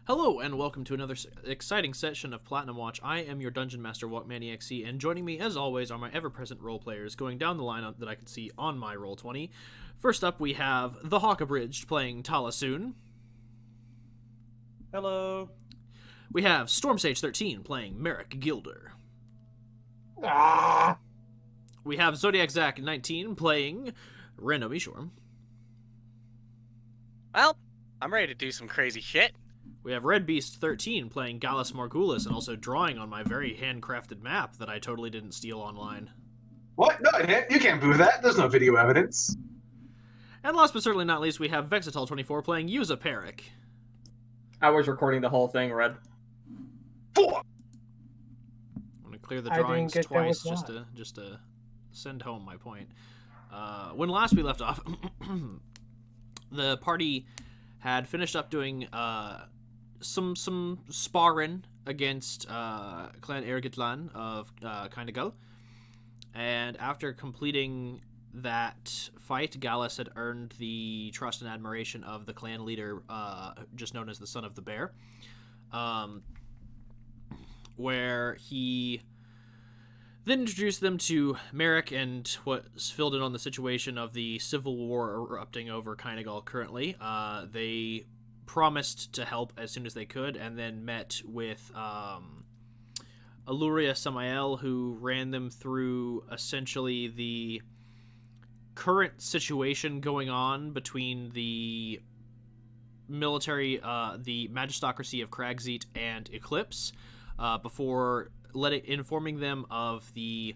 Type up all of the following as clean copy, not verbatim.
Hello, and welcome to another exciting session of Platinum Watch. I am your Dungeon Master, Walkmaniac C, and joining me, as always, are my ever-present role players, going down the line that I can see on my Roll20. First up, we have the Hawk Abridged playing Talasoon. Hello. We have Stormsage 13 playing Merrick Gilder. Ah! We have Zodiac Zack 19 playing Rando Mishorm. Well, I'm ready to do some crazy shit. We have Red Beast 13 playing Gallus Morgulis and also drawing on my very handcrafted map that I totally didn't steal online. What? No, you can't prove that. There's no video evidence. And last but certainly not least, we have Vexital 24 playing Yuza Peric. I was recording the whole thing, Red. 4! I'm gonna clear the I didn't drawings get that twice with just to send home my point. When last we left off, the party had finished up doing some sparring against Clan Ergitlan of Kindagal, and after completing that fight, Gallus had earned the trust and admiration of the clan leader, just known as the Son of the Bear, where he then introduced them to Merrick and was filled in on the situation of the civil war erupting over Kynagal currently. They promised to help as soon as they could, and then met with Aluria Samael, who ran them through essentially the current situation going on between the military, the Magistocracy of Kragzeet and Eclipse, before informing them of the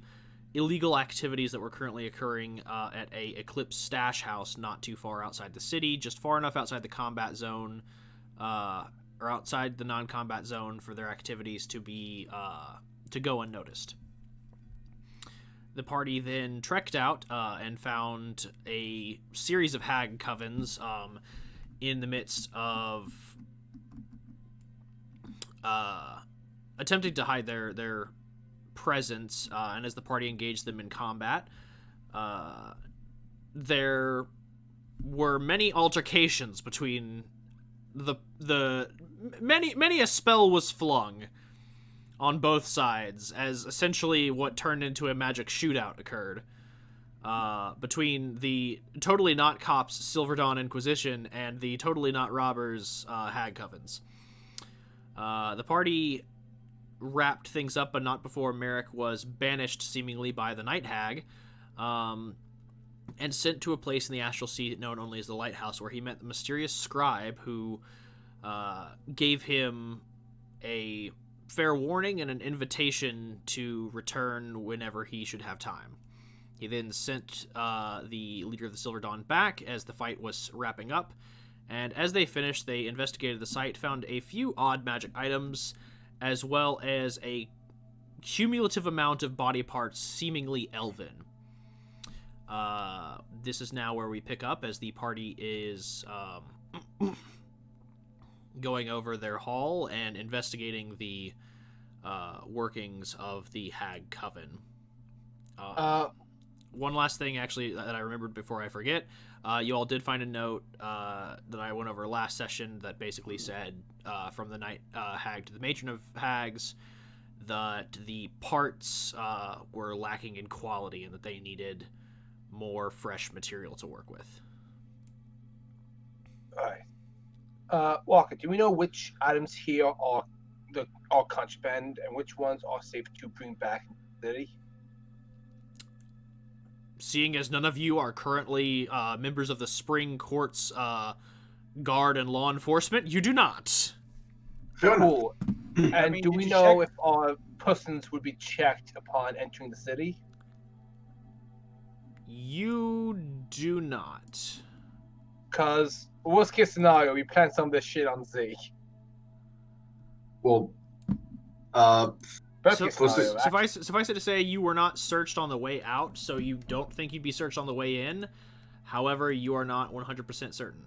illegal activities that were currently occurring at a Eclipse stash house not too far outside the city, just far enough outside the combat zone, or outside the non-combat zone for their activities to be to go unnoticed. The party then trekked out and found a series of Hag Covens in the midst of attempting to hide their presence, and as the party engaged them in combat, there were many altercations between many a spell was flung on both sides, as essentially what turned into a magic shootout occurred between the totally not cops Silver Dawn Inquisition and the totally not robbers Hag Covens. The party wrapped things up, but not before Merrick was banished seemingly by the Night Hag, and sent to a place in the Astral Sea known only as the Lighthouse, where he met the mysterious scribe who gave him a fair warning and an invitation to return whenever he should have time. He then sent the leader of the Silver Dawn back as the fight was wrapping up, and as they finished, they investigated the site, found a few odd magic items, as well as a cumulative amount of body parts seemingly elven. This is now where we pick up, as the party is going over their haul and investigating the workings of the Hag Coven. One last thing, actually, that I remembered before I forget. You all did find a note that I went over last session that basically said, from the Night Hag to the Matron of Hags, that the parts were lacking in quality and that they needed more fresh material to work with. Alright. Walker, do we know which items here are contraband and which ones are safe to bring back in the city? Seeing as none of you are currently members of the Spring Court's guard and law enforcement, you do not. Cool. And do did we you know check? if our persons would be checked upon entering the city? You do not. Because, worst case scenario, we plan some of this shit on Z. Well, Best So, case scenario, suffice it to say, you were not searched on the way out, so you don't think you'd be searched on the way in. However, you are not 100% certain.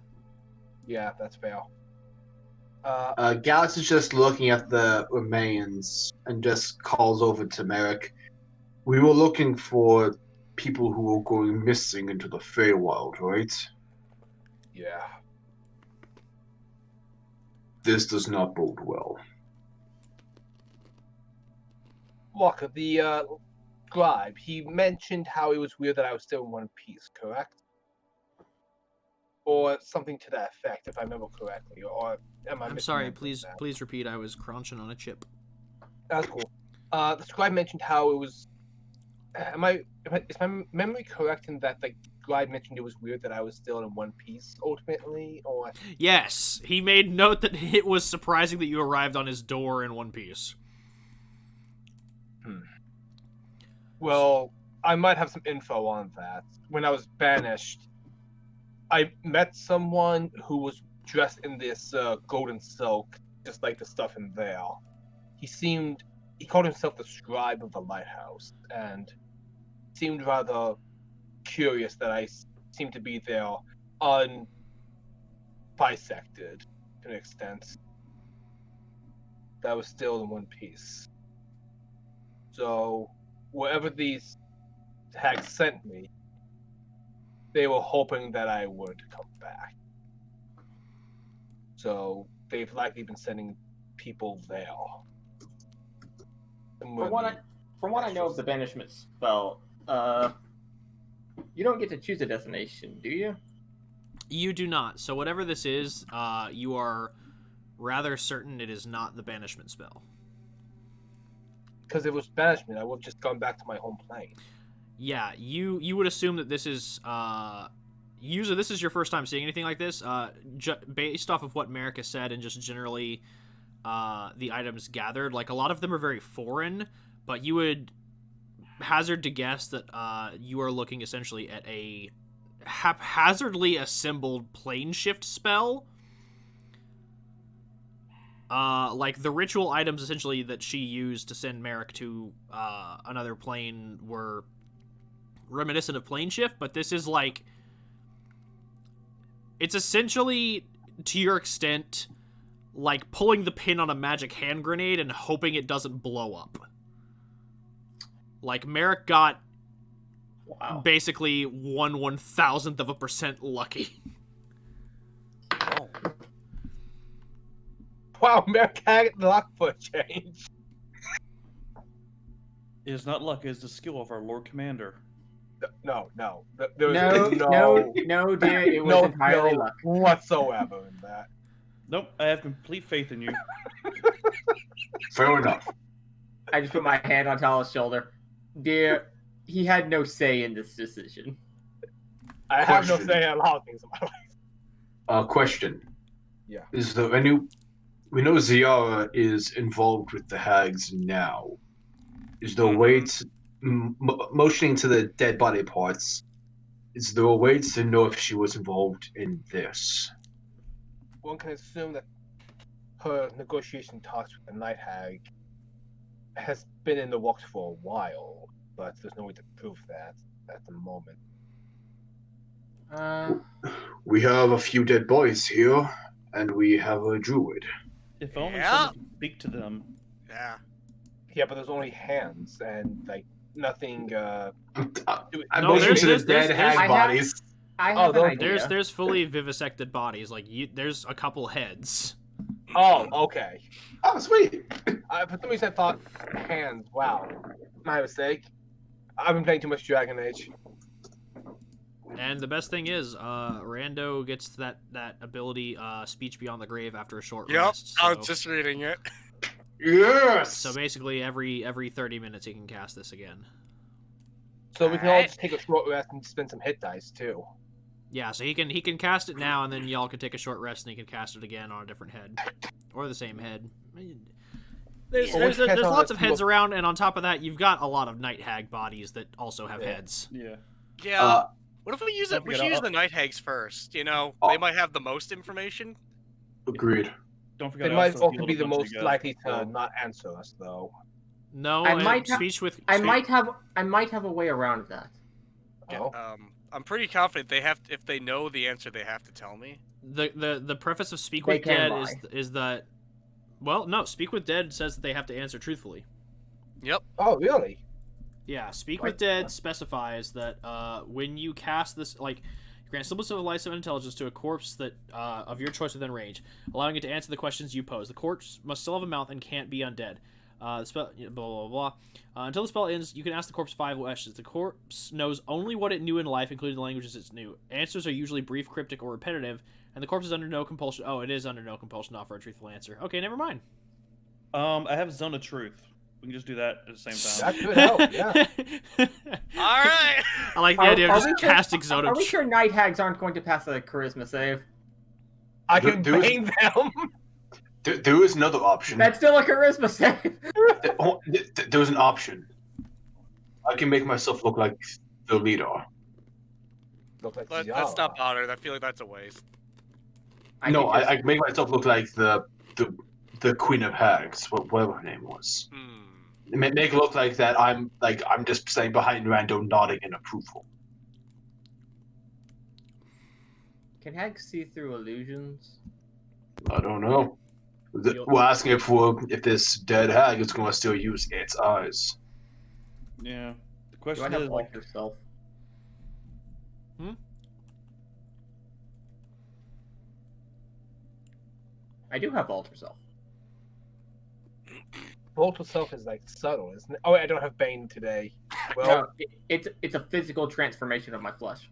Yeah, that's fair. Gallus is just looking at the remains and just calls over to Merrick. We were looking for people who were going missing into the Feywild, right? Yeah. This does not bode well. Walker, the scribe, he mentioned how it was weird that I was still in one piece, correct? Or something to that effect, if I remember correctly. Or am I I'm sorry, misremembering that? please repeat. I was crunching on a chip. That's cool. The scribe mentioned how it was. Is my memory correct in that the scribe mentioned it was weird that I was still in one piece ultimately, or? Yes, he made note that it was surprising that you arrived on his door in one piece. Well, I might have some info on that. When I was banished, I met someone who was dressed in this golden silk, just like the stuff in there. He called himself the scribe of the lighthouse, and seemed rather curious that I seemed to be there bisected to an extent. That was still in one piece. So, wherever these hags sent me, they were hoping that I would come back. So, they've likely been sending people there. From what I know of the banishment spell, you don't get to choose a destination, do you? You do not. So whatever this is, you are rather certain it is not the banishment spell. Because if it was banishment, I would have just gone back to my home plane. Yeah, you would assume that this is usually this is your first time seeing anything like this. Based off of what Merrick has said and just generally the items gathered, like a lot of them are very foreign, but you would hazard to guess that you are looking essentially at a haphazardly assembled plane shift spell. Like the ritual items essentially that she used to send Merrick to another plane were reminiscent of plane shift, but this is like, it's essentially, to your extent, like pulling the pin on a magic hand grenade and hoping it doesn't blow up. Like Merrick got basically 1/1000% lucky. Oh. Wow, Merrick had the luck for a change. It is not luck, it is the skill of our Lord Commander. No. No, dear, it was entirely luck. Whatsoever in that. Nope, I have complete faith in you. Fair enough. I just put my hand on Tal's shoulder. Dear, he had no say in this decision. I have no Question. say in a lot of things in my life. Question. Yeah. Is there any... We know Ze'ara is involved with the Hags now. Is there a way to... motioning to the dead body parts, is there a way to know if she was involved in this? One can assume that her negotiation talks with the Night Hag has been in the works for a while, but there's no way to prove that at the moment. We have a few dead boys here, and we have a druid. If only Yeah. someone could speak to them. Yeah. Yeah, but there's only hands and like nothing. I'm No, motioning to the there's- dead there's- hag bodies. I have an idea. There's fully vivisected bodies. Like there's a couple heads. Oh, okay. Oh, sweet. For some reason I thought hands. Wow, my mistake. I've been playing too much Dragon Age. And the best thing is, Rando gets that ability, Speech Beyond the Grave, after a short Yep. rest. I So, was just reading it. Yes. so basically, every 30 minutes he can cast this again. So we can all Alright. just take a short rest and spend some hit dice too. Yeah, so he can cast it now, and then y'all can take a short rest, and he can cast it again on a different head, or the same head. There's Well, which head's on lots the of heads table? around, and on top of that, you've got a lot of night hag bodies that also have Yeah. heads. Yeah. Yeah. What if we use it? Don't We forget should use I'll- the night hags first. You know, Oh. they might have the most information. Agreed. Don't forget They I might also also healed be a the bunch of most you guys likely before. to not answer us, though. No, I might ha- speech with I speech- might have a way around that. Oh. I'm pretty confident they have. If they know the answer, they have to tell me. the preface of Speak They with can Dead lie. is that, well, no, Speak with Dead says that they have to answer truthfully. Yep. Oh, really? Yeah, Speak Right. with Dead specifies that when you cast this, like, Grant semblance of life and intelligence to a corpse that of your choice within range, allowing it to answer the questions you pose. The corpse must still have a mouth and can't be undead. The spell, blah, blah, blah. Until the spell ends, you can ask the corpse 5 questions. The corpse knows only what it knew in life, including the languages it knew. Answers are usually brief, cryptic, or repetitive, and the corpse is under no compulsion. Oh, it is under no compulsion to offer a truthful answer. Okay, never mind. I have Zone of Truth. We can just do that at the same time. That could help, yeah. All right. I like the idea of Are just we sure- casting Zone Are of we sure night hags aren't going to pass a charisma save? I can There was- bane them. There is another option. That's still a charisma save. There was an option. I can make myself look like the leader. Look like Let's Ze'ara. not bother. I feel like that's a waste. I No, could just- I can make myself look like the Queen of Hags, whatever her name was. Make it look like that I'm just staying behind Rando nodding in approval. Can hags see through illusions? I don't know. We're asking if this dead hag is going to still use its eyes. Yeah. The Do I question have is, like, alter self? I do have alter self. Bolt itself is like subtle, isn't it? Oh, wait, I don't have bane today. Well, No, it's a physical transformation of my flesh.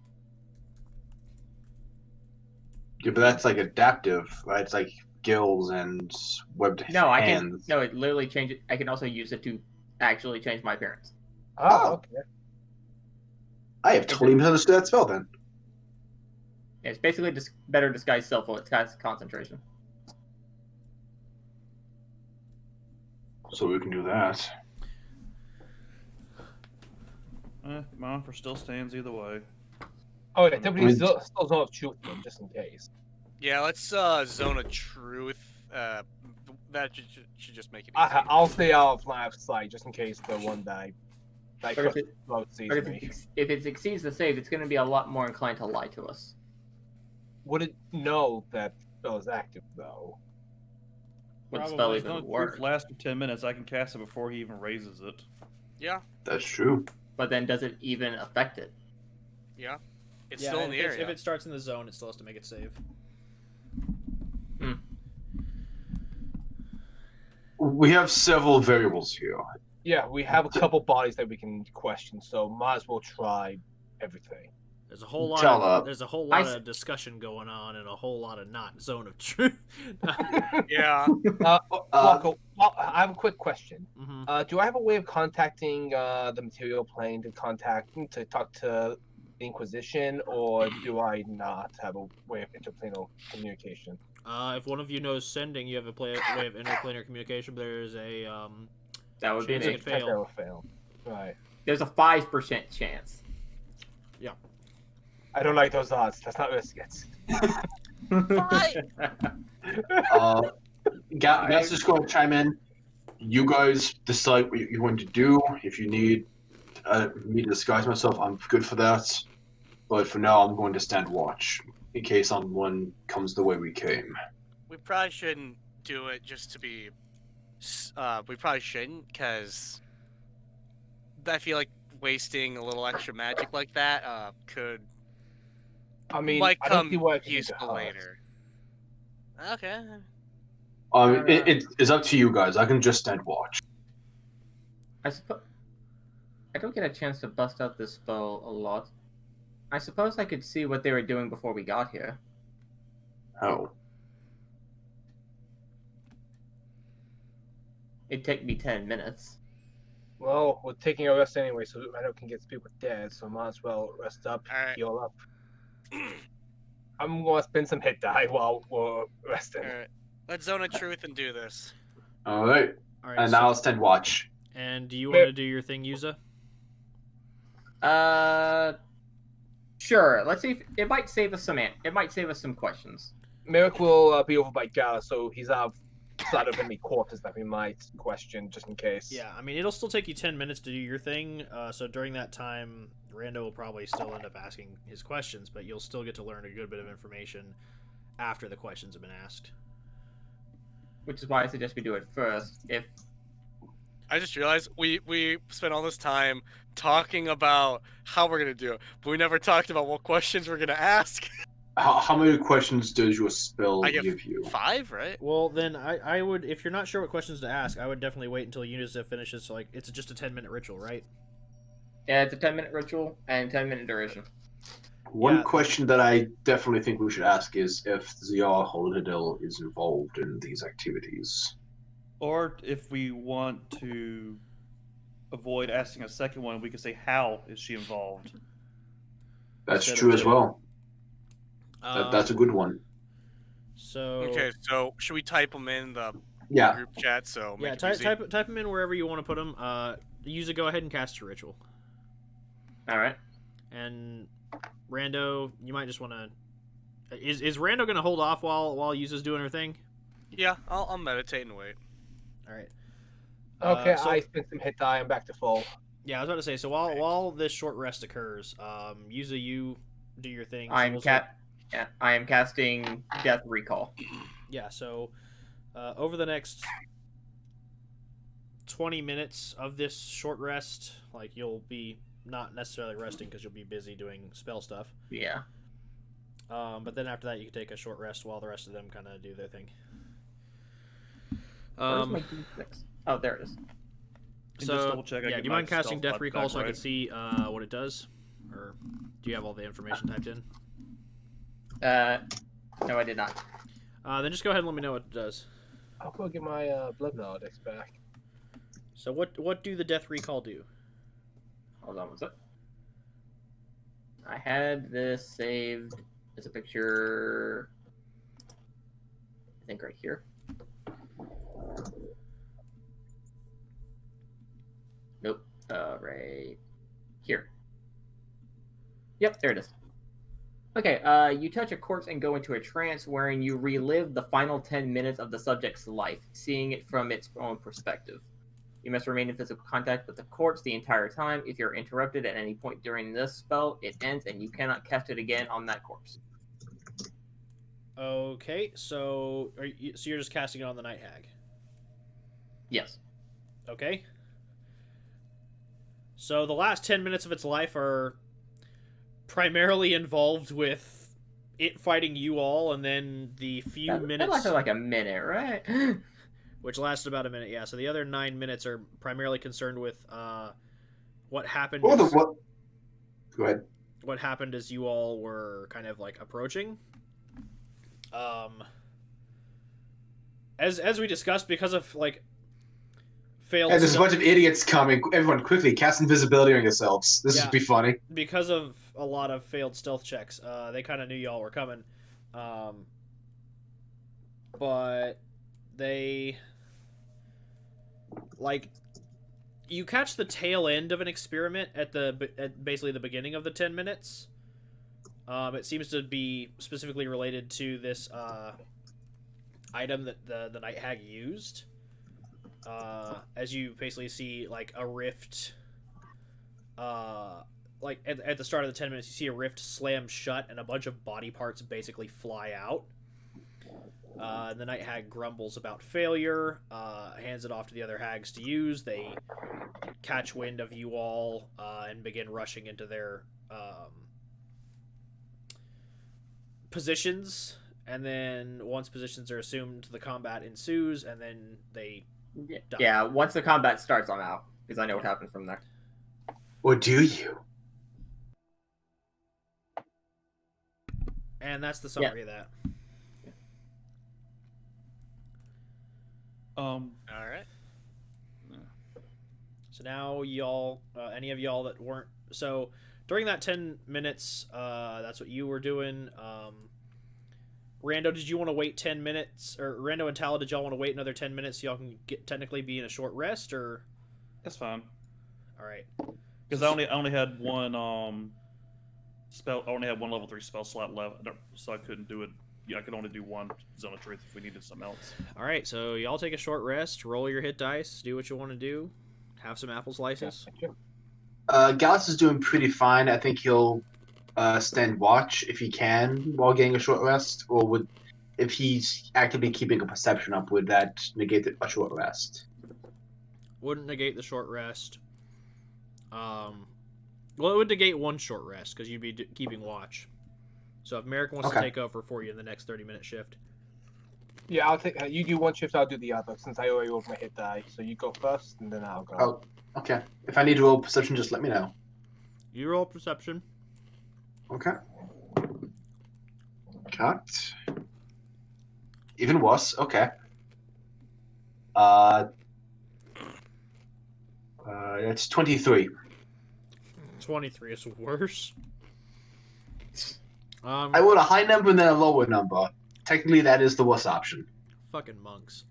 Yeah, but that's like adaptive, right? It's like gills and webbed No, I can. hands. No, it literally changes. I can also use it to actually change my appearance. oh, okay. I have totally misunderstood that spell then. Yeah, it's basically just better disguised self while it has concentration. So we can do that. my offer still stands either way. Oh, yeah, definitely mean- still Zone of Truth, though, just in case. Yeah, let's Zone of Truth. That should just make it easy. I'll stay out of line of sight, just in case the one that But if it, sees but me. if it exceeds the save, it's going to be a lot more inclined to lie to us. Would it know that spell is active, though? Would the spell Probably. even Zone of Truth work? lasts for 10 minutes. I can cast it before he even raises it. Yeah, That's true. But then does it even affect it? yeah. It's still in the area. If it starts in the zone, it still has to make it save. We have several variables here. Yeah, we have a couple bodies that we can question, so might as well try everything. There's a whole lot. Tell up. There's a whole lot I of discussion going on, and a whole lot of not Zone of Truth. Yeah. Marco, I have a quick question. Mhm. Do I have a way of contacting the material plane to talk to the Inquisition, or do I not have a way of interplanar communication? If one of you knows sending, you have a way of interplanar communication. But there's a That would be Chance me. it could fail. That will fail. Right. There's a 5% chance. I don't like those odds. That's not risky. Gas is going to chime in. You guys decide what you're going to do. If you need me to disguise myself, I'm good for that. But for now, I'm going to stand watch in case someone comes the way we came. We probably shouldn't do it just to be. We probably shouldn't, because I feel like wasting a little extra magic like that could I mean, might I don't come see why it could be useful hard. later. Okay. It's up to you guys. I can just stand watch. I suppose I don't get a chance to bust out this spell a lot. I suppose I could see what they were doing before we got here. Oh. It'd take me 10 minutes. Well, we're taking a rest anyway, so Rando can get people dead, so might as well rest up, Alright. heal up. I'm gonna spend some hit die while we're resting. Alright. Let's Zone of Truth and do this. All right. all right. And so- now I'll stand watch. and do you want to do your thing, Yuza? Sure. Let's see if it might save us some questions. Merrick will be over by Gala, so he's outside of any quarters that we might question, just in case. Yeah, I mean, it'll still take you 10 minutes to do your thing. So during that time, Rando will probably still end up asking his questions, but you'll still get to learn a good bit of information after the questions have been asked. Which is why I suggest we do it first. If I just realized we spent all this time talking about how we're gonna do it, but we never talked about what questions we're gonna ask. How many questions does your spell I get give you? 5, right? Well, then I would, if you're not sure what questions to ask, I would definitely wait until Unisif finishes. So, like, it's just a 10-minute ritual, right? Yeah, it's a 10-minute ritual and 10-minute duration. One question that I definitely think we should ask is if Ze'ara Holidil is involved in these activities. Or if we want to avoid asking a second one, we could say, how is she involved? That's Instead true of as well. That's a good one. So Okay, so should we type them in the Yeah. group chat? So yeah, make it easy? type them in wherever you want to put them. Use it. Go ahead and cast your ritual. All right. And Rando, you might just want to. Is Rando gonna hold off while Yuza's doing her thing? Yeah, I'll meditate and wait. All right. Okay, so- I spent some hit die. I'm back to full. Yeah, I was about to say. So while this short rest occurs, Yuza, you do your thing. So I am casting Death Recall. Yeah. So over the next 20 minutes of this short rest, like, you'll be not necessarily resting because you'll be busy doing spell stuff. Yeah. But then after that, you can take a short rest while the rest of them kind of do their thing. Where's my D6? Oh, there it is. And just So, double check I yeah, get do you my mind casting stealth Death back, Recall so I right? can see what it does? Or do you have all the information typed in? No, I did not. Then just go ahead and let me know what it does. I'll go get my blood melodics back. So what do the Death Recall do? Hold on, what's up? I had this saved as a picture. I think right here. Nope. Right here. Yep, there it is. Okay, you touch a corpse and go into a trance wherein you relive the final 10 minutes of the subject's life, seeing it from its own perspective. You must remain in physical contact with the corpse the entire time. If you're interrupted at any point during this spell, it ends and you cannot cast it again on that corpse. Okay, so you're just casting it on the Night Hag. Yes. Okay. So the last 10 minutes of its life are primarily involved with it fighting you all, and then the few That minutes... lasted like a minute, right? which lasted about a minute, yeah. So the other 9 minutes are primarily concerned with what happened. Or what? Go ahead. What happened as you all were kind of like approaching. As we discussed, because of like failed. And there's a bunch of idiots coming. Everyone, quickly cast invisibility on yourselves. This Yeah. would be funny. Because of a lot of failed stealth checks, they kind of knew y'all were coming. But they like you catch the tail end of an experiment at basically the beginning of the 10 minutes. It seems to be specifically related to this item that the Night Hag used. As you basically see, like, a rift. Like at the start of the 10 minutes, you see a rift slam shut and a bunch of body parts basically fly out. The Night Hag grumbles about failure, hands it off to the other hags to use. They catch wind of you all and begin rushing into their positions. And then once positions are assumed, the combat ensues, and then they die. Yeah, once the combat starts, I'm out, because I know what happens from there. Or do you? And that's the summary of that. All right. So now y'all, any of y'all that weren't, so during that 10 minutes, that's what you were doing. Rando, did you want to wait 10 minutes, or Rando and Tala, did y'all want to wait another 10 minutes so y'all can technically be in a short rest, or? That's fine. All right. Because I only had one spell. I only had one level 3 spell slot left, so I couldn't do it. Yeah, I could only do one Zone of Truth if we needed something else. All right, so y'all take a short rest, roll your hit dice, do what you want to do, have some apple slices. Gallus is doing pretty fine. I think he'll stand watch if he can while getting a short rest, or if he's actively keeping a perception up, would that negate a short rest? Wouldn't negate the short rest. Well, it would negate one short rest because you'd be keeping watch. So if Merrick wants to take over for you in the next 30-minute shift. Yeah, I'll take. You do one shift, I'll do the other, since I already rolled my hit die. So you go first, and then I'll go. Oh, okay. If I need to roll perception, just let me know. You roll perception. Okay. Cut. Even worse. Okay. It's 23. 23 is worse. I rolled a high number and then a lower number. Technically, that is the worst option. Fucking monks.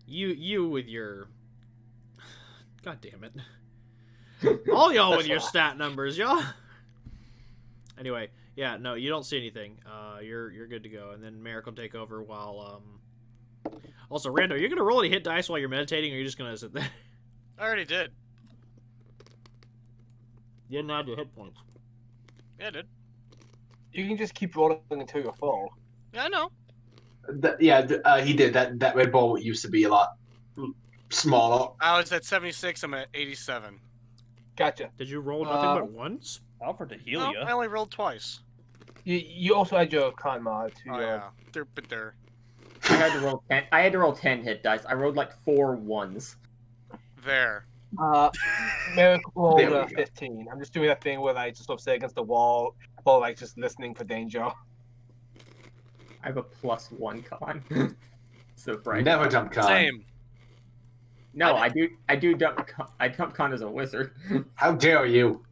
You with your... God damn it. All y'all with your stat numbers, y'all. Anyway, yeah, no, you don't see anything. You're good to go, and then Merrick will take over while Also, Rando, you're gonna roll any hit dice while you're meditating, or you're just gonna sit there? I already did. You didn't add your hit points. Yeah, I did. You can just keep rolling until you're full. Yeah, I know. He did. That red ball used to be a lot smaller. I was at 76. I'm at 87. Gotcha. Did you roll nothing but once? Offered to heal No, you. I only rolled twice. You also had your con mod too. Oh yeah, there. I had to roll 10 hit dice. I rolled like 4 ones. There. Merrick rolled There we go. 15. I'm just doing that thing where I just sort of sit against the wall while like just listening for danger. I have a +1 con. So bright. Never dump con. Same. No, I do dump con as a wizard. How dare you?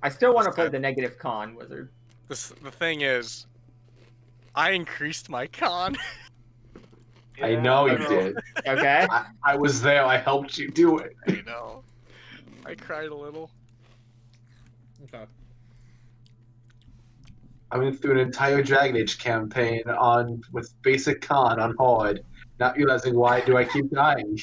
I still want to play the negative con wizard. The thing is, I increased my con. I know you I did. Okay. I was there. I helped you do it. I know. I cried a little. Okay. I went through an entire Dragon Age campaign with basic con on hard, not realizing why do I keep dying.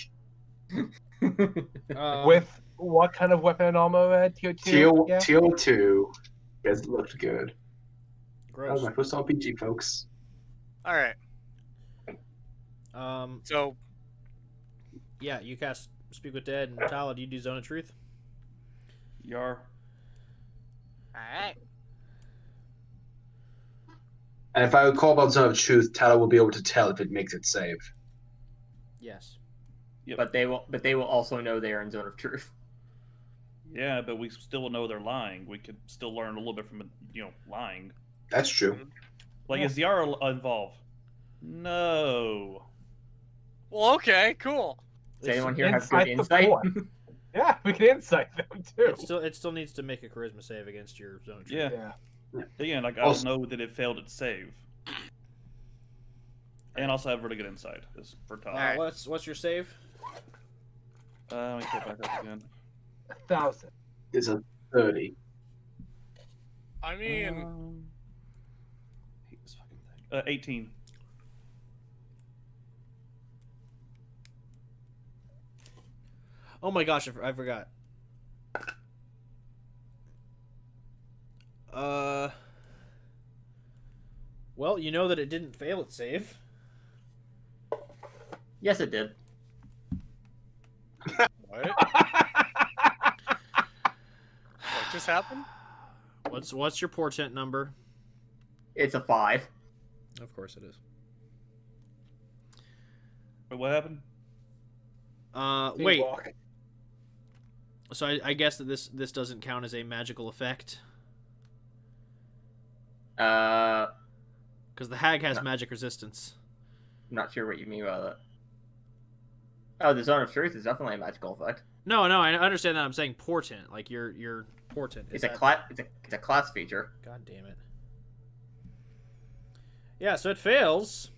With what kind of weapon and armor? Tier 2? Tier 2. Guys, it looked good. That Gross. was my first RPG, folks. All right. So Yeah, you cast Speak with Dead, and Tyler, do you do Zone of Truth? Yar. Alright. And if I recall about Zone of Truth, Tyler will be able to tell if it makes it save. Yes. But they will also know they are in zone of truth. Yeah, but we still know they're lying. We could still learn a little bit from lying. That's true. Like, is Ze'ara involved? No. Well, okay, cool. Does anyone here have good Insight insight? support. Yeah, we can insight them too. It still needs to make a charisma save against your Zone of Truth. Yeah. Yeah. Again, like, I don't know that it failed its save. And also have really good insight for Todd. Alright. What's your save? Let me go back up again. 1,000. It's a 30. I mean, hate this fucking thing. 18. Oh my gosh, I forgot. Well, you know that it didn't fail its save. Yes, it did. what? What just happened? What's your portent number? It's a 5. Of course it is. Wait, what happened? Wait. Walk. So I guess that this doesn't count as a magical effect because the hag has magic resistance. I'm not sure what you mean by that. Oh, the zone of truth is definitely a magical effect. No, I understand that. I'm saying portent, like your portent. It's a class feature. God damn it. Yeah, so it fails.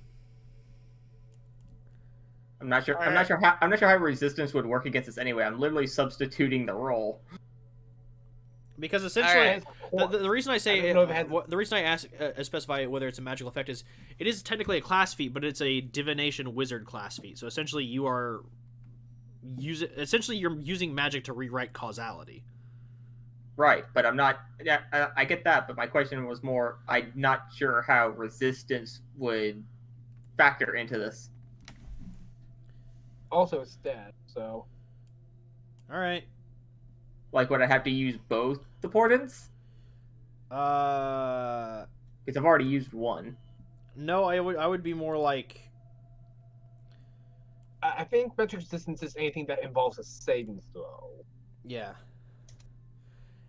I'm not sure how resistance would work against this anyway. I'm literally substituting the roll. Because essentially, Alright. the reason I say I don't know if it has- the reason I ask specify whether it's a magical effect is it is technically a class feat, but it's a divination wizard class feat. So essentially, you're using magic to rewrite causality. Right, but I'm not. Yeah, I get that, but my question was more. I'm not sure how resistance would factor into this. Also, it's dead, so... All right. Like, would I have to use both the portents? Uh, Because I've already used one. no, I would be more like, I think magic resistance is anything that involves a saving throw. yeah.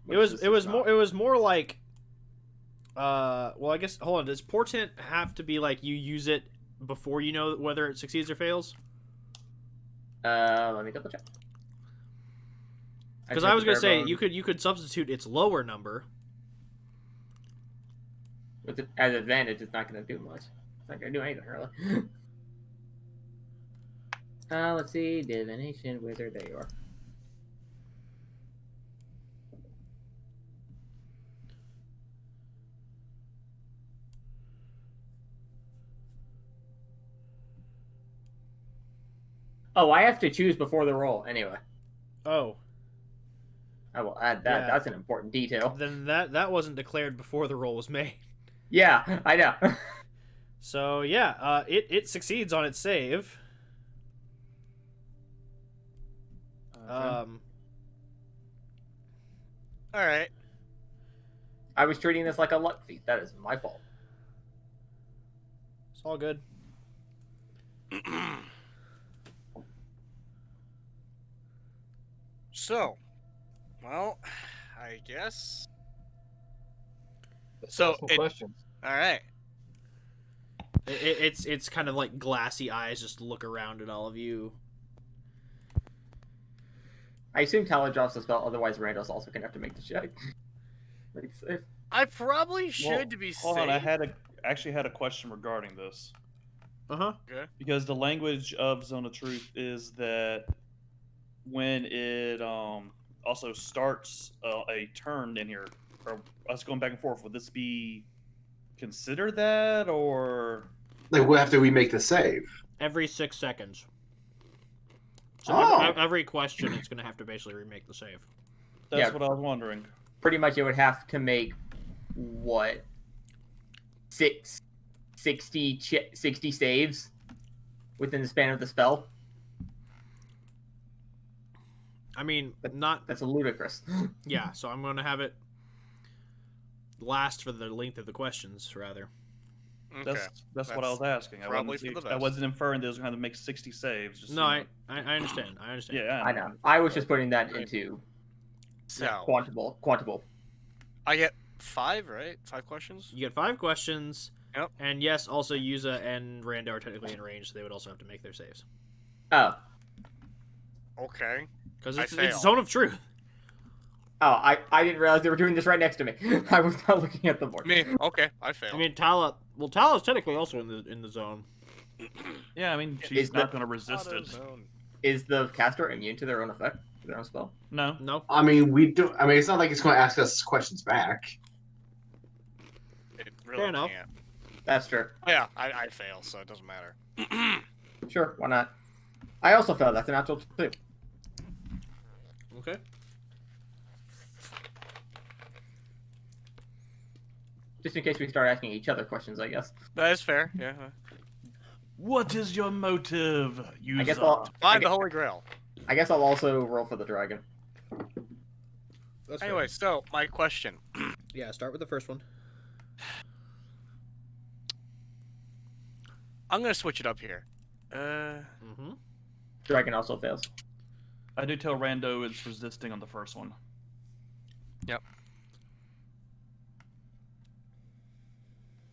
which It this was is more not. it was more like, well, I guess hold on. Does portent have to be like you use it before you know whether it succeeds or fails? Let me double check. Because I was gonna say you could substitute its lower number. With it as advantage, it's not going to do much. It's not going to do anything, really. Let's see. Divination, Wizard, there you are. Oh, I have to choose before the roll, anyway. Oh, I will add that. Yeah. That's an important detail. then that wasn't declared before the roll was made. Yeah, I know. So yeah, it succeeds on its save. All right. I was treating this like a luck feat. That is my fault. It's all good. So, well, I guess. Let's So, ask some it- questions. All right. It's kind of like glassy eyes just look around at all of you. I assume Tyler drops the spell, otherwise Randall's also going to have to make the check. Make it safe. I probably should Well, to be safe. Hold on, I actually had a question regarding this. Uh-huh. Okay. Because the language of Zone of Truth is that when it also starts a turn in here, or us going back and forth, would this be considered that, or Like, after we make the save. Every 6 seconds. So Oh. every question, it's going to have to basically remake the save. that's Yeah. what I was wondering. Pretty much it would have to make, what, 60 saves within the span of the spell? I mean, not... That's ludicrous. Yeah, so I'm going to have it last for the length of the questions, rather. Okay. That's what I was asking. probably for the I best. wasn't inferring they was going to make 60 saves. Just, No, you I understand. I understand. know. Yeah, I know. I was just putting that into So, quantable. I get 5, right? 5 questions? You get 5 questions. Yep. And yes, also Yuza and Rando are technically in range, so they would also have to make their saves. Oh. Okay. Because I it's fail. Zone of Truth. Oh, I didn't realize they were doing this right next to me. I was not looking at the board. Me. Okay, I failed. I mean, Tala's technically also in the zone. Yeah, I mean, Is she's not the- going to resist it. Is the caster immune to their own effect? To their own spell? No. No. I mean, it's not like it's going to ask us questions back. It really Fair enough. can't. That's true. Yeah, I fail, so it doesn't matter. Sure, why not? I also failed. That's a natural 2. Okay. Just in case we start asking each other questions, I guess. That is fair. Yeah. What is your motive? I guess I'll, Find the Holy Grail. I guess I'll also roll for the dragon. That's Anyway, so my question. Yeah, start with the first one. I'm gonna switch it up here. Mm-hmm. Dragon also fails. I do tell Rando it's resisting on the first one. Yep.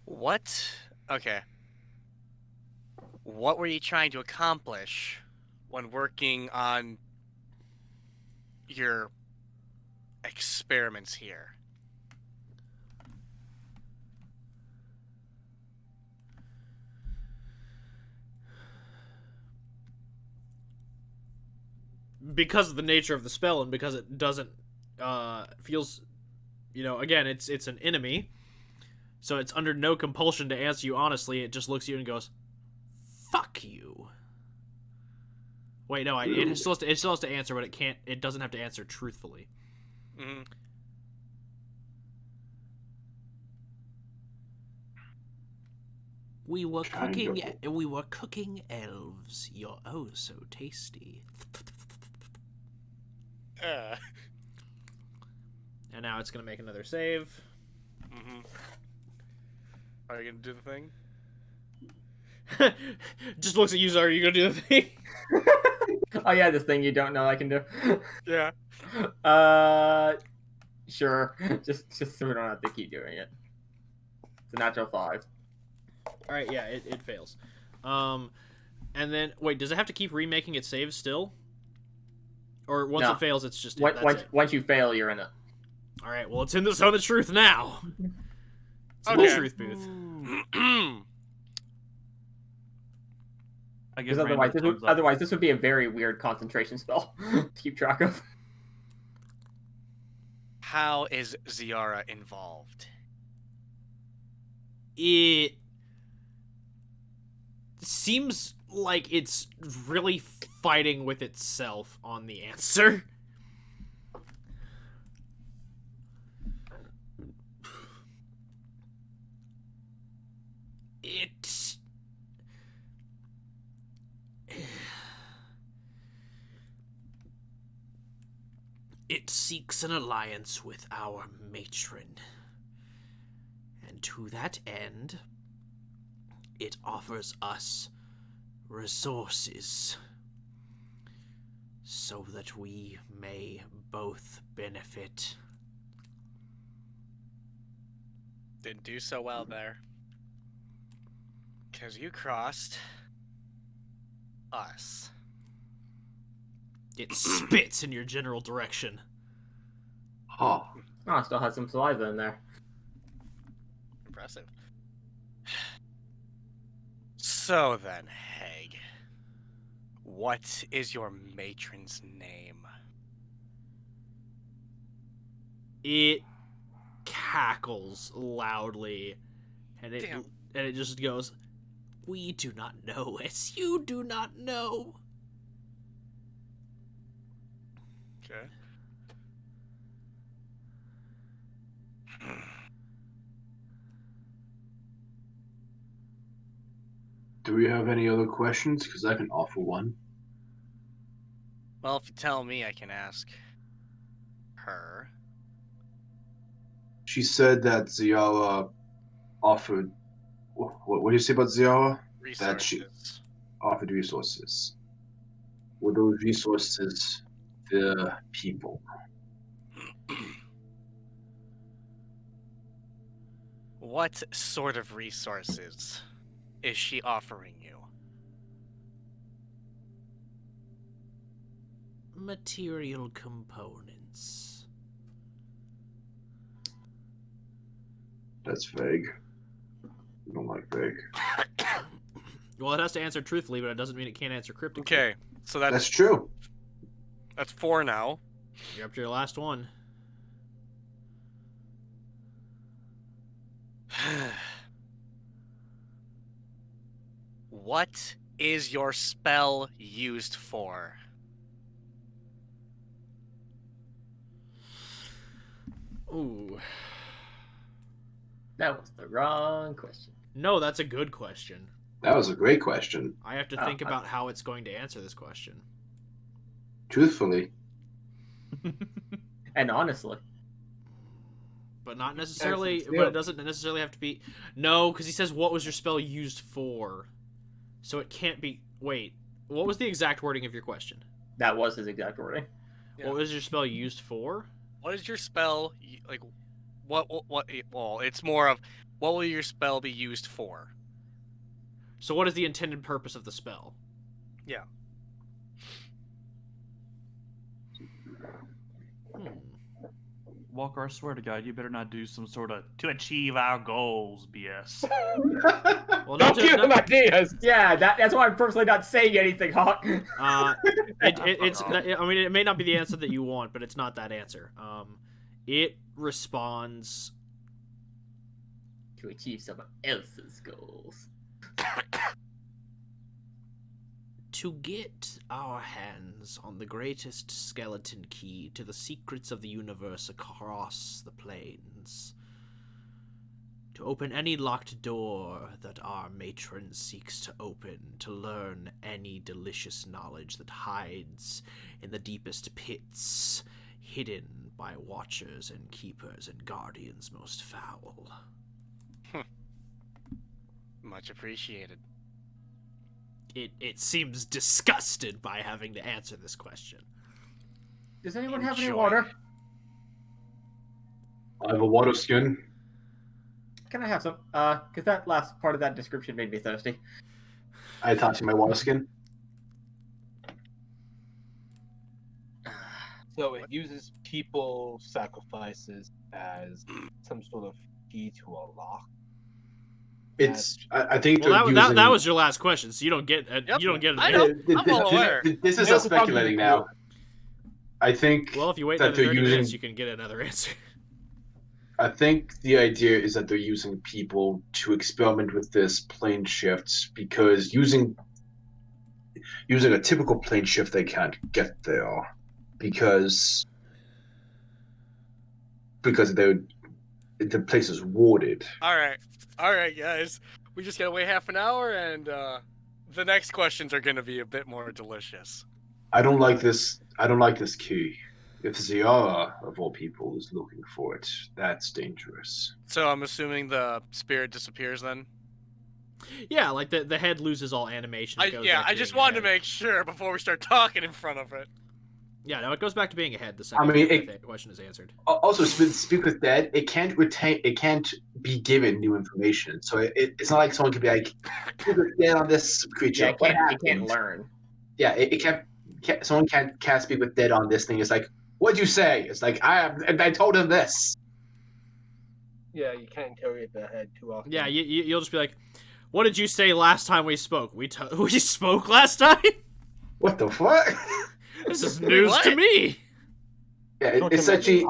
What? Okay. What were you trying to accomplish when working on your experiments here? Because of the nature of the spell and because it doesn't feels, again, it's an enemy, so it's under no compulsion to answer you honestly. It just looks at you and goes, "Fuck you." Wait, no, it still has to answer, but it doesn't have to answer truthfully. Mm-hmm. We were Kind cooking elves. You're oh so tasty. And now it's gonna make another save. Mm-hmm. Are you gonna do the thing? Just looks at you, Ze'ara. Are you gonna do the thing? Oh yeah, this thing you don't know I can do. Yeah. Sure. Just so we don't have to keep doing it. It's a natural 5. All right, yeah, it fails. And then wait, does it have to keep remaking its saves still? Or once No. it fails, it's just that's it. Once you fail, you're in it. All right, well, it's in the zone of truth now. It's in Okay. the truth booth. I guess Because otherwise this would be a very weird concentration spell to keep track of. How is Ze'ara involved? It seems like it's really fighting with itself on the answer. It seeks an alliance with our matron. And to that end, it offers us resources so that we may both benefit. Didn't do so well there. Because you crossed us. It spits in your general direction. Huh. Oh, I still had some saliva in there. Impressive. So then, Hag, what is your matron's name? It cackles loudly, and it just goes, "We do not know as you do not know." Okay. Do we have any other questions? Because I can offer one. Well, if you tell me, I can ask her. She said that Ze'ara offered. What do you say about Ze'ara? That she Resources. offered resources. Were those resources the people? What sort of resources is she offering you? Material components. That's vague. I don't like vague. Well, it has to answer truthfully, but it doesn't mean it can't answer cryptically. Okay, so That's that's true. 4 now. You're up to your last one. What is your spell used for? Ooh. That was the wrong question. No, that's a good question. That was a great question. I have to think about how it's going to answer this question. Truthfully, And honestly, But not necessarily, Still. but it doesn't necessarily have to be. No, because he says, what was your spell used for? So it can't be. Wait, what was the exact wording of your question? that was his exact wording. Yeah. What was your spell used for? What is your spell like? What? Well, it's more of what will your spell be used for? So what is the intended purpose of the spell? Yeah. Walker, I swear to God, you better not do some sort of to achieve our goals BS. Well, Don't give him ideas. Yeah, that's why I'm personally not saying anything, Hawk. I mean, it may not be the answer that you want, but it's not that answer. It responds To achieve someone else's goals. to get our hands on the greatest skeleton key to the secrets of the universe across the planes. to open any locked door that our matron seeks to open, to learn any delicious knowledge that hides in the deepest pits, hidden by watchers and keepers and guardians most foul. Much appreciated. It seems disgusted by having to answer this question. Does anyone have any Enjoy. water? I have a water skin. Can I have some? Because that last part of that description made me thirsty. I attach my water skin. So it uses people sacrifices as some sort of key to a lock. It's. I think Well, they're that using. that was your last question, so you don't get Yep. you don't get I an know. answer. I'm well aware. This is They're us speculating now. I think. Well, if you wait that another they're 30 minutes, using- you can get another answer. I think the idea is that they're using people to experiment with this plane shift because using a typical plane shift they can't get there because the place is warded. All right, guys. We just gotta wait half an hour, and the next questions are gonna be a bit more delicious. I don't like this. I don't like this key. If Ze'ara, of all people, is looking for it, that's dangerous. So I'm assuming the spirit disappears then. Yeah, like the head loses all animation. It goes back I to just being a wanted to head. make sure before we start talking in front of it. Yeah, no, it goes back to being a head the second I mean, the question is answered. Also, speak with dead. It can't retain. It can't be given new information. So it's not like someone could be like, "Speak with dead on this creature." Yeah, What it can't happened? learn. Yeah, it can't. Someone can't speak with dead on this thing. It's like, what'd you say? It's like I told him this. Yeah, you can't interrogate the head too often. Yeah, you'll just be like, "What did you say last time we spoke? We spoke last time? What the fuck? This is news to What? me." Yeah, it's actually.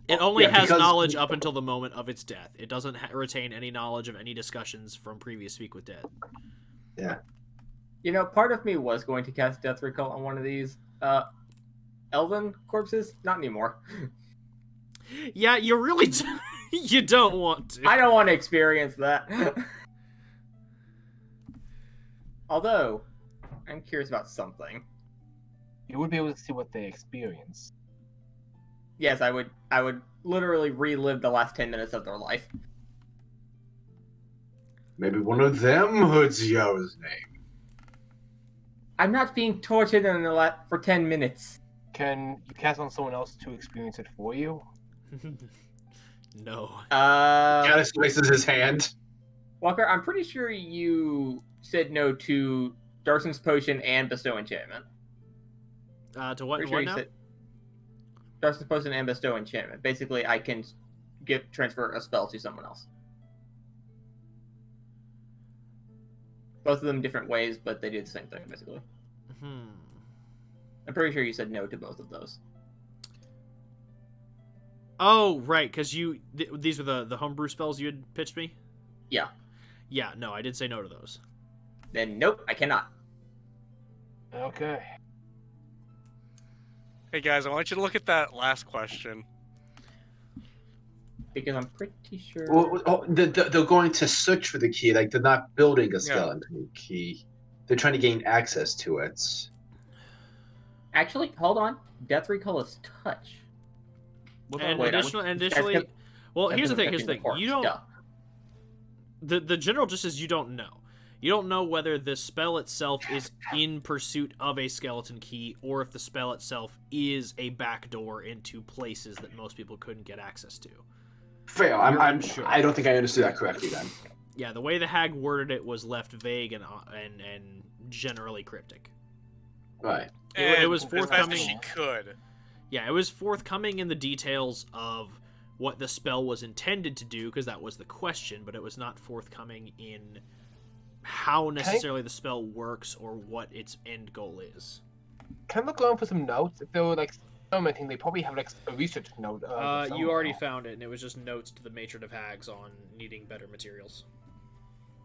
It only Yeah, has because- knowledge up until the moment of its death. It doesn't retain any knowledge of any discussions from previous Speak with Dead. You know, part of me was going to cast Death Recall on one of these elven corpses. Not anymore. Yeah, you really you don't want to. I don't want to experience that. Although, I'm curious about something. You would be able to see what they experience. Yes, I would literally relive the last 10 minutes of their life. Maybe one of them heard Ze'ara's name. I'm not being tortured for 10 minutes. Can you cast on someone else to experience it for you? No. Giannis raises his hand. Walker, I'm pretty sure you said no to Darson's Potion and Bestow Enchantment. To what? Pretty What sure now? you said Darson's Potion and Bestow Enchantment. Basically, I can transfer a spell to someone else. Both of them different ways, but they do the same thing, basically. I'm pretty sure you said no to both of those. Oh, right, because these were the homebrew spells you had pitched me? Yeah. Yeah, no, I did say no to those. Then nope, I cannot. Okay. Hey guys, I want you to look at that last question. Because I'm pretty sure... Well, they're going to search for the key. Like, they're not building a skeleton key. They're trying to gain access to it. Actually, hold on. Death Recall is touch. And Wait, additionally, well, here's the thing. Here's the thing. You don't. Duh. The general just says you don't know. You don't know whether the spell itself is in pursuit of a skeleton key, or if the spell itself is a backdoor into places that most people couldn't get access to. Fair. I'm sure. I don't think I understood that correctly then. Yeah, the way the hag worded it was left vague and generally cryptic. Right. It was As best forthcoming. as she could. Yeah, it was forthcoming in the details of what the spell was intended to do, because that was the question, but it was not forthcoming in how necessarily the spell works or what its end goal is. Can I look around for some notes? If they were like experimenting, they probably have like a research note. You already found it, and it was just notes to the Matron of Hags on needing better materials.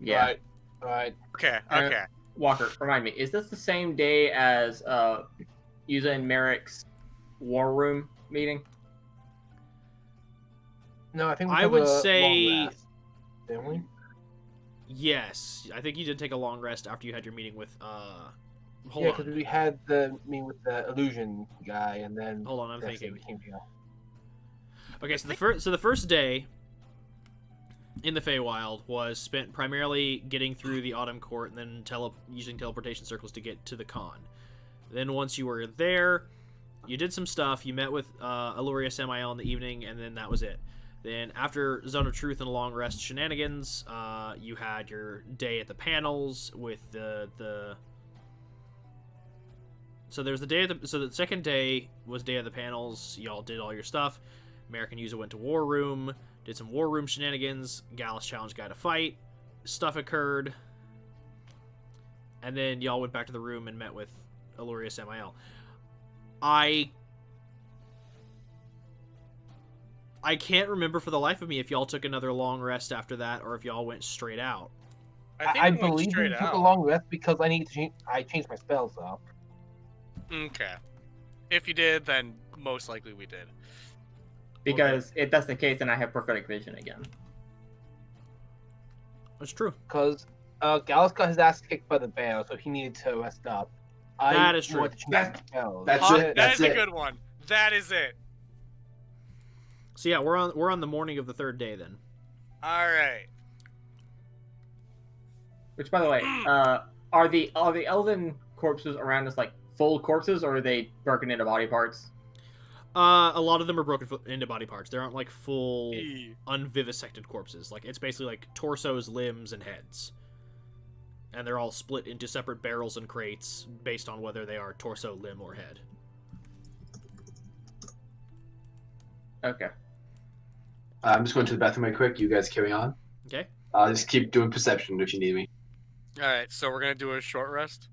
Yeah. Right. Okay, Uh, okay. Walker, remind me, is this the same day as Yuza and Merrick's War Room meeting? No, I think we I took would a say- long rest, didn't we? Yes, I think you did take a long rest after you had your meeting with. Hold Yeah, on. because we had the meeting with the illusion guy, and then Hold on, I'm the next day thinking. we came here. Okay, so the first day in the Feywild was spent primarily getting through the Autumn Court and then using teleportation circles to get to the con. Then once you were there, you did some stuff. You met with Aluria Samael in the evening, and then that was it. Then after Zone of Truth and a long rest shenanigans, you had your day at the panels with the. So there's the day of the. So the second day was day of the panels. Y'all did all your stuff. Merrick and Yuza went to War Room, did some War Room shenanigans. Gallus challenged Guy to fight. Stuff occurred. And then y'all went back to the room and met with Aluria Samael. I can't remember for the life of me if y'all took another long rest after that or if y'all went straight out. I we went believe we straight took out. a long rest because I changed my spells up. Okay. If you did, then most likely we did. Because if that's the case, then I have prophetic vision again. That's true. Because Gallus got his ass kicked by the bear, so he needed to rest up. That is true. wanted to change my spells. That's Hawk, it. that That's is a it. good one. That is it. So yeah, we're on the morning of the third day then. All right. Which, by the way, are the elven corpses around us like full corpses, or are they broken into body parts? A lot of them are broken into body parts. They aren't like full E. unvivisected corpses. Like it's basically like torsos, limbs, and heads. And they're all split into separate barrels and crates based on whether they are torso, limb, or head. Okay. I'm just going to the bathroom right quick. You guys carry on. Okay. I'll just keep doing perception if you need me. All right. So we're gonna do a short rest.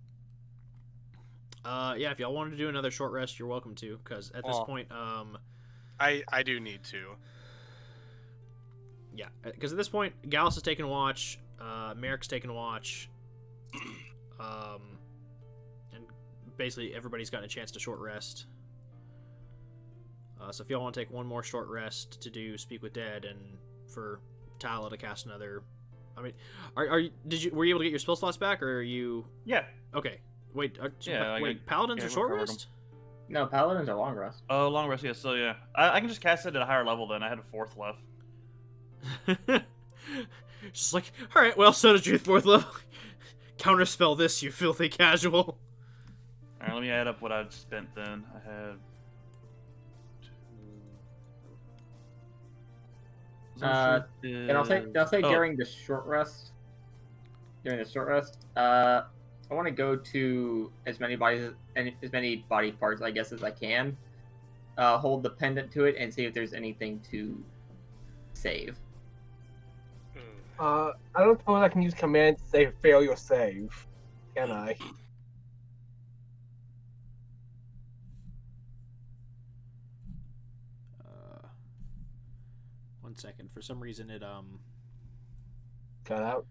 Yeah, if y'all wanted to do another short rest, you're welcome to, because at this Oh. point, I do need to. yeah, because at this point, Gallus is taking watch, Merrick's taking watch, and basically everybody's gotten a chance to short rest. So if y'all want to take one more short rest to do Speak with Dead and for Tala to cast another, I mean, were you able to get your spell slots back, or are you? Yeah. Okay. Wait, Yeah, wait, Paladins yeah, are short recovered rest? No, paladins are long rest. Oh, long rest, yeah. So, yeah. I can just cast it at a higher level then. I had a fourth left. Just like, alright, well, so did you, fourth level. Counterspell this, you filthy casual. Alright, let me add up what I've spent then. I had... And I'll say Oh. during the short rest. I want to go to as many body parts, I guess, as I can. Hold the pendant to it and see if there's anything to save. Hmm. I don't suppose I can use command to say fail your save, can I? One second. For some reason, it Cut out.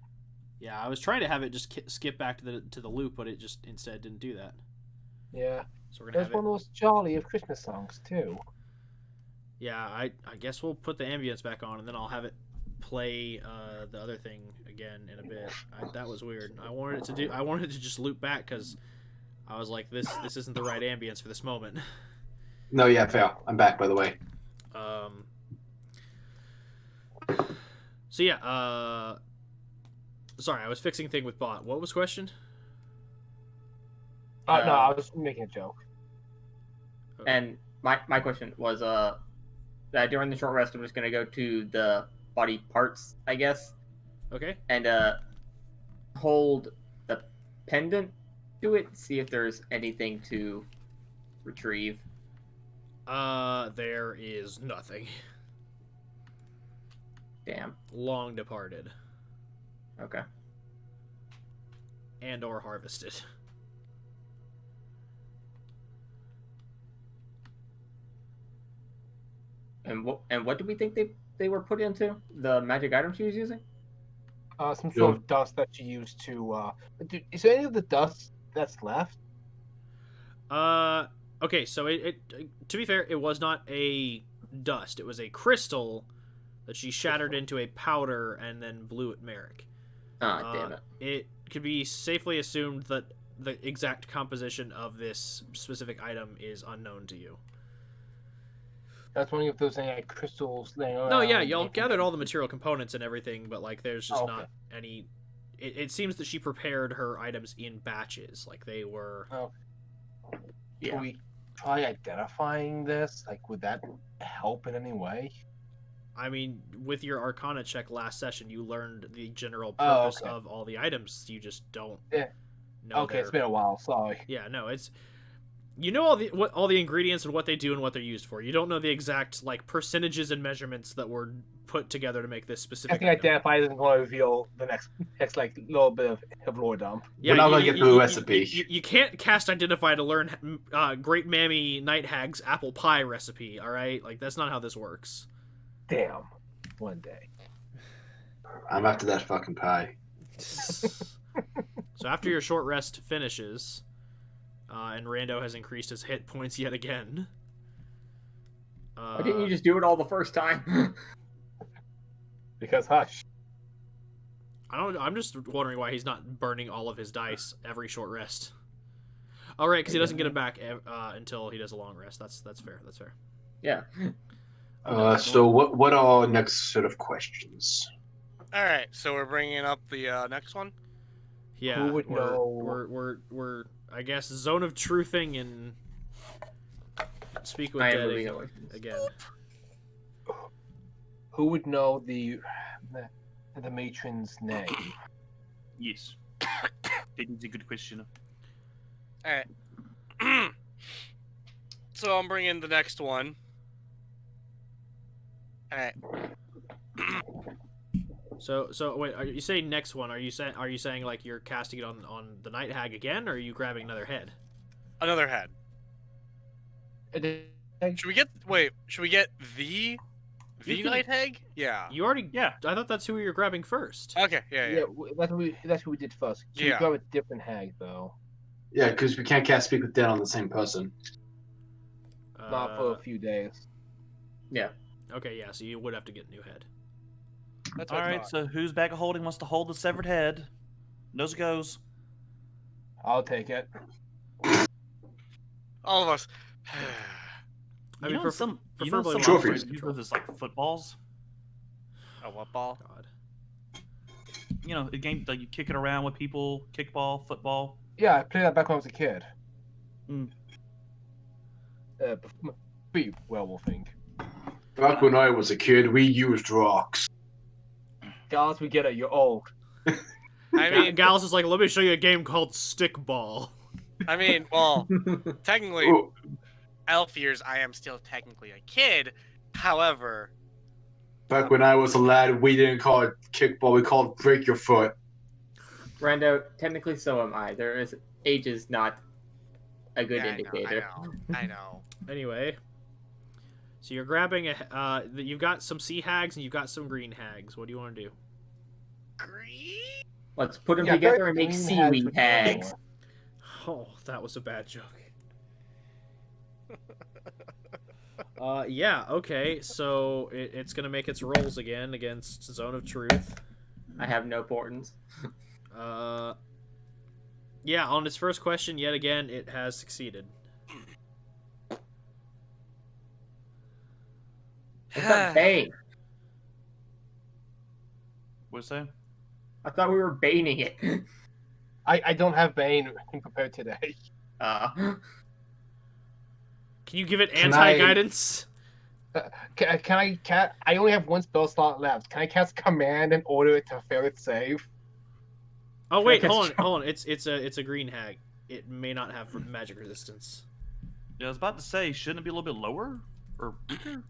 yeah, I was trying to have it just skip back to the loop, but it just instead didn't do that. Yeah. So we're gonna There's have one it. of those jolly of Christmas songs too. Yeah, I guess we'll put the ambience back on, and then I'll have it play the other thing again in a bit. That was weird. I wanted it to just loop back because I was like, this isn't the right ambience for this moment. No, yeah, fair. I'm back, by the way. So yeah, sorry, I was fixing thing with bot. What was the question? No, I was making a joke. And my question was that during the short rest, I'm just gonna go to the body parts, I guess, Okay. and hold the pendant to it, see if there's anything to retrieve. There is nothing. Damn. Long departed Okay. and or harvested. And what do we think they were put into? The magic item she was using? Some sort of dust that you use to. Is there any of the dust that's left? Okay, so it to be fair, it was not a dust. It was a crystal that she shattered into a powder and then blew at Merrick. Ah, damn it. It could be safely assumed that the exact composition of this specific item is unknown to you. That's wondering if there's any like, crystals laying around. No, yeah, y'all gathered all the material components and everything, but like, there's just okay. not any. It seems that she prepared her items in batches, like they were. Oh. Yeah. Can we try identifying this? Like, would that help in any way? I mean, with your Arcana check last session, you learned the general Oh, purpose okay. of all the items. You just don't. Yeah. Know Okay, it's been a while. Sorry. Yeah, no, it's. You know all the ingredients and what they do and what they're used for. You don't know the exact like percentages and measurements that were put together to make this specific. I think item. identify isn't going to reveal the next like little bit of lore dump. Yeah, We're not gonna get to the recipe. You can't cast Identify to learn Great Mammy Night Hag's apple pie recipe. All right, like that's not how this works. Damn. One day. I'm after that fucking pie. So after your short rest finishes, and Rando has increased his hit points yet again. Why didn't you just do it all the first time? Because hush. I'm just wondering why he's not burning all of his dice every short rest. All right, because he doesn't get it back until he does a long rest. That's fair. That's fair. Yeah. So what are our next set of questions? All right, so we're bringing up the next one. Yeah, Who would know? We're I guess zone of truthing and speak with I am dead moving away from this. again. Who would know the matron's name? Yes. It is a good question. All right. So I'm bringing the next one. All right. So wait, are you saying next one? Are you saying like you're casting it on the Night Hag again, or are you grabbing another head? Another head. Should we get the Night Hag? Yeah. You already. Yeah. I thought that's who you were grabbing first. Okay. Yeah. Yeah, that's what we did first. So Yeah. we grab a different hag though. Yeah, because we can't cast Speak with Dead on the same person. Not for a few days. Yeah. Okay, yeah. So you would have to get a new head. That's All what I right. thought. So who's back of holding wants to hold the severed head? Nose goes. I'll take it. All of us. I You mean, know, some preferably some trophies. use those as like footballs. A what ball? God. You know, a game like you kick it around with people, kickball, football. Yeah, I played that back when I was a kid. Mm. Be werewolfing. Back when I was a kid, we used rocks. Guys, we get it. You're old. I mean, Gallus is like, let me show you a game called Stickball. well, technically, Ooh, elf years, I am still technically a kid. However, back when I was a lad, we didn't call it kickball, we called it break your foot. Rando, technically so am I. Age is not a good yeah, indicator. I know. Anyway, so you're grabbing you've got some sea hags and you've got some green hags. What do you want to do? Green? Let's put them Yeah, together and make green seaweed hags hags. Oh, that was a bad joke. Yeah, okay, so it's gonna make its rolls again against Zone of Truth. I have no importance. Yeah, on its first question, yet again, it has succeeded. What's that bane? What's that? I thought we were baning it. I don't have Bane prepared today. Can you give it Can I- anti-guidance? Can I only have one spell slot left. Can I cast command and order it to fail its save? Oh wait, That's hold true. on. It's a green hag. It may not have magic resistance. Yeah, I was about to say, shouldn't it be a little bit lower or weaker?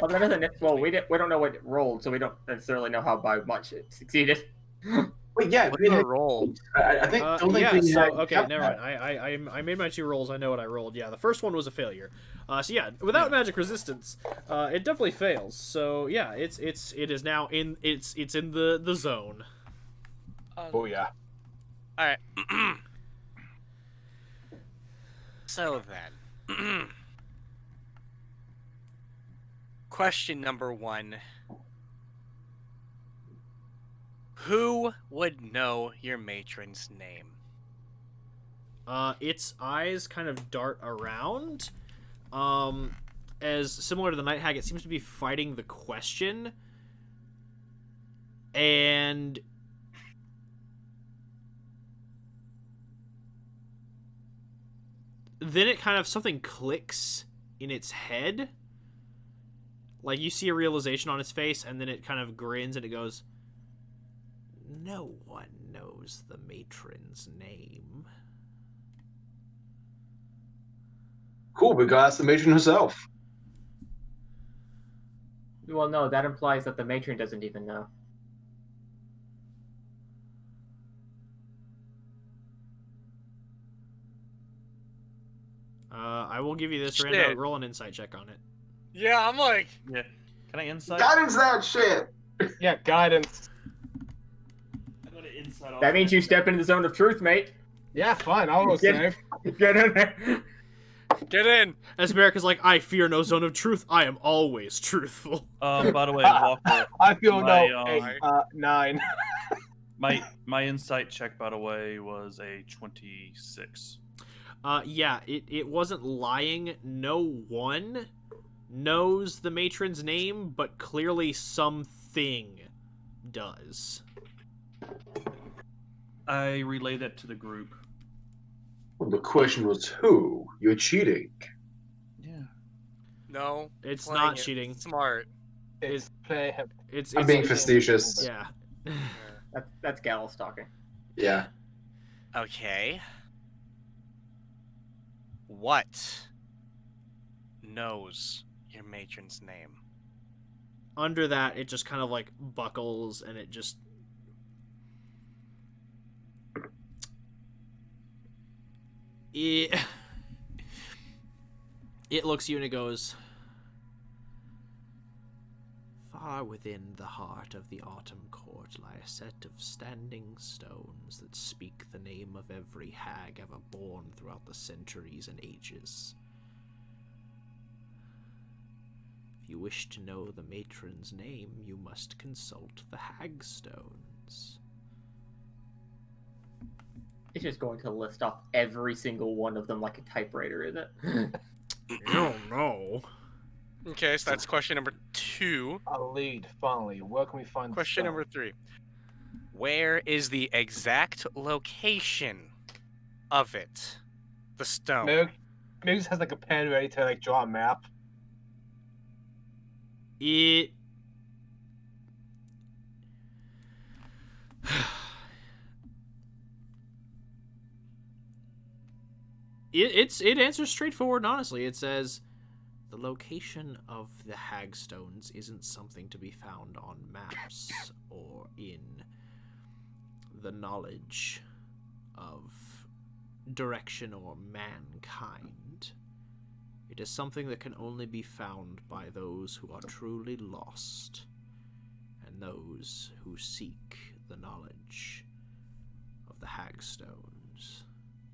Well, that doesn't. Well, we don't know what it rolled, so we don't necessarily know how by much it succeeded. Wait, yeah, What's green the hag- roll? I think don't think Yeah, green so hag okay, have never that. mind. I made my 2 rolls. I know what I rolled. Yeah, the first one was a failure. So yeah, without magic resistance, it definitely fails. So yeah, it is now in it's in the zone. Oh yeah. All right. So then, Question number 1. Who would know your matron's name? Its eyes kind of dart around. As similar to the Night Hag, it seems to be fighting the question. And then it kind of, something clicks in its head. Like, you see a realization on its face, and then it kind of grins and it goes, "No one knows the matron's name." Cool, we gotta ask the matron herself. Well, no, that implies that the matron doesn't even know. I will give you this, Shit. Rando. Roll an insight check on it. Yeah, I'm like... Yeah. Can I insight? Guidance that shit! Yeah, guidance. I'm gonna insight off That means you step into the zone of truth, mate. Yeah, fine. I'll go Get- save. Get in there. Get in! As Merrick is like, "I fear no zone of truth. I am always truthful." By the way, Walker, I feel My, no. um, 9. my insight check, by the way, was a 26. Yeah, it wasn't lying. No one knows the matron's name, but clearly something does. I relay that to the group. Well, the question was who? You're cheating. Yeah. No. It's playing not it cheating. Smart. It's play. It's I'm being facetious. yeah. That's Gallus talking. Yeah. Okay. What knows your matron's name? Under that, it just kind of like buckles, and it just it looks at you and it goes, "Far within the heart of the Autumn Court lie a set of standing stones that speak the name of every hag ever born throughout the centuries and ages. If you wish to know the matron's name, you must consult the hagstones." It's just going to list off every single one of them like a typewriter, isn't it? You don't know. Okay, so that's question number 2. A lead, finally. Where can we find Question the number 3. Where is the exact location of it? The stone. Maybe has like a pen ready to like draw a map. It it answers straightforward and honestly. It says the location of the hagstones isn't something to be found on maps or in the knowledge of direction or mankind. It is something that can only be found by those who are truly lost, and those who seek the knowledge of the hagstones.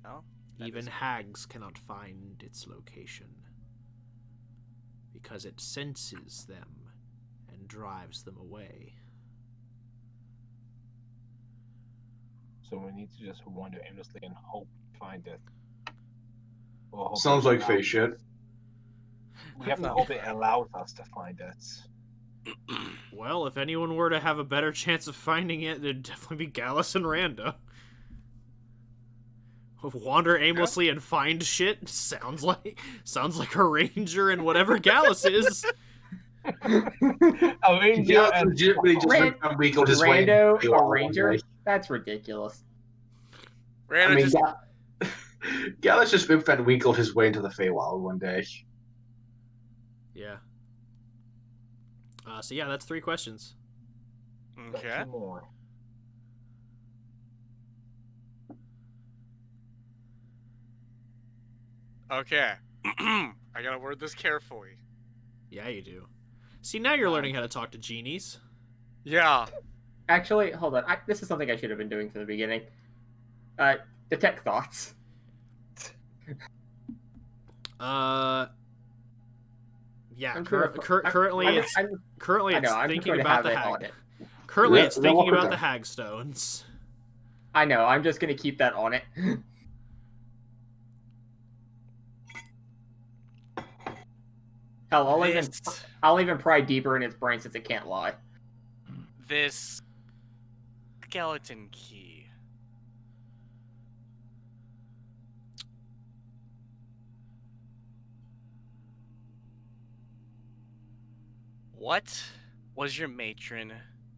Oh, that Even is- hags cannot find its location, because it senses them and drives them away. So we need to just wander aimlessly and hope to find it. Or hope Sounds it like allows- face shit. We have to hope it allows us to find it. Well, if anyone were to have a better chance of finding it, it'd definitely be Gallus and Rando. Wander aimlessly and find shit sounds like a ranger and whatever Gallus is. A ranger Yeah, and legitimately just Ran- wiggled his way. Rando, into a one ranger? day. That's ridiculous. Rando I mean, just... Gallus just Rip Van Winkle his way into the Feywild one day. Yeah. So yeah, that's 3 questions. Okay. 2 more. Okay. I gotta word this carefully. Yeah, you do. See, now you're learning how to talk to genies. Yeah. Actually, hold on. This is something I should have been doing from the beginning. Detect thoughts. Yeah, I'm currently I'm- it's I'm- currently I it's know, I'm just thinking going to about have the it hag. on it. Currently, Yeah, it's then thinking look at about the that. hag stones. I know. I'm just going to keep that on it. Hell, I'll even pry deeper in its brain since it can't lie. This skeleton key. What was your matron?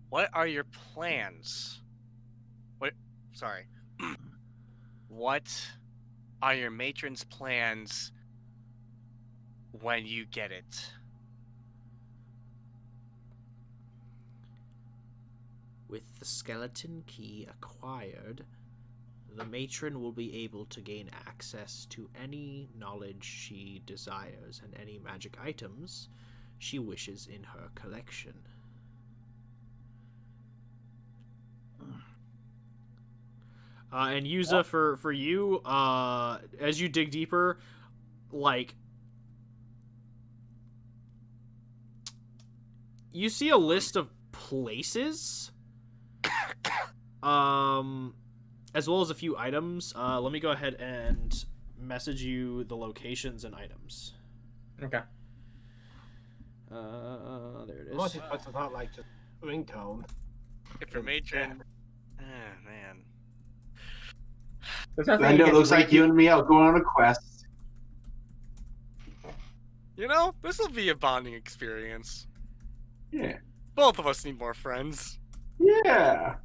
What are your plans? What? Sorry. What are your matron's plans when you get it? With the skeleton key acquired, the matron will be able to gain access to any knowledge she desires and any magic items she wishes in her collection. And Yuza, for you, as you dig deeper, like, you see a list of places, as well as a few items. Let me go ahead and message you the locations and items. Okay. There it Most is. of it's not like just ringtone. If your matron, man, There's nothing Rando looks like you and me out going on a quest. you know, this will be a bonding experience. Yeah. Both of us need more friends. Yeah.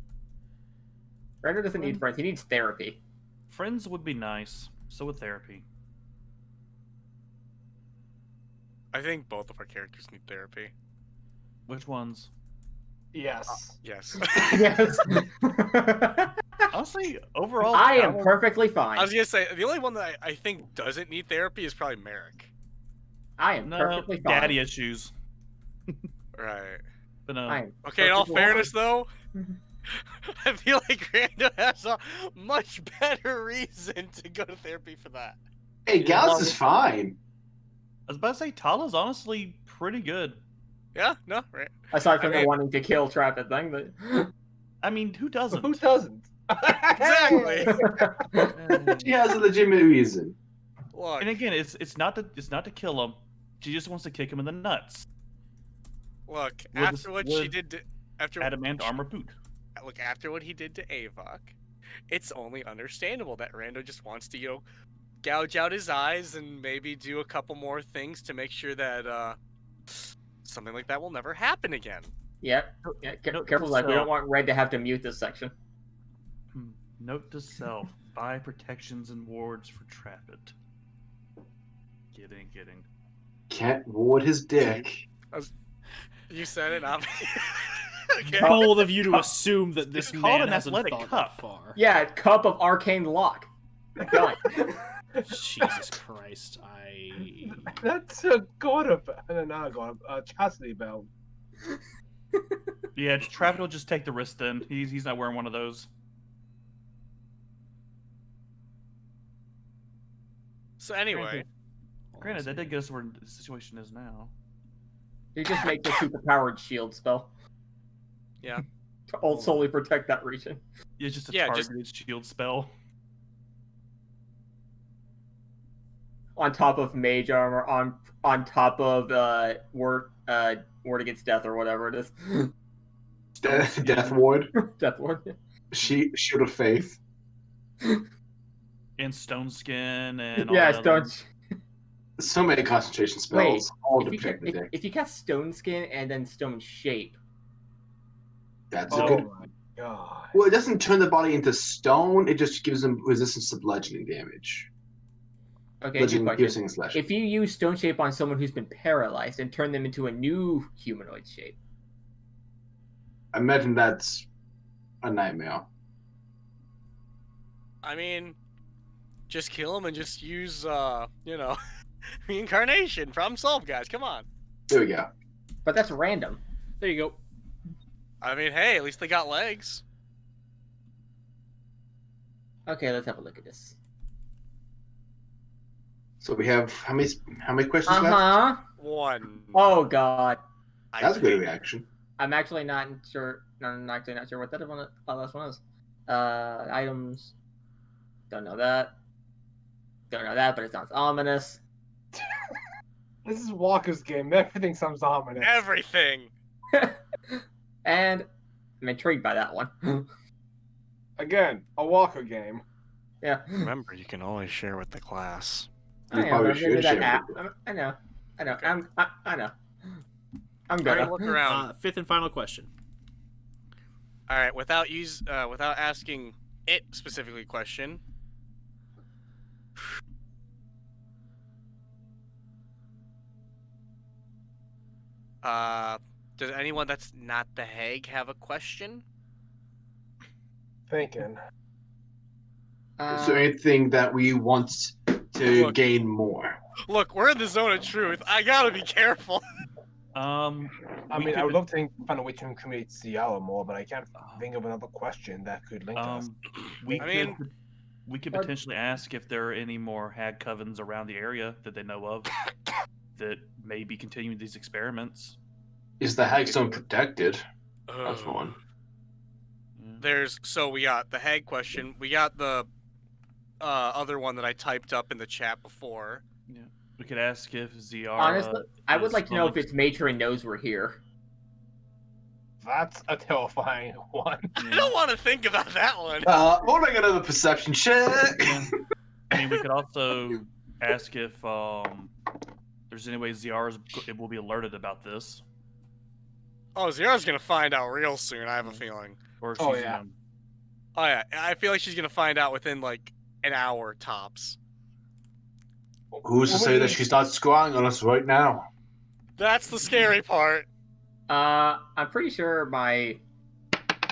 Rando doesn't need friends. He needs therapy. Friends would be nice. So would therapy. I think both of our characters need therapy. Which ones? Yes. Yes. Yes. Honestly, overall, I am Talon- perfectly I fine. was gonna say the only one that I think doesn't need therapy is probably Merrick. I am No, perfectly fine. daddy issues. Right. But no. I am Okay, in all perfectly fairness fine. though, I feel like Rando has a much better reason to go to therapy for that. Hey, Gallus is fine. I was about to say, Tala's honestly pretty good. Yeah, no, right. Aside from I mean- the wanting to kill Trapid thing, but I mean, who doesn't? Who doesn't? Exactly. She has a legitimate reason. Look, And again, it's not to kill him. She just wants to kick him in the nuts. look. With After this- what she with did to, after Adamant armor boot. look after what he did to Avok, it's only understandable that Rando just wants to, you know, gouge out his eyes and maybe do a couple more things to make sure that something like that will never happen again. yeah, Note careful, to like we don't self. want Red to have to mute this section. Note to self: buy protections and wards for Trapid. Kidding. Can't ward his dick. You said it, I'm okay. Bold of you to assume that this it's called man an hasn't athletic thought cup. that far. Yeah, Cup of Arcane Lock. Done. Jesus Christ, That's a god of not a god, chastity belt. Yeah, Trapid will just take the wrist then. He's not wearing one of those. So anyway, Granted, that did get us where the situation is now. You just make the superpowered shield spell. Yeah. To all solely protect that region. It's just a Yeah, just- targeted shield spell. On top of mage armor, on top of ward against death or whatever it is. Death ward. Death ward. Shield of faith. And stone skin and all Yeah, that other- stone. So many concentration Wait, spells. All to If you, protect the ca- dick. if you cast stone skin and then stone shape, That's Oh a good. my god. Well, it doesn't turn the body into stone. It just gives them resistance to bludgeoning damage. okay. Good Bludgeoning, question. piercing, and slashing. If you use stone shape on someone who's been paralyzed and turn them into a new humanoid shape, I imagine that's a nightmare. I mean, just kill him and just use, you know, reincarnation. Problem solved, guys. Come on. There we go. but that's random. there you go. I mean, hey, at least they got legs. Okay, let's have a look at this. So we have how many questions left? Uh-huh. One. Oh, God. That's a good think. reaction. I'm actually not sure. No, I'm actually not sure what that one. Last one is. Items. Don't know that. Don't know that, but it sounds ominous. This is Walker's game. Everything sounds ominous. Everything. And I'm intrigued by that one. Again, a Walker game. Yeah. Remember, you can always share with the class. I You know. probably But I'm gonna do should that share app. with them. I know. I know. I know. I'm All good. right, look around. Fifth and final question. All right, without asking it specifically question. Does anyone that's not the Hag have a question? Thinking. Is there anything that we want to Look. gain more? Look, we're in the zone of truth. I gotta be careful. I We would could- love to find a way to incriminate Ze'ara more, but I can't think of another question that could link us. we I could potentially ask if there are any more Hag Covens around the area that they know of that may be continuing these experiments. Is the Hagstone protected? That's one. We got the Hag question. We got the other one that I typed up in the chat before. Yeah, we could ask if Ze'ara. Honestly, I would is like to know if slowly- its matron knows we're here. That's a terrifying one. I don't want to think about that one. We'll make another perception check. Yeah. I mean, we could also ask if there's any way it will be alerted about this, Oh, Ze'ara's gonna find out real soon. I have a feeling. or if Oh, she's, yeah. Oh yeah, I feel like she's gonna find out within like an hour tops. Who's to say that she's not scrying on us right now? That's the scary part. I'm pretty sure my.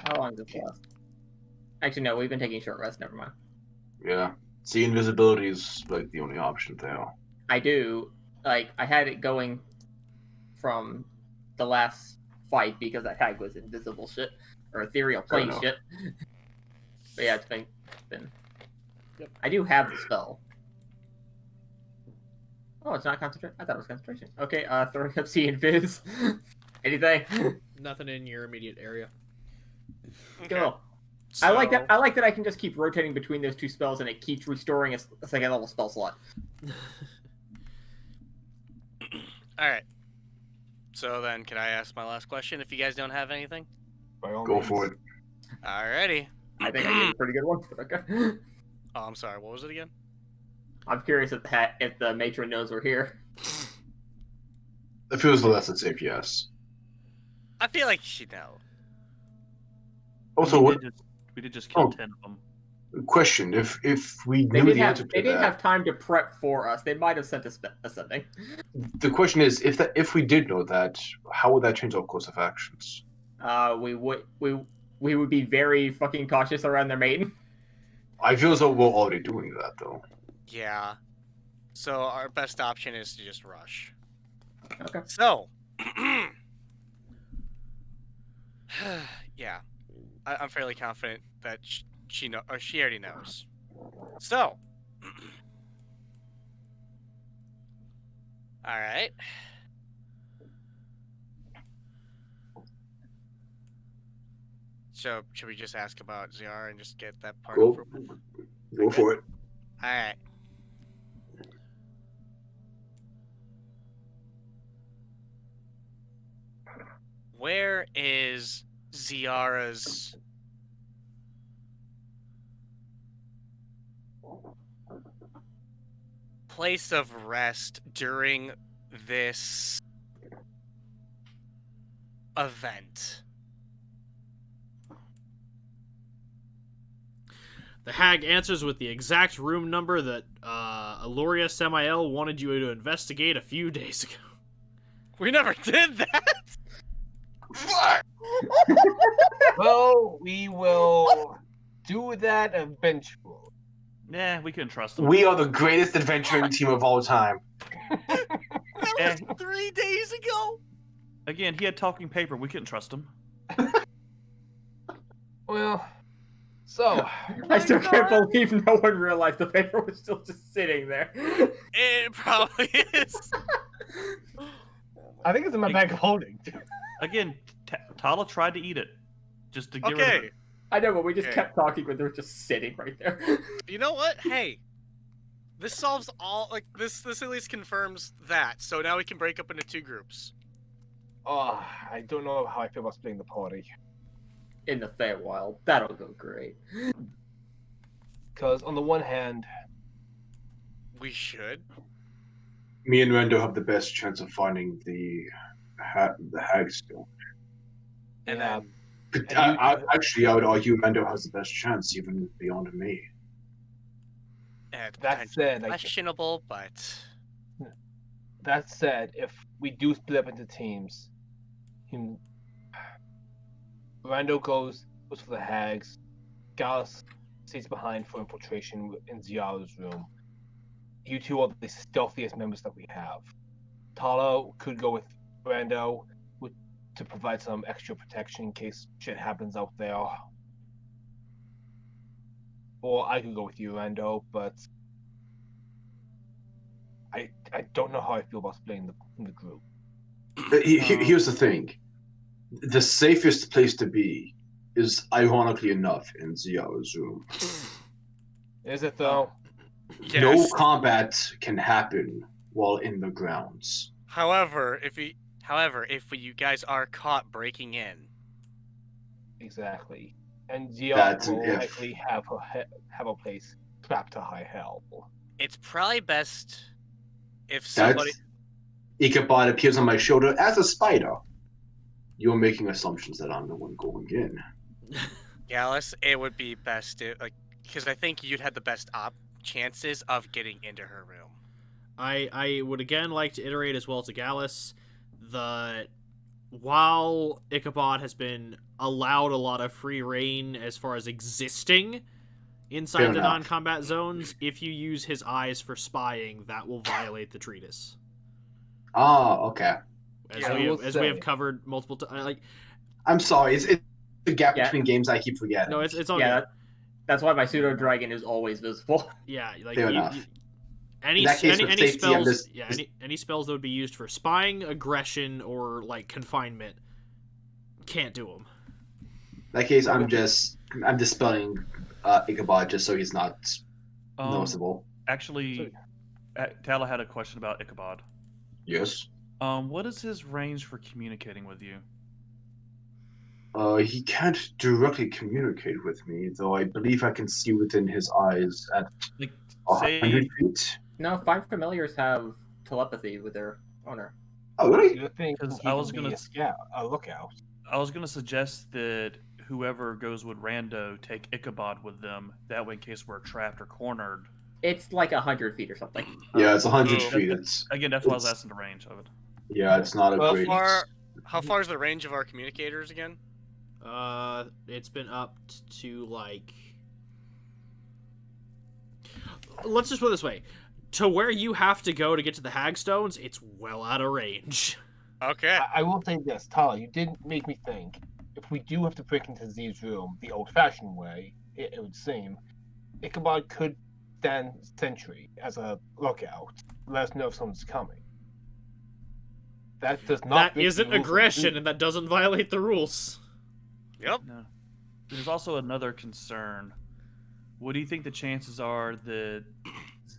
How long is this last? Actually, no. We've been taking short rest. Never mind. Yeah. See, invisibility is like the only option there. I do. Like, I had it going from the last fight because that hag was invisible shit or ethereal plane no. shit. But yeah, it's been. Yep. I do have the spell. Oh, it's not concentration. I thought it was concentration. Okay, throwing up C and Viz. Anything? Nothing in your immediate area. Cool. So, I like that. I like that I can just keep rotating between those two spells, and it keeps restoring a second level spell slot. All right. So then, can I ask my last question? If you guys don't have anything. By all Go means. for it. Alrighty. I think I did a pretty good one. But okay. Oh, I'm sorry. What was it again? I'm curious if the matron knows we're here. It feels less than safe, yes. I feel like she know. Also, we did just kill Oh. 10 of them. question: If we They knew did the have. answer to They didn't that, have time to prep for us. They might have sent us something. the question is, if we did know that, how would that change our course of actions? We would be very fucking cautious around their maiden. I feel as though we're already doing that, though. Yeah. So our best option is to just rush. Okay. So. Yeah. I'm fairly confident that she already knows. So. All right. So should we just ask about Ze'ara and just get that part Go, over with? go for it. All right. Where is Ze'ara's place of rest during this event? The hag answers with the exact room number that Aloria Samael wanted you to investigate a few days ago. We never did that. Fuck! Well, we will do that eventually. Yeah, we couldn't trust them. We are the greatest adventuring team of all time. That was 3 days ago. Again, he had talking paper. We couldn't trust him. Well, So, I still can't believe no one realized the paper was still just sitting there. It probably is. I think it's in my bag of holding. Again, Tala tried to eat it, just to get rid of Okay. it. I know, but we just Okay. kept talking when they were just sitting right there. You know what? Hey, this solves all. Like this at least confirms that. So now we can break up into 2 groups. Oh, I don't know how I feel about splitting the party. In the Feywild, that'll go great. Because on the one hand, We should. Me and Rando have the best chance of finding the hag still. And yeah, then But And I would argue Rando has the best chance, even beyond me. it's that potentially said, questionable, but that said, if we do split up into teams, Rando goes for the hags, Gallus stays behind for infiltration in Ze'ara's room. You two are the stealthiest members that we have. Tala could go with Rando to provide some extra protection in case shit happens out there. Or I could go with you, Rando, but I don't know how I feel about splitting the group. Here's the thing. The safest place to be is, ironically enough, in Ze'ara's room. Is it though? yes. No combat can happen while in the grounds. However, if you guys are caught breaking in, Exactly. And Ze'ara That's will an if. likely have a place trapped to high hell. it's probably best if somebody. Ichabod appears on my shoulder as a spider. You're making assumptions that I'm the one going in. Gallus, it would be best because I think you'd have the best chances of getting into her room. I would again like to iterate as well to Gallus that while Ichabod has been allowed a lot of free reign as far as existing inside Fair the enough. non-combat zones, if you use his eyes for spying, that will violate the treatise. Okay. As, Yeah, we have covered multiple times. I'm sorry. It's the gap Yeah. between games I keep forgetting. No, it's all Yeah, good. that's why my pseudo dragon is always visible. Yeah, like Fair enough. Any In that case, with any safety, I'm spells, just- any spells that would be used for spying, aggression, or like confinement, can't do them. In that case, I'm dispelling Ichabod just so he's not noticeable. Actually, Tala had a question about Ichabod. Yes. What is his range for communicating with you? He can't directly communicate with me, though I believe I can see within his eyes at Like, 100 say, feet. No, 5 familiars have telepathy with their owner. Oh, really? You think 'Cause he I can was be gonna- a lookout? I was gonna suggest that whoever goes with Rando take Ichabod with them. That way, in case we're trapped or cornered. It's like 100 feet or something. Yeah, it's 100 Oh. feet. It's Again, that's why I was It's- asking the range of it. yeah, it's not a Well, great. How far is the range of our communicators again? It's been up to like. Let's just put it this way: to where you have to go to get to the Hagstones, it's well out of range. Okay. I will say this, Tala, you did make me think. If we do have to break into Z's room the old-fashioned way, it would seem, Ichabod could stand sentry as a lookout. Let us know if someone's coming. That does not. That break the isn't rules of aggression, Z. and that doesn't violate the rules. Yep. No. There's also another concern. What do you think the chances are that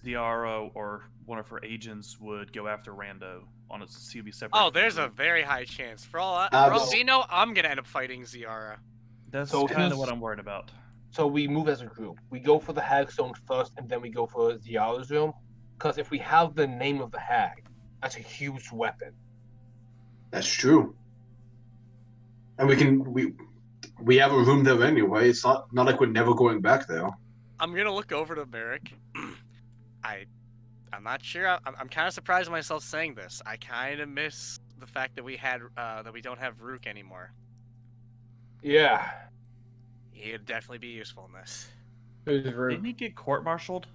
Ze'ara or one of her agents would go after Rando on a CB separate? Oh, there's a very high chance. For all we know, I'm gonna end up fighting Ze'ara. That's So kind of his- what I'm worried about. So we move as a group. We go for the Hagstone first, and then we go for Ze'ara's room. Because if we have the name of the hag, that's a huge weapon. That's true. And we have a room there anyway. It's not like we're never going back there. I'm gonna look over to Merrick. I'm not sure. I'm kind of surprised at myself saying this. I kind of miss the fact that we don't have Rook anymore. Yeah. He'd definitely be useful in this. Who's Didn't room? he get court-martialed?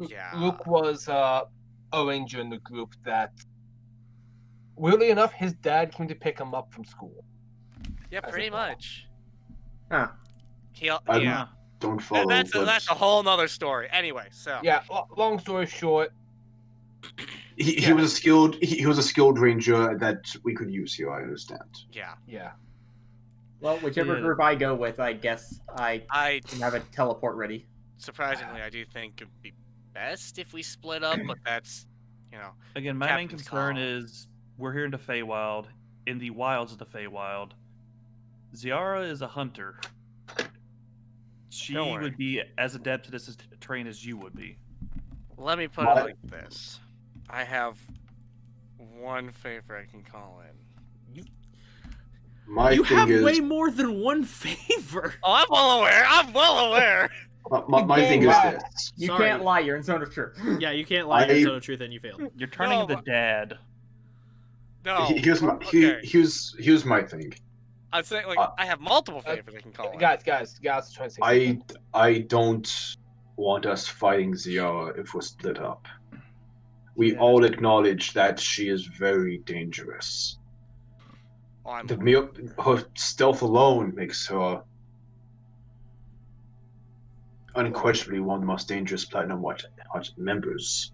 Yeah. Luke was a ranger in the group that, weirdly enough, his dad came to pick him up from school. Yeah, as pretty well. much. Huh. He I'm- yeah. don't follow. That's but a whole nother story. Anyway, so Yeah, long story short, he was a skilled ranger that we could use here. I understand. yeah. Well, whichever group I go with, I guess I I can have a teleport ready. surprisingly, I do think it'd be best if we split up, but that's, Again, my main Captain's concern call. is we're here in the Feywild, in the wilds of the Feywild. Ze'ara is a hunter. She Don't worry. would be as adept to this terrain as you would be. Let me put it like this. I have one favor I can call in. You thing have is, way more than one favor. Oh, I'm well aware. my thing is Wow. this. You Sorry. can't lie. You're in zone of truth. Yeah, you can't lie and tell the truth and you failed. You're turning No, into but- dad. No. Here's my okay. here's my thing. I'm saying, like, Uh, I have multiple favors I can call in. guys, trying to say something. I don't want us fighting Ze'ara if we're split up. We Yeah. all acknowledge that she is very dangerous. Oh, I'm Her stealth alone makes her unquestionably one of the most dangerous Platinum Watch members.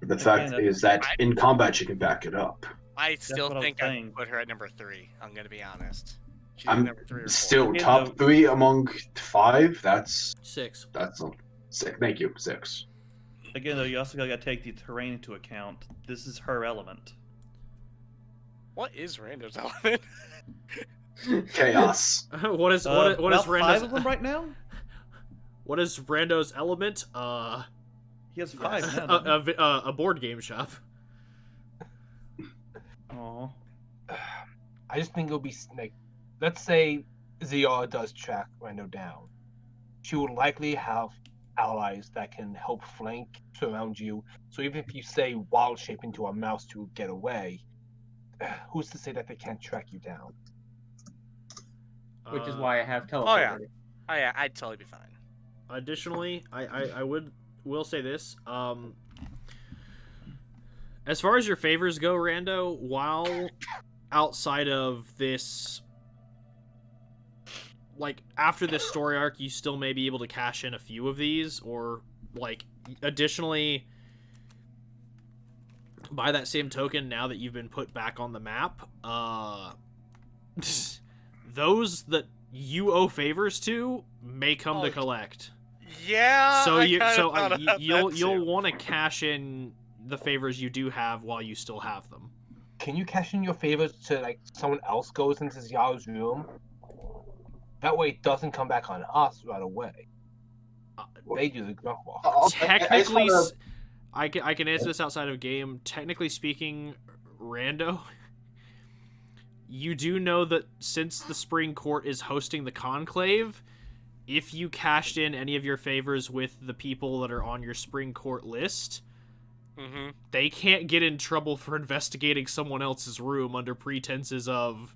The fact Again, is that in combat she can back it up. I still what I was think I saying. would put her at number 3. I'm gonna be honest. She's I'm number 3 or 4. Still Again, top though- 3 among 5. That's 6. sick. Thank you. 6. Again, though, you also got to take the terrain into account. This is her element. What is Rando's element? Chaos. What is About 5 of Rando's them right now? what is Rando's element? He has 5 now. A board game shop. Aw. I just think it'll be like, let's say Ze'ara does track Rando down. She will likely have allies that can help flank surround you. So even if you say wild shape into a mouse to get away, who's to say that they can't track you down? Which is why I have teleport yeah. ready. Oh yeah, I'd totally be fine. Additionally, I will say this. As far as your favors go, Rando, while outside of this, like, after this story arc, you still may be able to cash in a few of these, or, like, additionally, by that same token, now that you've been put back on the map, those that you owe favors to may come to collect. Yeah. So I you'll want to cash in the favors you do have while you still have them. Can you cash in your favors to like someone else goes into Ze'ara's room? That way it doesn't come back on us right away. They do the grunt walk. Technically, I can answer this outside of game. Technically speaking, Rando, you do know that since the Spring Court is hosting the Conclave, if you cashed in any of your favors with the people that are on your Spring Court list, they can't get in trouble for investigating someone else's room under pretenses of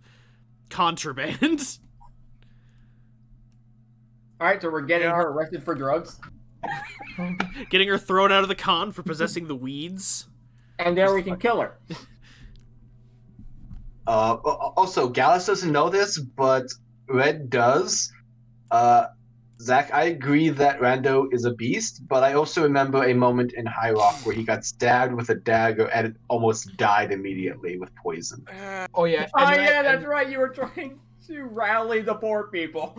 contraband. Alright, so we're getting her arrested for drugs. Getting her thrown out of the con for possessing the weeds. And then we can kill her. Also, Gallus doesn't know this, but Red does. Zach, I agree that Rando is a beast, but I also remember a moment in High Rock where he got stabbed with a dagger and almost died immediately with poison. Oh yeah. Oh yeah, that's right. You were trying to rally the poor people.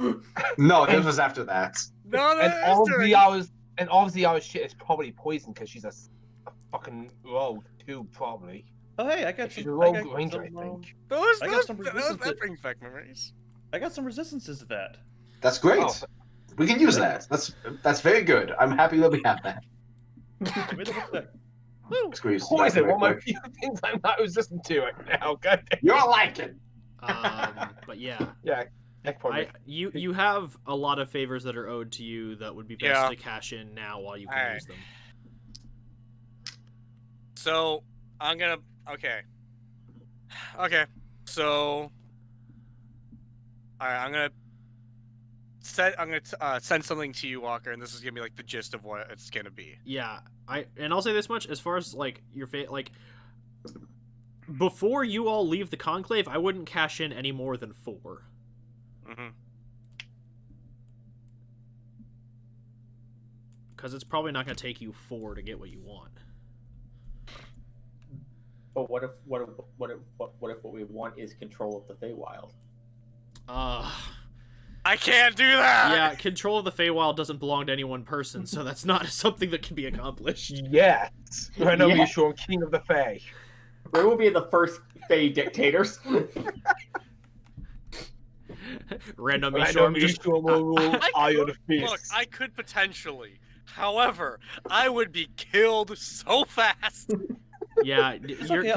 No, this was after that. No, And all of Ze'ara's shit is probably poison because she's a fucking rogue too, probably. Oh, hey, I got She's some. a I rogue got ranger, I some, think. I got some resistance that to- brings back memories. I got some resistances to that. That's great. Oh. We can use that. That's very good. I'm happy that we have that. Let me double check. Screw you, Poison, one of my quick. few things I'm not resistant to right now. God damn. You're like it. But yeah. Yeah. You have a lot of favors that are owed to you that would be best to cash in now while you can Alright. use them. So I'm gonna okay. So alright, I'm gonna send something to you, Walker, and this is gonna be like the gist of what it's gonna be. Yeah, I'll say this much: as far as like your before you all leave the Conclave, I wouldn't cash in any more than 4. Because it's probably not going to take you 4 to get what you want. But what if what we want is control of the Feywild? I can't do that. Yeah, control of the Feywild doesn't belong to any one person, so that's not something that can be accomplished. Yes. Rando Yeah. Mishorm, King of the Fae. We will be the first Fey dictators. Random Rando Mishorm just... Mishorm will rule Iron Fist. Look, I could potentially. However, I would be killed so fast. Yeah,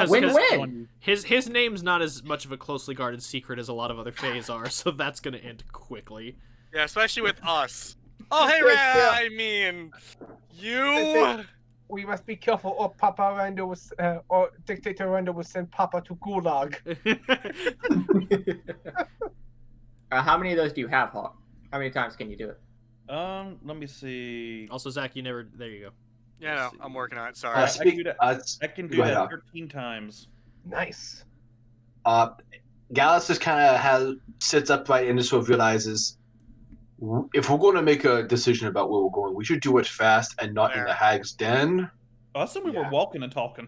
Win-win. His name's not as much of a closely guarded secret as a lot of other Fays are, so that's gonna end quickly. Yeah, especially with us. Oh, hey, Yeah. I mean, you. We must be careful, or Papa Rando was, or Dictator Rando will send Papa to Gulag. How many of those do you have, Hawk? How many times can you do it? Let me see. Also, Zach, you never... There you go. Yeah, no, I'm working on it. Sorry. I can do that 13 times. Nice. Gallus just kind of sits upright and just sort of realizes, if we're going to make a decision about where we're going, we should do it fast and not in the Hag's Den. I assume we were walking and talking.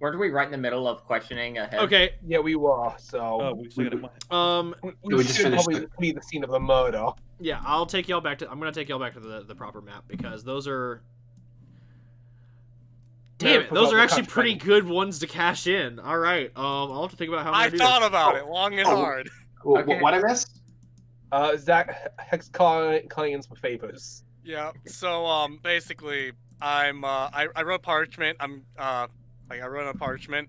Weren't we right in the middle of questioning ahead? Okay. Yeah, we were. So Oh, we still got it. we just should finished probably it. leave the scene of the murder. Yeah, I'll take y'all back to... I'm gonna take y'all back to the proper map, because those are... Damn it, those are actually pretty good ones to cash in. Alright, I'll have to think about how I'm I gonna do thought this. about it long and hard. Okay. What I missed? Zach Hex clients for favors. Yeah. So basically, I wrote parchment. I wrote on parchment,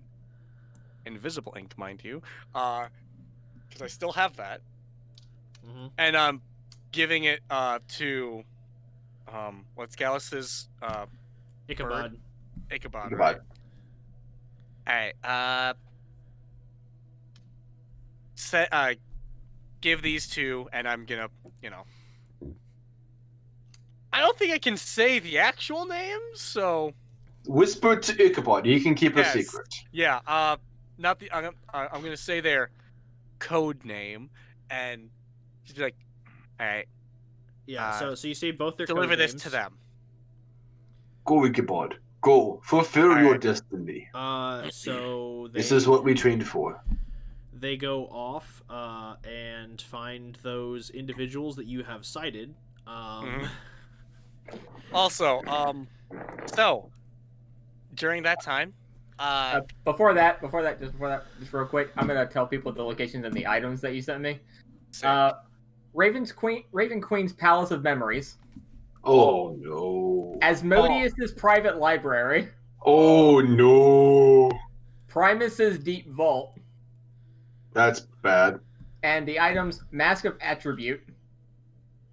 invisible ink, mind you, because I still have that, and I'm giving it to what's Gallus's Ichabod. Ichabod. Right. Alright, give these two, and I'm gonna, I don't think I can say the actual names, so... Whisper to Ichabod. You can keep a secret. Yeah, not the... I'm gonna say their code name, and just be like, alright. Yeah, so you see both their Deliver code this names. to them. Go, Ichabod. Go. Fulfill your destiny. So they... This is what we trained for. They go off and find those individuals that you have cited. Also, so during that time, Before that, just real quick, I'm gonna tell people the locations and the items that you sent me. Raven Queen's Palace of Memories. Oh no. Asmodeus's private library. Oh no. Primus's deep vault. That's bad. And the items Mask of Attribute,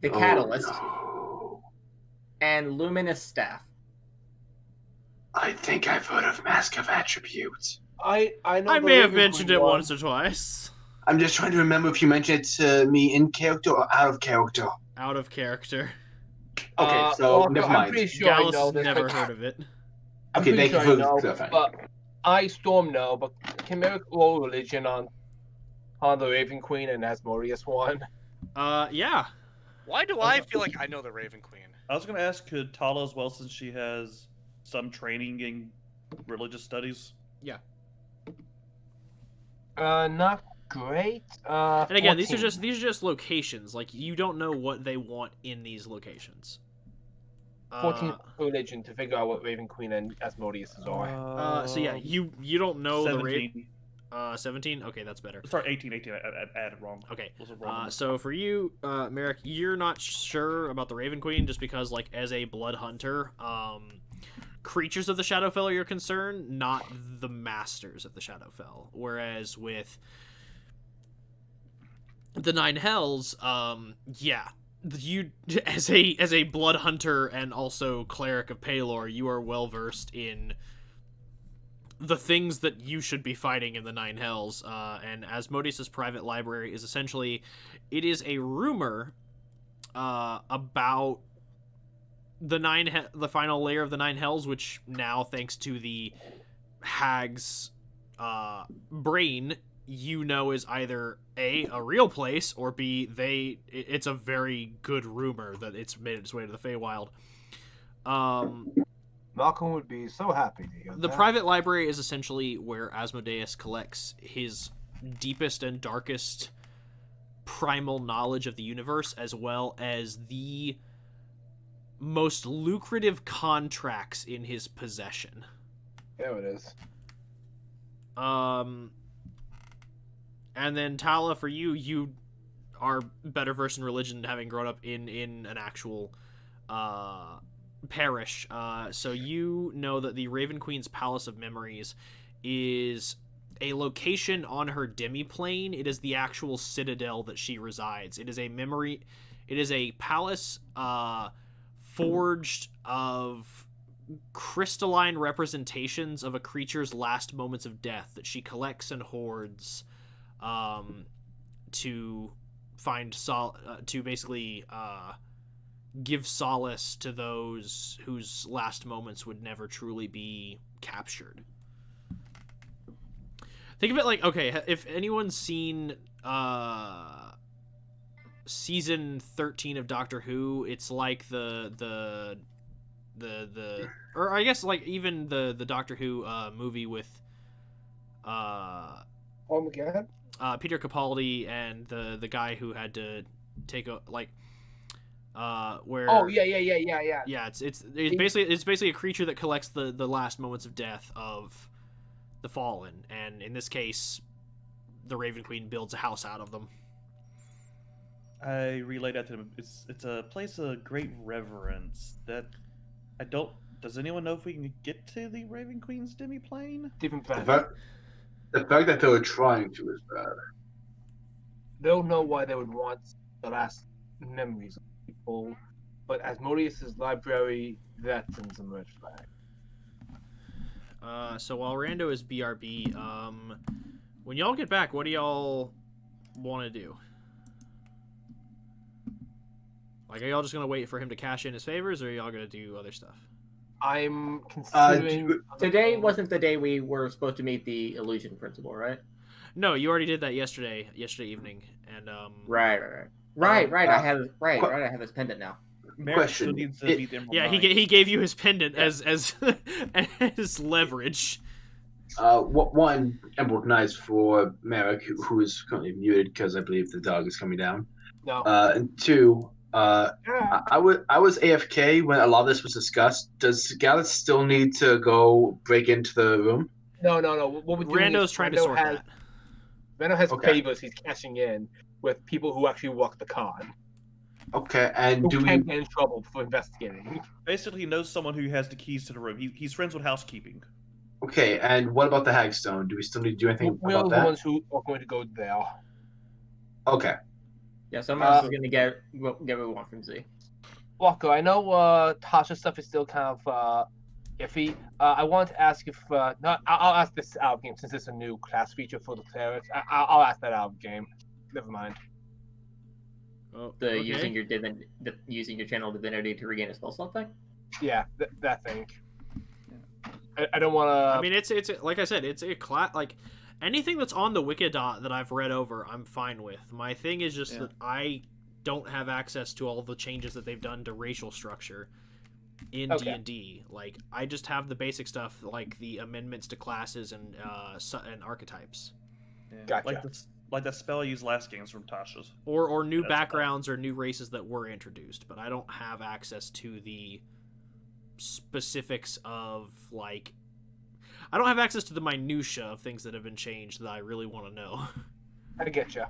the Catalyst, No. and Luminous Staff. I think I've heard of Mask of Attributes. I know. I the may have Raven mentioned Queen it one. once or twice. I'm just trying to remember if you mentioned it to me in character or out of character. Out of character. Okay, so well, never I'm mind. pretty sure I Gallus know has this. never but- heard of it. I'm Okay, pretty thank sure you I for know, clarifying. But I Storm know, but can Merrick roll religion on the Raven Queen and Asmodeus one? Yeah. why do I feel like I know the Raven Queen? I was gonna ask, could Tala as well, since she has some training in religious studies? Not great. And again, these are 14. just locations. Like, you don't know what they want in these locations. 14 religion to figure out what Raven Queen and Asmodeus are. So yeah, you don't know 17. the 17. Okay, that's better. Sorry, 18. I added wrong. Okay. Those are wrong. So for you, Merrick, you're not sure about the Raven Queen just because, like, as a blood hunter, creatures of the Shadowfell are your concern, not the masters of the Shadowfell. Whereas with the Nine Hells, yeah, you as a blood hunter and also cleric of Palor, you are well versed in the things that you should be fighting in the Nine Hells. And Asmodeus' private library is essentially, it is a rumor about the final layer of the Nine Hells, which now, thanks to the Hag's brain, you know is either A, a real place, or B, it's a very good rumor that it's made its way to the Feywild. Malcolm would be so happy to hear The that. private library is essentially where Asmodeus collects his deepest and darkest primal knowledge of the universe, as well as the most lucrative contracts in his possession. There it is. And then Tala, for you are better versed in religion, having grown up in an actual parish. So you know that the Raven Queen's Palace of Memories is a location on her demiplane. It is the actual citadel that she resides. It is a palace forged of crystalline representations of a creature's last moments of death that she collects and hoards to find to basically give solace to those whose last moments would never truly be captured. Think of it like, okay, if anyone's seen season 13 of Doctor Who, it's like the or I guess like even the Doctor Who movie with Armageddon? Peter Capaldi and the guy who had to take a where Oh yeah. yeah it's basically a creature that collects the last moments of death of the fallen, and in this case the Raven Queen builds a house out of them. I relayed that to him. It's a place of great reverence that I don't. Does anyone know if we can get to the Raven Queen's demiplane? Even The better. fact that they were trying to is bad. They'll know why they would want the last memories of people, but Asmodeus' library, that's some red flag. So while Rando is BRB, when y'all get back, what do y'all want to do? Like, are y'all just gonna wait for him to cash in his favors, or are y'all gonna do other stuff? I'm considering... Today wasn't the day we were supposed to meet the illusion principle, right? No, you already did that yesterday evening, and Right. I have his pendant now. Merrick still Question. needs to beat the Emerald yeah, Knight. he gave you his pendant as as leverage. One Emerald Knights for Merrick, who is currently muted because I believe the dog is coming down. No. And two, I was AFK when a lot of this was discussed. Does Gareth still need to go break into the room? No. What we're doing Rando's is trying to Rando sort has, that. Rando has Okay. favors he's cashing in with people who actually walk the con. Okay, and Who do can we? get in trouble for investigating. Basically, he knows someone who has the keys to the room. He's friends with housekeeping. Okay, and what about the Hagstone? Do we still need to do anything We're about the that? ones who are going to go there. Okay. Yeah, someone else is gonna get what we want from Z. Walker, I know Tasha's stuff is still kind of iffy. I want to ask if no, I'll ask this out of game since it's a new class feature for the clerics. I'll ask that out of game. Never mind. Oh, The okay. using your channel divinity to regain a spell slot thing. Yeah, that thing. I don't want to. I mean, it's like I said, it's a like anything that's on the Wikidot that I've read over, I'm fine with. My thing is just that I don't have access to all the changes that they've done to racial structure in D&D. Like, I just have the basic stuff, like the amendments to classes and archetypes, Yeah. Gotcha. Like that spell I used last game is from Tasha's. or new That's backgrounds or new races that were introduced. But I don't have access to the specifics of like. I don't have access to the minutia of things that have been changed that I really want to know. I get you.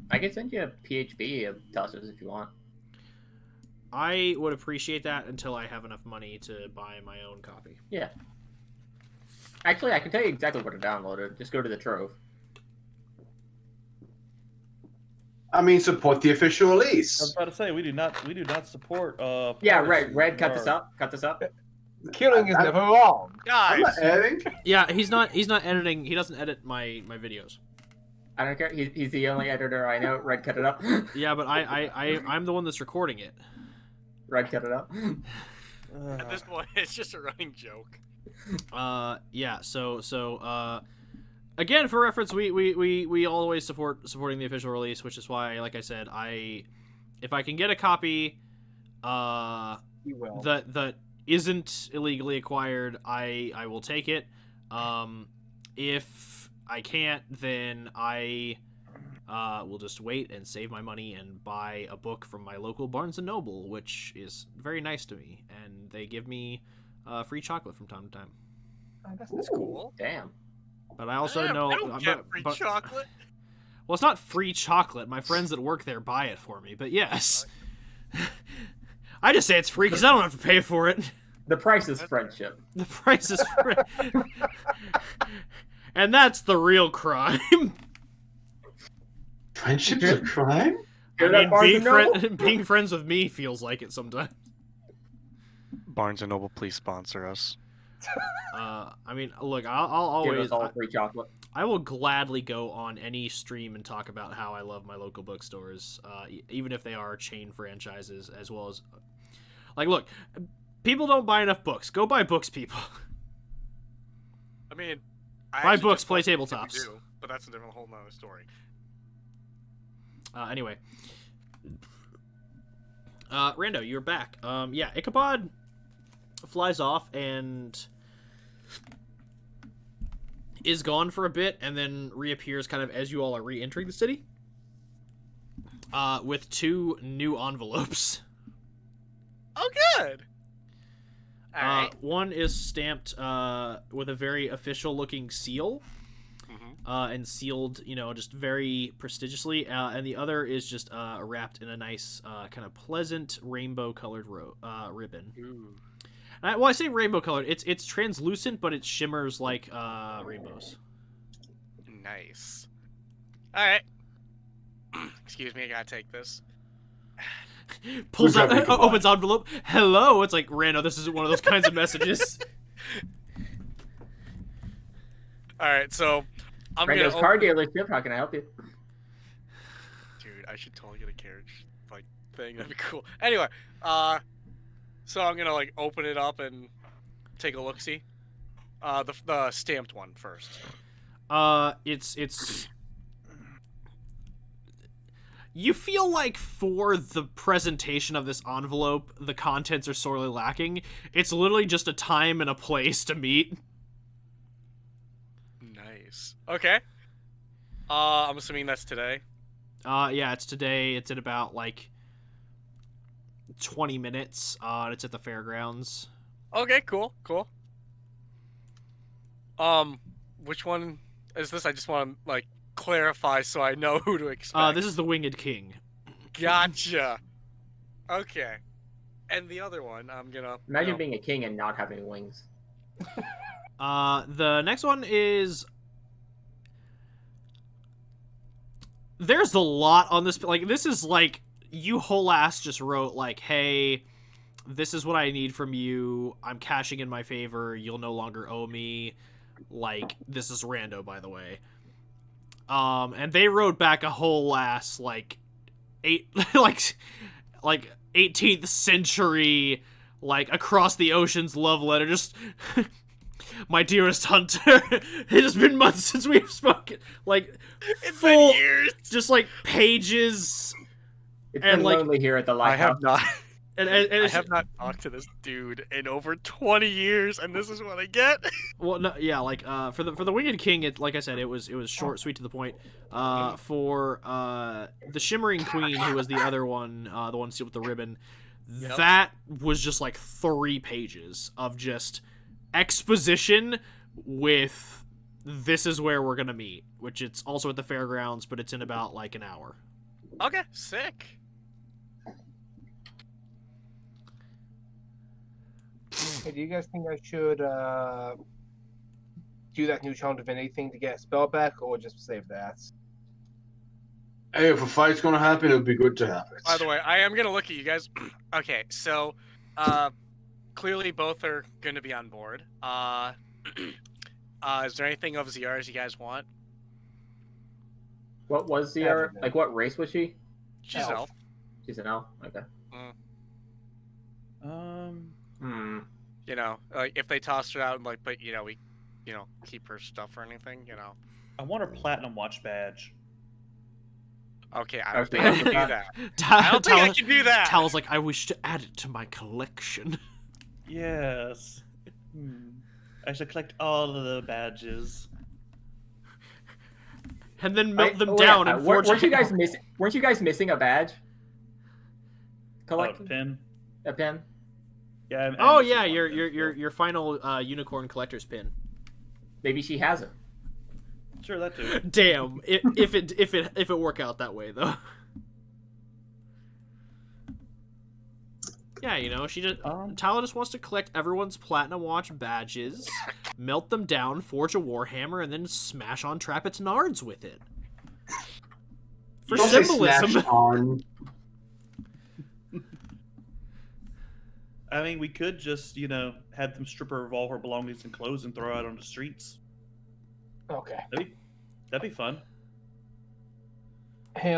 I can send you a PHB of Tasha's if you want. I would appreciate that until I have enough money to buy my own copy. Yeah. Actually, I can tell you exactly where to download it. Just go to the Trove. I mean, support the official I was release. about to say we do not support. Yeah, piracy. Red, cut this up. Cut this up. Killing is never wrong. I'm Guys, not adding. Yeah, he's not editing. He doesn't edit my videos. I don't care. He's the only editor I know. Red, cut it up. Yeah, but I'm the one that's recording it. Red, cut it up. at this point, it's just a running joke. Yeah. So again, for reference, we always supporting the official release, which is why, like I said, if I can get a copy, You will. that isn't illegally acquired, I will take it. If I can't, then I will just wait and save my money and buy a book from my local Barnes & Noble, which is very nice to me, and they give me free chocolate from time to time. Oh, that's That's cool. Damn. But I also know... I don't get free chocolate. Well, it's not free chocolate. My friends that work there buy it for me, but yes. I just say it's free because I don't have to pay for it. The price is friendship. The price is free. And that's the real crime. Friendship's a crime? Hear that, Barnes & Noble? Being friends with me feels like it sometimes. Barnes & Noble, please sponsor us. I mean, look, I'll Give always... us all free chocolate. I will gladly go on any stream and talk about how I love my local bookstores, even if they are chain franchises, as well as... Like, look, people don't buy enough books. Go buy books, people. I mean... Buy books, play tabletops. Do, but that's a different whole nother story. Anyway. Rando, you're back. Yeah, Ichabod flies off and is gone for a bit and then reappears kind of as you all are re-entering the city. With 2 new envelopes. Oh, good! Alright. One is stamped with a very official-looking seal. And sealed, just very prestigiously, and the other is just wrapped in a nice, kind of pleasant rainbow-colored ribbon. Ooh. I say rainbow-colored. It's translucent, but it shimmers like rainbows. Nice. All right. Excuse me, I gotta take this. Pulls out, opens envelope. Hello. It's like, Rando, this isn't one of those kinds of messages. All right, so. Rando's car dealership. How can I help you? Dude, I should totally get a carriage thing. That'd be cool. Anyway, so I'm gonna open it up and take a look. See, the stamped one first. It's. You feel like for the presentation of this envelope, the contents are sorely lacking. It's literally just a time and a place to meet. Nice. Okay. I'm assuming that's today. Yeah, it's today. It's in about 20 minutes. It's at the fairgrounds. Okay, cool. Which one is this? I just want to clarify so I know who to expect. This is the Winged King. Gotcha. Okay. And the other one, I'm gonna imagine being a king and not having wings. The next one is... There's a lot on this. This is you whole ass just wrote, hey, this is what I need from you. I'm cashing in my favor. You'll no longer owe me. This is Rando, by the way. And they wrote back a whole ass, 18th century, across the ocean's love letter. Just... My dearest Hunter, it has been months since we've spoken. It's full, been years. Just pages. It's been lonely here at the lighthouse. I have not. And I have not talked to this dude in over 20 years, and this is what I get. Well, no, yeah, for the Winged King, like I said, it was short, sweet, to the point. For the Shimmering Queen, who was the other one, the one sealed with the ribbon, that was just 3 pages of just exposition with this is where we're gonna meet, which it's also at the fairgrounds, but it's in about an hour. Okay, sick. Hey, do you guys think I should do that new Challenge Divinity thing to get a spell back, or just save that? Hey, if a fight's gonna happen, it would be good to have it. By the way, I am gonna look at you guys. Okay, so clearly both are gonna be on board. Is there anything of Ze'ara's you guys want? What was Ze'ara? What race was she? She's an elf. She's an elf. Okay. If they tossed her out and but we, keep her stuff or anything, I want her platinum watch badge. Okay, I don't Okay. think I can do that. I don't think I can do that. Tal's like, I wish to add it to my collection. Yes. I should collect all of the badges. And then melt them down and forge. Weren't you guys missing a badge? Collect Pin. a pin. Yeah. Oh yeah, your final unicorn collector's pin. Maybe she has it. Sure, that too. Damn, if it work out that way though. Yeah, you know, she just Tala just wants to collect everyone's platinum watch badges, melt them down, forge a warhammer, and then smash on Trappet's nards with it. For Don't say symbolism. smash on. I mean, we could just, you know, have them strip her of all her belongings and clothes and throw her out on the streets. Okay. That'd be fun. Hey,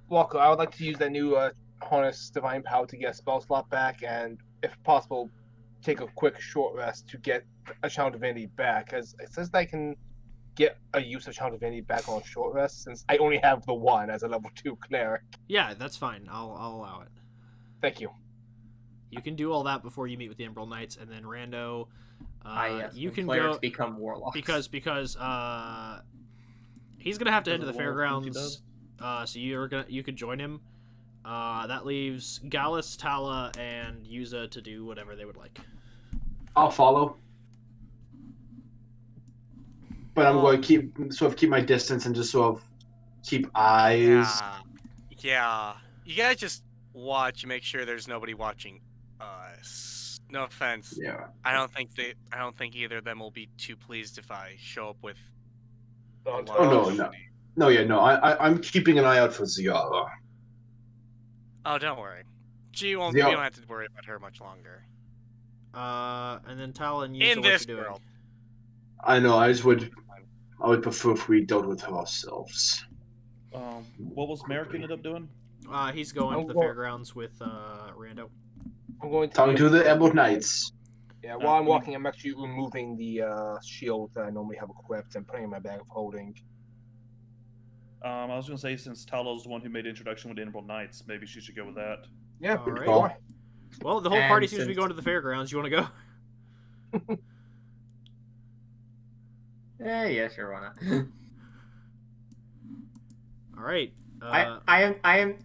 Walker, I would like to use that new harness divine power to get a spell slot back, and if possible, take a quick short rest to get a Channel Divinity back, as it says that I can get a use of Channel Divinity back on short rest, since I only have the one as a level 2 cleric. Yeah, that's fine. I'll allow it. Thank you. You can do all that before you meet with the Emerald Knights, and then Rando, Yes, you when can clerics go become warlocks. because he's gonna have to head to the Because of the one he fairgrounds. So you could join him. That leaves Gallus, Tala, and Yuza to do whatever they would like. I'll follow. But I'm going to keep my distance and just sort of keep eyes. Yeah. You guys just watch, make sure there's nobody watching us. No offense. Yeah. I don't think either of them will be too pleased if I show up with. Oh, No. I'm keeping an eye out for Ze'ara. Oh, don't worry. You don't have to worry about her much longer. And then Tala and Yuza, In what this you're doing. world. I know. I would prefer if we dealt with her ourselves. What was Merrick ended up doing? He's going to the fairgrounds with Rando. I'm going Talking to the Emerald Knights. Yeah, while I'm walking, I'm actually removing the shield that I normally have equipped and putting it in my bag of holding. I was going to say, since Talo's the one who made the introduction with the Emerald Knights, maybe she should go with that. Yeah, All pretty right. cool. Well, the whole And party seems to be since- going to the fairgrounds. You want to go? Yeah, sure, why not? All right. I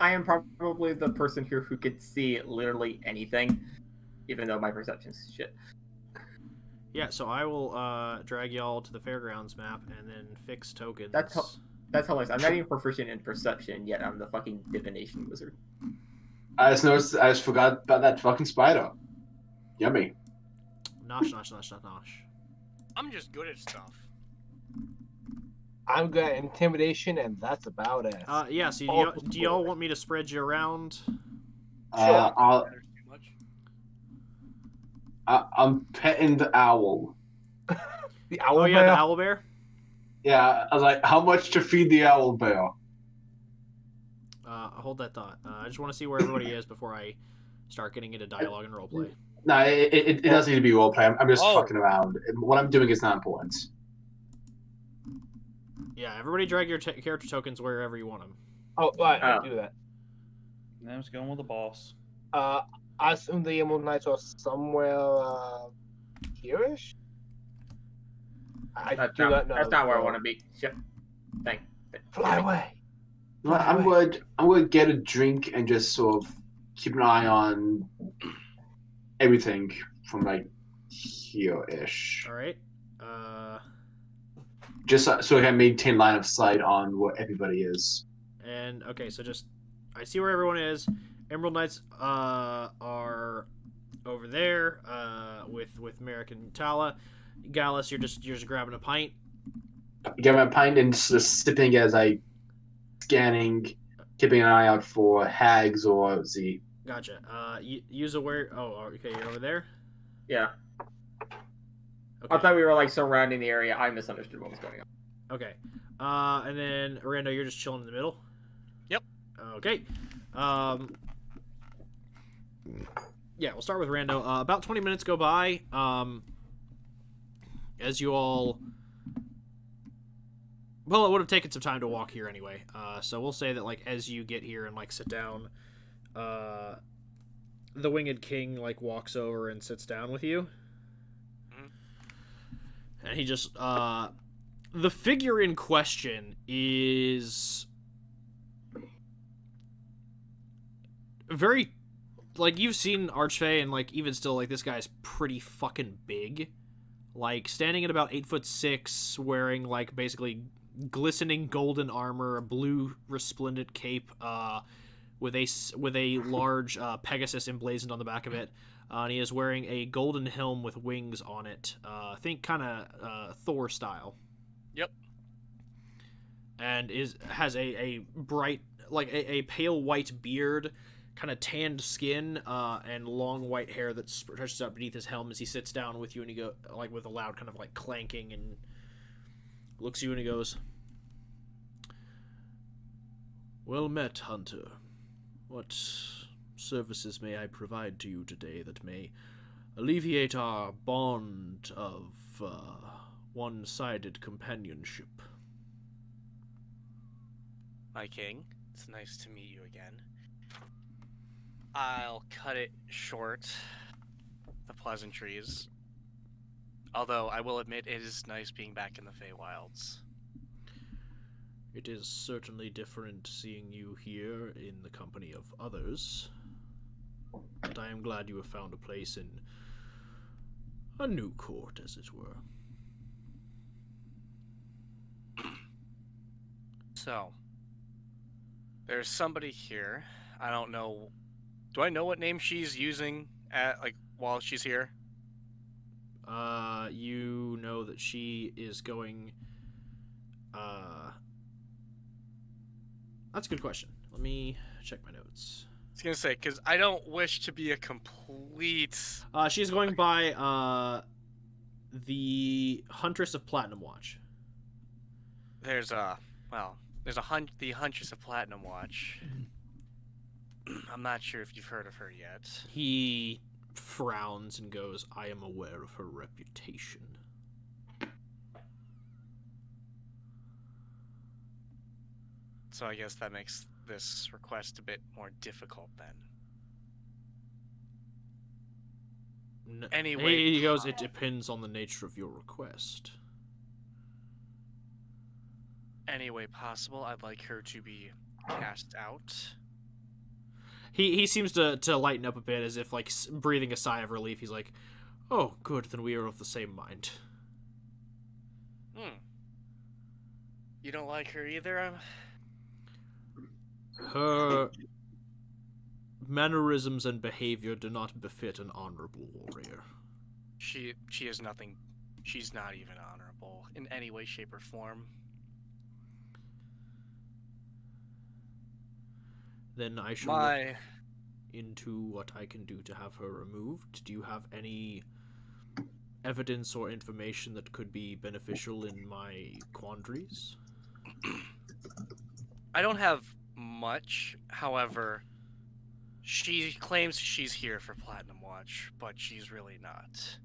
am probably the person here who could see literally anything, even though my perception's shit. Yeah, so I will drag y'all to the fairgrounds map and then fix tokens. That's hilarious. I'm not even proficient in perception yet. I'm the fucking divination wizard. I just forgot about that fucking spider. Yummy. Nosh. I'm just good at stuff. I'm good at intimidation, and that's about it. Yeah, so do y'all want me to spread you around? I'm petting the owl. The owl Oh, yeah, bear? the owl bear? Yeah, I was like, how much to feed the owl bear? Hold that thought. I just want to see where everybody is before I start getting into dialogue and roleplay. No, it doesn't need to be roleplay. I'm just Oh. fucking around. What I'm doing is not important. Yeah, everybody drag your character tokens wherever you want them. Oh, right, Oh. I'll do that. And I was going with the boss. I assume the Emerald Knights are somewhere here-ish? I do not know. That's not where I want to be. Shit. Thank. Fly away. Well, I'm going to get a drink and just sort of keep an eye on everything from like here-ish. All right. Just so I can maintain line of sight on where everybody is. And okay, so just I see where everyone is. Emerald Knights are over there with Merrick and Tala. Gallus, you're just grabbing a pint. Get my pint and just sipping as I scanning, keeping an eye out for Hags or Z. Gotcha. Use a where? Oh, okay, you're over there. Yeah. Okay. I thought we were like surrounding the area. I misunderstood what was going on. Okay. And then Rando, you're just chilling in the middle. Yep. Okay. Yeah, we'll start with Rando. About 20 minutes go by. As you all Well, it would have taken some time to walk here anyway. So we'll say that like as you get here and like sit down, the Winged King like walks over and sits down with you, and he just the figure in question is very like you've seen Archfey, and like even still like this guy's pretty fucking big, like standing at about 8'6", wearing like basically glistening golden armor, a blue resplendent cape, with a large Pegasus emblazoned on the back of it, and he is wearing a golden helm with wings on it. Think kind of Thor style. Yep. And has a bright like a pale white beard, kind of tanned skin, and long white hair that stretches out beneath his helm as he sits down with you, and he go like with a loud kind of like clanking, and looks at you and he goes, "Well met, Hunter. What services may I provide to you today that may alleviate our bond of one-sided companionship?" My king, it's nice to meet you again. I'll cut it short, the pleasantries. Although, I will admit, it is nice being back in the Feywilds. It is certainly different seeing you here in the company of others, but I am glad you have found a place in a new court, as it were. So, there's somebody here. I don't know. Do I know what name she's using at while she's here? You know that she is going. That's a good question. Let me check my notes. I was gonna say, because I don't wish to be a complete. She's going by the Huntress of Platinum Watch. There's the Huntress of Platinum Watch. I'm not sure if you've heard of her yet. He frowns and goes, "I am aware of her reputation." So I guess that makes this request a bit more difficult then. Anyway, he goes, "It depends on the nature of your request." Any way possible, I'd like her to be cast out. He seems to lighten up a bit, as if like breathing a sigh of relief. He's like, "Oh, good, then we are of the same mind." You don't like her either? Her mannerisms and behavior do not befit an honorable warrior. She is nothing. She's not even honorable in any way, shape, or form. Then I shall look into what I can do to have her removed. Do you have any evidence or information that could be beneficial in my quandaries? I don't have much. However, she claims she's here for Platinum Watch, but she's really not.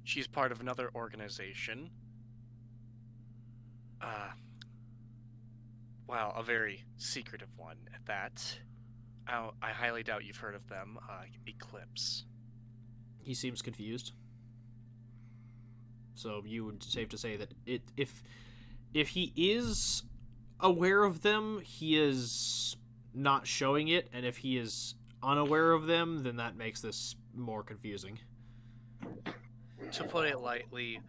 She's part of another organization. Well, a very secretive one at that. I highly doubt you've heard of them. Eclipse. He seems confused. So you would safe to say that if he is aware of them, he is not showing it, and if he is unaware of them, then that makes this more confusing. To put it lightly,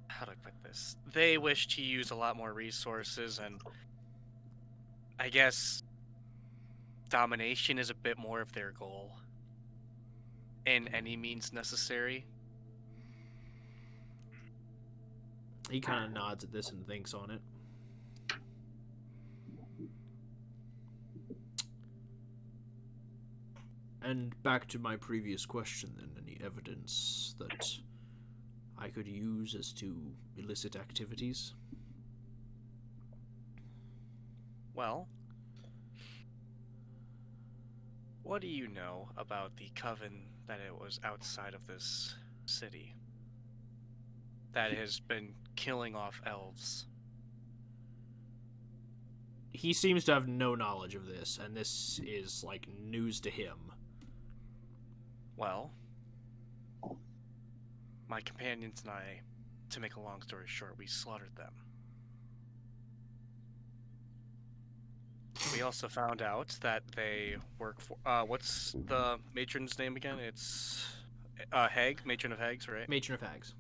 how do I put this? They wish to use a lot more resources, and I guess domination is a bit more of their goal. In any means necessary. He kind of nods at this and thinks on it. And back to my previous question then, any evidence that I could use as to illicit activities? Well, what do you know about the coven that it was outside of this city? That has been killing off elves he seems to have no knowledge of this, and this is like news to him. Well, my companions and I, to make a long story short, we slaughtered them. We also found out that they work for, what's the matron's name again? It's Hag, Matron of Hags, right? Matron of Hags.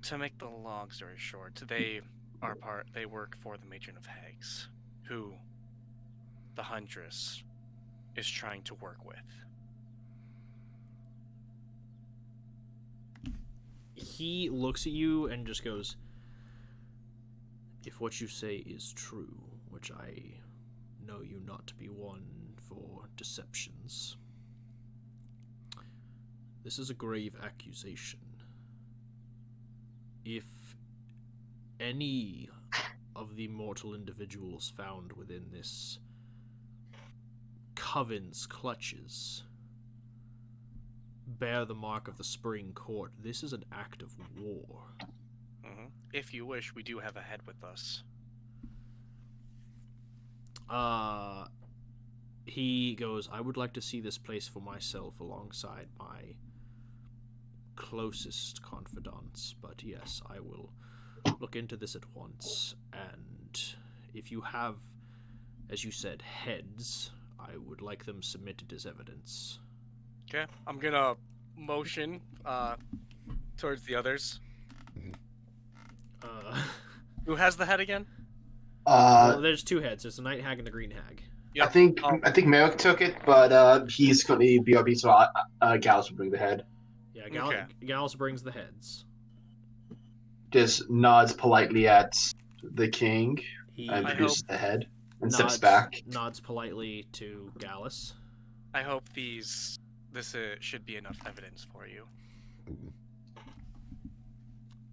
To make the long story short, they work for the Matron of Hags, who the Huntress is trying to work with. He looks at you and just goes, "If what you say is true, which I know you not to be one for deceptions, this is a grave accusation. If any of the mortal individuals found within this coven's clutches bear the mark of the Spring Court, this is an act of war." If you wish, we do have a head with us. He goes, "I would like to see this place for myself alongside my closest confidants, but yes, I will look into this at once, and if you have, as you said, heads, I would like them submitted as evidence." Okay, I'm gonna motion towards the others. Who has the head again? Well, there's two heads. There's the Night Hag and the Green Hag. Yep. I think Merrick took it, but he's currently BRB, so Gallus will bring the head. Yeah, Okay. Gallus brings the heads. Just nods politely at the king He and I produces hope- the head and nods, steps back. nods politely to Gallus. I hope this should be enough evidence for you.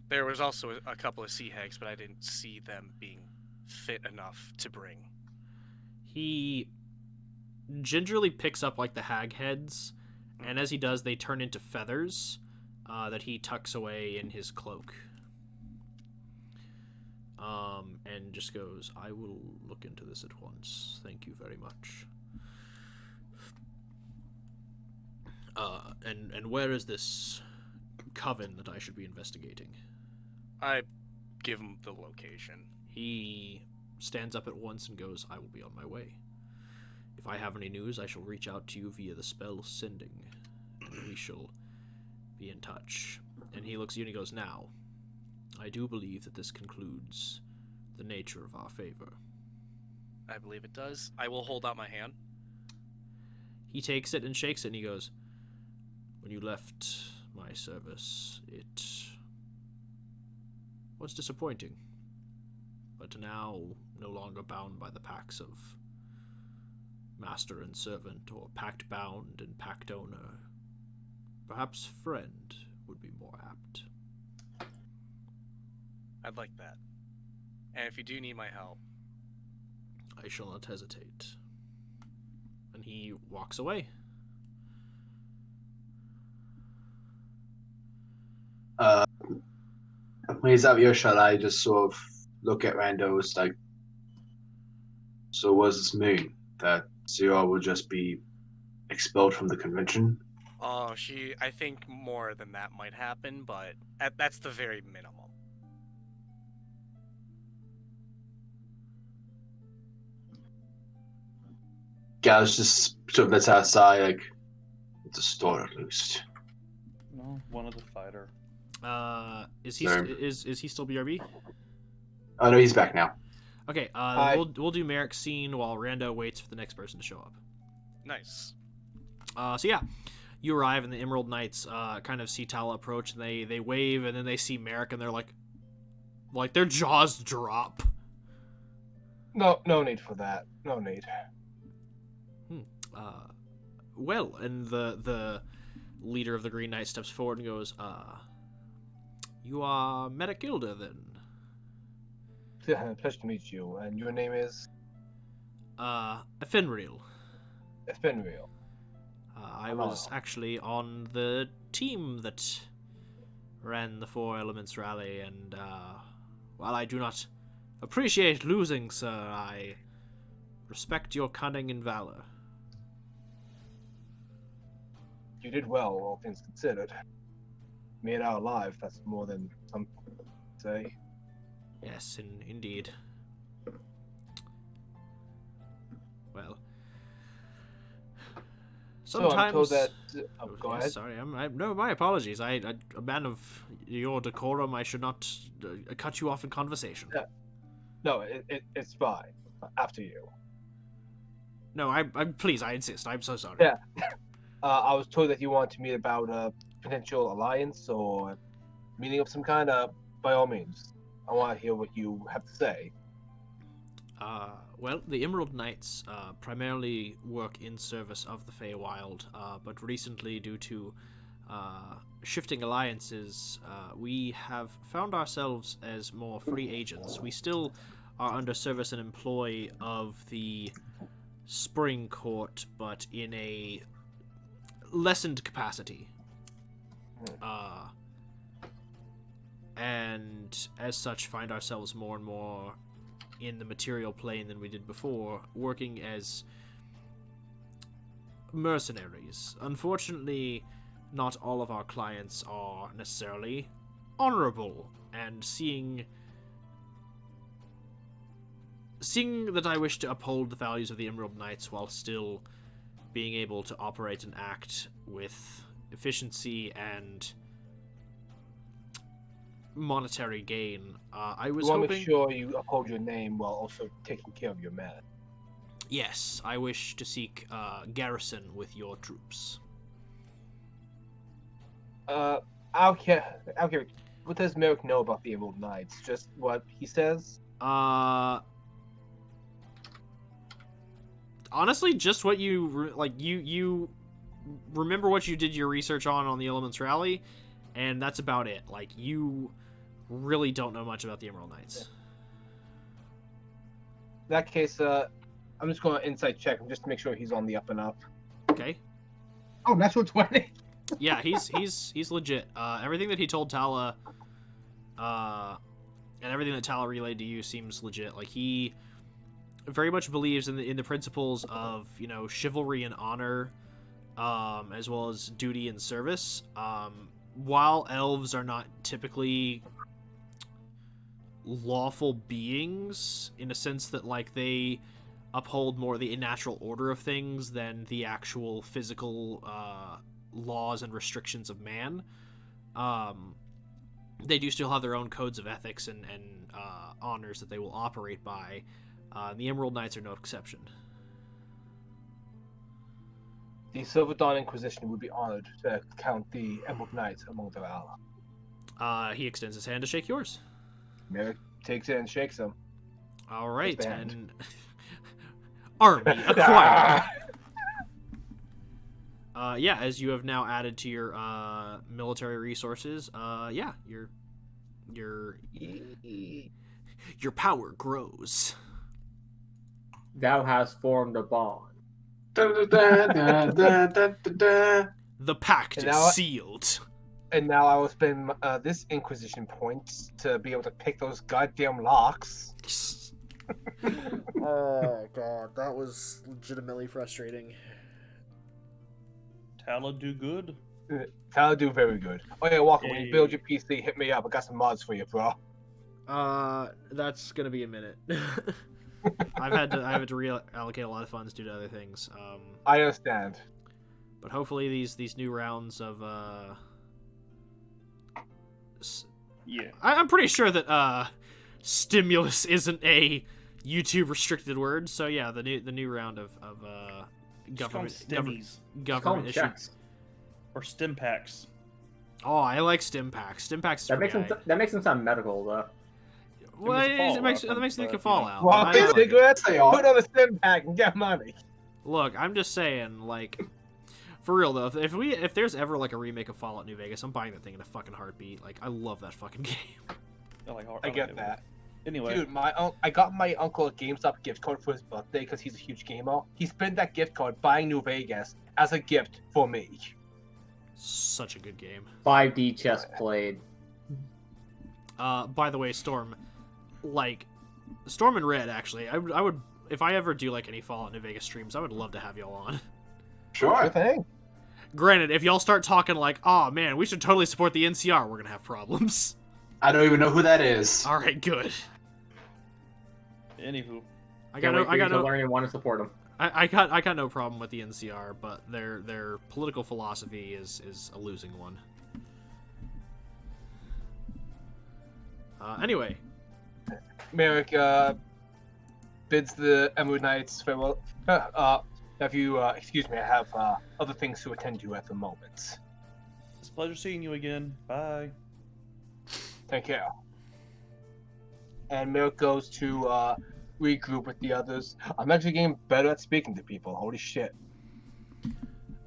There was also a couple of sea hags, but I didn't see them being fit enough to bring. He gingerly picks up like the hag heads, and as he does, they turn into feathers that he tucks away in his cloak. And just goes, "I will look into this at once. Thank you very much." And where is this coven that I should be investigating? I give him the location. He stands up at once and goes, "I will be on my way. If I have any news, I shall reach out to you via the spell sending, and we shall be in touch." And he looks at you and he goes, "Now, I do believe that this concludes the nature of our favor." I believe it does. I will hold out my hand. He takes it and shakes it and he goes, "When you left my service, it was disappointing. But now, no longer bound by the pacts of master and servant, or pact bound and pact owner, perhaps friend would be more apt." I'd like that. And if you do need my help, "I shall not hesitate." And he walks away. When he's out of earshot, I just sort of look at Rando. It's like, so what does this mean? That Ze'ara will just be expelled from the convention? I think more than that might happen, but that's the very minimum. Gallus just sort of lets out a sigh, like, it's a store at least. No, one of the fighter. Is he Sorry. is he still BRB? Oh no, he's back now. Okay, we'll do Merrick Scene while Rando waits for the next person to show up. Nice. So yeah, you arrive and the Emerald Knights kind of see Tala approach and they wave and then they see Merrick and they're like their jaws drop. No need for that. No need. Well, and the leader of the Green Knight steps forward and goes, "You are Merrick Gilder, then?" Pleasure to meet you. And your name is? Fenrir. Fenrir. I was actually on the team that ran the Four Elements rally, and while I do not appreciate losing, sir. I respect your cunning and valor. You did well, all things considered. Made out alive, that's more than some say. Yes, indeed. Well, So I'm told sometimes. that... go Yes, ahead. sorry, no, my apologies. A man of your decorum, I should not cut you off in conversation. Yeah. No, it's fine. After you. No, please, I insist. I'm so sorry. Yeah. I was told that you wanted to meet about a potential alliance or meeting of some kind. By all means, I want to hear what you have to say. Well, the Emerald Knights primarily work in service of the Feywild, but recently, due to shifting alliances, we have found ourselves as more free agents. We still are under service and employ of the Spring Court, but in a lessened capacity. And as such, find ourselves more and more in the material plane than we did before, working as mercenaries. Unfortunately, not all of our clients are necessarily honorable, and seeing that I wish to uphold the values of the Emerald Knights while still being able to operate and act with efficiency and monetary gain, I was You want to hoping... make sure you uphold your name while also taking care of your men. Yes, I wish to seek garrison with your troops. I'll care. What does Merrick know about the Emerald Knights? Just what he says? Honestly, just what you you remember what you did your research on the Elements Rally, and that's about it. Like, you really don't know much about the Emerald Knights. In that case, I'm just going to insight check him just to make sure he's on the up and up. Okay. Oh, natural 20. Yeah, he's legit. Everything that he told Tala, and everything that Tala relayed to you seems legit. Like, he very much believes in the principles of, you know, chivalry and honor, as well as duty and service. While elves are not typically lawful beings, in a sense that, like, they uphold more the natural order of things than the actual physical laws and restrictions of man, they do still have their own codes of ethics and honors that they will operate by. The Emerald Knights are no exception. The Silver Dawn Inquisition would be honored to count the Emerald Knights among their allies. He extends his hand to shake yours. Merrick takes it and shakes him. All right, Disband. and army acquired. Yeah, as you have now added to your military resources, yeah, your power grows. Thou hast formed a bond. The pact And is now sealed. And now I will spend this Inquisition point to be able to pick those goddamn locks. Oh god, that was legitimately frustrating. Tala do good. That'll do very good. Oh yeah, Walker, when Hey. you build your PC, hit me up. I got some mods for you, bro. That's gonna be a minute. I've had to reallocate a lot of funds due to other things. I understand. But hopefully these new rounds of Yeah. I'm pretty sure that stimulus isn't a YouTube restricted word. So yeah, the new round of government Stimmies. government issued. Checks. Or stim packs. Oh, I like stim packs. Stim packs. Is That pretty makes them aight. that makes them sound medical though. Well, It was a it makes Fallout, me think but, of you Fallout. know. Well, I like it. cigarettes, They are. put on a stim pack and get money. Look, I'm just saying, like, for real though, if there's ever like a remake of Fallout New Vegas, I'm buying that thing in a fucking heartbeat. Like, I love that fucking game. I get that. Anyway, Dude, I got my uncle a GameStop gift card for his birthday because he's a huge gamer. He spent that gift card buying New Vegas as a gift for me. Such a good game. 5D chess played. By the way, Storm, like, Storm and Red, actually. I would, if I ever do like any Fallout New Vegas streams, I would love to have y'all on. Sure. Good thing. Granted, if y'all start talking like, oh man, we should totally support the NCR, we're gonna have problems. I don't even know who that is. All right, good. Anywho, I Can't wait for you to got learn and want to support them. I got no problem with the NCR, but their political philosophy is a losing one. Anyway, Merrick bids the Emerald Knights farewell. Excuse me, I have other things to attend to at the moment. it's a pleasure seeing you again. Bye. Take care. And Merrick goes to regroup with the others. I'm actually getting better at speaking to people. Holy shit.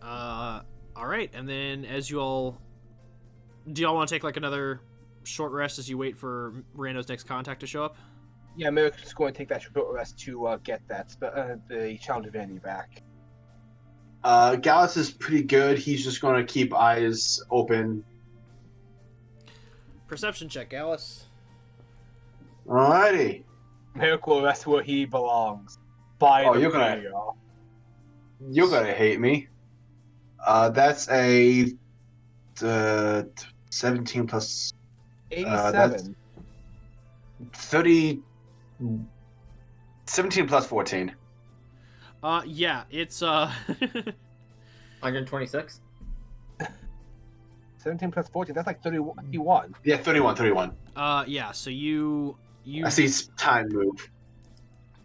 all right, and then as you all, do y'all want to take like another short rest as you wait for Rando's next contact to show up? Yeah, Merrick's going to take that short rest to get the Challenge of Vanity back. Gallus is pretty good. He's just going to keep eyes open. Perception check, Gallus. Alrighty. Merrick will rest where he belongs. By Oh, the you're gonna- radio. You're going to hate me. That's a 17 plus 87. 30... 17 plus 14. Yeah, it's 126. 17 plus 14, that's like 31. Yeah, 31. yeah, so you I see time move.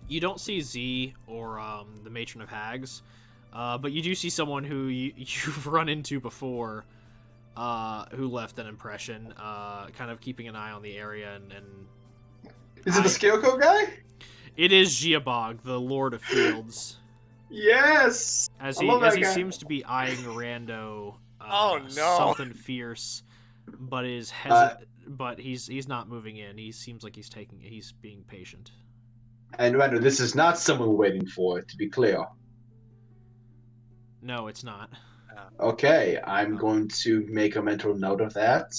you don't see Z or the Matron of Hags, but you do see someone who you've run into before, who left an impression, kind of keeping an eye on the area, and Is it the Scarecrow guy? it is Giobog, the Lord of Fields, Yes! as I love that he guy. seems to be eyeing Rando. Oh, no. Something fierce, but but he's not moving in. He seems like he's being patient. And Rando, this is not someone we're waiting for, to be clear. No, it's not. Okay, I'm going to make a mental note of that.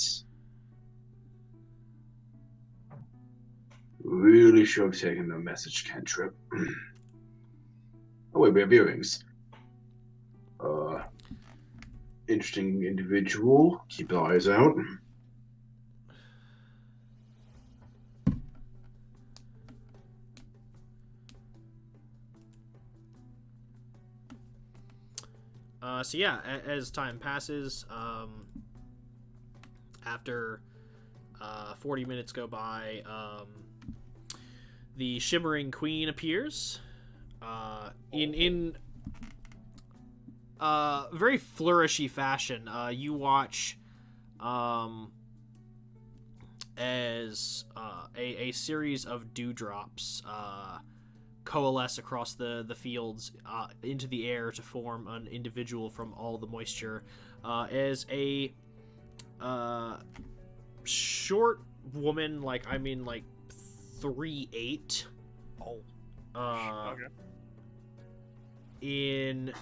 Really should have taken the message cantrip. Oh wait, we have earrings. Interesting individual. Keep your eyes out. So yeah, as time passes, after 40 minutes go by, the Shimmering Queen appears in very flourishy fashion. You watch as a series of dewdrops coalesce across the fields into the air to form an individual from all the moisture, as a short woman, like 3'8", Okay. in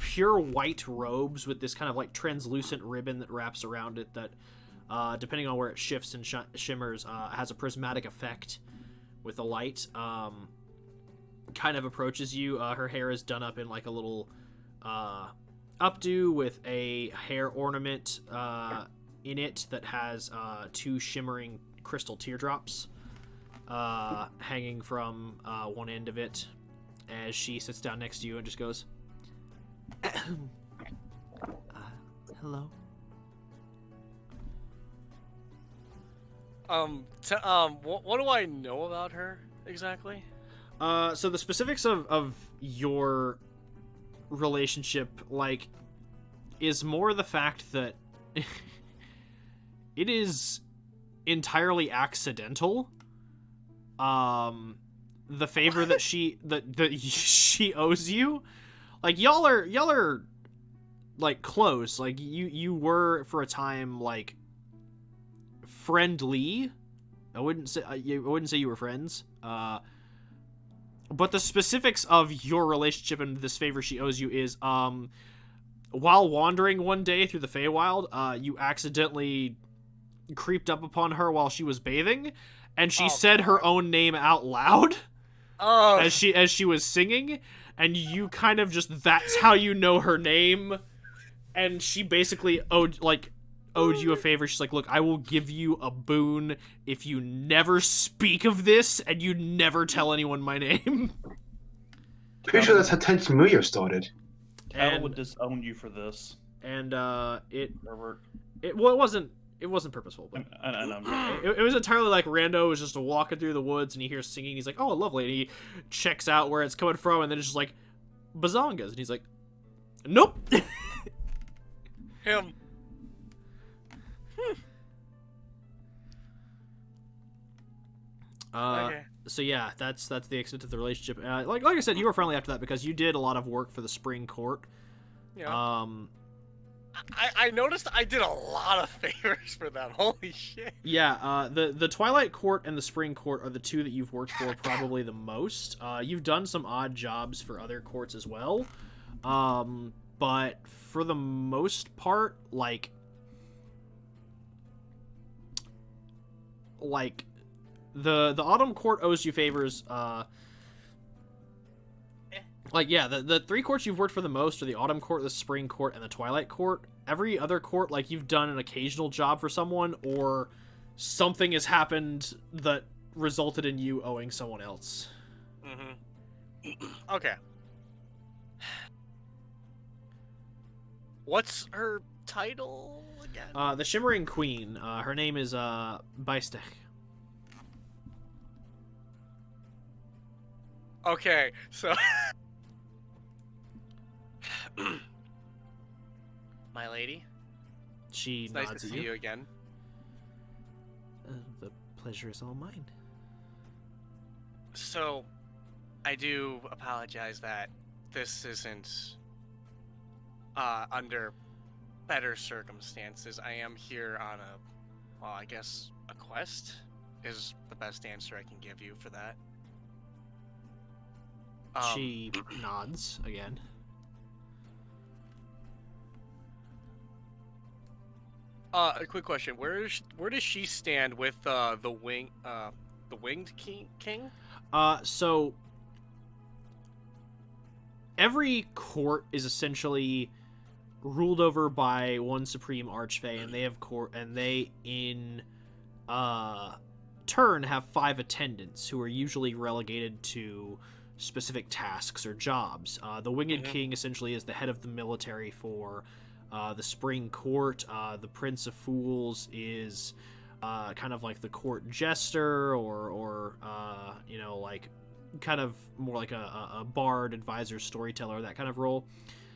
pure white robes with this kind of like translucent ribbon that wraps around it that, depending on where it shifts and shimmers, has a prismatic effect with the light. Kind of approaches you. Her hair is done up in like a little updo with a hair ornament in it that has 2 shimmering crystal teardrops hanging from one end of it, as she sits down next to you and just goes, hello. What do I know about her exactly? So the specifics of your relationship, like, is more the fact that it is entirely accidental. The favor that she owes you, like, y'all are like close. Like you were for a time like friendly. I wouldn't say you were friends. But the specifics of your relationship and this favor she owes you is, while wandering one day through the Feywild, you accidentally creeped up upon her while she was bathing, and she Oh, said her God. own name out loud Oh, as she was singing, and you kind of just, that's how you know her name. And she basically owed you a favor. She's like, look, I will give you a boon if you never speak of this and you never tell anyone my name. Pretty sure that's how Tenth Familiar started. Cattle would disown you for this. And Herbert. it wasn't purposeful, but I know. it was entirely like Rando was just walking through the woods and he hears singing. He's like, oh, lovely. And he checks out where it's coming from, and then it's just like, bazongas. And he's like, nope. him. Okay. So yeah, that's the extent of the relationship. Like I said, you were friendly after that because you did a lot of work for the Spring Court. Yeah. I noticed I did a lot of favors for them. Holy shit. Yeah, the Twilight Court and the Spring Court are the two that you've worked for probably the most. You've done some odd jobs for other courts as well. But for the most part, like the Autumn Court owes you favors. The three courts you've worked for the most are the Autumn Court, the Spring Court, and the Twilight Court. Every other court, like, you've done an occasional job for someone, or something has happened that resulted in you owing someone else. Mm-hmm. Okay. What's her title again? The Shimmering Queen. Her name is Baistech. Okay, so my lady, She it's nods nice to at see you. you again. The pleasure is all mine. So, I do apologize that this isn't under better circumstances. I am here on I guess a quest is the best answer I can give you for that. She nods again. A quick question: where does she stand with the winged king? So every court is essentially ruled over by one supreme archfey, and they have in turn have 5 attendants who are usually relegated to specific tasks or jobs. The Winged King essentially is the head of the military for the Spring Court. The Prince of Fools is kind of like the court jester, or like kind of more like a bard, advisor, storyteller, that kind of role.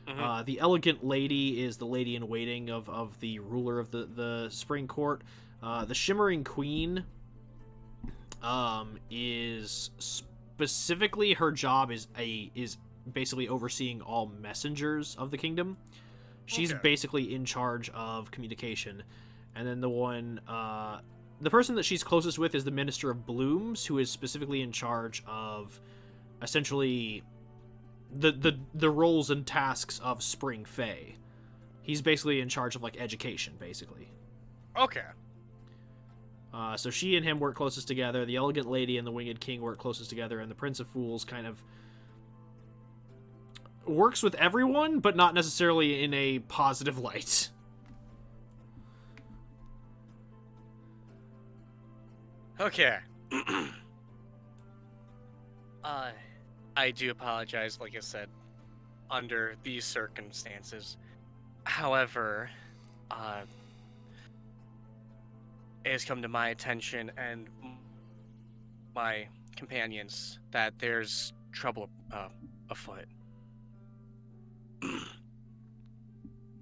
The Elegant Lady is the lady in waiting of the ruler of the Spring Court. The Shimmering Queen is specifically, her job is basically overseeing all messengers of the kingdom. She's basically in charge of communication. And then the person that she's closest with is the Minister of Blooms, who is specifically in charge of essentially the roles and tasks of Spring Fae. He's basically in charge of like education, basically. Okay. So she and him work closest together. The Elegant Lady and the Winged King work closest together, and the Prince of Fools kind of works with everyone, but not necessarily in a positive light. Okay. I do apologize, like I said, under these circumstances. However, it has come to my attention and my companions that there's trouble afoot.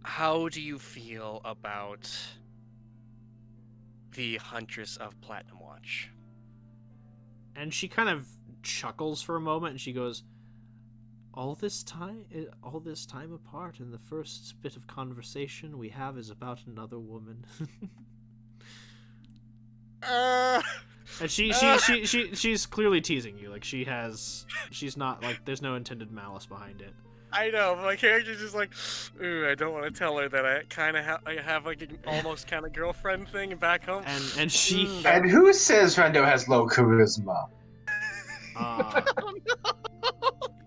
How do you feel about the Huntress of Platinum Watch? And she kind of chuckles for a moment, and she goes, all this time apart, and the first bit of conversation we have is about another woman. And she's clearly teasing you. Like, she's not, like, there's no intended malice behind it. I know, my character's just like, ooh, I don't want to tell her that I kind of have like an almost kind of girlfriend thing back home. And she And who says Rando has low charisma?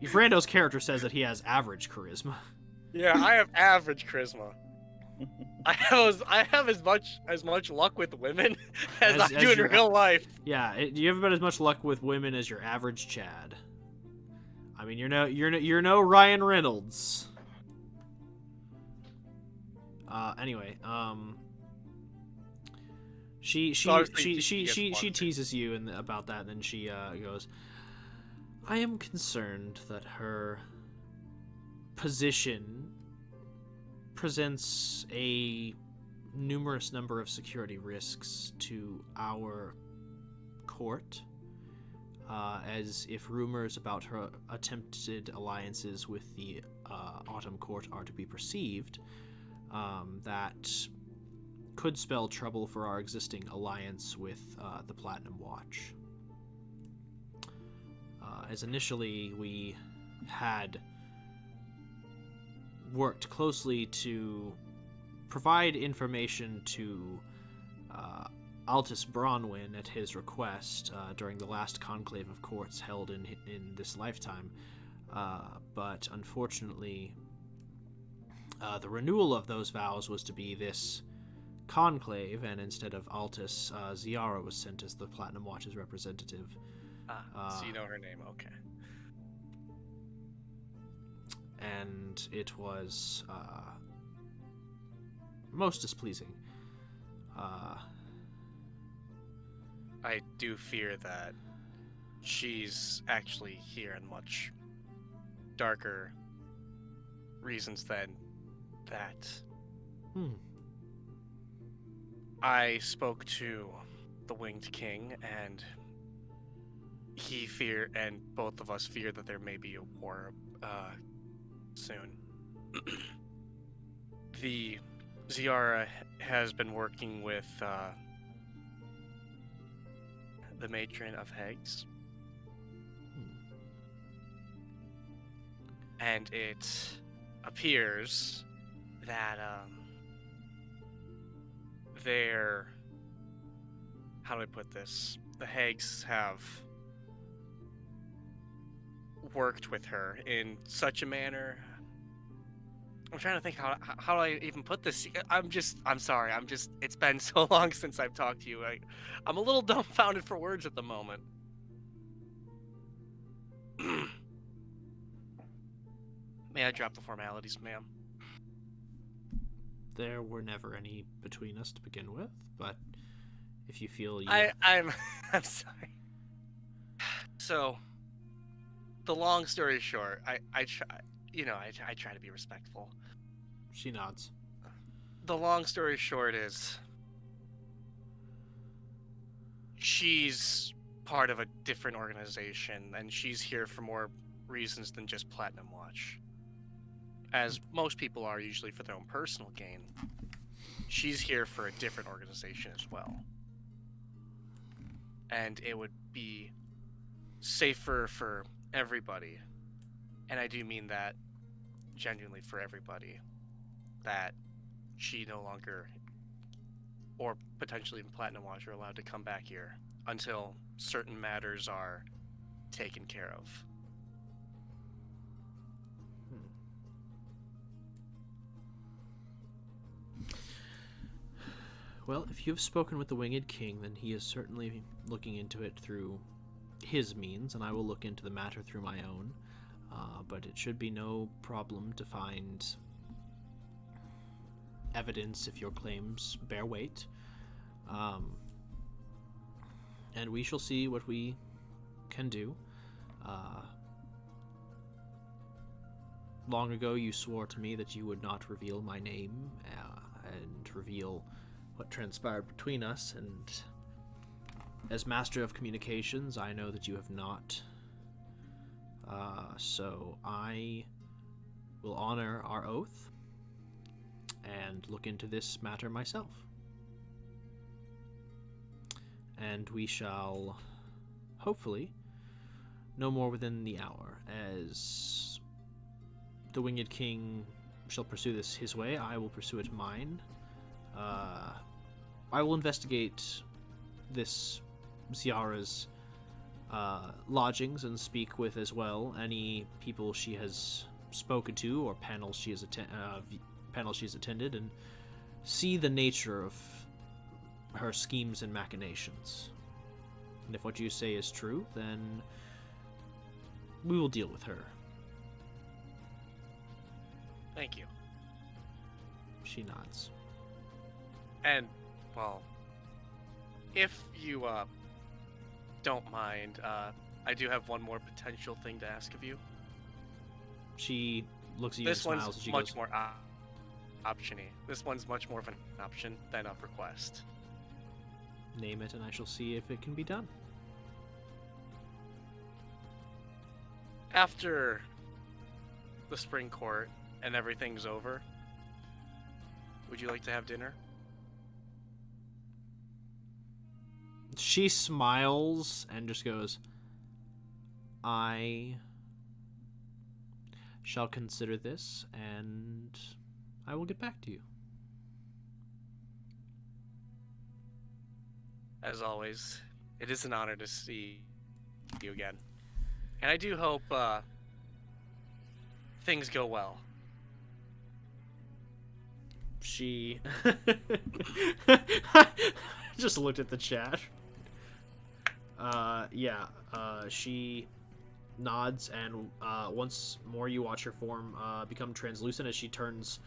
Rando's character says that he has average charisma. Yeah, I have average charisma. I have as much luck with women as I do in real life. Yeah, you have about as much luck with women as your average Chad. I mean, you're no Ryan Reynolds. Anyway, she teases you about that, and then she goes, I am concerned that her position presents a numerous number of security risks to our court, as if rumors about her attempted alliances with the Autumn Court are to be perceived, that could spell trouble for our existing alliance with the Platinum Watch. As initially we had worked closely to provide information to Altus Bronwyn at his request during the last conclave of courts held in this lifetime, but unfortunately the renewal of those vows was to be this conclave, and instead of Altus, Ze'ara was sent as the Platinum Watch's representative. So you know her name, okay. And it was most displeasing. I do fear that she's actually here in much darker reasons than that. I spoke to the Winged King, and both of us fear that there may be a war soon. The Ze'ara has been working with the Matron of Hags, and it appears that how do I put this? The Hags have worked with her in such a manner. I'm trying to think how do I even put this. I'm sorry. It's been so long since I've talked to you. I'm a little dumbfounded for words at the moment. May I drop the formalities, ma'am? There were never any between us to begin with, but if you feel I'm sorry. So, the long story short, I try to be respectful. She nods. The long story short is she's part of a different organization, and she's here for more reasons than just Platinum Watch. As most people are usually for their own personal gain. She's here for a different organization as well. And it would be safer for everybody, and I do mean that genuinely for everybody, that she no longer, or potentially even Platinum Watch, are allowed to come back here until certain matters are taken care of. Well, if you've spoken with the Winged King, then he is certainly looking into it through his means, and I will look into the matter through my own. But it should be no problem to find evidence if your claims bear weight. And we shall see what we can do. Long ago you swore to me that you would not reveal my name and reveal what transpired between us, and as Master of Communications, I know that you have not. So I will honor our oath and look into this matter myself. And we shall, hopefully, no more within the hour, as the Winged King shall pursue this his way. I will pursue it mine. I will investigate this Ze'ara's lodgings and speak with as well any people she has spoken to or panels she has attended, and see the nature of her schemes and machinations. And if what you say is true, then we will deal with her. Thank you. She nods. And, well, if you don't mind, I do have one more potential thing to ask of you. She looks at you This and smiles one's as she much goes, more option-y. This one's much more of an option than a request. name it and I shall see if it can be done. After the spring court and everything's over, would you like to have dinner? She smiles and just goes, I shall consider this and I will get back to you. As always, it is an honor to see you again. And I do hope things go well. She just looked at the chat. She nods, and once more you watch her form become translucent as she turns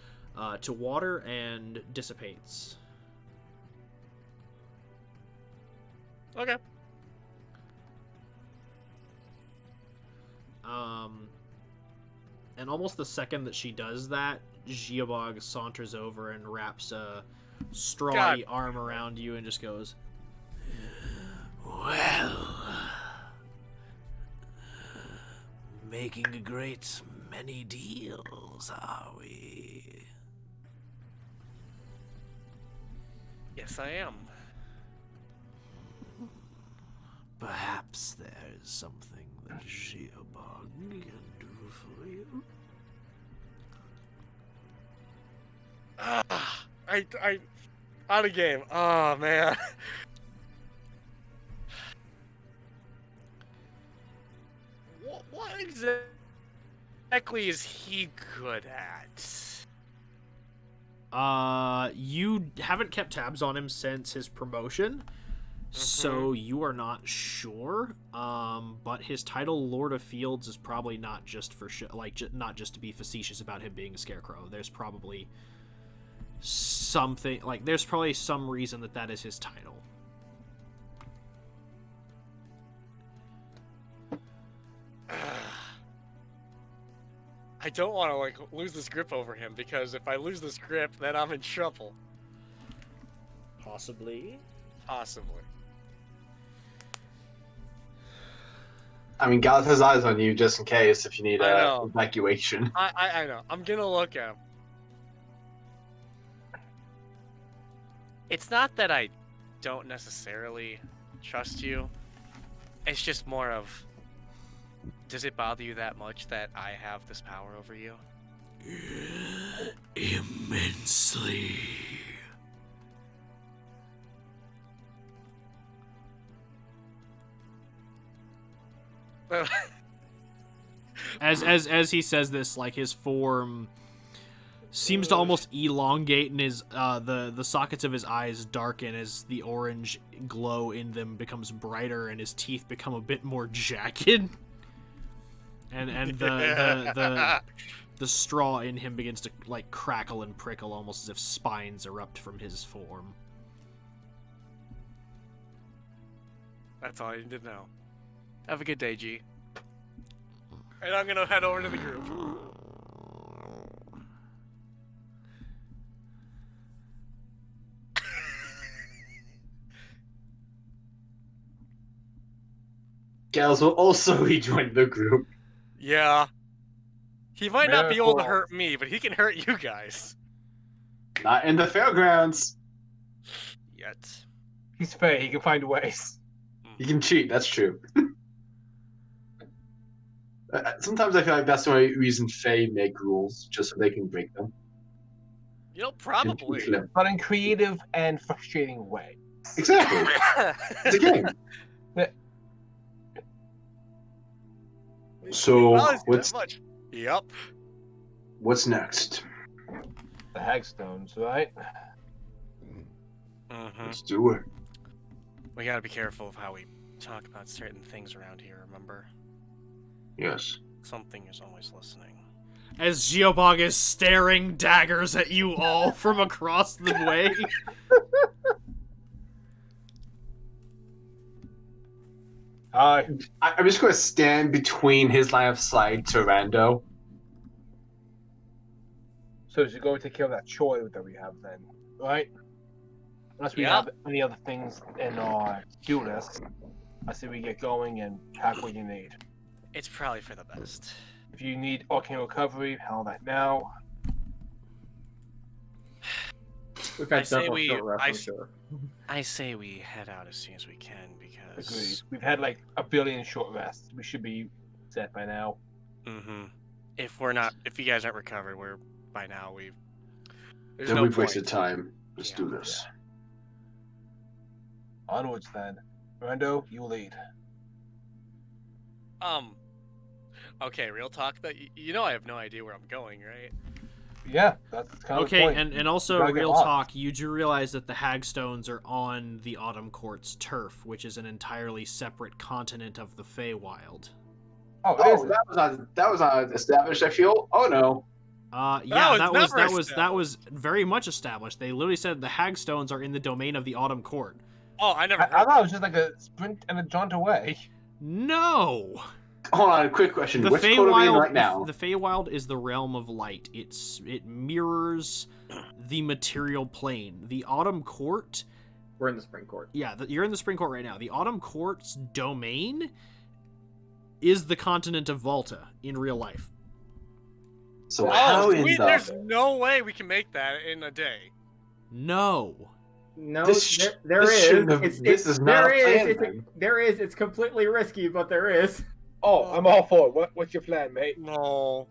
to water and dissipates. Okay. And almost the second that she does that, Giobog saunters over and wraps a strawy arm around you and just goes, well, making a great many deals, are we? Yes, I am. Perhaps there's something that Giobog can do for you. I out of game. Oh man. What exactly is he good at? You haven't kept tabs on him since his promotion, so you are not sure. But his title, Lord of Fields, is probably not just for not just to be facetious about him being a scarecrow. There's probably something there's probably some reason that is his title. I don't want to lose this grip over him, because if I lose this grip, then I'm in trouble. Possibly. I mean, Gareth has eyes on you just in case if you need evacuation. I know. I'm gonna look at him. It's not that I don't necessarily trust you. It's just more of, does it bother you that much that I have this power over you? Immensely. As he says this, his form seems to almost elongate, and his the sockets of his eyes darken as the orange glow in them becomes brighter, and his teeth become a bit more jagged. And the straw in him begins to crackle and prickle, almost as if spines erupt from his form. That's all I need to know. Have a good day, G. And I'm gonna head over to the group. Gals will also rejoin the group. Yeah. He might not be able to hurt me, but he can hurt you guys. Not in the fairgrounds. Yet. He's fair. He can find ways. He can cheat. That's true. Sometimes I feel like that's the only reason Fae make rules, just so they can break them. Probably. But in creative and frustrating way. Exactly. It's a game. So Yep. What's next? The Hagstones, right? Let's do it. We gotta be careful of how we talk about certain things around here, remember? Yes. Something is always listening. As Giobog is staring daggers at you all from across the way. I'm just going to stand between his line of sight to Rando. So you're going to take care of that chore that we have then, right? Unless we have any other things in our to-do list. I say we get going and pack what you need. It's probably for the best. If you need arcane recovery, handle that now. We've had I say several we- short rests, I I'm s- sure. I say we head out as soon as we can because. Agreed. We've had like 1 billion short rests. We should be set by now. If you guys aren't recovered, by now there's Then no we've point. wasted time. Let's do this. Onwards then. Rando, you lead. Okay, real talk. That you know, I have no idea where I'm going, right? Yeah, that's kind of the Okay, point. and also, gotta get real lost. talk, you do realize that the Hagstones are on the Autumn Court's turf, which is an entirely separate continent of the Feywild. Oh, Oh, that was not established, I feel. Oh no. Yeah, That was never that was very much established. They literally said the Hagstones are in the domain of the Autumn Court. Oh, I never. I thought it was just like a sprint and a jaunt away. No! Hold on, quick question. The Which court are we in Feywild, right now? the Feywild is the realm of light. It mirrors the material plane. The Autumn Court, We're in the Spring Court. yeah, you're in the Spring Court right now. The Autumn Court's domain is the continent of Volta in real life. So how in the... There's no way we can make that in a day. No. No, This there this is. shouldn't have- It's, this is not there a is. plan, It's, then. there is. It's completely risky, but there is. Oh, I'm all for it. What's your plan, mate? No.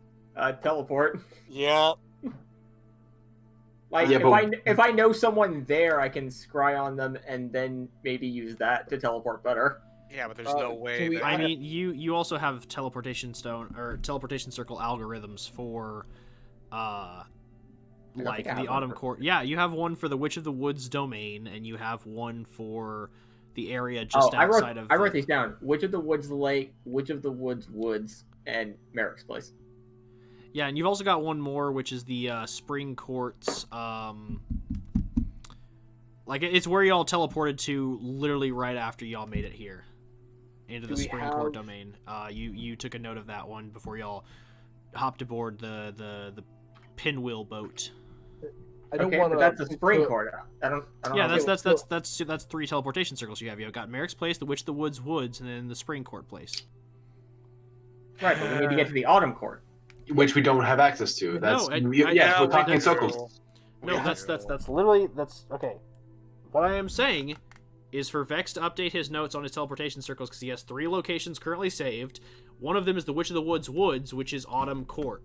Teleport. Yeah. Like Yeah, if I know someone there, I can scry on them and then maybe use that to teleport better. Yeah, but there's no way. can we- that- I mean, you also have teleportation stone or teleportation circle algorithms for like think I the have one Autumn for- Court. Yeah, you have one for the Witch of the Woods domain, and you have one for the area just outside of. I wrote these down. Witch of the Woods Lake, Witch of the Woods Woods, and Merrick's Place. Yeah, and you've also got one more, which is the Spring Court's. Like it's where y'all teleported to, literally right after y'all made it here, into the Do we Spring Court have- domain. You took a note of that one before y'all hopped aboard the pinwheel boat. I don't Okay, want but to. that's a Spring Court. I don't. Yeah, know. that's 3 teleportation circles you have. You've got Merrick's Place, the Witch of the Woods, and then the Spring Court place. Right, but we need to get to the Autumn Court. Which we don't have access to. That's No, yes, we're talking in that's circles. No, Yeah. that's literally okay. What I am saying is for Vex to update his notes on his teleportation circles because he has 3 locations currently saved. One of them is the Witch of the Woods, which is Autumn Court.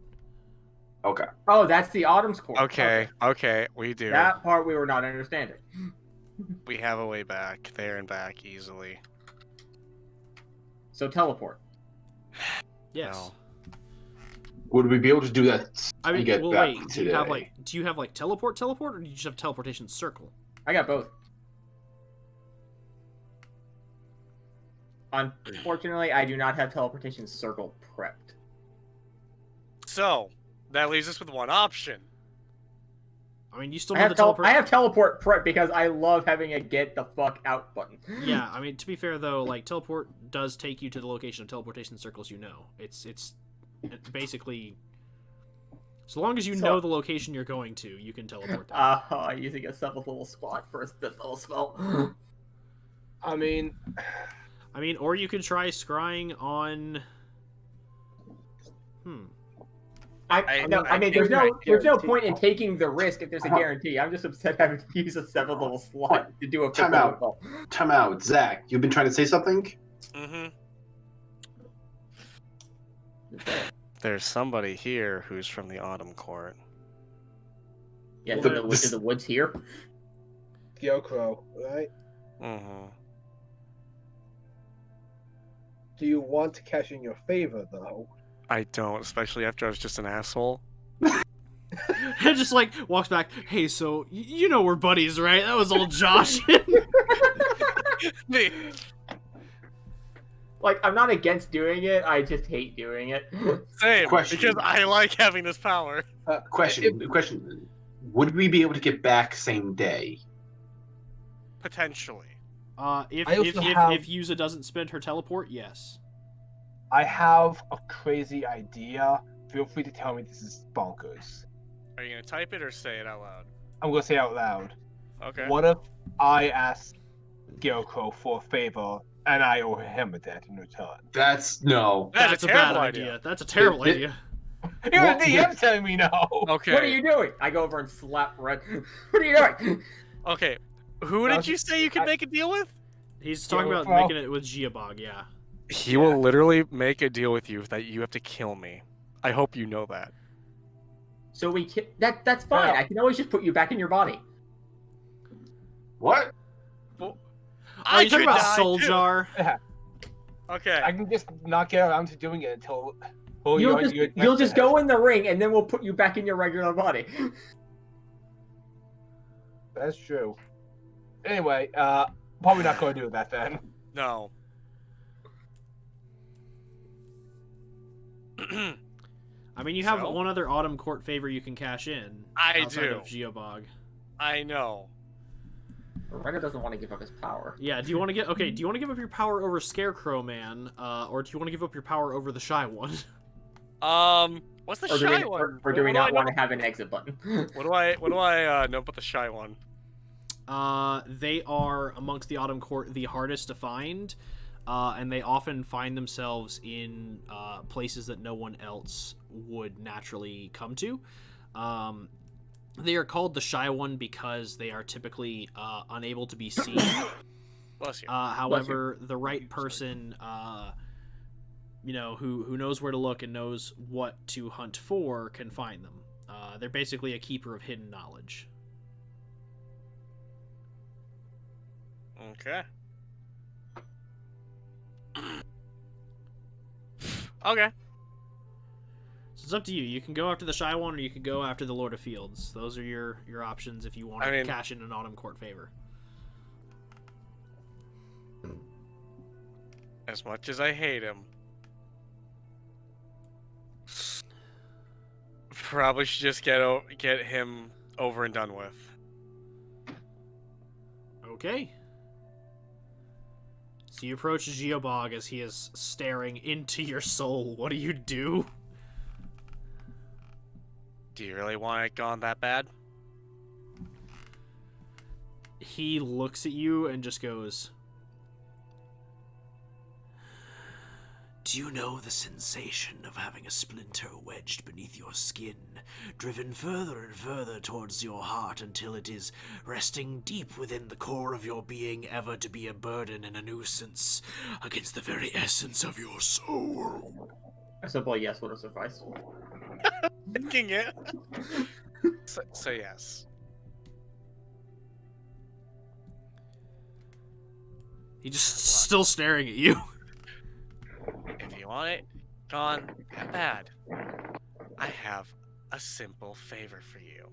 Okay. Oh, that's the Autumn's Court. Okay, we do. That part we were not understanding. We have a way back there and back easily. So teleport. Yes. No. Would we be able to do that I and mean, get well, back wait. today? Do you have teleport, or do you just have teleportation circle? I got both. Unfortunately, I do not have teleportation circle prepped. So that leaves us with one option. I mean, you still I need have, the teleport. I have teleport prep because I love having a get the fuck out button. Yeah, I mean, to be fair though, teleport does take you to the location of teleportation circles. It's basically, so long as you know the location you're going to, you can teleport there. Using a 7th level spot for a 5th level spell. I mean, or you could try scrying on. I mean, think there's no point in taking the risk if there's a guarantee. I'm just upset having to use a 7th level slot to do a 5th Time level out. spell. Time out. Zach, you've been trying to say something? Mm-hmm. There's somebody here who's from the Autumn Court. Yeah, The- the Witch of the Woods here. Gyokro, right? Mm-hmm. Do you want to cash in your favor, though? I don't, especially after I was just an asshole. And just like walks back. Hey, so you know we're buddies, right? That was all Josh. Like, I'm not against doing it. I just hate doing it. Same, Question. because I like having this power. Question. Would we be able to get back same day? Potentially. If I also have- if Yuza doesn't spend her teleport, yes. I have a crazy idea. Feel free to tell me this is bonkers. Are you gonna type it or say it out loud? I'm gonna say it out loud. Okay. What if I ask Gyokro for a favor and I owe him a debt in return? That's no. That's a bad terrible idea. That's a terrible It- idea. You're Well, the DM telling me no. Okay. What are you doing? I go over and slap Red. What are you doing? Okay. Who did you say you could make a deal with? He's talking about Well- making it with Giobog, yeah. He will literally make a deal with you that you have to kill me. I hope you know that. So that's fine. Yeah. I can always just put you back in your body. What? Are you talking about Soul too. Jar? Okay. I can just not get around to doing it until. Well, You'll just go in the ring and then we'll put you back in your regular body. That's true. Anyway, probably not going to do that then. No. I mean, you have So? one other Autumn Court favor you can cash in. I outside do. of Giobog. I know. Rando doesn't want to give up his power. Yeah, do you want to give up your power over Scarecrow Man, or do you want to give up your power over the Shy One? What's the Or do shy we, one? or do we What not I want know? to have an exit button? What do I know about the shy one? They are amongst the Autumn Court the hardest to find, and they often find themselves in places that no one else would naturally come to. They are called the Shy One because they are typically unable to be seen. Bless you. However, the right person, who knows where to look and knows what to hunt for, can find them. They're basically a keeper of hidden knowledge. Okay. Okay. So it's up to you. You can go after the Shy One, or you can go after the Lord of Fields. Those are your options if you want to cash in an Autumn Court favor. As much as I hate him, probably should just get him over and done with. Okay. So you approach Giobog as he is staring into your soul. What do you do? Do you really want it gone that bad? He looks at you and just goes, "Do you know the sensation of having a splinter wedged beneath your skin, driven further and further towards your heart until it is resting deep within the core of your being, ever to be a burden and a nuisance against the very essence of your soul?" A simple yes would have sufficed. Thinking it. So yes. He just still staring at you. If you want it gone that bad, I have a simple favor for you.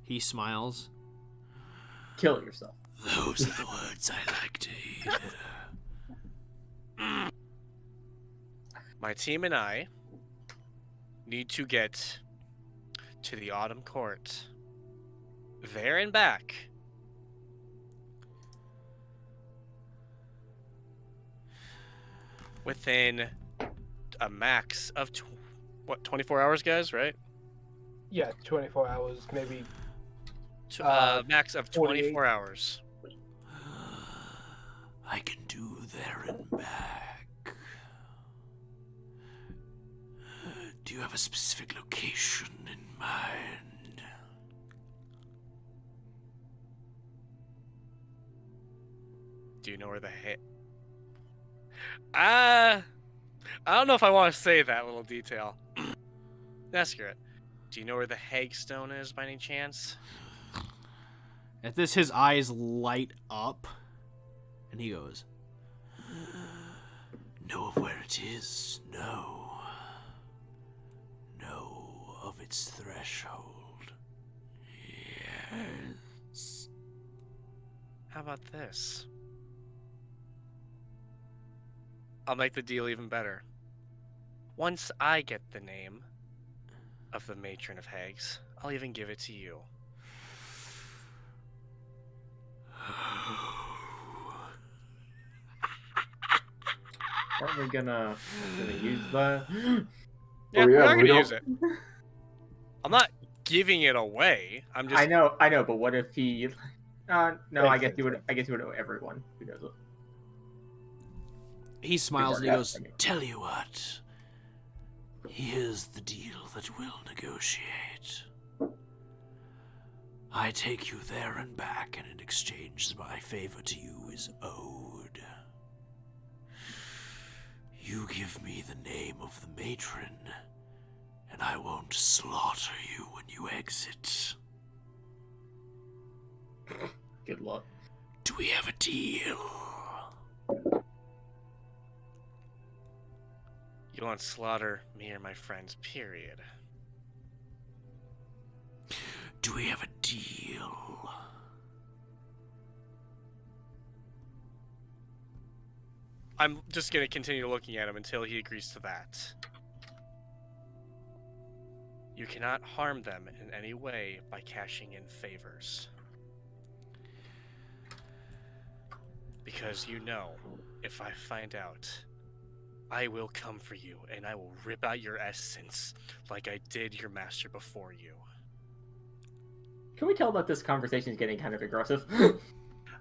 He smiles. Kill yourself. Those are the words I like to hear. My team and I need to get to the Autumn Court, there and back, within a max of 24 hours, guys, right? Yeah, 24 hours, maybe. Max of 48. 24 hours. I can do there and back. Do you have a specific location in mind? Do you know where the I don't know if I want to say that little detail. Neskrit, do you know where the Hag Stone is by any chance? At this, his eyes light up, and he goes, "Know of where it is? No. Know of its threshold? Yes." How about this? I'll make the deal even better. Once I get the name of the Matron of Hags, I'll even give it to you. Are we gonna use that? Yeah, Oh, we yeah, are we gonna don't- use it. I'm not giving it away. I'm just. I know, but what if he? No, I guess he would. I guess he would know everyone who knows it. He smiles and he work out goes, for me. "Tell you what. Here's the deal that we'll negotiate. I take you there and back, and in exchange my favor to you is owed. You give me the name of the matron, and I won't slaughter you when you exit. Good luck. Do we have a deal?" You won't slaughter me or my friends, period. Do we have a deal? I'm just gonna continue looking at him until he agrees to that. You cannot harm them in any way by cashing in favors. Because you know, if I find out, I will come for you and I will rip out your essence like I did your master before you. Can we tell that this conversation is getting kind of aggressive?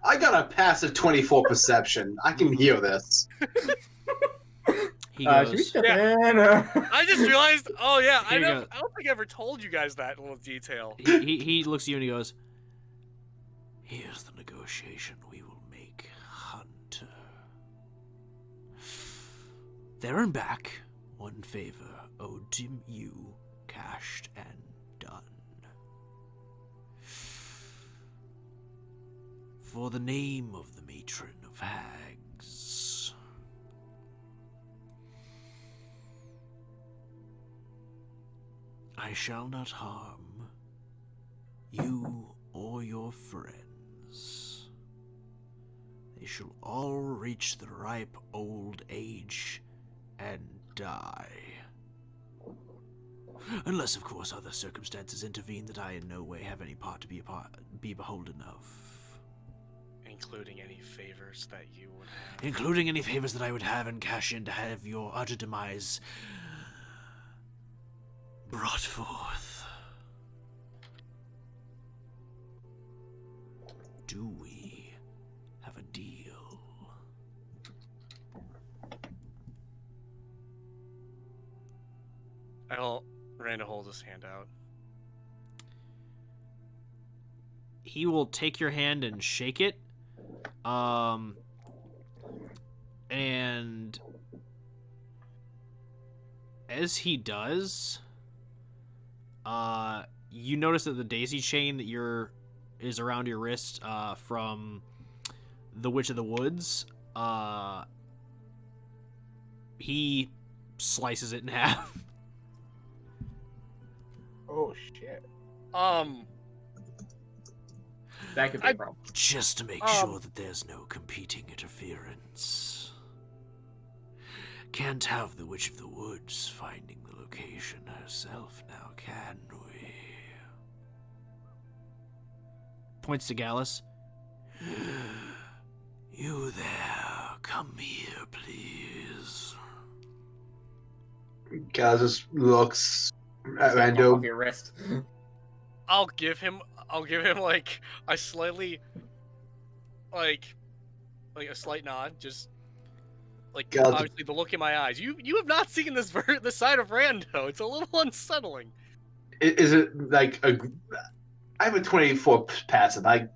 I got a passive 24 perception. I can hear this. He Should we goes, step in? I just realized, oh yeah, Here you go. I don't think I ever told you guys that little detail. he looks at you and he goes, "Here's the negotiation we will make, Hunter. There and back, one favor owed to you, cashed and done. For the name of the Matron of Hags, I shall not harm you or your friends. They shall all reach the ripe old age and die. Unless, of course, other circumstances intervene that I in no way have any part to be beholden of. Including any favors that you would have. Including any favors that I would have and cash in to have your utter demise brought forth. Do we have a deal?" Rando holds his hand out. He will take your hand and shake it. And as he does, you notice that the daisy chain that is around your wrist, from the Witch of the Woods, he slices it in half. Oh shit. That could be a problem. Just to make sure that there's no competing interference. Can't have the Witch of the Woods finding the location herself now, can we? Points to Gallus. You there, come here, please. Gaz looks at Off Rando. your wrist. I'll give him like a slightly like a slight nod, just like God. obviously the look in my eyes. You have not seen this this side of Rando. It's a little unsettling. Is it like a? I have a 24 passive. I've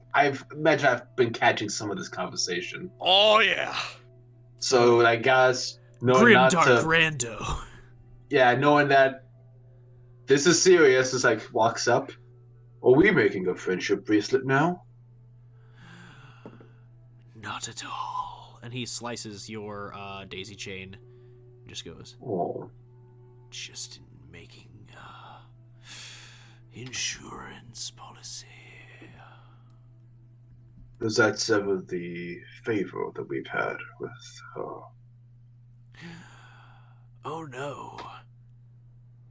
imagine I've been catching some of this conversation. Oh yeah. So like, guys, knowing not Grimdark to, Rando. yeah, knowing that this is serious, is like walks up. Are we making a friendship bracelet now? Not at all. And he slices your daisy chain. And just goes, Oh, just in making insurance policy. does that sever the favor that we've had with her? Oh no.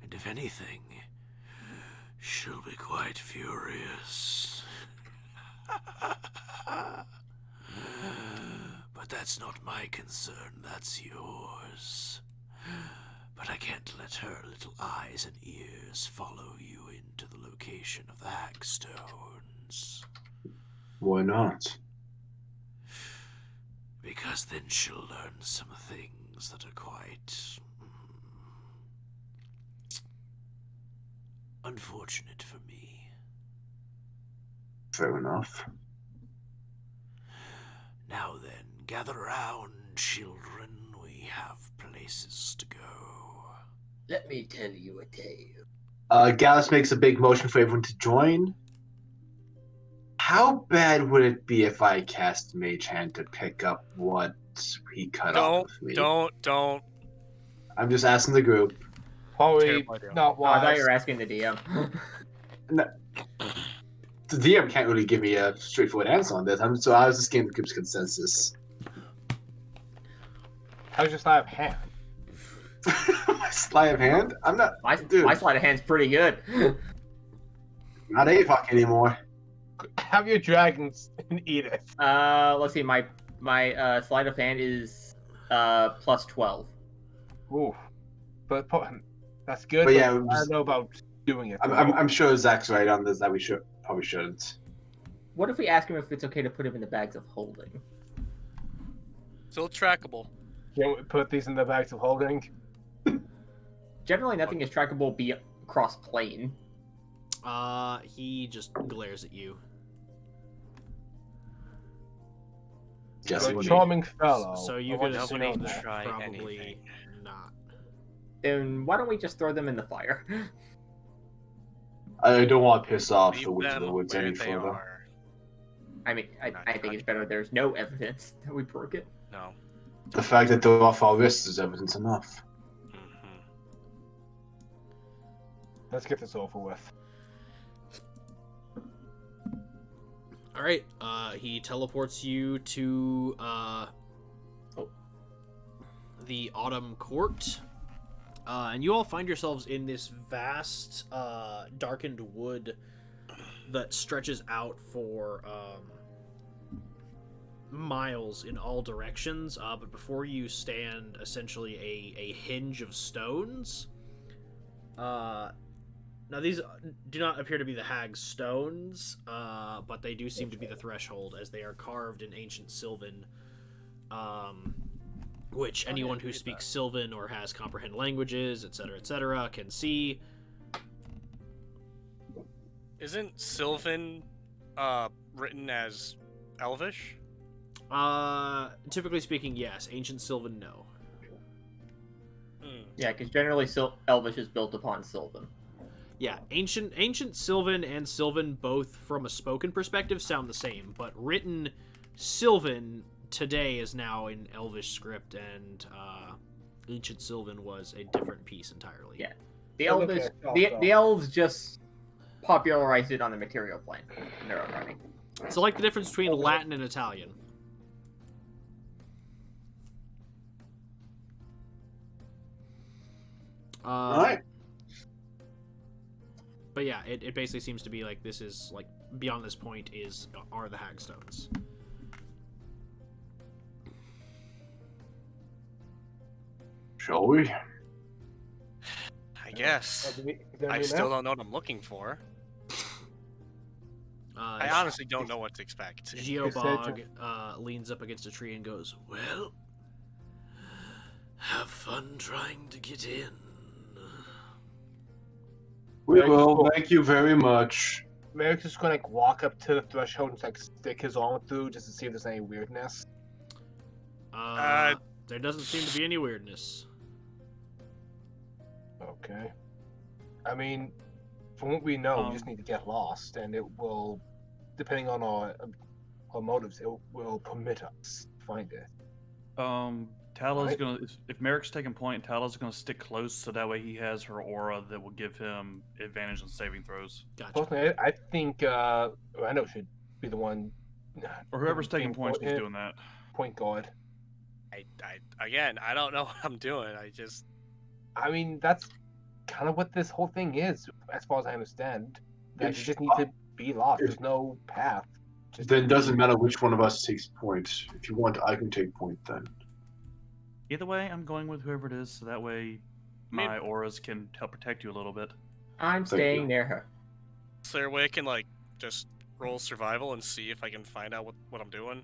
And if anything, she'll be quite furious. But that's not my concern, that's yours. But I can't let her little eyes and ears follow you into the location of the Hagstones. Why not? Because then she'll learn some things that are quite unfortunate for me. Fair enough. Now then, gather round, children. We have places to go. Let me tell you a tale. Gallus makes a big motion for everyone to join. How bad would it be if I cast Mage Hand to pick up what he cut off of me? Don't. I'm just asking the group. Probably Terrible idea. not I thought wise. you were asking the DM. The DM can't really give me a straightforward answer on this, so I was just getting the group's consensus. How's your sleight of hand? My sleight of hand? I'm not. Dude, My sleight of hand's pretty good. not Avok anymore. Have your dragons and eat it. Let's see. My sleight of hand is plus 12. Ooh. But that's good. But yeah, I don't know about doing it. I'm sure Zach's right on this that we probably shouldn't. What if we ask him if it's okay to put him in the bags of holding? Still trackable. Can't we put these in the bags of holding? Generally, nothing is trackable across plane. He just glares at you. Just A me. charming fellow. So you I could want Nobody assume will that try probably anything. not. Then why don't we just throw them in the fire? I don't want to piss off the Leave Woods of them the Woods where any they further. are. I mean, I think it's better there's no evidence that we broke it. No. The fact that they're off our wrists is evidence enough. Mhm. Let's get this over with. All right. He teleports you to the Autumn Court, and you all find yourselves in this vast, darkened wood that stretches out for miles in all directions. But before you stand essentially a hinge of stones. Now, these do not appear to be the Hag's stones, but they do seem to be the threshold, as they are carved in ancient Sylvan, which anyone who speaks Sylvan or has comprehend languages, etc., can see. Isn't Sylvan written as Elvish? Typically speaking, yes. Ancient Sylvan, no. Yeah, because generally Elvish is built upon Sylvan. Yeah, ancient Sylvan and Sylvan, both from a spoken perspective, sound the same, but written Sylvan today is now in Elvish script, and ancient Sylvan was a different piece entirely. Yeah. The elves just popularized it on the material plane in their own writing. So, like the difference between Latin and Italian. All right. But yeah, it basically seems to be like this is like beyond this point are the Hagstones. Shall we? I guess. I still don't know what I'm looking for. I honestly don't know what to expect. Giobog leans up against a tree and goes, "Well, have fun trying to get in." We will. Thank you very much. Merrick's just gonna like walk up to the threshold and like stick his arm through just to see if there's any weirdness. There doesn't seem to be any weirdness. Okay. I mean, from what we know, we just need to get lost, and it will, depending on our motives, it will permit us to find it. Tala's Right. gonna. If Merrick's taking point, Tala's gonna stick close, so that way he has her aura that will give him advantage on saving throws. Gotcha. Personally, I think Rando should be the one. Or whoever's taking being points is doing that. point guard. I don't know what I'm doing. I mean, that's kind of what this whole thing is, as far as I understand. That you just need to be lost. There's no path. Then it doesn't matter which one of us takes point. If you want, I can take point then. Either way, I'm going with whoever it is, so that way my auras can help protect you a little bit. I'm staying near her. Is there a way I can like just roll survival and see if I can find out what I'm doing?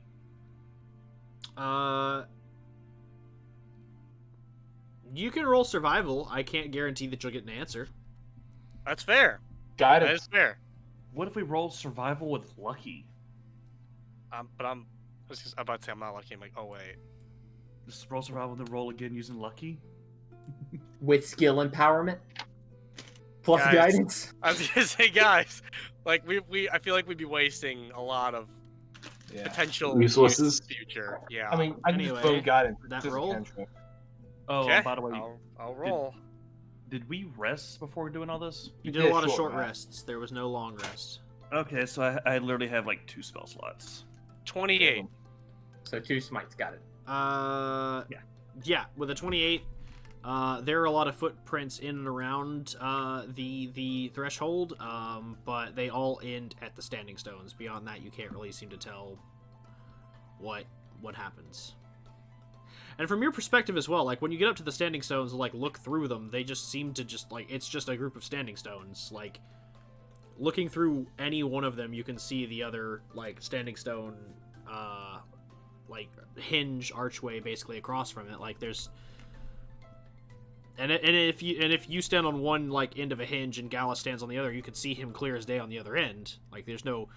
You can roll survival. I can't guarantee that you'll get an answer. That's fair. Got That it. is fair. What if we rolled survival with lucky? But I was just about to say I'm not lucky. I'm like, oh wait. Just roll survival, then roll again using lucky? With skill empowerment? Plus Guys. guidance? I was gonna say, guys, like I feel like we'd be wasting a lot of Yeah. potential Resources? use in the future. Yeah. I mean, I can just Anyway, throw guidance. that just a roll? cantrip. Oh, okay. by the way, I'll roll. did we rest before doing all this? You did a lot of short short rest. rests. There was no long rest. Okay, so I literally have like 2 spell slots. 28. So 2 smites, got it. Yeah, with a 28, there are a lot of footprints in and around the threshold, but they all end at the standing stones. Beyond that, you can't really seem to tell what happens. And from your perspective as well, like when you get up to the standing stones and like look through them, they just seem to just like it's just a group of standing stones. Like looking through any one of them, you can see the other like standing stone like hinge archway basically across from it. Like there's and if you stand on one like end of a hinge and Gallus stands on the other, you can see him clear as day on the other end. Like there's no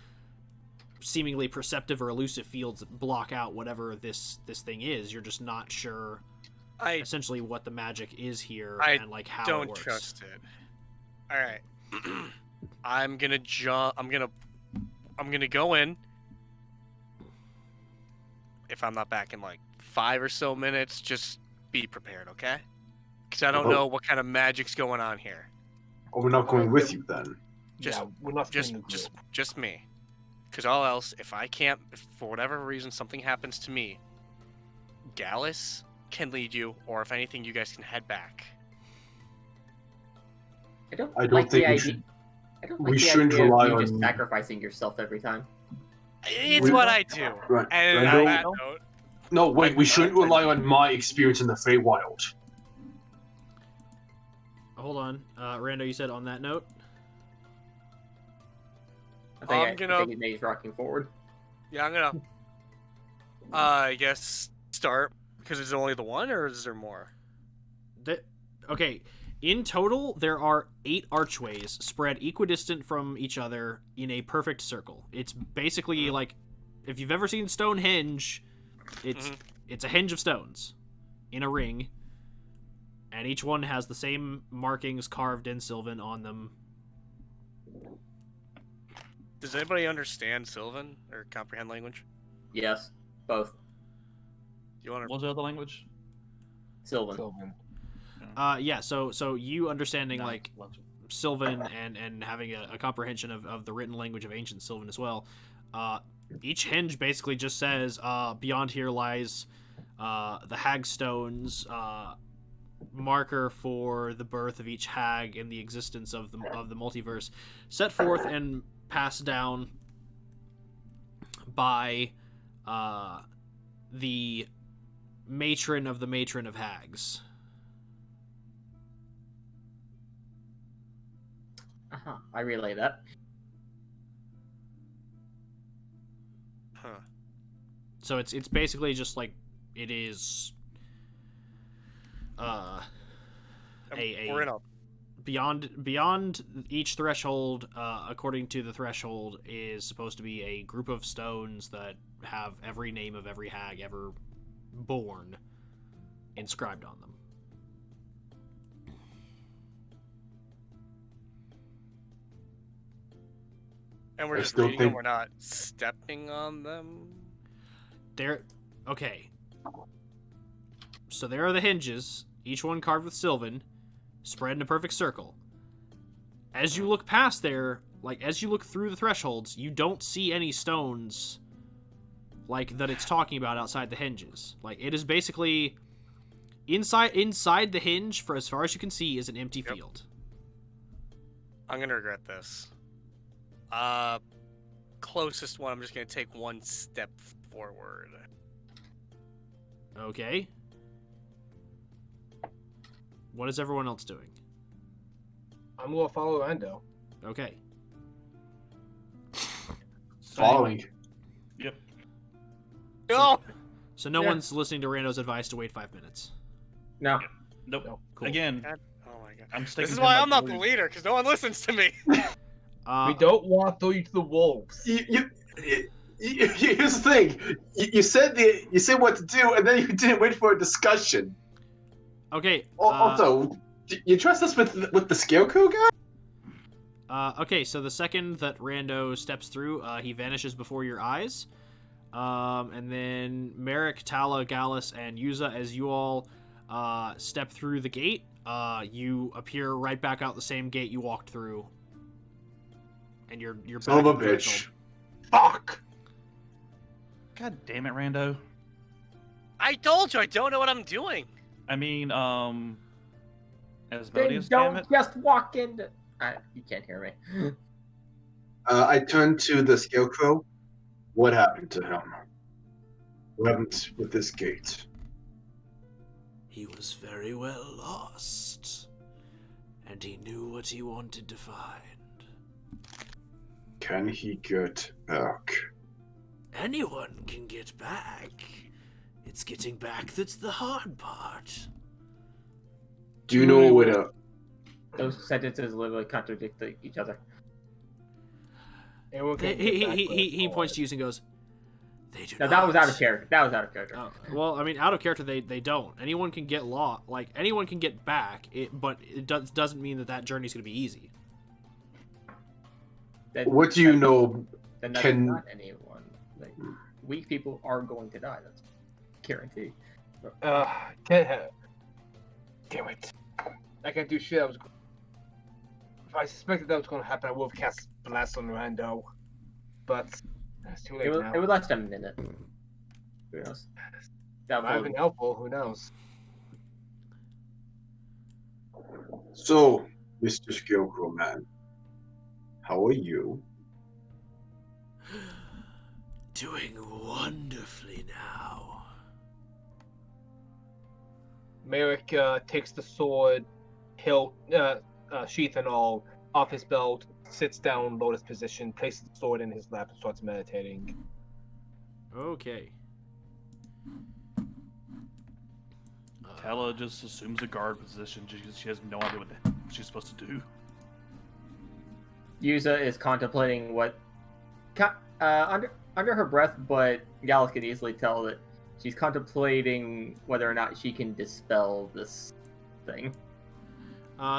seemingly perceptive or elusive fields that block out whatever this thing is. You're just not sure essentially what the magic is here and like how don't it works. trust it. All right. I'm gonna jump. I'm gonna go in. If I'm not back in like 5 or so minutes, just be prepared, okay? Because I don't know what kind of magic's going on here. Oh, we're not going with you then. Just, Yeah, we're not in the group. just me. Because all else, if for whatever reason something happens to me, Gallus can lead you, or if anything, you guys can head back. I don't I don't like think the we idea. should. I don't we like the shouldn't idea of rely you just on- sacrificing yourself every time. It's what I do. Right. And Rando? on that note, No, wait. We shouldn't rely on my experience in the Feywild. Hold on. Rando, you said on that note? I think he's rocking forward. yeah, I'm gonna. I guess start because it's only the one, or is there more? Okay, in total, there are 8 archways spread equidistant from each other in a perfect circle. It's basically like, if you've ever seen Stonehenge, it's a henge of stones in a ring, and each one has the same markings carved in Sylvan on them. Does anybody understand Sylvan or comprehend language? Yes, both. You want What was the other language? Sylvan. Sylvan. Yeah, so you understanding No, like Sylvan and having a comprehension of the written language of ancient Sylvan as well. Each hinge basically just says, beyond here lies the hag stones, marker for the birth of each hag and the existence of the multiverse, set forth and passed down by the Matron of Hags. I relay that. Huh. So it's basically just like it is We're in a beyond each threshold, according to the threshold, is supposed to be a group of stones that have every name of every hag ever born. inscribed on them. And we're I just still reading them. think- We're not stepping on them. Okay. So there are the hinges, each one carved with sylvan, spread in a perfect circle. As you look past there, like as you look through the thresholds, you don't see any stones like that it's talking about outside the hinges. Like it is basically inside the hinge, for as far as you can see, is an empty field. I'm gonna regret this. Closest one, I'm just gonna take one step forward. Okay. What is everyone else doing? I'm gonna follow Rando. Okay. Following. Yep. No! So no Yeah. one's listening to Rando's advice to wait 5 minutes. No. Nope. No. Cool. Again, God, oh my god. I'm sticking This is to why my I'm not the belief. leader, because no one listens to me. We don't want to throw you to the wolves. Here's the thing. You said what to do, and then you didn't wait for a discussion. Okay. Also, you trust us with the Scarecrow guy? Okay, so the second that Rando steps through, he vanishes before your eyes. And then Merrick, Tala, Gallus, and Yuza, as you all step through the gate, you appear right back out the same gate you walked through. And you're Son back of at a the bitch. threshold. Fuck! God damn it, Rando. I told you I don't know what I'm doing. I mean, Then Asmodeus, damn it. don't just walk into. You can't hear me. I turned to the Scarecrow. What happened to him? What happened with this gate? He was very well lost. And he knew what he wanted to find. Can he get back? Anyone can get back. It's getting back that's the hard part. Do you know what a... Those sentences literally contradict each other. Everyone can get back with He us. points to you and goes, they do No, not. that was out of character. That was out of character. Oh, well, I mean, out of character, they don't. Anyone can get lost. Like, anyone can get back, but it doesn't mean that journey's going to be easy. What do you know? Then that's can- not anyone. Like, weak people are going to die. That's guaranteed. Can't have. Damn it. I can't do shit. If I suspected that was going to happen, I would have cast Blast on Rando. But it's too late now. It would last a minute. Who knows? That Might have would been helpful. Who knows? So, Mr. Scarecrow Man, how are you? Doing wonderfully now. Merrick takes the sword, hilt, sheath and all, off his belt, sits down, lotus position, places the sword in his lap, and starts meditating. Okay. Tala just assumes a guard position. She has no idea what the heck she's supposed to do. Yuza is contemplating what under her breath, but Gallus can easily tell that she's contemplating whether or not she can dispel this thing.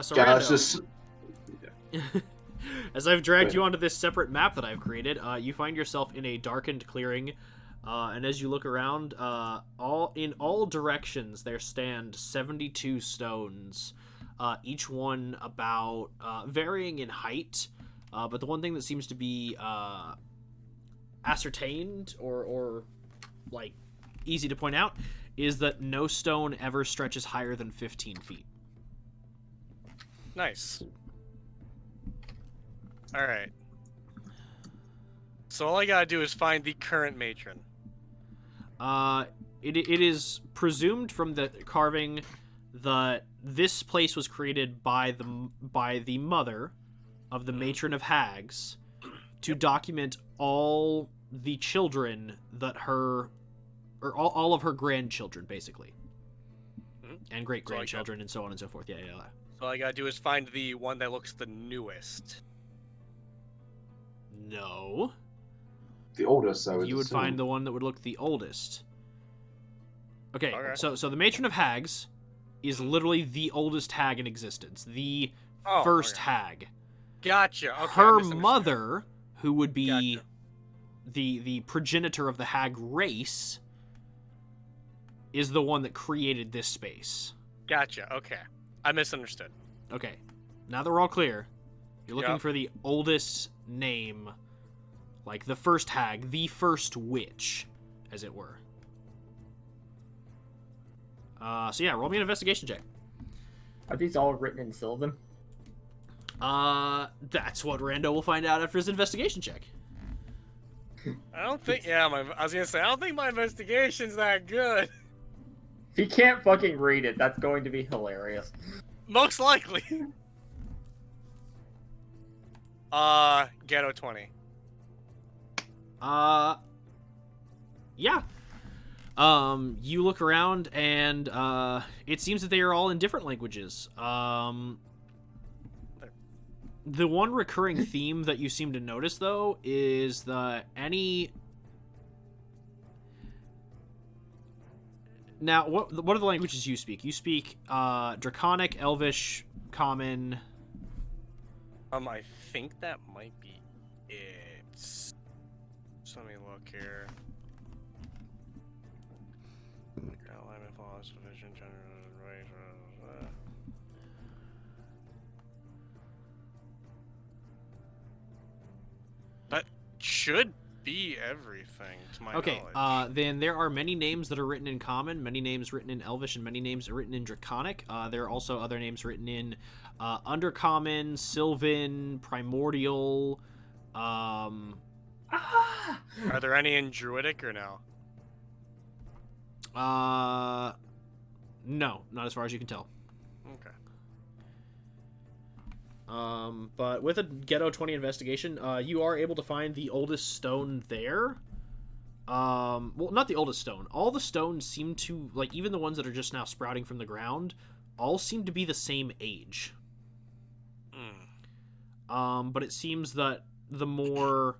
So Gallus Rando, just... as I've dragged you onto this separate map that I've created, you find yourself in a darkened clearing, and as you look around, in all directions there stand 72 stones, each one about varying in height, but the one thing that seems to be ascertained or like easy to point out is that no stone ever stretches higher than 15 feet. Nice. Alright. So all I gotta do is find the current matron. It is presumed from the carving that this place was created by the mother of the Matron of Hags to document all the children that all of her grandchildren, basically, and great grandchildren, and so on and so forth. Yeah. So all I gotta do is find the one that looks the newest. No, The oldest, I would you would assume. find the one that would look the oldest. Okay, Okay. so the Matron of Hags is literally the oldest hag in existence, the Oh, first okay. hag. Gotcha. Okay, I Her misunderstood. mother, who would be Gotcha. the progenitor of the hag race, is the one that created this space. Gotcha. Okay, I misunderstood. Okay, now that we're all clear, you're looking Yep. for the oldest name, like the first hag, the first witch, as it were. So yeah, roll me an investigation check. Are these all written in Sylvan? That's what Rando will find out after his investigation check. I don't think. Yeah, I was gonna say I don't think my investigation's that good. If he can't fucking read it, that's going to be hilarious. Most likely. Ghetto 20. Yeah. You look around and, it seems that they are all in different languages. The one recurring theme that you seem to notice, though, is Now, what are the languages you speak? You speak, Draconic, Elvish, Common... I think that might be it. So let me look here. That should be everything, to my knowledge. Then there are many names that are written in Common, many names written in Elvish, and many names written in Draconic. There are also other names written in Undercommon, Sylvan, Primordial. Are there any in Druidic or no? No, not as far as you can tell. Okay. But with a Ghetto 20 investigation, you are able to find the oldest stone there. Well, not the oldest stone. All the stones seem to, like, even the ones that are just now sprouting from the ground, all seem to be the same age. But it seems that the more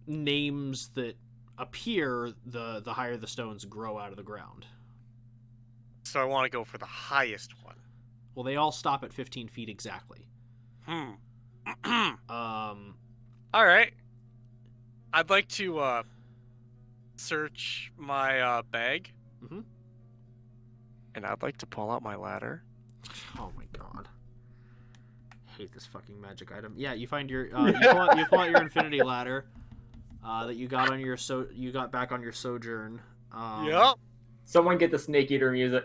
names that appear, the higher the stones grow out of the ground. So I want to go for the highest one. Well, they all stop at 15 feet exactly. All right. I'd like to search my bag. Mhm. And I'd like to pull out my ladder. Oh my god. I hate this fucking magic item. Yeah, you find your you pull out your infinity ladder that you got on your you got back on your sojourn. Yep. Someone get the Snake Eater music.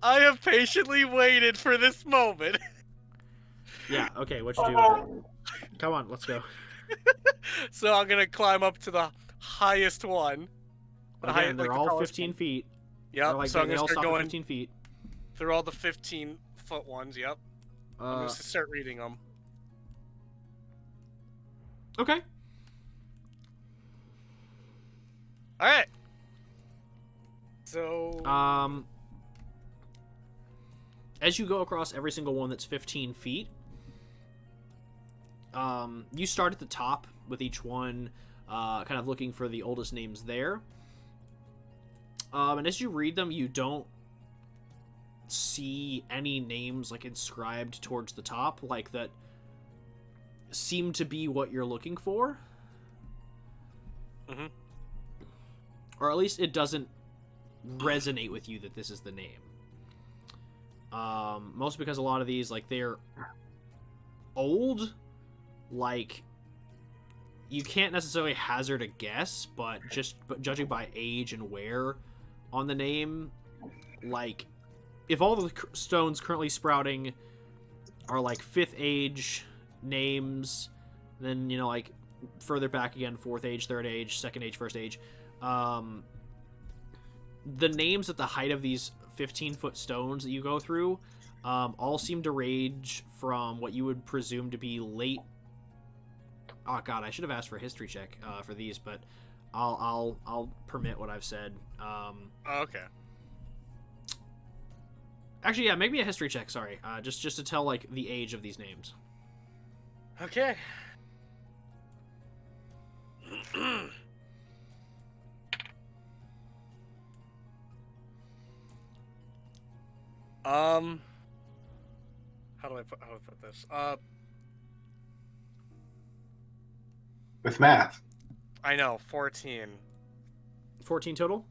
I have patiently waited for this moment. Yeah, okay, what you do? Come on, let's go. So I'm gonna climb up to the highest one. Again, they're all 15 feet. Yep. Like, So I'm they gonna all start stop at going 15 feet. through all the 15-foot ones. Yep. I'm gonna start reading them. Okay. All right. So. As you go across every single one that's 15 feet, you start at the top with each one, kind of looking for the oldest names there. And as you read them, you don't see any names like inscribed towards the top, like that seem to be what you're looking for. Mm-hmm. Or at least it doesn't resonate with you that this is the name. Mostly because a lot of these, like, they're old, like, you can't necessarily hazard a guess, but judging by age and wear on the name, like, if all the stones currently sprouting are, like, 5th age names, then, you know, like, further back again, 4th age, 3rd age, 2nd age, 1st age, the names at the height of these 15-foot stones that you go through all seem to range from what you would presume to be late. Oh god, I should have asked for a history check for these, but I'll permit what I've said. Okay. Actually, yeah, make me a history check. Sorry, just to tell like the age of these names. Okay. How do I put this? With math. I know, 14. 14 total.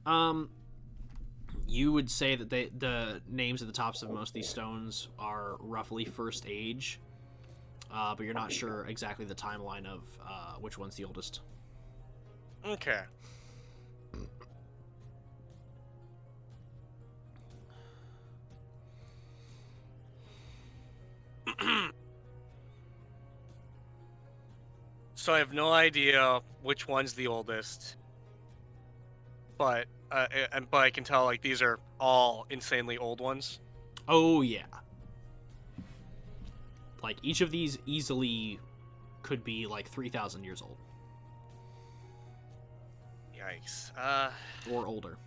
Mm-hmm. You would say that the names at the tops of most of these stones are roughly first age, but you're not sure exactly the timeline of which one's the oldest. Okay. So I have no idea which one's the oldest, but I can tell like these are all insanely old ones. Oh yeah. Like each of these easily could be like 3,000 years old Yikes. or older.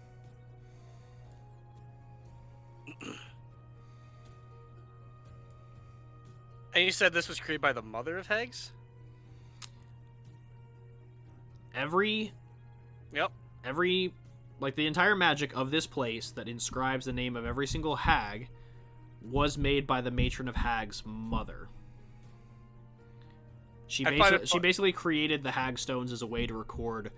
And you said this was created by the mother of Hags? Like the entire magic of this place that inscribes the name of every single hag was made by the Matron of Hags' mother. She basically created the hag stones as a way to record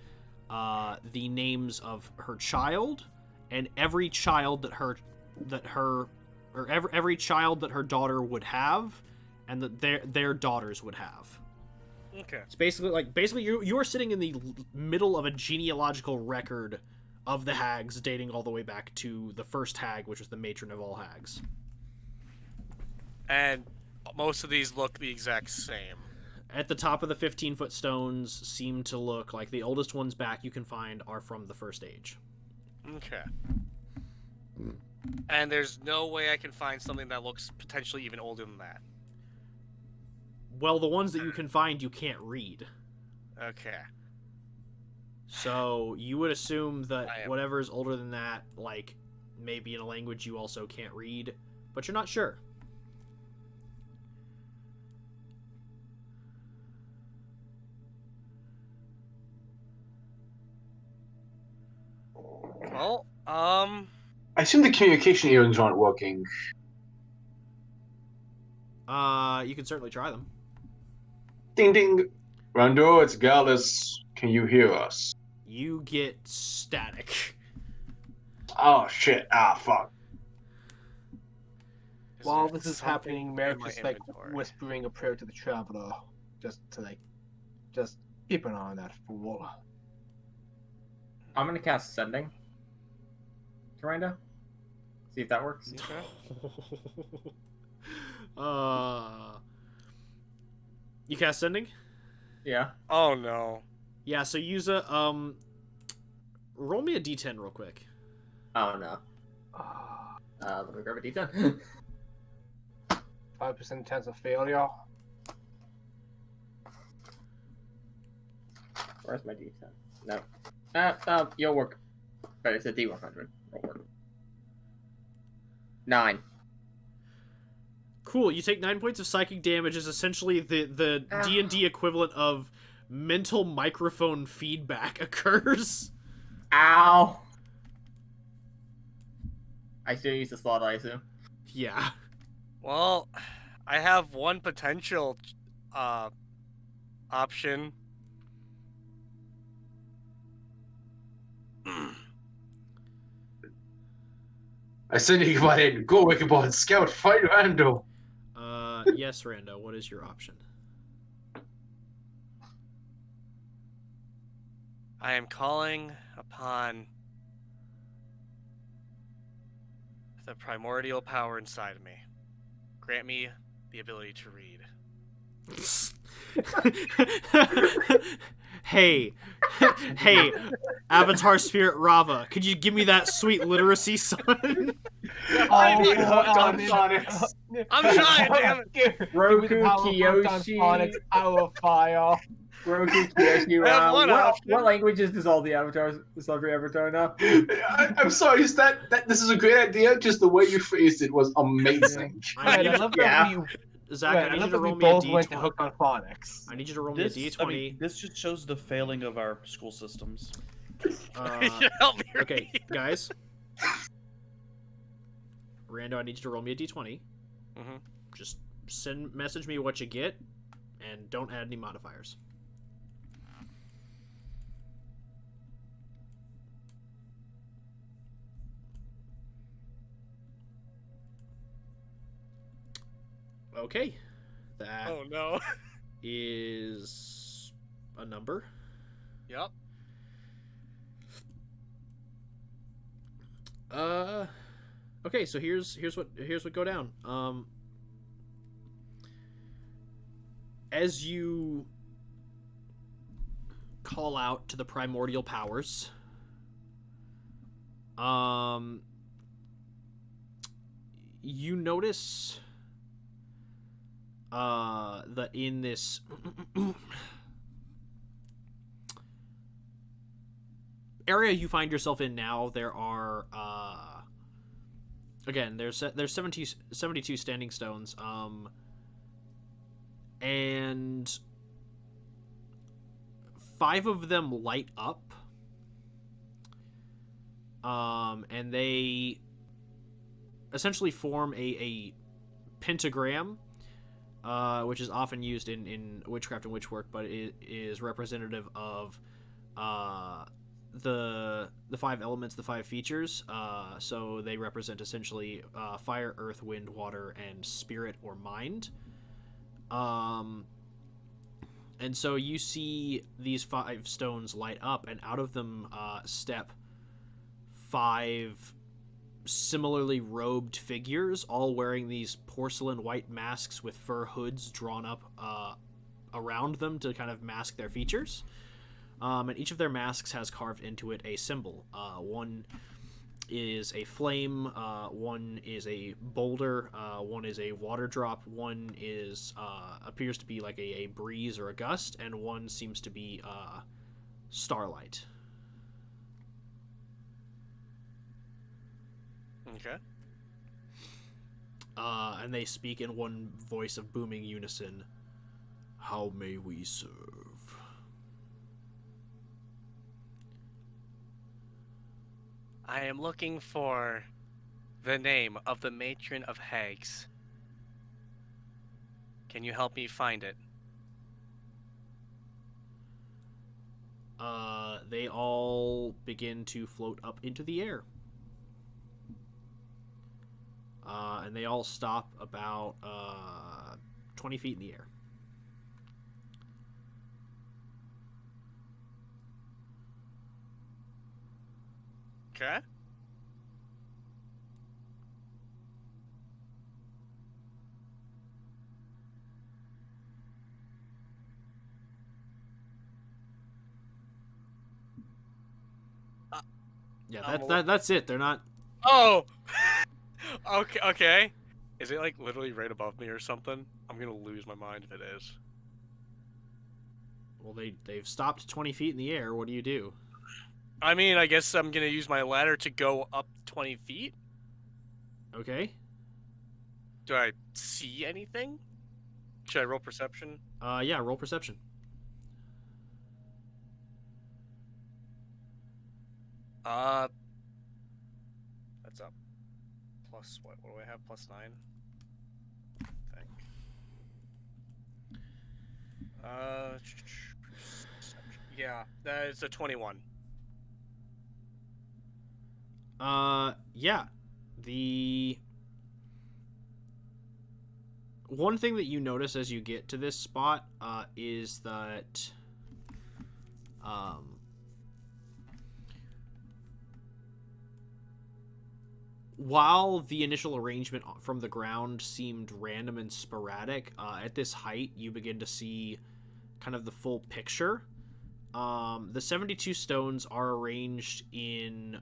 the names of her child and every child that every child that her daughter would have and that their daughters would have. Okay. It's basically you are sitting in the middle of a genealogical record of the hags dating all the way back to the first hag, which was the matron of all hags. And most of these look the exact same. At the top of the 15-foot stones seem to look like the oldest ones back you can find are from the first age. Okay. And there's no way I can find something that looks potentially even older than that. Well, the ones that you can find you can't read. Okay. So you would assume that whatever is older than that, like, maybe in a language you also can't read, but you're not sure. Well, I assume the communication earrings aren't working. You can certainly try them. Ding ding. Rando, it's Gallus. Can you hear us? You get static. Oh shit. Ah, fuck. While this is happening, Merrick is like whispering a prayer to the traveler. Just keep an eye on that fool. I'm gonna cast Sending to Rando. See if that works. You cast Sending? Yeah. Oh no. Yeah, so use a roll me a d10 real quick. Oh no. Let me grab a d10. 5% chance of failure. Where's my d10? No. You'll work. But it's a d100. It'll work. 9. Cool. You take 9 points of psychic damage. Is essentially the D&D equivalent of mental microphone feedback occurs. Ow! I still use the slot, I assume. Yeah. Well, I have one potential option. I said you come on in. Go, Wickedball, and scout. Fight Rando. Yes, Rando. What is your option? I am calling upon the primordial power inside of me. Grant me the ability to read. Hey, Avatar Spirit Rava, could you give me that sweet literacy, son? I need hooked on phonics. I'm trying, damn it. Roku, Kiyoshi. Our fire. Roku, Kiyoshi. I have one option. What languages does all the avatars, every avatar know? I'm sorry, is that this is a great idea, just the way you phrased it was amazing. I need love you, that we Zach, I need you to roll me a both went to d20. hook on phonics. I need you to roll me a d20. I mean, this just shows the failing of our school systems. You help me Okay, read. guys. Rando, I need you to roll me a d20. Mm-hmm. Just message me what you get, and don't add any modifiers. Okay, that Oh no. is a number. Yep. Okay, so here's what go down. As you call out to the primordial powers, you notice that in this area you find yourself in now, there are again, there's 72 standing stones, and 5 of them light up, and they essentially form a pentagram, which is often used in witchcraft and witchwork, but it is representative of the 5 elements, the 5 features. So they represent essentially fire, earth, wind, water, and spirit or mind. And so you see these 5 stones light up, and out of them step 5 similarly robed figures, all wearing these porcelain white masks with fur hoods drawn up around them to kind of mask their features. And each of their masks has carved into it a symbol. One is a flame, one is a boulder, one is a water drop, one is appears to be like a breeze or a gust, and one seems to be starlight. Okay. And they speak in one voice of booming unison. How may we serve? I am looking for the name of the Matron of Hags. Can you help me find it? They all begin to float up into the air. And they all stop about 20 feet in the air. Okay. Yeah, that's it. They're not. Oh! Okay, okay. Is it like literally right above me or something? I'm gonna lose my mind if it is. Well, they've stopped 20 feet in the air. What do you do? I mean, I guess I'm gonna use my ladder to go up 20 feet. Okay. Do I see anything? Should I roll perception? Yeah, roll perception. That's up. Plus what? What do I have? Plus 9? I think. Yeah, it's a 21. Yeah. The one thing that you notice as you get to this spot is that while the initial arrangement from the ground seemed random and sporadic, at this height you begin to see kind of the full picture. The 72 stones are arranged in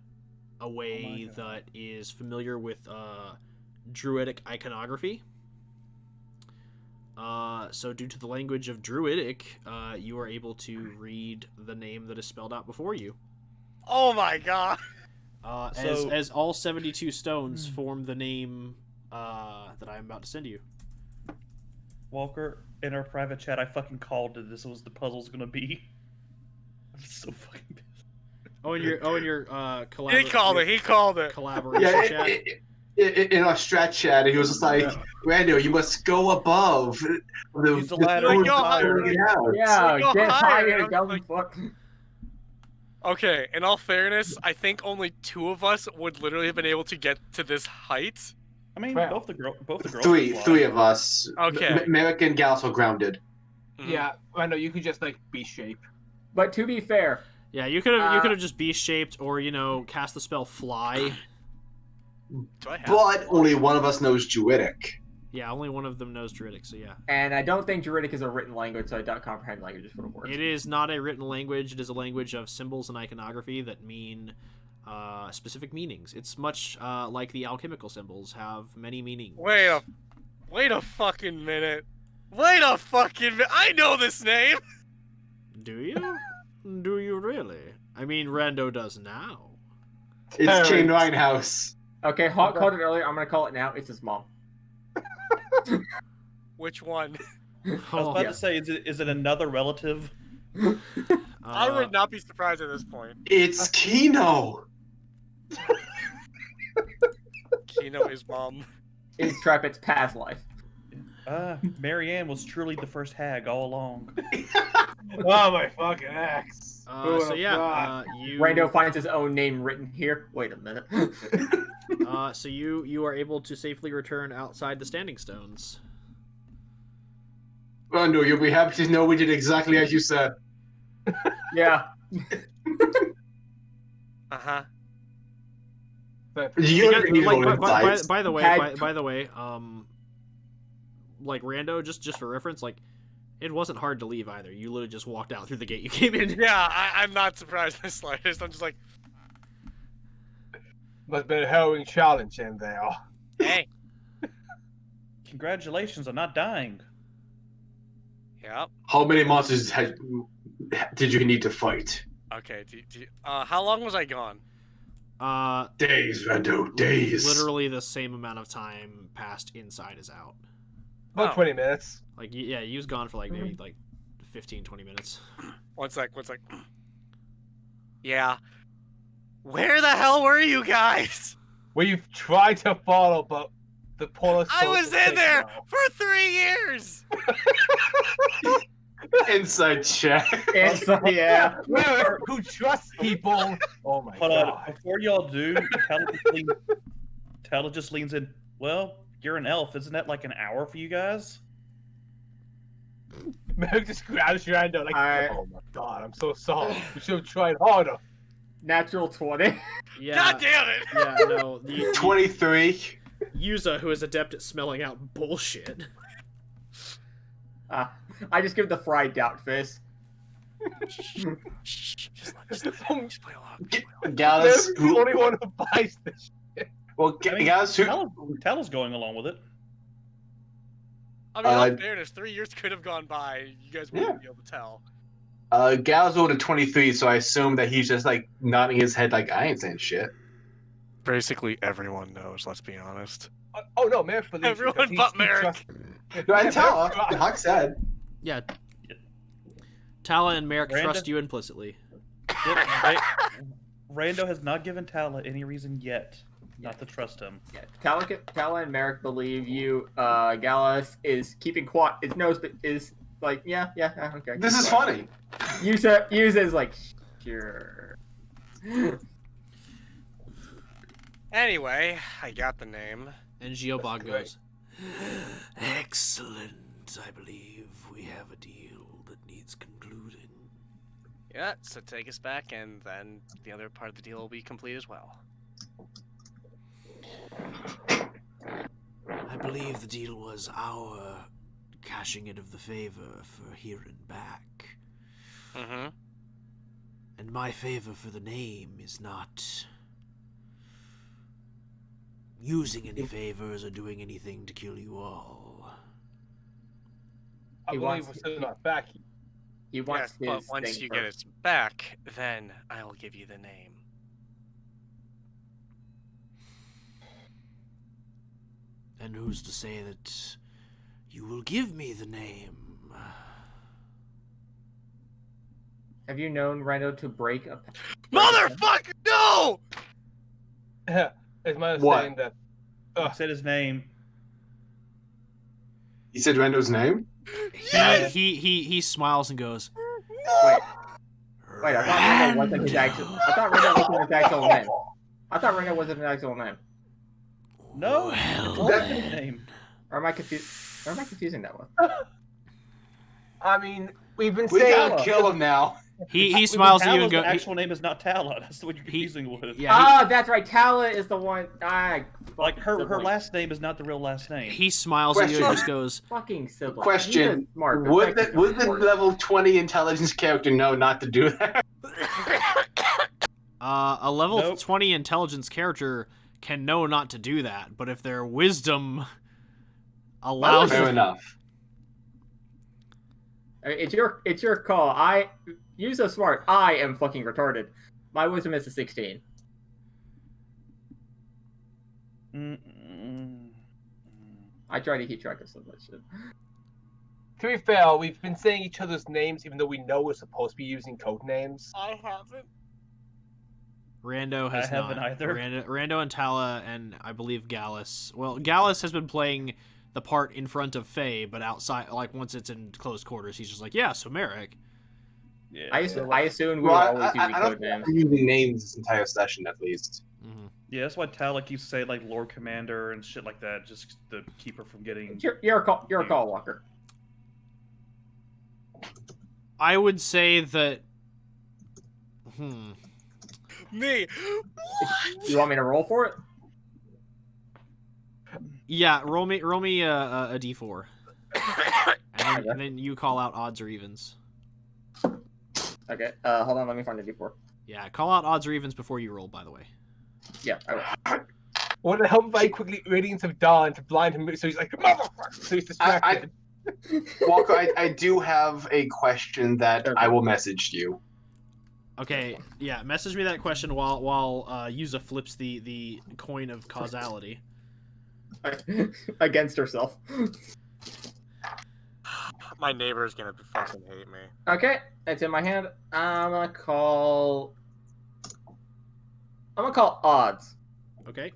a way that is familiar with druidic iconography. So due to the language of druidic, you are able to read the name that is spelled out before you. Oh my god! As all 72 stones form the name that I am about to send you. Walker, in our private chat, I fucking called it. This was the puzzle's gonna be. I'm so fucking pissed. Oh, and your He called it. collaboration Yeah, chat. in our strat chat, he was just like, Rando, you must go above. Use the ladder. Like, Go go higher. higher. Yeah, Go get higher, higher, I'm dumb like- fuck. Okay, in all fairness, I think only 2 of us would literally have been able to get to this height. I mean, Wow. both the girls. Three can fly. of us. Okay. Merrick and Gals are grounded. Mhm. Yeah, I know you could just like be shape. But to be fair, Yeah, you could have just B-shaped or cast the spell Fly. Do I have But only one of us knows Druidic. Yeah, only one of them knows Druidic, so yeah. and I don't think Druidic is a written language, so I doubt comprehend languages would have worked. It is not a written language. It is a language of symbols and iconography that mean specific meanings. It's much like the alchemical symbols have many meanings. Wait a fucking minute. I know this name. Do you? Do you really? I mean, Rando does now. It's Chain Rhinehouse. Okay, Hawk called it earlier. I'm gonna call it now. It's his mom. Which one? I was Oh, about yeah. to say, is it another relative? I would not be surprised at this point. It's Kino. Kino is mom. It's Trappett's past life. Marianne was truly the first hag all along. Oh my fucking axe. So yeah, you. Rando finds his own name written here. Wait a minute. So you are able to safely return outside the Standing Stones. Rando, you'll be happy to know we did exactly as you said. Yeah. Uh-huh. You Because, don't need to roll insights. by the way, Hag- by the way, like Rando, just for reference, like it wasn't hard to leave either. You literally just walked out through the gate you came in. Yeah, I'm not surprised in the slightest. I'm just like, Must have been a harrowing challenge in there. hey. Congratulations on not dying. Yep. How many monsters did you need to fight? Okay. How long was I gone? Days, Rando, days. Literally the same amount of time passed inside as out. About Oh. 20 minutes. Like yeah, he was gone for like maybe like 15, 20 minutes. One sec. Yeah. Where the hell were you guys? We've tried to follow, but the polar I was in there for 3 years. Inside check. It's, yeah. Who trusts people? Oh my Hold god. on, before y'all do, Tala just leans in. Well, you're an elf, isn't that like an hour for you guys? Merrick just grabs your hand like, I- oh my god, I'm so sorry. We should have tried harder. Natural 20. Yeah. God damn it. Yeah, no. The 23. Yuza, who is adept at smelling out bullshit. I just give the fried doubt face. Just play along. Gallus, Merrick's the only one who buys this. well, I mean, Gallus, who, Tala's going along with it. I mean, in Uh, fairness, 3 years could have gone by. You guys wouldn't be able to tell. Gallus rolled a 23, so I assume that he's just like nodding his head like I ain't saying shit. Basically, everyone knows. Let's be honest. Oh no, Merrick believes Everyone you, but he Merrick. trusts- No, I Yeah, tell Merrick her. tried. Hawk said. Yeah. Tala and Merrick Randa? trust you implicitly. Rando has not given Tala any reason yet not to trust him. Yeah. Tala and Merrick believe you. Gallus is keeping quiet. His nose is like, yeah, okay. This is funny. Yuza is like, sure. Anyway, I got the name. And Giobog great. goes, excellent. I believe we have a deal that needs concluding. Yeah, so take us back, and then the other part of the deal will be complete as well. I believe the deal was our cashing in of the favor for here and back. Mm-hmm. And my favor for the name is not using any favors or doing anything to kill you all. I He believe wants- we're still not back. He Yes, wants but his once thing you get first. it back, then I'll give you the name. And who's to say that you will give me the name? Have you known Rando to break a? Motherfucker, no! It's my What? understanding that said his name. He said Rando's name? He smiles and goes, Wait, I thought Rando wasn't his actual. I thought Rando wasn't his actual name. I thought Rando wasn't his actual name. No, Well, that's his name. Or am I confusing that one? I mean, we've been We saying. gotta kill him now. he smiles at you and Tala's goes, actual name is not Tala. That's what you're confusing with. yeah, Ah, that's right. Tala is the one. Like her last name is not the real last name. he smiles at you and Question. just goes, fucking sibling. Question: He's smart, but Would technically would the smart. level 20 intelligence character know not to do that? a level Nope. 20 intelligence character can know not to do that, but if their wisdom allows Fair enough. It's your call. You're so smart. I am fucking retarded. My wisdom is a 16. I try to keep track of so much shit. To be fair, we've been saying each other's names even though we know we're supposed to be using code names. I haven't. Rando has I haven't not. either. Rando and Tala and I believe Gallus. Well, Gallus has been playing the part in front of Faye, but outside, like once it's in close quarters, he's just like, yeah, so Merrick. Yeah. I assume we Well, were I always using don't code think names. I'm using names this entire session at least. Mm-hmm. Yeah, that's why Tala keeps saying like Lord Commander and shit like that, just to keep her from getting. You're a call walker. I would say that. Me. You want me to roll for it? Yeah, roll me a d4, and then you call out odds or evens. Okay. Hold on. Let me find the d4. Yeah, call out odds or evens before you roll. By the way. Yeah. I will. Want to help by quickly Radiance of Dawn to blind him so he's like, motherfucker! So he's distracted. Walker, I do have a question that I will message you. Okay, yeah. Message me that question while Yuza flips the coin of causality. Against herself. My neighbor's gonna fucking hate me. Okay, it's in my hand. I'm gonna call odds. Okay.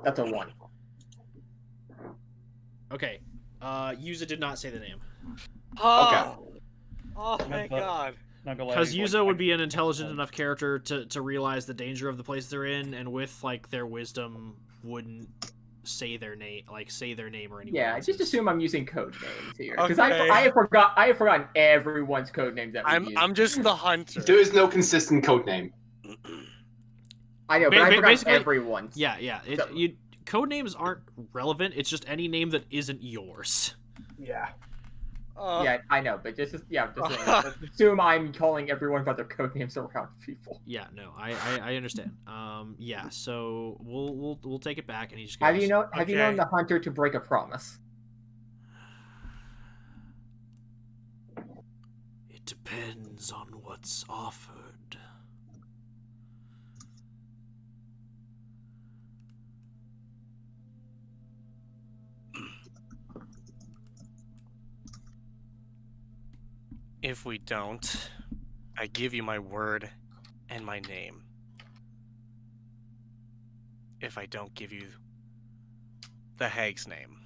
That's a 1. Okay. Yuza did not say the name. Oh, oh thank But- God. Not gonna lie, Because like, Yuza would be an intelligent enough character to realize the danger of the place they're in, and with like their wisdom, wouldn't say their name or anything. Yeah, just assume I'm using code names here because Okay. I have forgotten everyone's code names that we use. I'm just the hunter. There is no consistent code name. I know, but I forgot basically- everyone's. Yeah. So- Code names aren't relevant. It's just any name that isn't yours. Yeah. Yeah, I know, but just assume I'm calling everyone by their code names around people. Yeah, no, I understand. Yeah, so we'll take it back, and he just goes, Have you known Okay. the hunter to break a promise? It depends on what's offered. If we don't, I give you my word and my name. If I don't give you the Hag's name.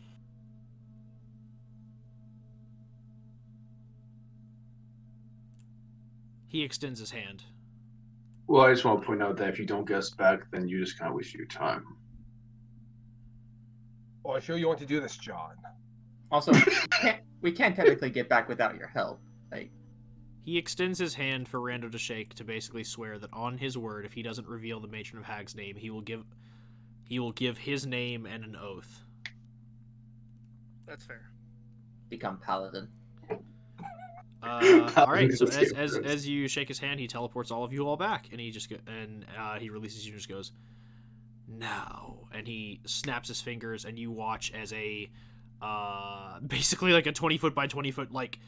He extends his hand. Well, I just want to point out that if you don't get us back, then you just kind of waste your time. Well, I'm sure you want to do this, John. Also, we can't technically get back without your help. Like, He extends his hand for Rando to shake to basically swear that on his word, if he doesn't reveal the Matron of Hags' name, he will give his name and an oath. That's fair. become paladin. All right. So as you shake his hand, he teleports all of you all back, and he releases you and just goes, "Now," and he snaps his fingers, and you watch as a basically like a 20-foot by 20-foot like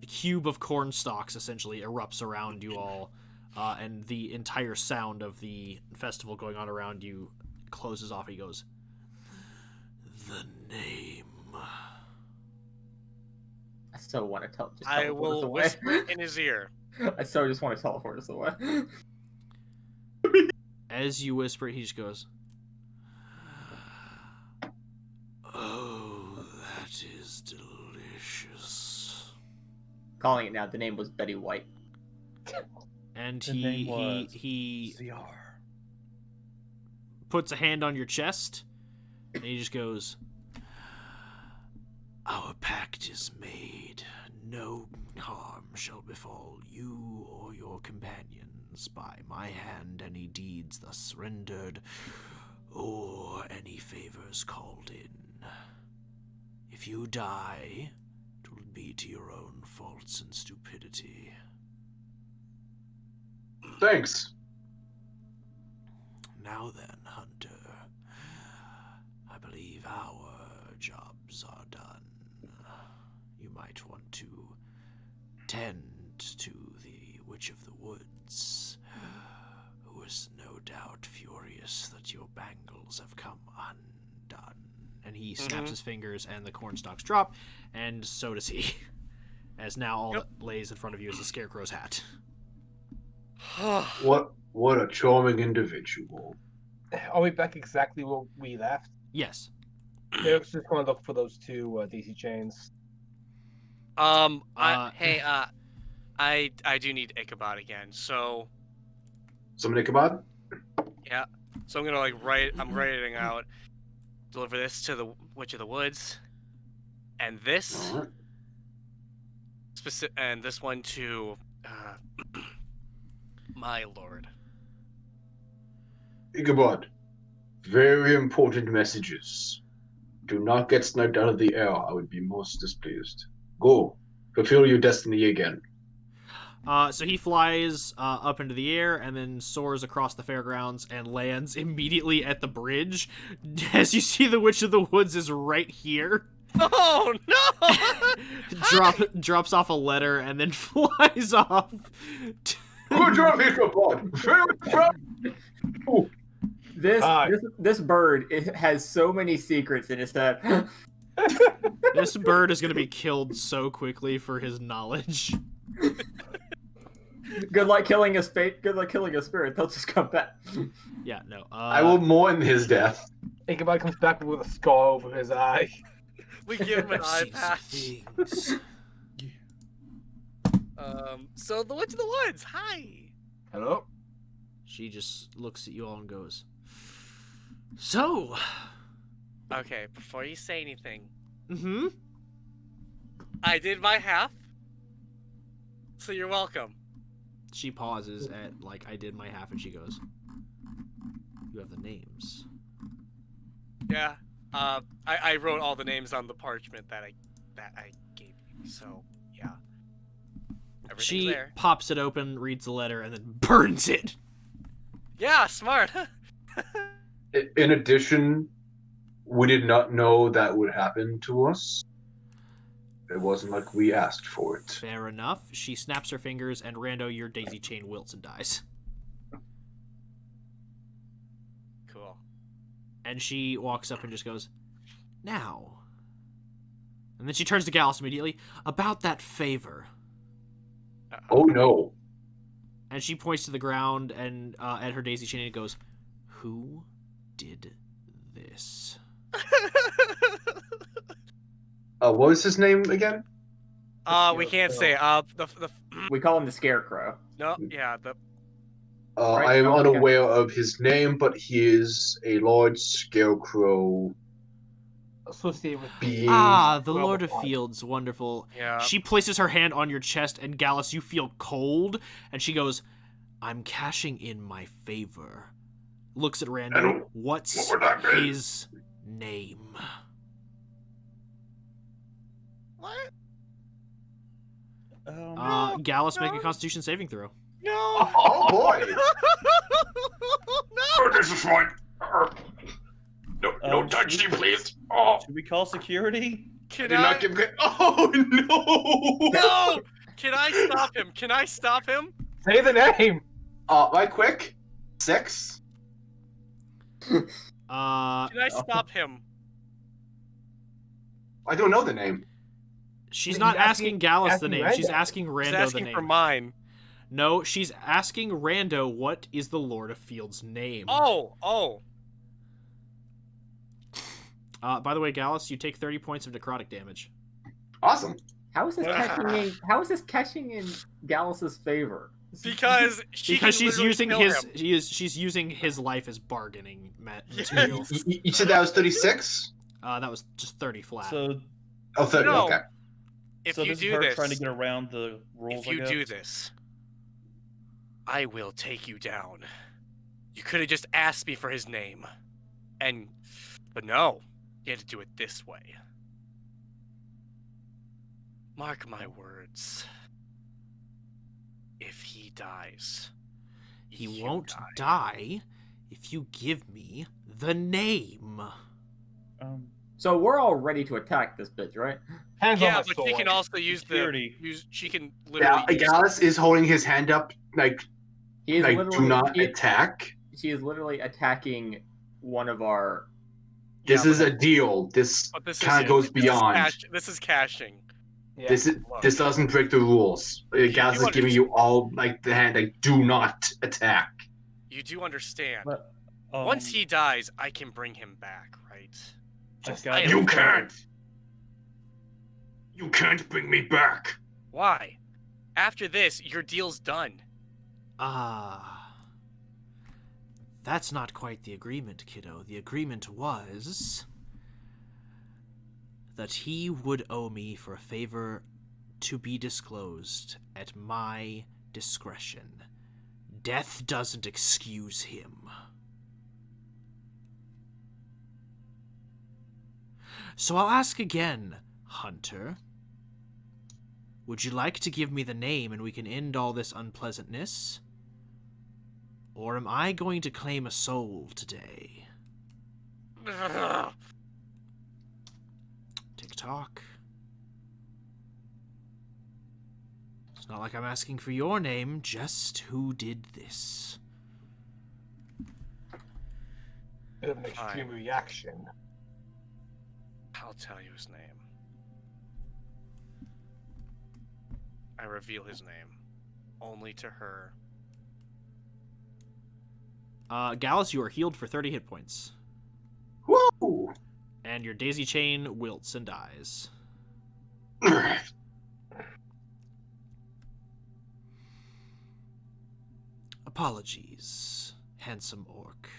cube of corn stalks essentially erupts around you all, and the entire sound of the festival going on around you closes off. He goes, "The name." I so want to just I teleport us will away. whisper in his ear. I so just want to teleport us away. As you whisper, he just goes, "Oh, that is delicious." Calling it now. The name was Betty White. And The name was he Ze'ara. puts a hand on your chest, and he just goes, "Our pact is made. No harm shall befall you or your companions by my hand, any deeds thus rendered, or any favors called in. If you die, 'twill be to your own faults and stupidity." Thanks. Now then, Hunter, I believe our jobs are done. You might want to tend to the Witch of the Woods, who is no doubt furious that your bangles have come undone. And he snaps his fingers, and the cornstalks drop, and so does he. As now all that lays in front of you is the Scarecrow's hat. What a charming individual. Are we back exactly where we left? Yes. Yeah, I was just going to look for those two DC chains. I do need Ichabod again. So Somebody come on? yeah. So I'm gonna I'm writing out. Deliver this to the Witch of the Woods, and this Alright. and this one to my lord. Ichabod, very important messages. Do not get sniped out of the air. I would be most displeased. Go. Fulfill your destiny again. So he flies up into the air and then soars across the fairgrounds and lands immediately at the bridge. As you see, the Witch of the Woods is right here. Oh no! Drops off a letter and then flies off. Good job, Ichabod. Very proud. Ooh. This bird, it has so many secrets in its head. This bird is going to be killed so quickly for his knowledge. Good luck killing a spirit. They'll just come back. Yeah, no. I will mourn his death. Ichabod comes back with a scar over his eye. We give him an eye I've seen some patch. things. So the Witch of the Woods, hi. Hello? She just looks at you all and goes, "So, Okay, before you say anything, mm-hmm. I did my half. So you're welcome. She pauses at, like, I did my half, and she goes, "You have the names." Yeah. I wrote all the names on the parchment that I gave you. So yeah. Everything's She there. pops it open, reads the letter, and then burns it. Yeah, smart. In addition, we did not know that would happen to us. It wasn't like we asked for it. Fair enough. She snaps her fingers, and Rando, your daisy chain wilts and dies. Cool. And she walks up and just goes, "Now." And then she turns to Gallus immediately. "About that favor." Oh no. And she points to the ground and at her daisy chain and goes, "Who did this?" What was his name again? We can't say. We call him the Scarecrow. No, yeah, the Right, I am okay. unaware of his name, but he is a large scarecrow Associated with being. The Well, Lord of fine. Fields, wonderful. yeah. She places her hand on your chest, and Gallus, you feel cold, and she goes, "I'm cashing in my favor." Looks at Rando. And What's what would that be? his name? What? Gallus, make a Constitution saving throw. No. Oh boy! No. This is fine. No touchy, please. Oh, Should we call security? Can did I? not give. Oh no! No. Can I stop him? Can I stop him? Say the name! Right quick. 6. Can I stop him? I don't know the name. She's He's not asking asking- Gallus the asking name. Rando. She's asking He's Rando the asking name. for mine. No, she's asking Rando what is the Lord of Field's name. Oh. By the way, Gallus, you take 30 points of necrotic damage. Awesome. How is this catching in Gallus's favor? Because Because she's using kill his him. she's using his life as bargaining material. You said that was 36? That was just 30 flat. So, Oh, 30. No. Okay. If so you this do is her this, trying to get around the rules. if you I guess? do this, I will take you down. You could have just asked me for his name, but no, you had to do it this way. Mark my words. If he dies, He you won't die if you give me the name. So we're all ready to attack this bitch, right? Hands on Yeah, my but sword. she can also use Security. she can literally use Gallus is holding his hand up, like He is do not attack. She is literally attacking one of our. This is a deal. This but this kind of is- goes beyond. This is cashing. Yeah. This doesn't break the rules. Gallus is giving you all like the hand, like do not attack. You do understand. But, Once he dies, I can bring him back, right? Just got- You can't. You can't bring me back. Why? After this, your deal's done. That's not quite the agreement, kiddo. The agreement was that he would owe me for a favor to be disclosed at my discretion. Death doesn't excuse him. So I'll ask again, Hunter. Would you like to give me the name and we can end all this unpleasantness? Or am I going to claim a soul today? Tick-tock. It's not like I'm asking for your name, just who did this. Bit of an extreme reaction. I'll tell you his name. I reveal his name. Only to her. Gallus, you are healed for 30 hit points. Woo! And your daisy chain wilts and dies. Apologies, handsome orc.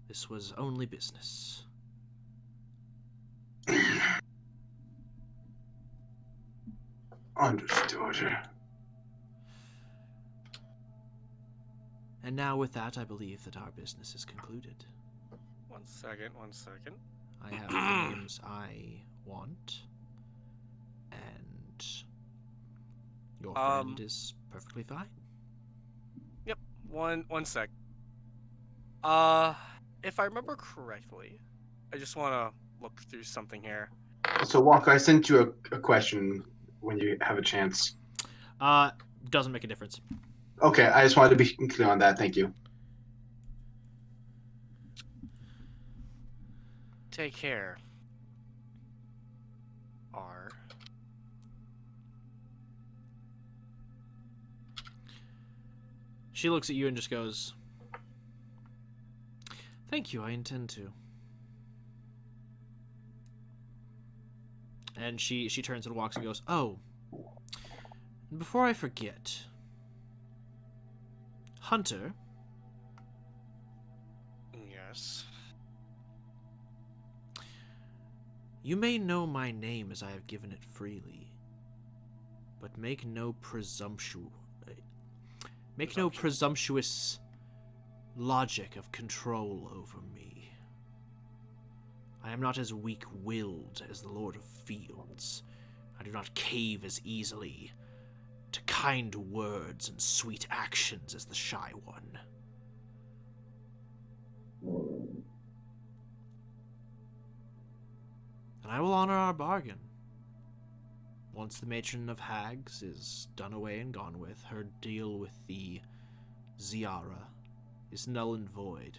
This was only business. Understood. And now with that, I believe that our business is concluded. One second. I have the names I want, and your friend is perfectly fine. Yep. One sec. If I remember correctly, I just want to look through something here. So Walker, I sent you a question when you have a chance. Doesn't make a difference. Okay, I just wanted to be clear on that. Thank you. Take care. R. She looks at you and just goes, "Thank you, I intend to." And she turns and walks and goes, "Oh, and before I forget, Hunter, Yes. you may know my name as I have given it freely, but make no presumptuous logic of control over me. I am not as weak-willed as the Lord of Fields. I do not cave as easily to kind words and sweet actions as the Shy One. And I will honor our bargain. Once the Matron of Hags is done away and gone with, her deal with the Ze'ara is null and void,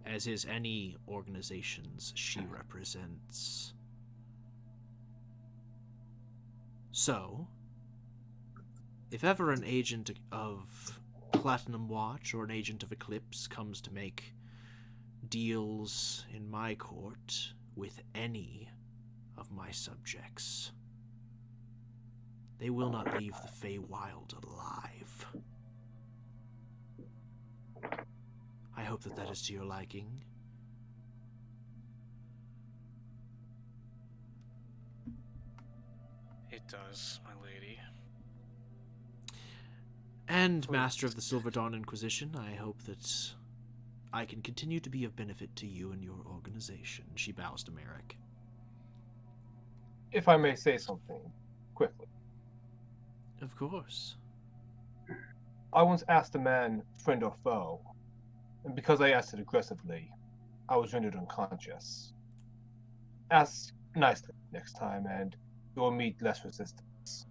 as is any organizations she represents. So, If ever an agent of Platinum Watch or an agent of Eclipse comes to make deals in my court with any of my subjects, they will not leave the Feywild alive. I hope that is to your liking. It does, my lady. And Master of the Silver Dawn Inquisition, I hope that I can continue to be of benefit to you and your organization. She bows to Merrick. If I may say something quickly. Of course. I once asked a man, friend or foe, and because I asked it aggressively, I was rendered unconscious. Ask nicely next time, and you will meet less resistance.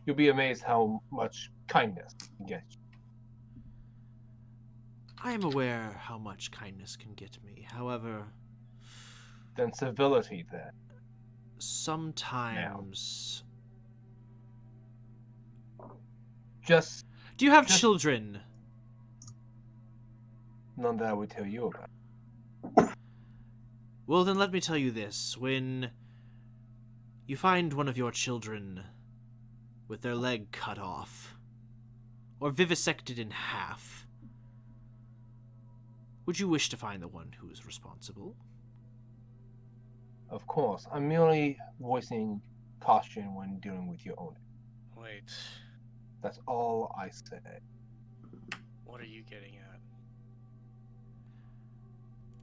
You'll be amazed how much kindness can get you. I am aware how much kindness can get me. However, Then civility, then. sometimes... Just Do you have Just- children? none that I would tell you about. Well, then let me tell you this. When you find one of your children with their leg cut off, or vivisected in half, would you wish to find the one who is responsible? Of course, I'm merely voicing caution when dealing with your own. Wait, That's all I say. what are you getting at?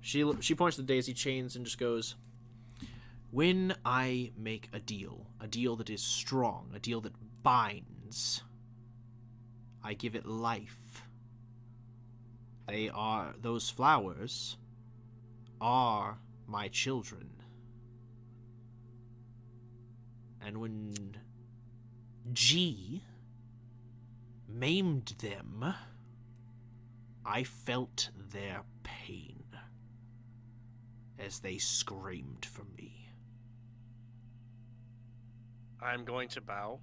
She points to the daisy chains and just goes, when I make a deal that is strong, a deal that binds, I give it life. Those flowers are my children. And when G maimed them, I felt their pain as they screamed for me. I'm going to bow.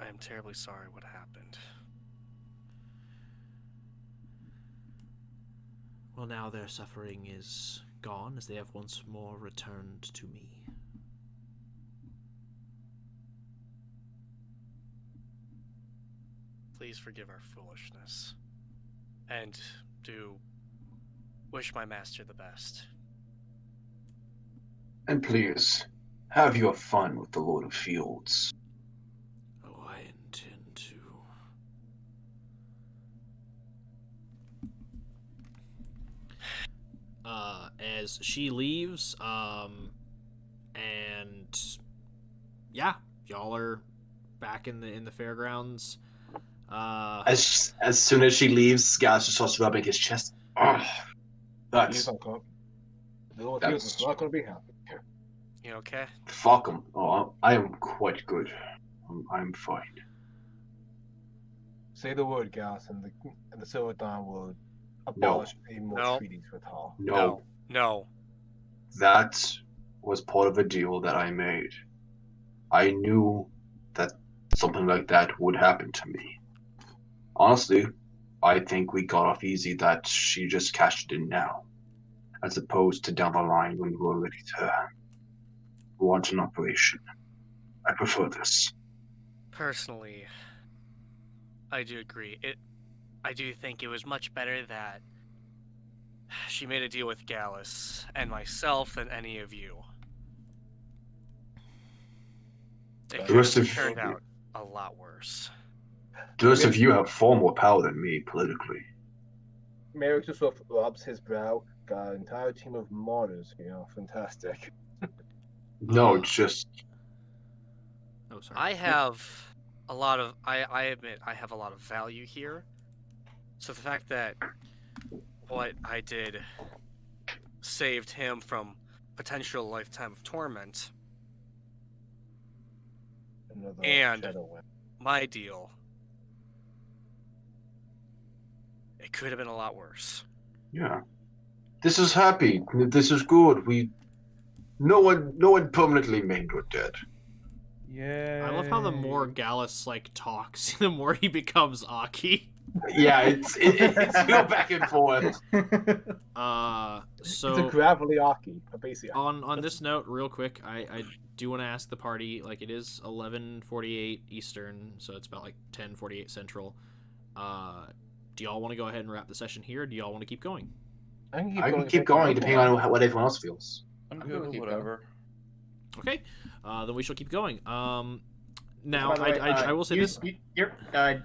I am terribly sorry what happened. Well, now their suffering is gone, as they have once more returned to me. Please forgive our foolishness. And do wish my master the best. And please, have your fun with the Lord of Fields. Oh, I intend to. As she leaves, and yeah, y'all are back in the fairgrounds. As soon as she leaves, Gallus just starts rubbing his chest. Oh, that's The Lord Fields is not going to be happy. You okay? fuck him. Oh, I am quite good. I'm fine. Say the word, Gallus, and the Silver Dawn will abolish any more No. treaties with Hall. No, No. that was part of a deal that I made. I knew that something like that would happen to me. Honestly, I think we got off easy that she just cashed it in now, as opposed to down the line when we were ready to launch an operation. I prefer this. Personally, I do agree. I do think it was much better that she made a deal with Gallus and myself than any of you. It The could rest have of turned out a lot worse. The rest of you have far more power than me politically. Merrick just sort of rubs his brow. Got an entire team of martyrs, fantastic. No, it's just Oh, sorry. I have a lot of. I admit I have a lot of value here. So the fact that what I did saved him from potential lifetime of torment, Another And- shadow win. my deal, it could have been a lot worse. yeah. This is happy. This is good. No one permanently maimed or dead. Yeah. I love how the more Gallus like talks, the more he becomes Aki. Yeah, it's real back and forth. It's a So gravelly Aki, a basic. on this note, real quick, I do want to ask the party, like it is 11:48 Eastern, so it's about like 10:48 Central. Do y'all want to go ahead and wrap the session here, or do y'all want to keep going? I I can keep going depending on what everyone else feels. I'm I'm good good with with you, whatever. Okay, then we shall keep going. Now, By the way, I will say this. You're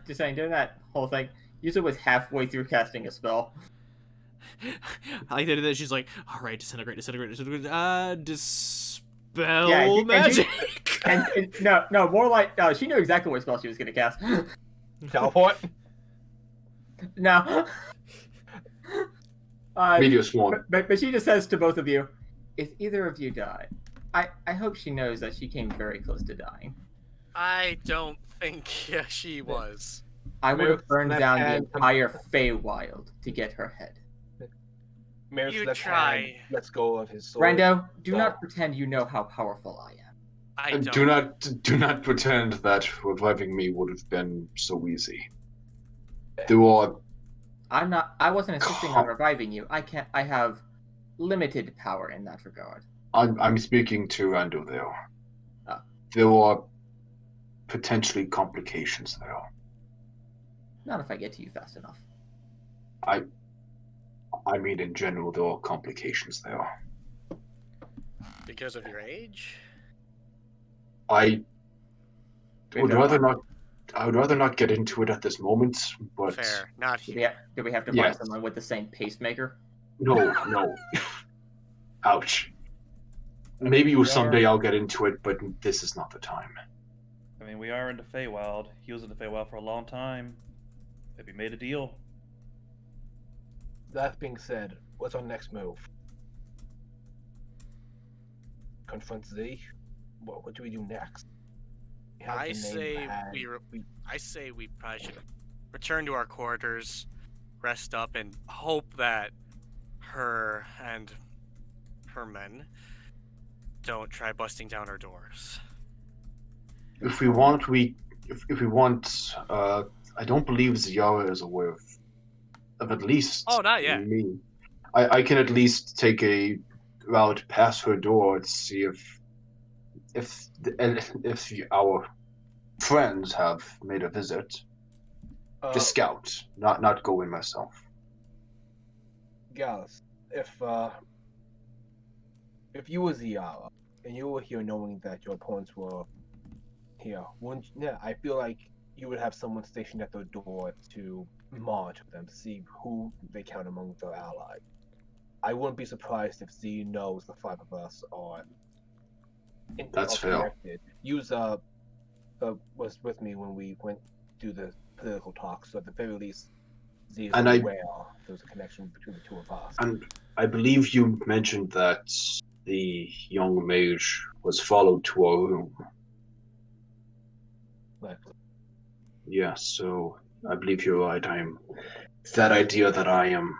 just saying, during that whole thing, Yuzu was halfway through casting a spell. I like that she's like, all right, disintegrate, dispel Yeah, magic. And no, more like she knew exactly what spell she was gonna cast. Teleport. No. Meteor Swarm. But she just says to both of you, if either of you die, I hope she knows that she came very close to dying. I don't think she was. I would have burned Left down the hand. entire Feywild to get her head. Mayor's You left try. hand lets go of his sword. Rando, do So- not pretend you know how powerful I am. I And don't. do not pretend that reviving me would have been so easy. There are I wasn't insisting on reviving you. I have limited power in that regard. I'm speaking to Rando there. Oh. There are potentially complications there. Not if I get to you fast enough. I mean, in general, there are complications there. Because of your age? I would rather not. I would rather not get into it at this moment. But Fair. Not Do here. we have to Yes. find someone with the same pacemaker? no. Ouch. Maybe someday I'll get into it, but this is not the time. I mean, we are in the Feywild. He was in the Feywild for a long time. Maybe made a deal. That being said, what's our next move? Confront Z? What do we do next? We have I the name say Hag. I say we probably should return to our quarters, rest up, and hope that her and her men don't try busting down our doors. If we want, I don't believe Ze'ara is aware of at least Oh, not yet. me. I can at least take a route past her door to see if our friends have made a visit. Just scout, not go in myself. Gallus, if you were Ze'ara and you were here knowing that your opponents were here, I feel like you would have someone stationed at their door to monitor them to see who they count among their allies. I wouldn't be surprised if Z knows the five of us are. That's fair. Connected. Use was with me when we went through the political talks, so at the very least, Z is And I- aware there's a connection between the two of us. And I believe you mentioned that the young mage was followed to our room. But Yeah, so I believe you're right. That idea that I am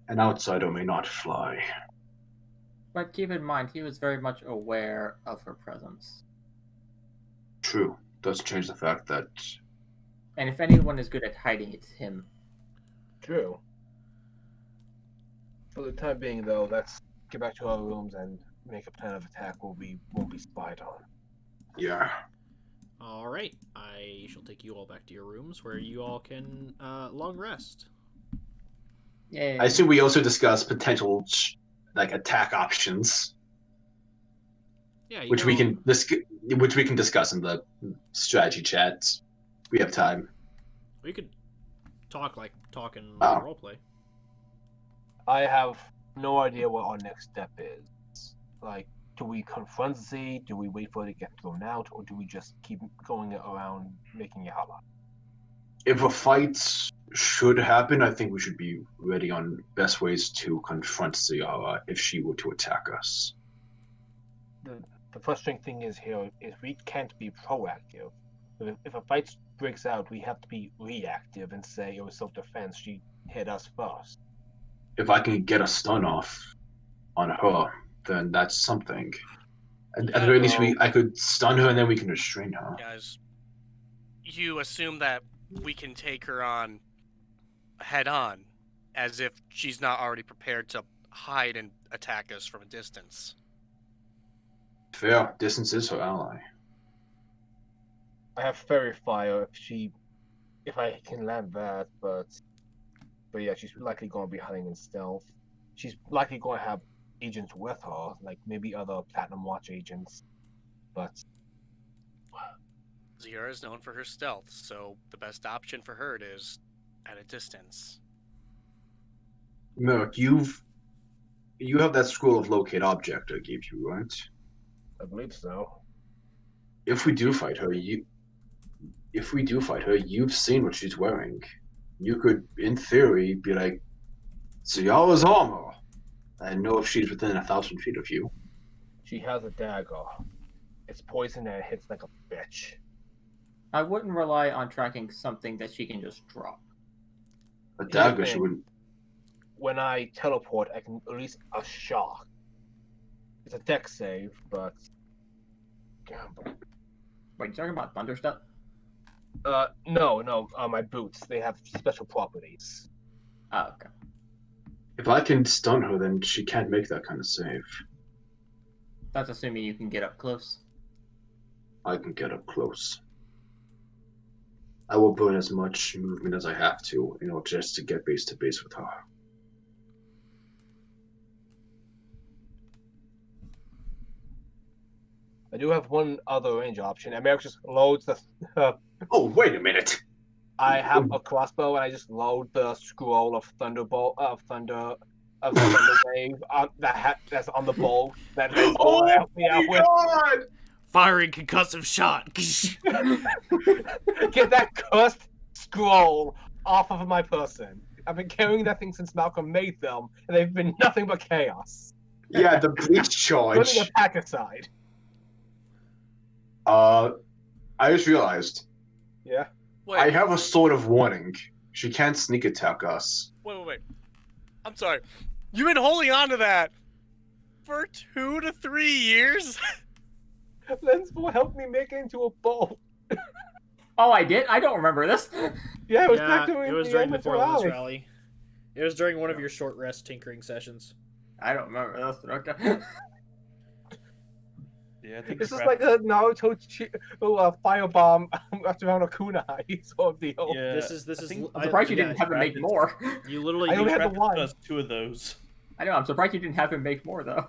an outsider may not fly. But keep in mind, he was very much aware of her presence. True. Doesn't change the fact that And if anyone is good at hiding, it's him. true. For the time being, though, let's get back to our rooms and make a plan of attack where we won't be spied on. yeah. All right, I shall take you all back to your rooms where you all can long rest. Yeah. I assume we also discuss potential attack options, Yeah, you which know, we can discuss in the strategy chats. We have time. We could talk in Oh. roleplay. I have no idea what our next step is. Like, do we confront Z? Do we wait for it to get thrown out? Or do we just keep going around making it holler? If a fight should happen, I think we should be ready on best ways to confront Ze'ara if she were to attack us. The frustrating thing is here is we can't be proactive. If a fight breaks out, we have to be reactive and say it was self-defense. She hit us first. If I can get a stun off on her, then that's something. At the very least, I could stun her and then we can restrain her. Guys, you assume that we can take her on head on, as if she's not already prepared to hide and attack us from a distance. Fair. Distance is her ally. I have Fairy Fire if I can land that, but yeah, she's likely going to be hiding in stealth. She's likely going to have agents with her, like maybe other Platinum Watch agents, but Ze'ara is known for her stealth, so the best option for her is at a distance. Merrick, you have that scroll of locate object I gave you, right? I believe so. If we do fight her, you've seen what she's wearing. You could, in theory, be like, Ze'ara's armor, and know if she's within 1,000 feet of you. She has a dagger. It's poison and it hits like a bitch. I wouldn't rely on tracking something that she can just drop. A dagger, she wouldn't. When I teleport, I can release a shock. It's a dex save, but gamble. Wait, you talking about thunder stuff? No. My boots, they have special properties. Oh, okay. If I can stun her, then she can't make that kind of save. That's assuming you can get up close. I can get up close. I will burn as much movement as I have to, just to get base to base with her. I do have one other range option. Merrick just loads the. Oh, wait a minute! I have a crossbow, and I just load the scroll of Thunderbolt, Thunder Wave that's on the bow. That Oh help me out my with. god! Firing concussive shot. Get that cursed scroll off of my person. I've been carrying that thing since Malcolm made them, and they've been nothing but chaos. Yeah, the bleach charge. Putting a pack aside. I just realized. Yeah. Wait, I have a sort of warning. She can't sneak attack us. wait. I'm sorry. You've been holding on to that for 2 to 3 years? Lensful helped me make it into a bow. Oh, I did? I don't remember this. Yeah, it was Yeah, back during it was the during end the of the Forlands rally. rally. It was during one of your short rest tinkering sessions. I don't remember this. Okay. Yeah, I think This the is like a Naruto firebomb around a kunai sort of deal. Yeah, This is. think- I'm surprised you yeah, didn't have him make more. You literally. I only you- had the Rapid one. does 2 of those. I know, I'm surprised you didn't have him make more, though.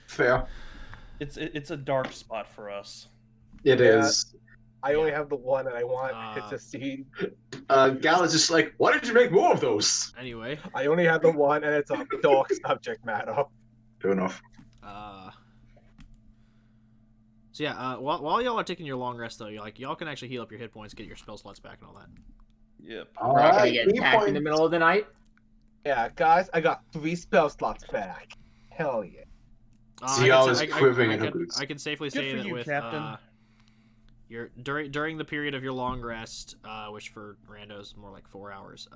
Fair. It's a dark spot for us. It Yeah. is. I only have the one, and I want it Uh, to see. Gal is just like, why did you make more of those? Anyway. I only have the one, and it's a dark subject matter. Fair enough. So yeah, while y'all are taking your long rest though, y'all can actually heal up your hit points, get your spell slots back, and all that. Yep. We're not gonna Alright, get attacked in the middle of the night. Yeah, guys, I got 3 spell slots back. Hell yeah. See, I was quivering in her can, boots. I can safely Good say for that you, with Captain. your during the period of your long rest, which for randos more like 4 hours,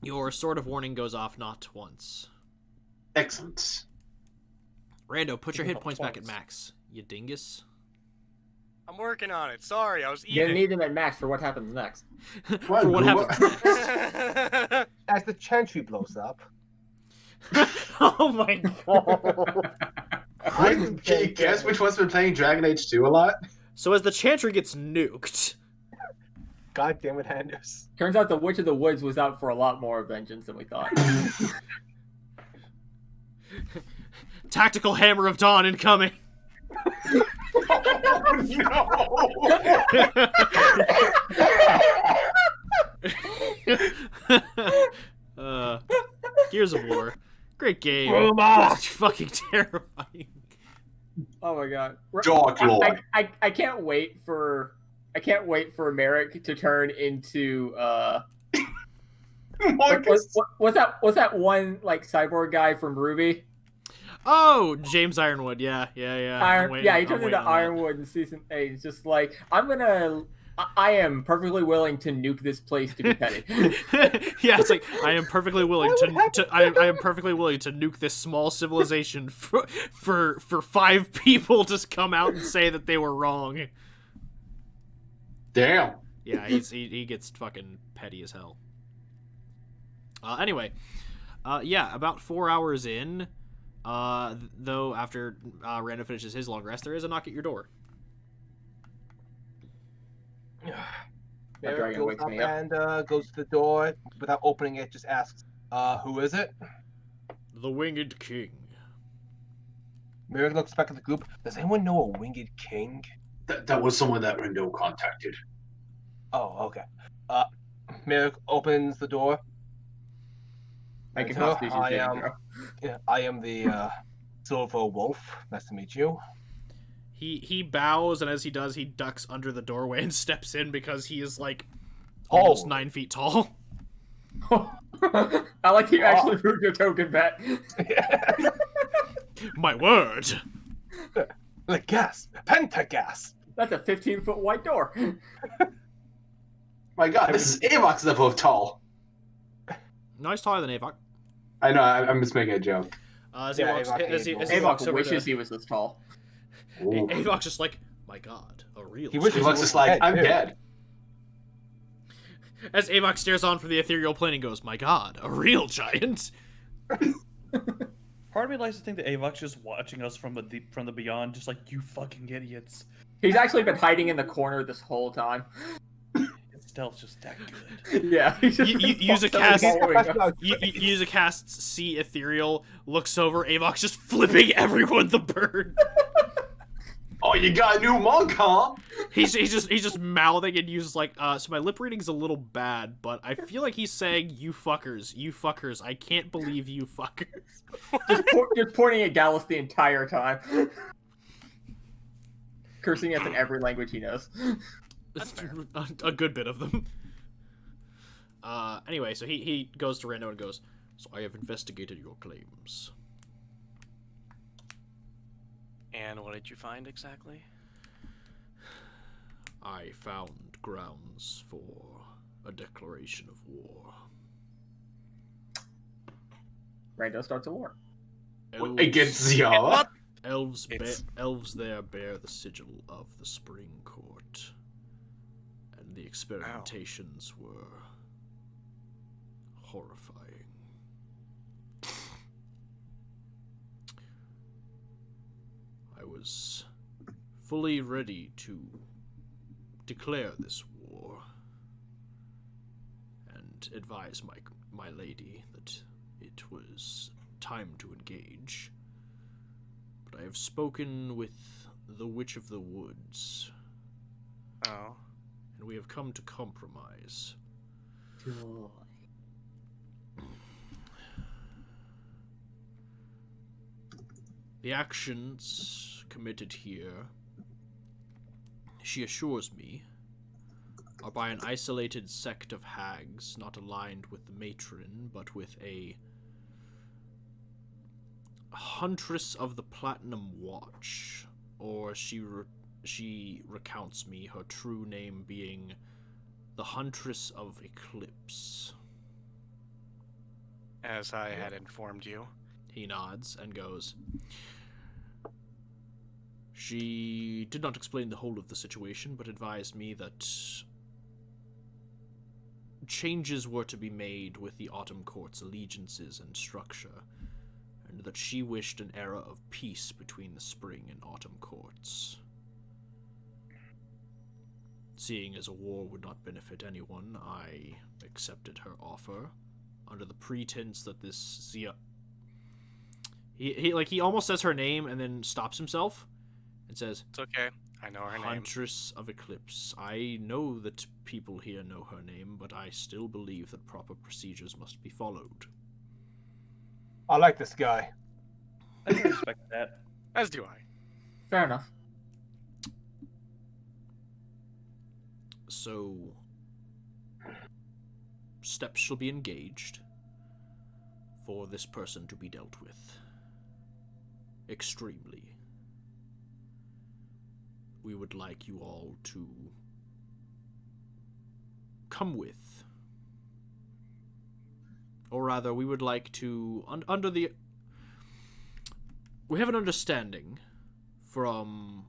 your sword of warning goes off not once. Excellent. Rando, put your hit Not points back at once. max. You dingus. I'm working on it. Sorry, I was You're gonna eating. need them at max for what happens next. For what happens? As the chantry blows up, Oh my god. Can you guess which one's been playing Dragon Age 2 a lot? So as the Chantry gets nuked, God damn it, Anders. Turns out the Witch of the Woods was out for a lot more vengeance than we thought. Tactical Hammer of Dawn incoming. Gears of War, great game. Roma! It's fucking terrifying. Oh my god. Dark Lord. I can't wait for Merrick to turn into Marcus. what's that one like cyborg guy from Ruby? Oh, James Ironwood. Yeah. I'm waiting- He I'm turns waiting into on that. Ironwood in season 8. It's just like I'm gonna I am perfectly willing to nuke this place to be petty. Yeah, it's like I am perfectly willing I am perfectly willing to nuke this small civilization for 5 people to come out and say that they were wrong. Damn. Yeah, he gets fucking petty as hell. Anyway, yeah, about 4 hours in, though, after Rando finishes his long rest, there is a knock at your door. dragon Goes wakes up me up. and goes to the door without opening it. Just asks, "Who is it?" The Winged King. Merrick looks back at the group. Does anyone know a winged king? That was someone that Rando contacted. Oh, okay. Merrick opens the door. Make a So, constitution I saving am, throw. yeah, I am the Silver Wolf. Nice to meet you. He bows, and as he does, he ducks under the doorway and steps in because he is like almost 9 feet tall. I like you actually proved your token, bet. My word. The gas, pentagas. That's a 15-foot white door. My God, this is Avok's level of tall. No, he's taller than Avok. I know. I'm just making a joke. As he walks, Avok as he Avok walks over wishes to, he was this tall. Ooh. Avok's just like, my God, a real. He wishes He giant." looks just like, I'm dead. As Avok stares on from the ethereal plane and goes, my God, a real giant. Part of me likes to think that Avok's just watching us from the beyond, just like, you fucking idiots. He's actually been hiding in the corner this whole time. His stealth's just that good. Yeah. He's just Use a following cast. us. Use a cast. See ethereal. Looks over. Avok's just flipping everyone the bird. Oh, you got a new monk, huh? He's just mouthing and uses like so my lip reading's a little bad, but I feel like he's saying you fuckers, I can't believe you fuckers. just pointing at Gallus the entire time. Cursing us in every language he knows. A good bit of them. Anyway, so he goes to Rando and goes, so I have investigated your claims. And what did you find exactly? I found grounds for a declaration of war. Rando starts a war. Against Ze'ara? Elves It's- there bear the sigil of the Spring Court. And the experimentations were horrifying. I was fully ready to declare this war and advise my lady that it was time to engage. But I have spoken with the Witch of the Woods, Oh. and we have come to compromise. The actions committed here, she assures me, are by an isolated sect of hags not aligned with the matron, but with a huntress of the Platinum Watch, or she recounts me her true name being the Huntress of Eclipse. As I had informed you. He nods and goes, she did not explain the whole of the situation, but advised me that changes were to be made with the Autumn Court's allegiances and structure, and that she wished an era of peace between the Spring and Autumn Courts. Seeing as a war would not benefit anyone, I accepted her offer, under the pretense that this Ze'ara... He almost says her name and then stops himself and says, It's okay. I know her name. Huntress of Eclipse. I know that people here know her name, but I still believe that proper procedures must be followed. I like this guy. I can respect that. As do I. Fair enough. So, steps shall be engaged for this person to be dealt with. Extremely. We would like you all to come with. Or rather, we would like to, we have an understanding from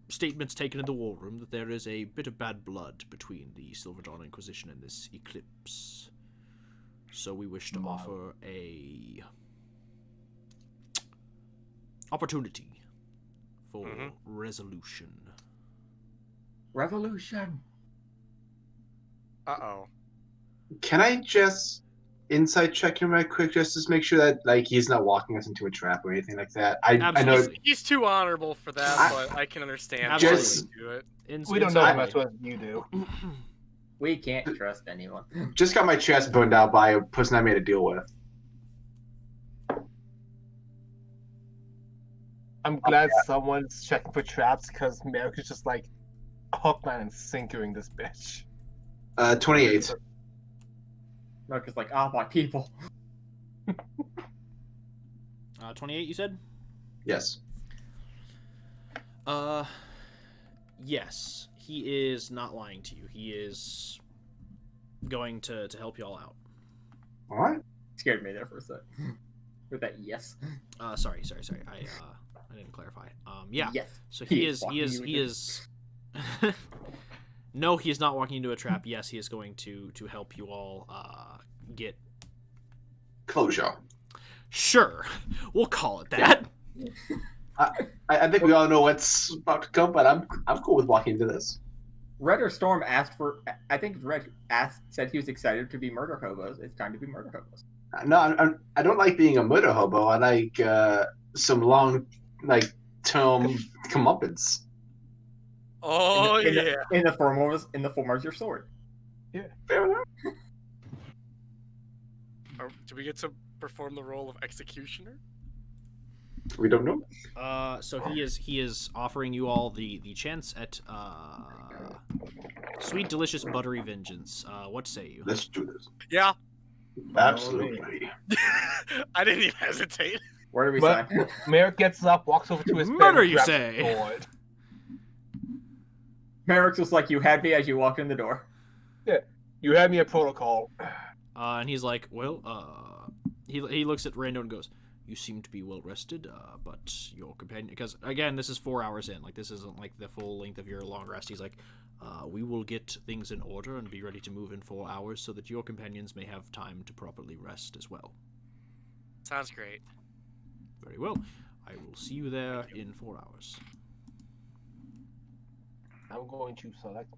statements taken in the war room that there is a bit of bad blood between the Silver Dawn Inquisition and this eclipse. So we wish to offer a opportunity for resolution. Revolution. Uh-oh. Can I just insight check him right quick, just to make sure that like he's not walking us into a trap or anything like that? I know Absolutely. He's too honorable for that, but I can understand why Just- he would do it. We don't know as much as you do. We can't trust anyone. just got my chest burned out by a person I made a deal with. I'm glad someone's checking for traps because Merrick is just like hook, line, and sinkering this bitch. 28. Marcus like, my people. 28, you said? Yes. Yes. He is not lying to you. He is going to help y'all out. All right. Scared me there for a sec. With that yes. Sorry. I didn't clarify. Yeah. Yes. So He he is is No, he is not walking into a trap. Yes, he is going to help you all get Closure. Sure. We'll call it that. I think we all know what's about to come, but I'm cool with walking into this. Red or Storm asked for. I think Red said he was excited to be murder hobos. It's time to be murder hobos. No, I don't like being a murder hobo. I like some long, term comeuppance. Oh, in yeah. the form of your sword. Fair enough. Do we get to perform the role of executioner? We don't know. So he is offering you all the chance at sweet, delicious, buttery vengeance. What say you? Let's do this. Yeah. Absolutely. I didn't even hesitate. Where do we But sign? Merrick gets up, walks over to his bed, Murder, and you grabs say? his sword. Merrick's just like, you had me as you walked in the door. You had me a protocol. And he's like, well, he looks at Rando and goes, you seem to be well rested, but your companion, because again, this is 4 hours in, like this isn't like the full length of your long rest. He's like, we will get things in order and be ready to move in 4 hours so that your companions may have time to properly rest as well. Sounds great. Very well. I will see you there in 4 hours. I'm going to select.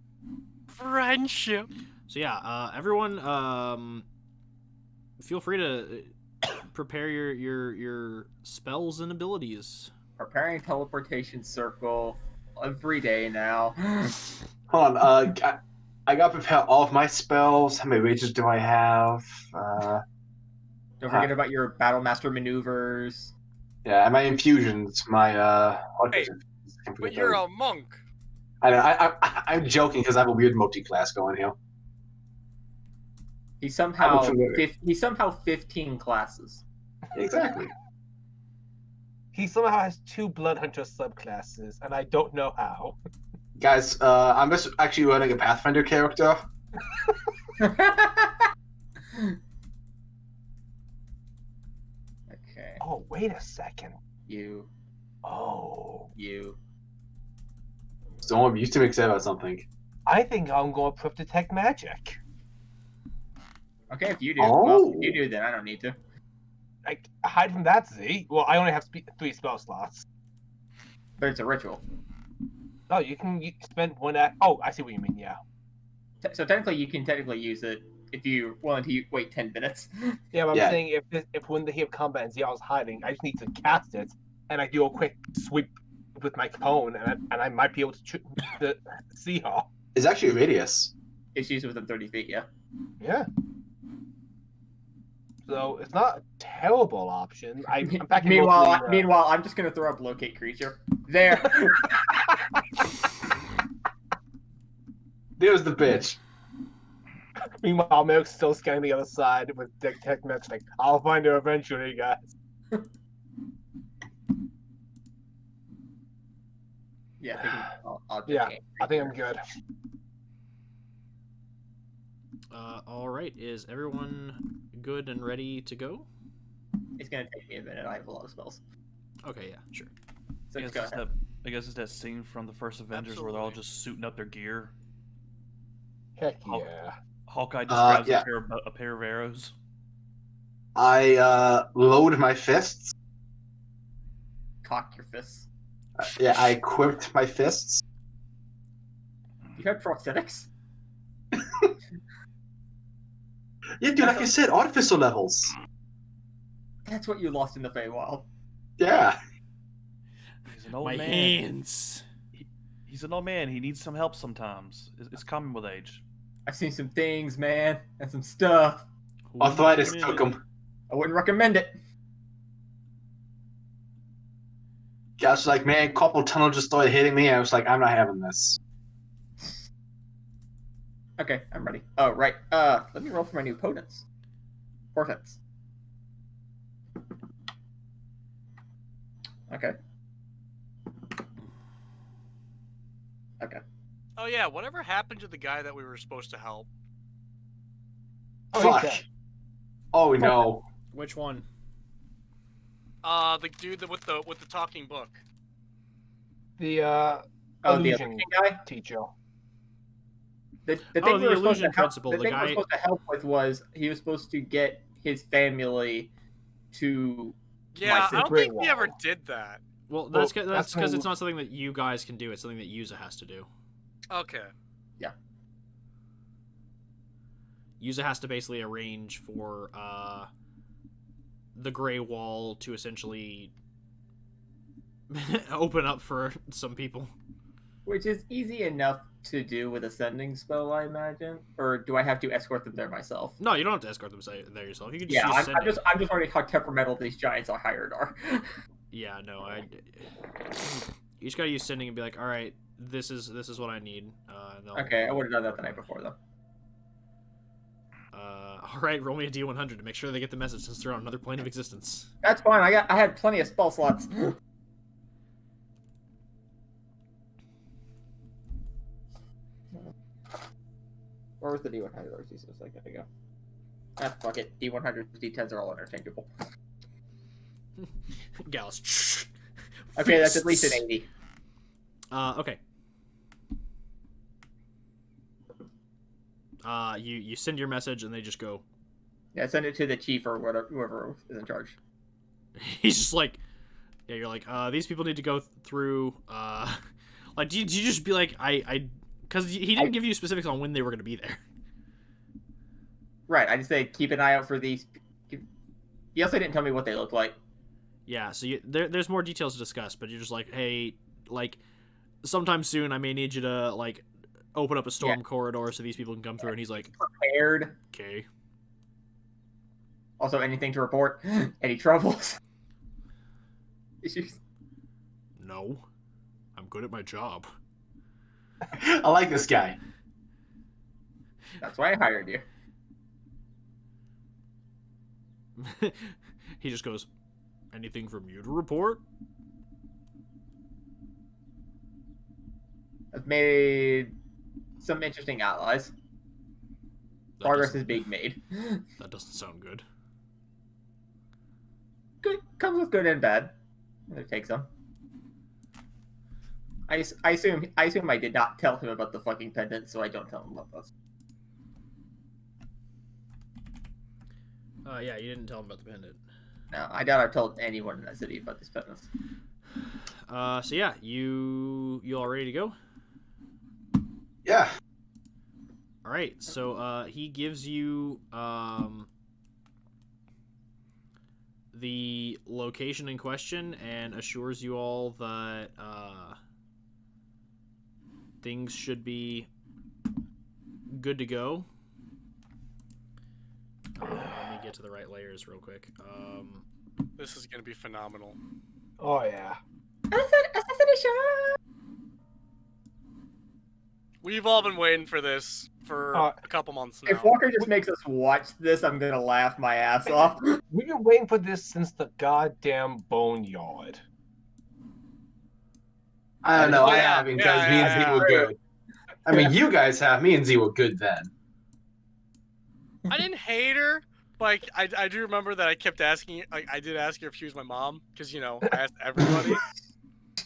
Friendship. So yeah, everyone, feel free to prepare your spells and abilities. Preparing teleportation circle every day now. Hold on. I got to prepare all of my spells. How many rages do I have? Don't forget about your battle master maneuvers. Yeah, and my infusions. My Hey, but you're a monk. I know. I'm joking because I have a weird multi-class going here. He somehow familiar. 15 classes. Exactly. He somehow has 2 Blood Hunter subclasses, and I don't know how. Guys, I'm just actually running a Pathfinder character. Okay. Oh, wait a second. You. So I'm used to excited about something. I think I'm going to prep detect magic. Okay, if you do. Oh. Well, if you do, then I don't need to. Like, hide from that, Z. Well, I only have 3 spell slots. But it's a ritual. Oh, you can spend one at. Oh, I see what you mean. Yeah. So technically, you can use it if you wanted to wait 10 minutes. Yeah, but I'm Yeah. saying if when they have combat and Ze'ara's hiding, I just need to cast it, and I do a quick sweep with my cone, and I might be able to see her. It's actually a radius. It's used within 30 feet, yeah. Yeah. So it's not a terrible option. I'm back in Meanwhile, I'm just gonna throw up locate creature. There. There's the bitch. Meanwhile, Merrick's still scanning the other side with detect magic. Like, I'll find her eventually, guys. Yeah, I think I'll Yeah, just I think I'm good. All right. Is everyone good and ready to go? It's gonna take me a minute. I have a lot of spells. Okay. Yeah. Sure. So I just guess, go ahead. I guess it's that scene from the first Avengers where they're all Absolutely. just suiting up their gear. Heck Hulk- yeah. Hawkeye just grabs yeah. a pair of arrows. I load my fists. Cock your fists. Yeah, I equipped my fists. You have prosthetics? Yeah, dude, like I said, artificial levels. That's what you lost in the Feywild. Yeah. He's an old My man. hands. He's an old man. He needs some help sometimes. It's common with age. I've seen some things, man, and some stuff. Arthritis took him. I wouldn't recommend it. Guys was like, man, carpal tunnel just started hitting me. I was like, I'm not having this. Okay, I'm ready. Oh, right. Let me roll for my new potents. Portents. Okay. Okay. Oh yeah, whatever happened to the guy that we were supposed to help? Oh, he's Fuck. dead. Oh no. Which one? The dude with the talking book. The Oh, the illusion illusion guy? teacher. The thing Oh, we the were supposed illusion to help, principal, the the thing we were guy- supposed to help with was he was supposed to get his family to Yeah, Like the I don't Great think we ever Wall. did that. Well, Well, that's that's because when- it's not something that you guys can do. It's something that Yuza has to do. Okay. Yuza has to basically arrange for the Grey Wall to essentially open up for some people. which is easy enough to do with a sending spell, I imagine. Or do I have to escort them there myself? No, you don't have to escort them there yourself. You can just Yeah, use I'm sending. just wondering how temperamental these giants I hired are. Yeah, no, you just gotta use sending and be like, all right, this is what I need. And they'll- Okay, I would have done that the night before, though. all right, roll me a D100 to make sure they get the message since they're on another plane of existence. That's fine. I had plenty of spell slots. Where was the D100? Where's these a second ago? Ah, fuck it. D100s, D10s are all interchangeable. Gallus. Okay, that's at least an 80. Okay. You send your message and they just go. Yeah, send it to the chief or whatever, whoever is in charge. He's just like, yeah. You're like, these people need to go through. Like, do you just be like, because he didn't give you specifics on when they were going to be there. Right, I just say keep an eye out for these. He also didn't tell me what they look like. Yeah, so there's more details to discuss, but you're just like, hey, like, sometime soon I may need you to, like, open up a storm corridor so these people can come through, and he's like, Prepared. okay. Also, anything to report? Any troubles? Issues? No. I'm good at my job. I like this guy. That's why I hired you. He just goes, anything from you to report? I've made some interesting allies. That Progress doesn't- is being made. That doesn't sound good. Good comes with good and bad. It takes some. I assume I did not tell him about the fucking pendant, so I don't tell him about this. Yeah, you didn't tell him about the pendant. No, I doubt I've told anyone in that city about these pendants. So yeah, you all ready to go? Yeah. All right, so he gives you the location in question and assures you all that things should be good to go. Let me get to the right layers real quick. This is gonna be phenomenal. Oh yeah. We've all been waiting for this for a couple months now. If Walker just makes us watch this, I'm gonna laugh my ass off. We've been waiting for this since the goddamn boneyard. I don't know. I Yeah, haven't because me and yeah. Z were good. I mean, you guys have. Me and Z were good then. I didn't hate her. Like, I do remember that I kept asking, like, I did ask her if she was my mom, because, you know, I asked everybody.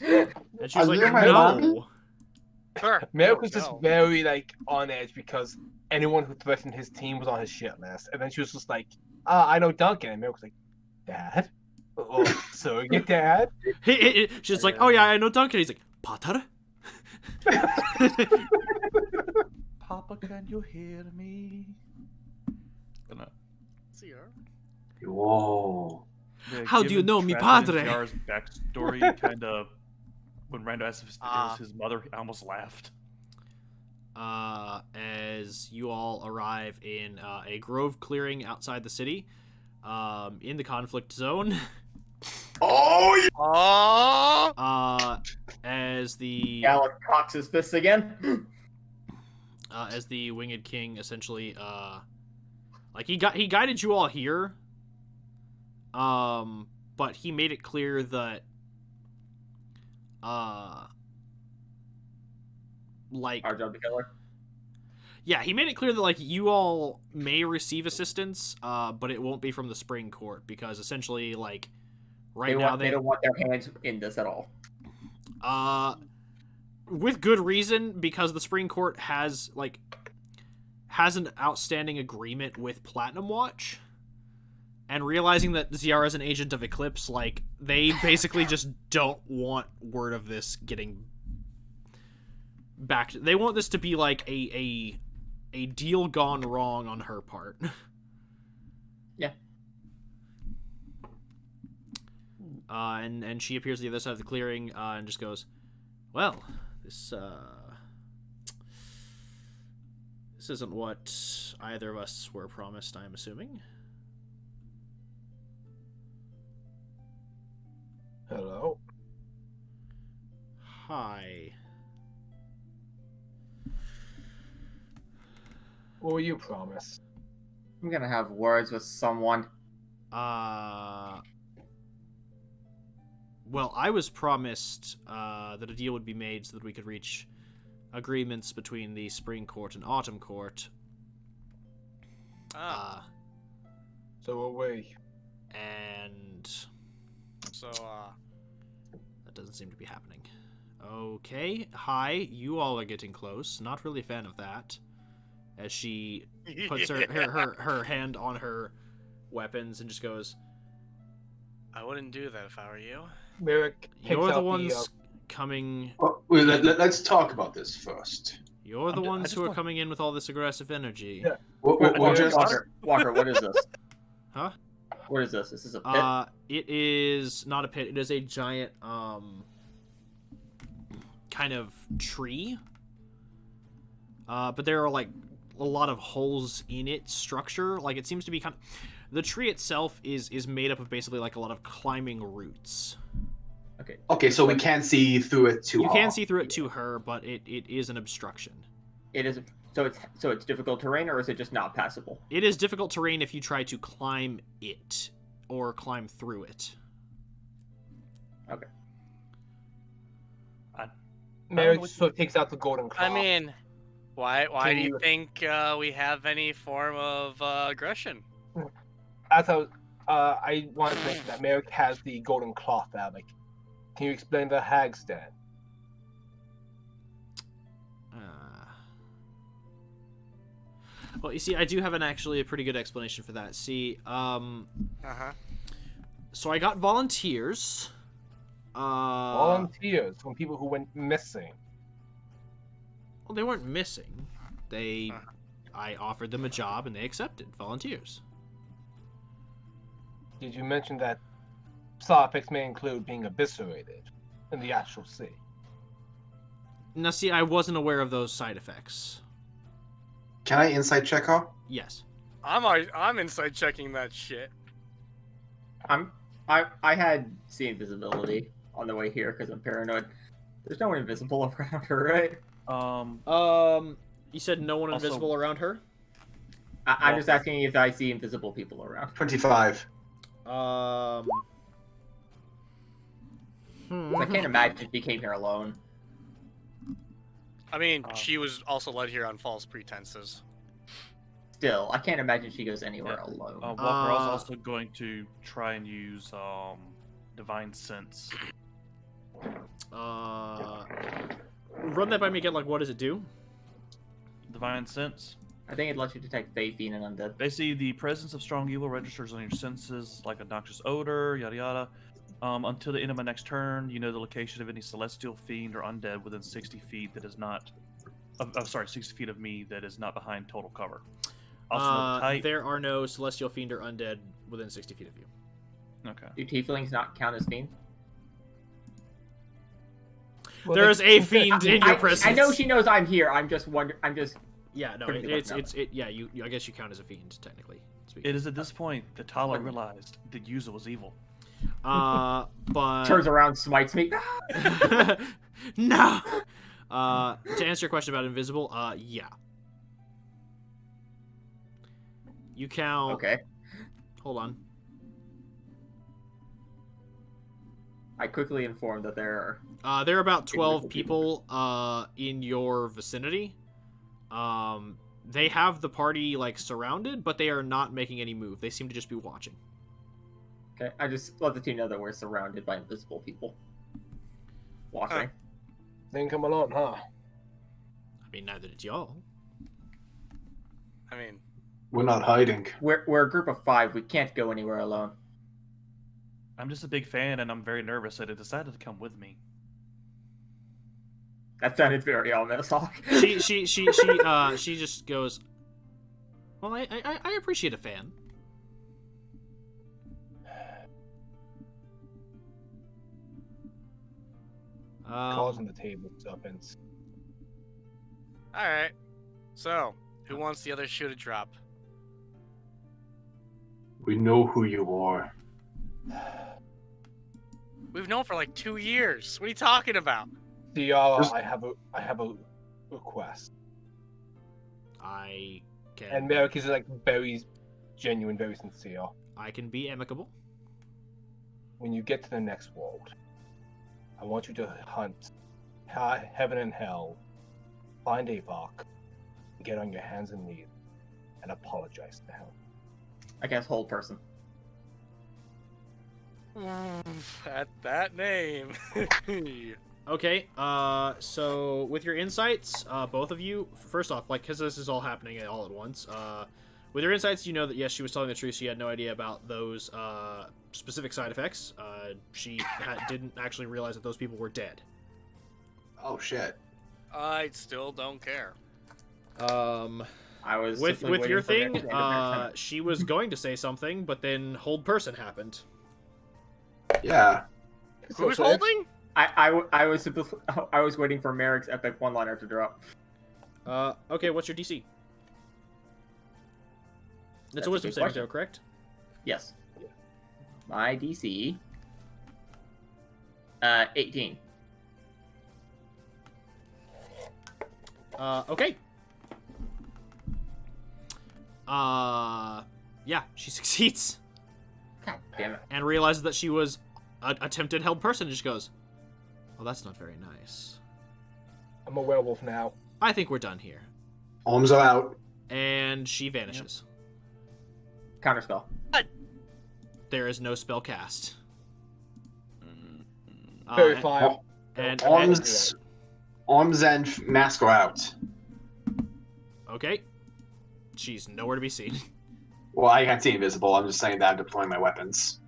And she's Are like, you my no. mommy? Sure. Merrick was just No. very like on edge because anyone who threatened his team was on his shit list, and then she was just like, I know Duncan, and Merrick was like, Dad, or surrogate dad. She's like, oh yeah, I know Duncan. He's like, Pater? Papa, can you hear me? Gonna, Ze'ara. Whoa. yeah, How do you given know mi Travis and padre? Ze'ara's backstory, kind of. When Rando asked if it was his mother, I almost laughed. As you all arrive in a grove clearing outside the city, in the conflict zone. Oh, yeah. Oh! As the Alec cocks his fists again. as the Winged King essentially, like he guided you all here, but he made it clear that, like, Our job to kill her. yeah, he made it clear that, like, you all may receive assistance, but it won't be from the Spring Court, because essentially, like, right now They don't want their hands in this at all. with good reason, because the Spring Court has an outstanding agreement with Platinum Watch, and realizing that Ze'ara is an agent of Eclipse, like, they basically just don't want word of this getting back. They want this to be like a deal gone wrong on her part. Yeah. And she appears at the other side of the clearing, and just goes, well, this isn't what either of us were promised, I'm assuming. Hello. Hi. What were you promised? I'm gonna have words with someone. Well, I was promised that a deal would be made so that we could reach agreements between the Spring Court and Autumn Court. So away. And So, that doesn't seem to be happening. Okay, hi, you all are getting close. Not really a fan of that. As she puts her hand on her weapons and just goes, I wouldn't do that if I were you. Merrick picks you're out the ones coming... Well, let's talk about this first. You're the I ones just who are want- coming in with all this aggressive energy. Yeah. We'll just... Walker, what is this? Huh? What is this? Is this a pit? It is not a pit. It is a giant, kind of tree. But there are, like, a lot of holes in its structure. Like, it seems to be kind of... The tree itself is made up of basically, like, a lot of climbing roots. Okay, so we can't see through it to You her. can see through it to her, but it is an obstruction. It is. So it's difficult terrain, or is it just not passable? It is difficult terrain if you try to climb it or climb through it. Okay. Merrick sort of takes out the golden claw. I mean, why Can do you you- think we have any form of aggression? As I want to mention that Merrick has the golden claw fabric. Can you explain the Hags then? Well, you see, I do have actually a pretty good explanation for that. See, so I got volunteers. Volunteers from people who went missing. Well, they weren't missing. I offered them a job and they accepted. Volunteers. Did you mention that side effects may include being eviscerated in the actual sea? Now, see, I wasn't aware of those side effects. Can I insight check her? Yes. I'm inside checking that shit. I had seen invisibility on the way here because I'm paranoid. There's no one invisible around her, right? You said no one Also- invisible around her? I'm just asking if I see invisible people around. 25. I can't imagine she came here alone. I mean, she was also led here on false pretenses. Still, I can't imagine she goes anywhere alone. Walker, I was also going to try and use Divine Sense. Run that by me again. Like, what does it do? Divine Sense. I think it lets you detect Fey, Fiend, and Undead. Basically, the presence of strong evil registers on your senses, like a noxious odor, yada yada. Until the end of my next turn, you know the location of any celestial fiend or undead within 60 feet that is not... 60 feet of me that is not behind total cover. Also know the type. There are no celestial fiend or undead within 60 feet of you. Okay. Do tieflings not count as fiend? Well, There is a fiend in your presence. I know she knows I'm here. I'm just wondering. Yeah, no, yeah. You I guess you count as a fiend technically. It is at this point that Tala realized that Yuza was evil. But turns around, smites me. No. To answer your question about invisible, yeah. You count. Okay. Hold on. I quickly informed that there are about 12 people in your vicinity. They have the party like surrounded, but they are not making any move. They seem to just be watching. Okay, I just let the team know that we're surrounded by invisible people. Watching. Didn't come along, huh? I mean, neither did y'all. I mean, We're not hiding. We're a group of 5. We can't go anywhere alone. I'm just a big fan, and I'm very nervous that it decided to come with me. That sounded very ominous, Hawk. She just goes, well, I appreciate a fan. Calls on the table, Tuppence. alright. So, who wants the other shoe to drop? We know who you are. We've known for like 2 years. What are you talking about? Ze'ara, I have a request. I can. And Merrick is like very genuine, very sincere. I can be amicable. When you get to the next world, I want you to hunt heaven and hell, find Avok, get on your hands and knees, and apologize to him. I guess hold person. At that name. Okay, so with your insights, both of you, first off, like, because this is all happening all at once, with your insights, you know that, yes, she was telling the truth. She had no idea about those specific side effects. She didn't actually realize that those people were dead. Oh, shit. I still don't care. I was With simply your waiting thing, for the end of their she was going to say something, but then hold person happened. Yeah. Who's holding? I was waiting for Merrick's epic one-liner to drop. Okay, what's your DC? It's a wisdom saving throw, correct? Yes. My DC. 18. Okay. Yeah, she succeeds. God damn it. And realizes that she was attempted held person and just goes, well, that's not very nice. I'm a werewolf now. I think we're done here. Arms are out. And she vanishes. Counterspell. There is no spell cast. Very fine. And Arms and mask are out. okay. She's nowhere to be seen. Well, I can't see invisible. I'm just saying that I'm deploying my weapons.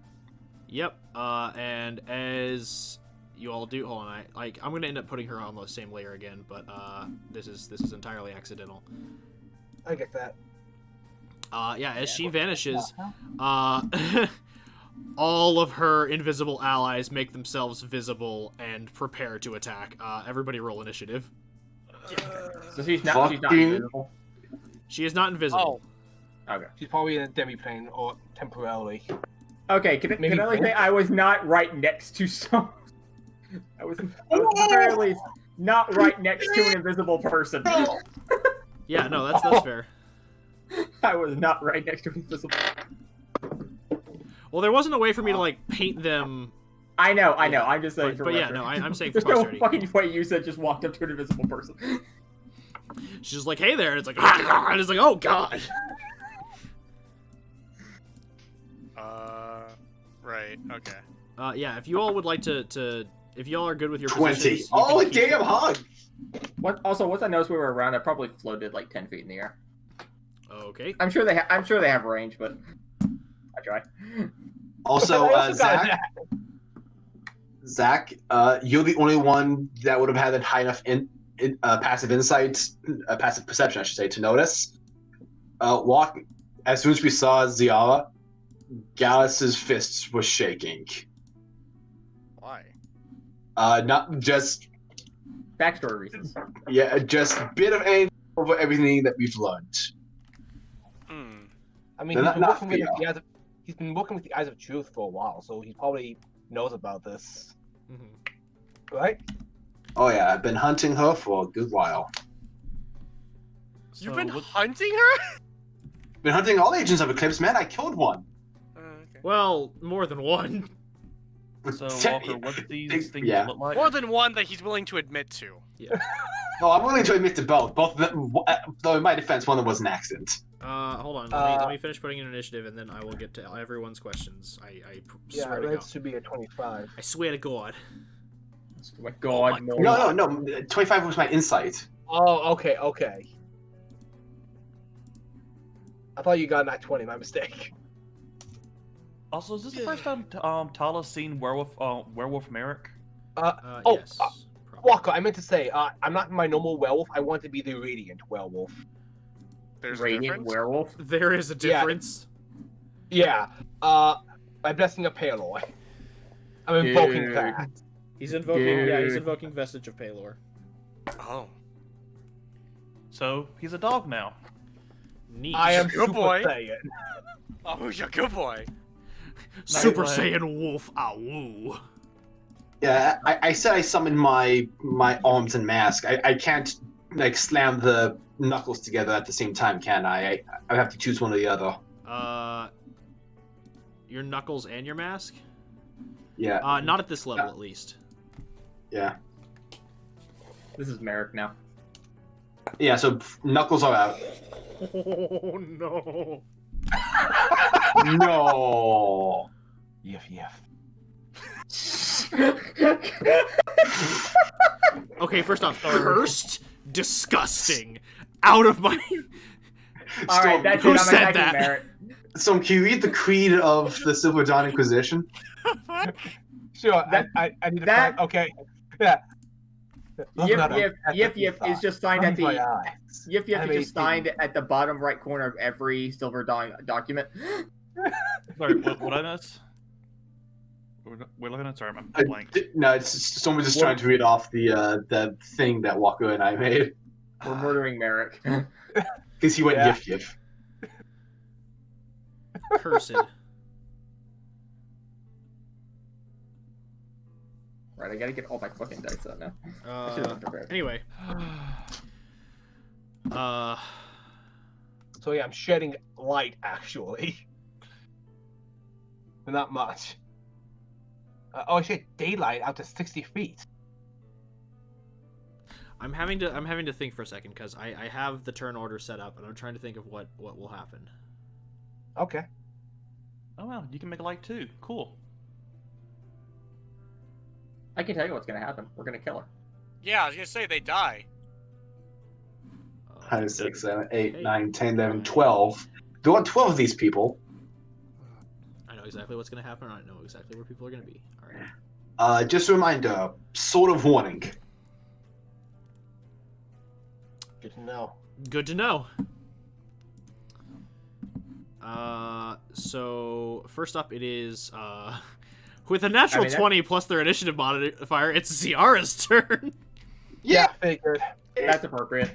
Yep. And as you all do, hold on. I'm gonna end up putting her on the same layer again, but this is entirely accidental. I get that. Yeah. As she vanishes, all of her invisible allies make themselves visible and prepare to attack. Everybody roll initiative. So she's not invisible. She is not invisible. Oh. Okay. She's probably in a demi-plane or temporarily. Okay, can I only say I was not right next to some... I was apparently not right next to an invisible person. Yeah, no, that's fair. I was not right next to an invisible. Well, there wasn't a way for me to like paint them. I know. I'm just saying. But yeah, no, I'm saying for there's no posterity. fucking way you said just walked up to an invisible person. She's just like, "Hey there," and it's like, and it's like, "Oh God." Right. Okay. Yeah, if you all would like to if y'all are good with your 20. positions, you Oh, can keep damn, Hug! Also, once I noticed we were around, I probably floated like 10 feet in the air. Okay. I'm sure they have range, but I try. Also, I also got Zach, you're the only one that would have had a high enough passive insight, passive perception, I should say, to notice. As soon as we saw Ze'ara, Gallus's fists were shaking. Why? Not just, Backstory reasons. yeah, just a bit of anger over everything that we've learned. Hmm. I mean, They're he's been working with the Eyes of Truth for a while, so he probably knows about this, right? Oh yeah, I've been hunting her for a good while. You've So been what- hunting her? Been hunting all agents of Eclipse, man. I killed one. Okay. Well, more than one. So, Walker, what do these things Yeah. look like? More than one that he's willing to admit to. No, I'm willing to admit to both. Both of them, though in my defense, one of them was an accident. Hold on. Let me finish putting in initiative, and then I will get to everyone's questions. I Yeah, swear to God. that should be a 25. I swear to God. Oh my god, my more. No. 25 was my insight. Oh, okay. I thought you got that 20. My mistake. Also, is this the first time Tala's seen werewolf Merrick? Yes. probably. Walker, I meant to say, I'm not my normal werewolf. I want to be the radiant werewolf. There's a Radiant difference. werewolf. There is a Yeah. difference. Yeah. My blessing of Palor. I'm invoking Dude. that. He's invoking. Yeah, he's Dude. invoking vestige of Palor. Oh. So he's a dog now. Neat. I am Good Super boy. Saiyan. Oh, you're a good boy. Super Nice. Saiyan Wolf. Woo. Yeah, I said I summoned my arms and mask. I can't like slam the knuckles together at the same time, can I? I have to choose one or the other. Your knuckles and your mask. Yeah, Not at this level, at least. yeah, This is Merrick now. yeah. So knuckles are out. Oh no. No. Yef. Okay, first off, cursed, disgusting, out of my. All right, that's Who it. I'm said attacking that? Merrick. So can you read the creed of the Silver Dawn Inquisition? Sure, That- I need to that- find... Okay. Yeah. Yip is just signed at the. Yip is Animated just signed at the bottom right corner of every Silver Dawn document. Sorry, what I miss? We're looking at. Sorry, I'm blank. No, it's just, someone just trying to read off the thing that Walker and I made We're murdering Merrick. because he went Yeah. gif. Cursed. Right, I gotta get all my fucking dice out now. I should've been prepared. Anyway. So yeah, I'm shedding light, actually. But not much. Oh shit, daylight out to 60 feet. I'm having to think for a second because I have the turn order set up and I'm trying to think of what will happen. Okay. Oh wow, you can make a light too. Cool. I can tell you what's gonna happen. We're gonna kill her. Yeah, I was gonna say they die. 5, 6, 7, 8, 9, 10, 11, 12. There are 12 of these people. I know exactly what's gonna happen. I know exactly where people are gonna be. All right. Just a reminder, sort of warning. Good to know. Good to know. So first up, it is with a natural 20 plus their initiative modifier. It's Ze'ara's turn. Yeah, figured. That's appropriate.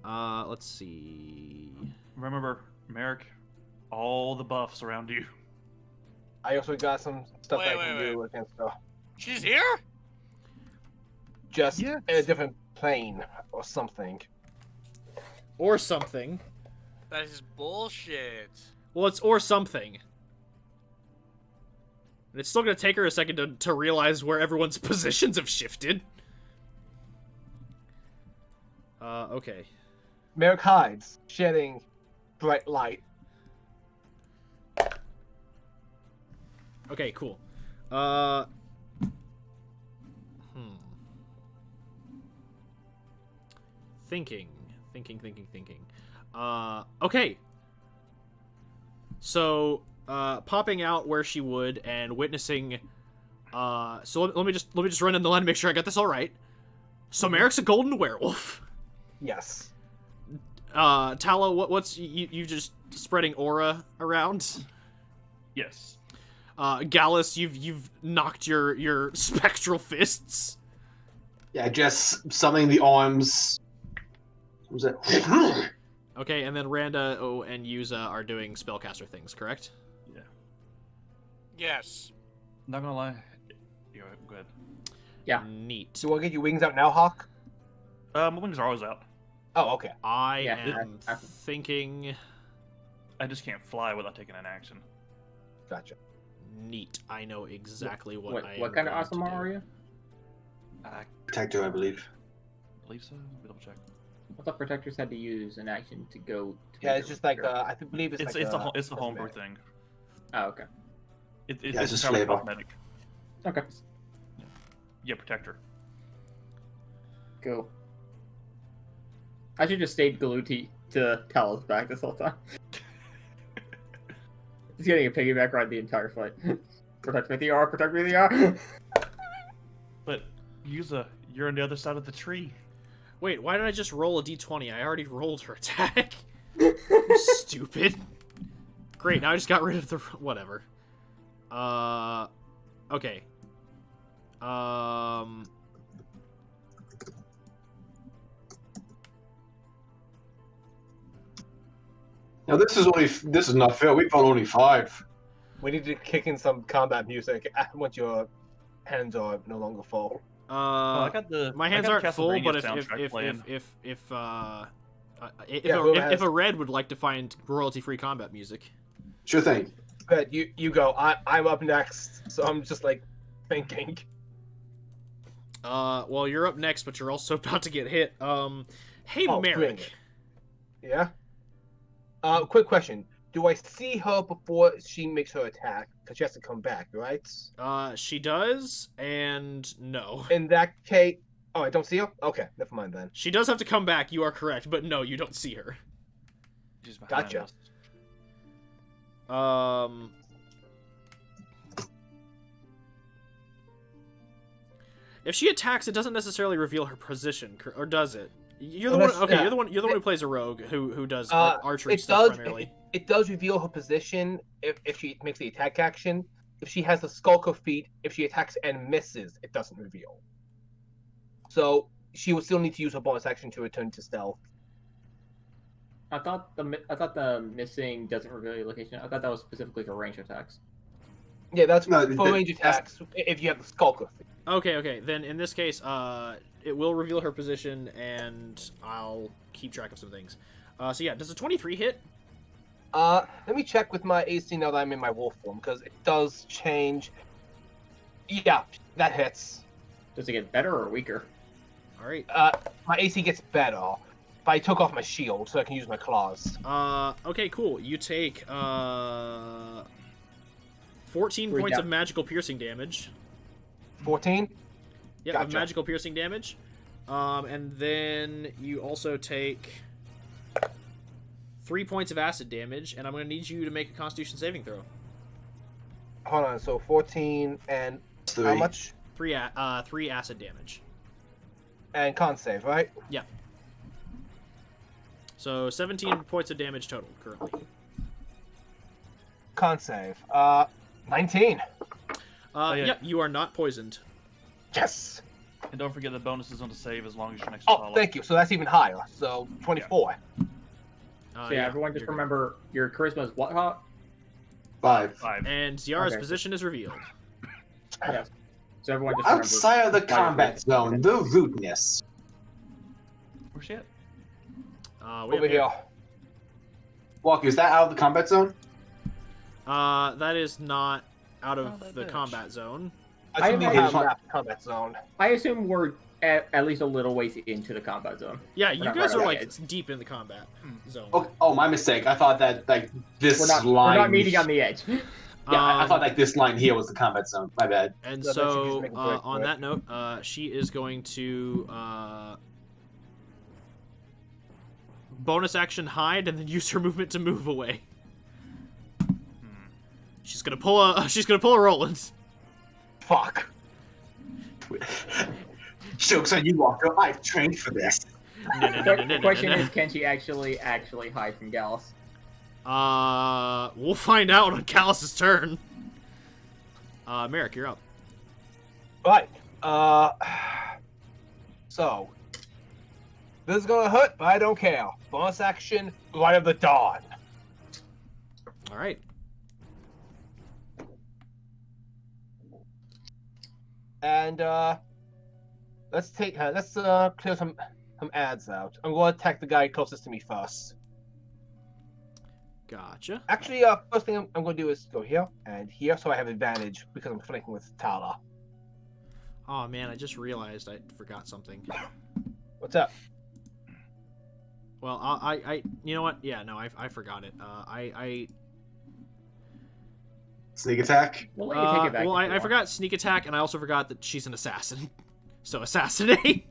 Let's see. Remember, Merrick, all the buffs around you. I also got some stuff Wait, I can do against her. She's here? Just Yes. in a different plane or something. Or something. That is bullshit. Well, it's or something. And it's still gonna take her a second to realize where everyone's positions have shifted. Okay. Merrick hides, shedding bright light. Okay, cool. Thinking. Okay. So, popping out where she would and witnessing. So let me just run in the line to make sure I got this all right. So Merrick's a golden werewolf. Yes. Tala, what's you just spreading aura around? Yes. Gallus, you've knocked your spectral fists. Yeah, just summoning the arms. What was that? Okay, and then Randa and Yuza are doing spellcaster things, correct? Yeah. Yes. Not gonna lie. Yeah, go ahead. Yeah. Neat. Do I get your wings out now, Hawk? My wings are always out. Oh, okay. I Yeah, am thinking. I just can't fly without taking an action. Gotcha. Neat. I know exactly what I am What kind of going to awesome do. are you? I Protector, I believe. believe so. Let me double check. I thought protectors had to use an action to go. Yeah, it's just like I believe it's like It's the homebrew cosmetic. thing. Oh, okay. It's Yeah, it's just entirely flavor. cosmetic. Okay. Yeah, protector. Cool. I should just stayed glued to Tala's back this whole time. He's getting a piggyback ride the entire fight. Protect me with the R, protect me with the R. But Yuza, you're on the other side of the tree. Wait, why did I just roll a d20? I already rolled her attack. Stupid. Great, now I just got rid of the... Whatever. Okay. Now this is not fair. We found only 5. We need to kick in some combat music once your hands are no longer full. I got the My I hands got the aren't full, Castlevania but soundtrack playing. if a red would like to find royalty-free combat music. Sure thing. But you go. I'm up next, so I'm just like thinking. Well, you're up next, but you're also about to get hit. Hey, Oh, bring Merrick. it. Yeah. Quick question. Do I see her before she makes her attack? Because she has to come back, right? She does, and no. In that case... Oh, I don't see her? Okay, never mind then. She does have to come back, you are correct, but no, you don't see her. She's behind Gotcha. us. If she attacks, it doesn't necessarily reveal her position, or does it? You're the Unless- one. Okay, yeah. you're the one who plays a rogue who does Uh, archery it stuff does. primarily. It does reveal her position if she makes the attack action. If she has the skulker feat, if she attacks and misses, it doesn't reveal. So she will still need to use her bonus action to return to stealth. I thought the missing doesn't reveal your location. I thought that was specifically for range attacks. Yeah, that's No, for range attacks if you have the skulker feat. Okay. Then in this case, it will reveal her position, and I'll keep track of some things. So yeah, does a 23 hit? Let me check with my AC now that I'm in my wolf form, because it does change. Yeah, that hits. Does it get better or weaker? All right. My AC gets better, but I took off my shield so I can use my claws. Okay, cool. You take 14 Three points down. of magical piercing damage. 14? Yeah, of Gotcha. magical piercing damage. And then you also take 3 points of acid damage, and I'm going to need you to make a Constitution saving throw. Hold on, so 14 and how 3. much? 3 acid damage. And con save, right? Yeah. So 17 points of damage total currently. Con save. 19. yeah. Yeah, you are not poisoned. Yes. And don't forget the bonuses on the save as long as you're next to Oh, Paula. thank you. So that's even higher. So 24. So yeah, everyone just you're good. remember your charisma is what, Hawk? 5. 5. And Ze'ara's Okay. position is revealed. Yes. So everyone just remember. Outside of the why you're combat good. zone, the rudeness. Where's she at? Way Over up here. Walker, is that out of the combat zone? That is not out Oh, of that the bitch. combat zone. I assume I you have imagine- left combat zone. I assume we're at least a little ways into the combat zone. Yeah, you not guys right are on like the edge. deep in the combat zone. Oh, my mistake. I thought that like this We're line. not meeting on the edge. Yeah, I thought like this line here was the combat zone. My bad. And So then she can just so, make a break on for it. that note, she is going to bonus action hide and then use her movement to move away. She's gonna pull a Roland. Fuck. Joke's on you, Walker. I've trained for this. The question is, can she actually hide from Gallus? We'll find out on Callus's turn. Merrick, you're up. Right. So this is gonna hurt, but I don't care. Bonus action, Light of the Dawn. All right. And let's clear some ads out. I'm going to attack the guy closest to me first. Gotcha. Actually, first thing I'm going to do is go here and here, so I have advantage because I'm flanking with Tala. Oh man, I just realized I forgot something. What's up? Well, I you know what? Yeah, no, I forgot it. I Sneak attack. We'll let you take it back. well, if you I want. forgot sneak attack, and I also forgot that she's an assassin. So assassinate.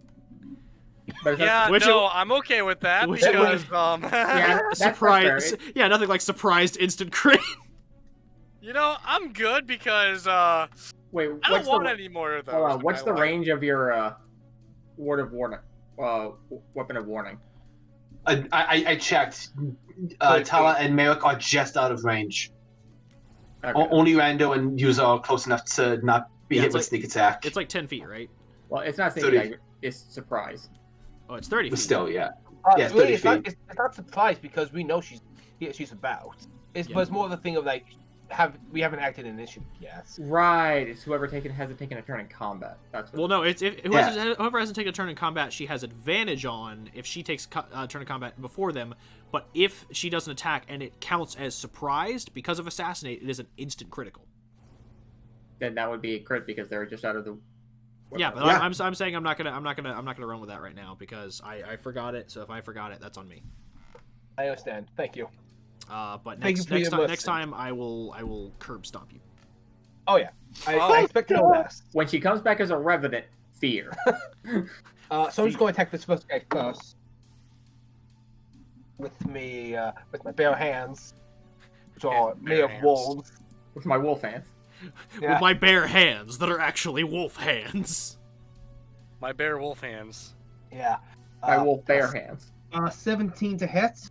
But if Yeah, that's- I'm okay with that Which- because yeah, that's Surprise! fair. Yeah, nothing like surprised instant crit. you know, I'm good because Wait, I don't what's want the any more of those. hold on, in what's my the life. range of your ward of warning? Weapon of warning. I checked. Tala and Merrick are just out of range. Okay. Only Rando and Yuza are close enough to not be Yeah, hit it's with like- sneak attack. It's like 10 feet, right? Well, it's not 30. saying it's surprise. Oh, it's 30 But feet. still, yeah. Yeah, Really, 30 it's not, feet. it's not surprised because we know she's about. Yeah. But it's more of a thing of like, we haven't acted initiative yet. Right. It's whoever hasn't taken a turn in combat. That's what. Well, no, it's Yeah. whoever hasn't taken a turn in combat, she has advantage on if she takes a turn in combat before them. But if she doesn't attack and it counts as surprised because of assassinate, it is an instant critical. Then that would be a crit because they're just out of the. Yeah, but Yeah. I'm saying I'm not gonna run with that right now because I forgot it. So if I forgot it, that's on me. I understand. Thank you. But Thank you for your next lesson. time I will curb stomp you. Oh yeah, I Oh, expect to know less. When she comes back as a revenant, fear. So I'm just going to attack this first guy first with my bare hands, which are Yeah, made bare of hands. wolves. With my wolf hands. Yeah. With my bare hands that are actually wolf hands. My bear wolf hands. Yeah. My wolf bear hands. 17 to hit.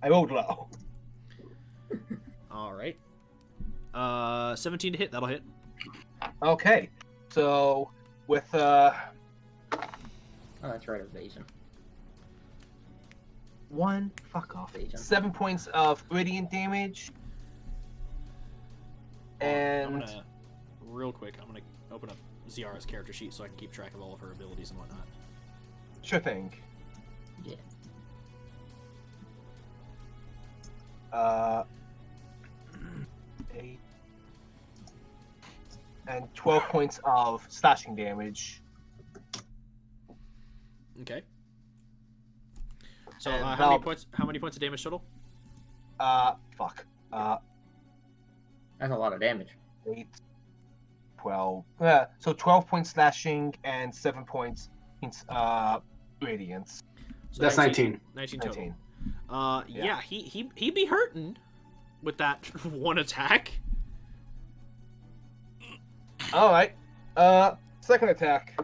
I rolled low. All right. 17 to hit. That'll hit. Okay. So with Oh, that's right, evasion. fuck off. Evasion. 7 points of radiant damage. I'm And gonna real quick. I'm gonna open up Ze'ara's character sheet so I can keep track of all of her abilities and whatnot. sure thing. Yeah. 8 and 12 points of slashing damage. Okay. So And how now- many points? How many points of damage total? Fuck. That's a lot of damage. 8, 12. So 12 points slashing and 7 points radiance. So That's 19. 19 total. 19. Yeah, Yeah. he'd be hurting with that one attack. All right. Second attack.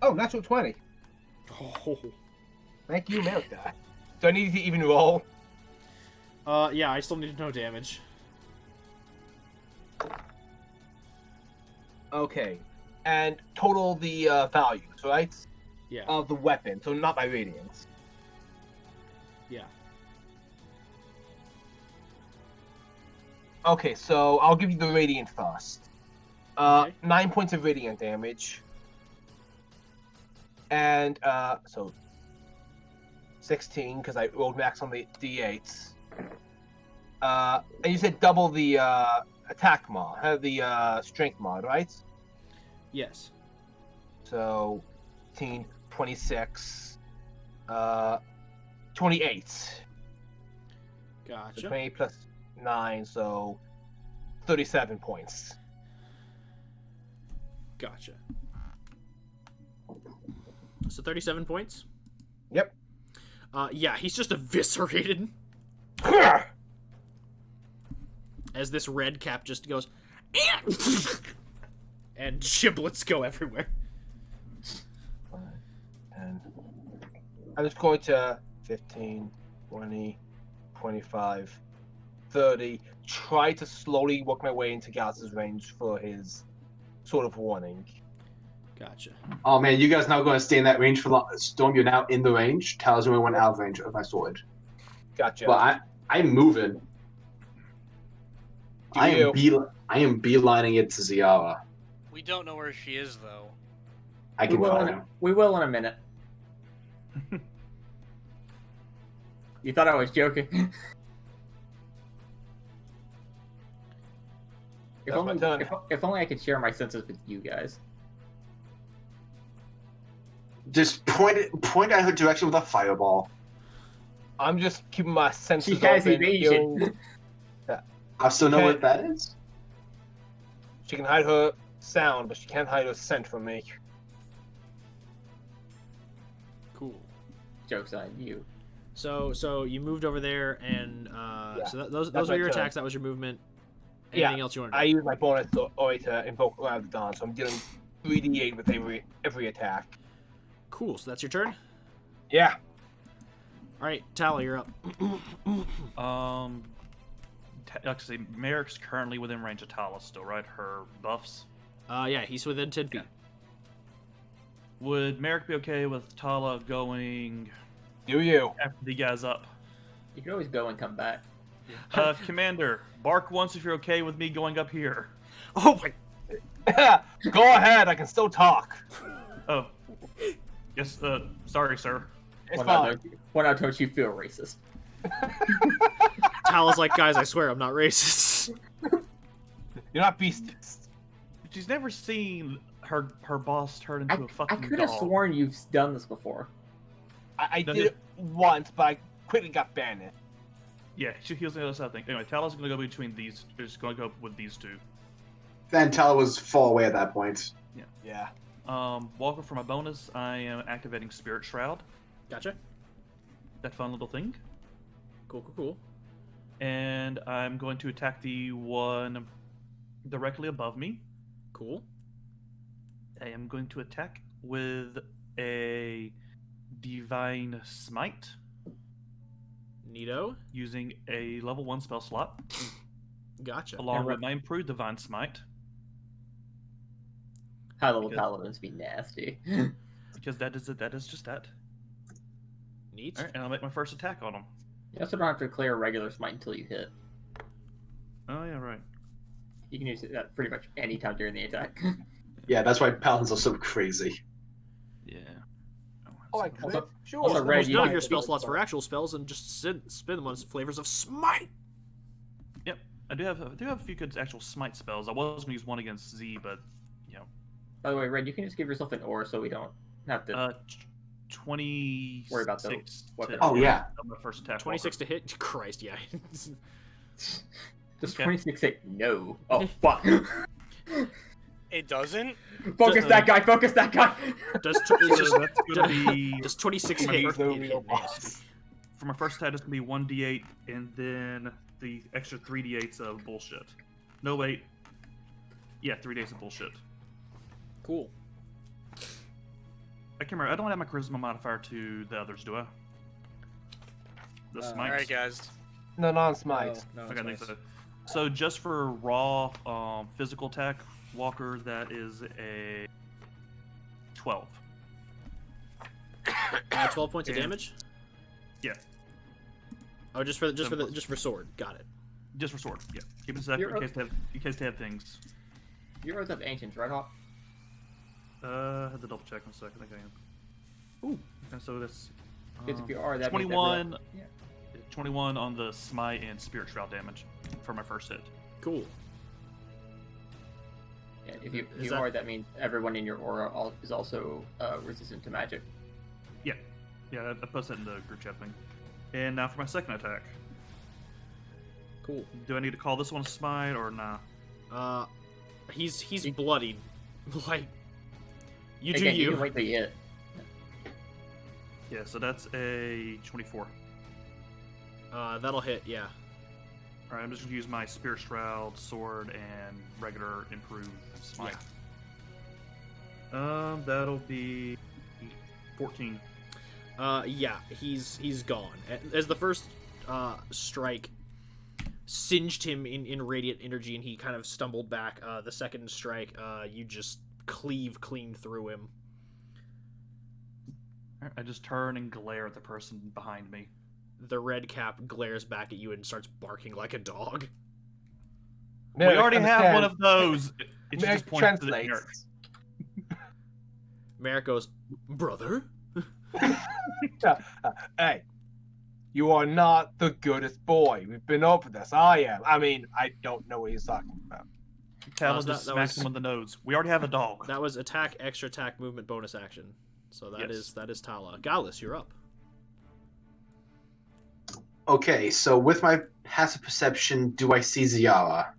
Oh, natural 20. Oh. Thank you, America. Do I need to even roll? Yeah, I still need to know damage. Okay. And total the values, right? Yeah. Of the weapon, so not by radiance. Yeah. Okay, so I'll give you the radiant first. Okay. 9 points of radiant damage. And, so 16, because I rolled max on the d8s. And you said double the attack mod, the strength mod, right? Yes. So 18, 26, 28. So Gotcha. 20 plus 9, so 37 points. Gotcha. So 37 points? Yep. Yeah, he's just eviscerated. As this red cap just goes... and giblets go everywhere. And I'm just going to 15, 20, 25, 30. Try to slowly work my way into Gaz's range for his sort of warning. Gotcha. Oh man, you guys now going to stay in that range for long. Storm, you're now in the range. Talos only went out of range of my sword. Gotcha. But I'm moving. I am beelining it to Ze'ara. We don't know where she is, though. I can find him. We will in a minute. You thought I was joking? If only I could share my senses with you guys. Just point at her direction with a fireball. I'm just keeping my senses She has open. evasion. I still know what that is. She can hide her sound, but she can't hide her scent from me. Cool. Joke's on you. So you moved over there, and so those That's are your my turn. attacks. That was your movement. Anything else you want to I do? use my bonus to invoke Eye of the Dawn, so I'm dealing 3d8 with every attack. Cool. So that's your turn. Yeah. All right, Tala, you're up. Like I say, Merrick's currently within range of Tala still, right? Her buffs. Yeah, he's within 10 feet. Would Merrick be okay with Tala going Do you? after the guys up? You can always go and come back. Commander, bark once if you're okay with me going up here. Oh my! Go ahead, I can still talk. Oh. Yes, sorry, sir. It's fine. When I don't you feel racist. Tala's like, guys, I swear I'm not racist. You're not beasties. She's never seen her boss turn into a I fucking could have dog. sworn you've done this before. I No, did it once, but I quickly got banned. Yeah, she heals the other side thing. Anyway, Tala's gonna go between these. Just gonna go with these two. Then Tala was far away at that point. Yeah. Walker, for my bonus, I am activating Spirit Shroud. Gotcha. That fun little thing. Cool. And I'm going to attack the one directly above me. Cool. I am going to attack with a Divine Smite Neato. using a level 1 spell slot, Gotcha. along with my improved Divine Smite, High level Because- paladins be nasty. because that is just that. Neat. Alright, and I'll make my first attack on him. You also don't have to declare a regular smite until you hit. Oh yeah, right. You can use that pretty much any time during the attack. Yeah, that's why paladins are so crazy. Yeah. Oh, I that's- could. Also- Sure. also red, Use you none of might your be spell able slots to- for actual spells and just spin them on flavors of smite. Yep, I do have a few good actual smite spells. I was gonna use one against Z, but By the way, Red, you can just give yourself an aura so we don't have to. 26. Worry about the weapon. Oh, yeah. On my first attack. 26 to hit. Christ, yeah. Does okay. 26 say no? Oh, fuck. It doesn't? Focus that guy, focus that guy! Does So that's gonna be does 26 My hit? first no It real hit boss. nasty. for my first attack. It's gonna be 1d8 and then the extra 3d8s of bullshit. No wait. Yeah, 3 days of bullshit. Cool. I can't remember. I don't have my charisma modifier to the others, do I? The smite. Alright, guys. No, non-smite. No, Okay, I think so. So just for raw physical attack, Walker, that is a 12. 12 points of And- damage. Yeah, Oh, just for sword. Got it. just for sword. Yeah, keep it separate in case they have things. You wrote up Ancients, right, Hawk? I had to double check in a second. I think I am. Ooh. And so that's Because if you are, that 21. means yeah. 21 on the smite and spirit shroud damage for my first hit. Cool. Yeah, if you Is that- are, that means everyone in your aura is also resistant to magic. Yeah, I posted that in the group chat thing. And now for my second attack. Cool. Do I need to call this one a smite or nah? He's bloodied. Like, you do Again, you you. can wait till you hit. Yeah, so that's a 24. That'll hit, yeah. Alright, I'm just gonna use my Spear Shroud, Sword, and regular improved smite. That'll be 14. Yeah, he's gone. As the first strike singed him in radiant energy and he kind of stumbled back, the second strike, you just cleave clean through him. I just turn and glare at the person behind me. The red cap glares back at you and starts barking like a dog. We already have one of those. It Merrick just points to the translates. Merrick. Merrick goes, brother? Hey, you are not the goodest boy. We've been over this. I am. I mean, I don't know what he's talking about. Talon that just smacks was- him on the nose. We already have a dog. That was attack, extra attack, movement, bonus action. So that is Tala. Gallus, you're up. Okay, so with my passive perception, do I see Ze'ara?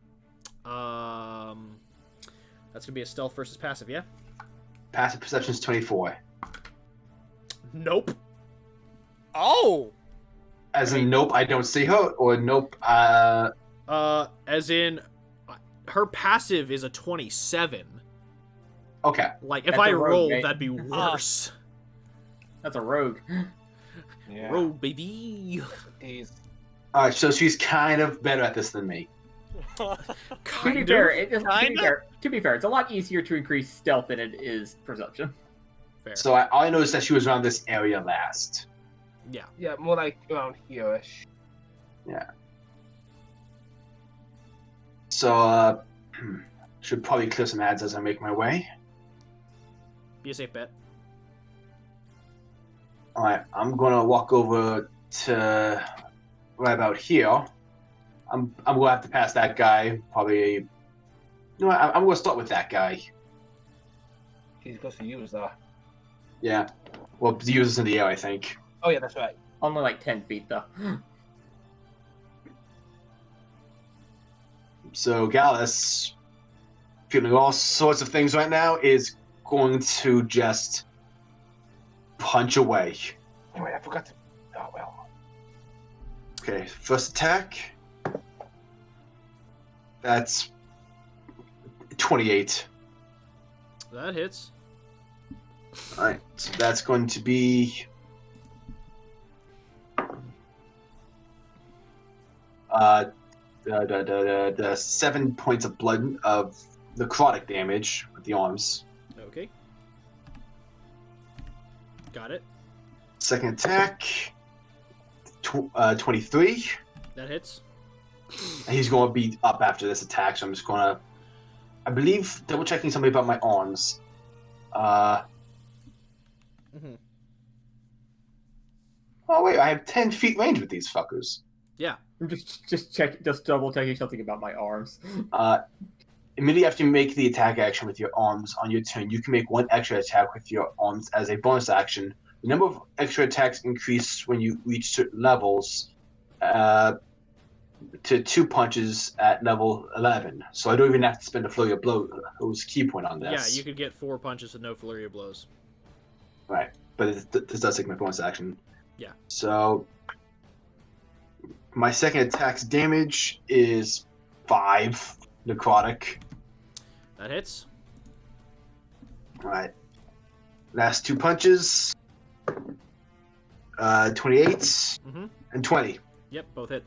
That's gonna be a stealth versus passive, yeah? Passive perception is 24. Nope. Oh! As in, nope, I don't see her, or nope, As in, her passive is a 27. okay. Like, if That's I a rogue, rolled, right? that'd be worse. That's a rogue. Yeah. Rogue, baby. He's Alright, so she's kind of better at this than me. To be Kind fair, of. to be fair, it's a lot easier to increase stealth than it is perception. Fair. So I noticed that she was around this area last. Yeah. yeah, more like around here-ish. So, should probably clear some ads as I make my way. Be a safe bet. Alright, I'm gonna walk over to right about here. I'm gonna have to pass that guy. Probably. You know what? I'm gonna start with that guy. He's supposed to use that. Yeah. Well, the user's in the air, I think. Oh yeah, that's right. Only like 10 feet though. So Gallus, feeling all sorts of things right now, is going to just punch away. Oh wait, I forgot to. Oh well. Okay, first attack. That's 28. That hits. Alright, so that's going to be... the 7 points of blood of necrotic damage with the arms. Okay. Got it. Second attack, 23. That hits. And he's going to be up after this attack, so I'm just going to, I believe, double checking something about my arms. Mm-hmm. Oh wait, I have 10 feet range with these fuckers. Yeah. I'm just double checking something about my arms. Immediately after you make the attack action with your arms on your turn, you can make one extra attack with your arms as a bonus action. The number of extra attacks increase when you reach certain levels to 2 punches at level 11. So I don't even have to spend a flurry of blows key point on this. Yeah, you could get 4 punches with no flurry of blows. Right, but this does take my bonus action. Yeah. So my second attack's damage is 5 necrotic. That hits. Alright. Last 2 punches. 28 Mm-hmm. and 20. Yep, both hit.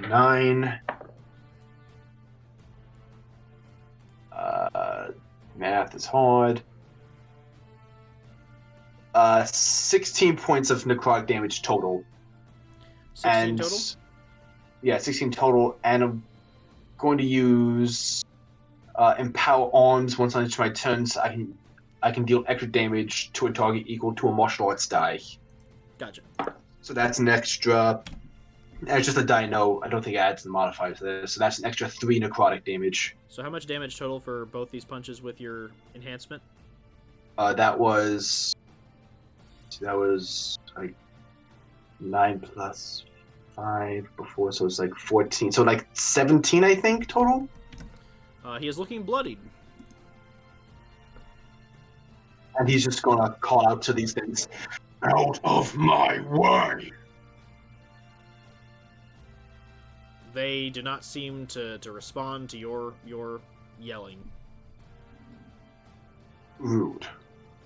9. Math is hard. 16 points of necrotic damage total. 16 total? Yeah, 16 total, and I'm going to use Empower Arms once on each of my turns. I can deal extra damage to a target equal to a martial arts die. Gotcha. So that's an extra. It's just a die. No, I don't think it adds the modifier to this. So that's an extra 3 necrotic damage. So how much damage total for both these punches with your enhancement? That was like 9 plus 5 before, so it's like 14. So like 17, I think, total. He is looking bloodied. And he's just gonna call out to these things, "Out of my way!" They do not seem to respond to your yelling. Rude.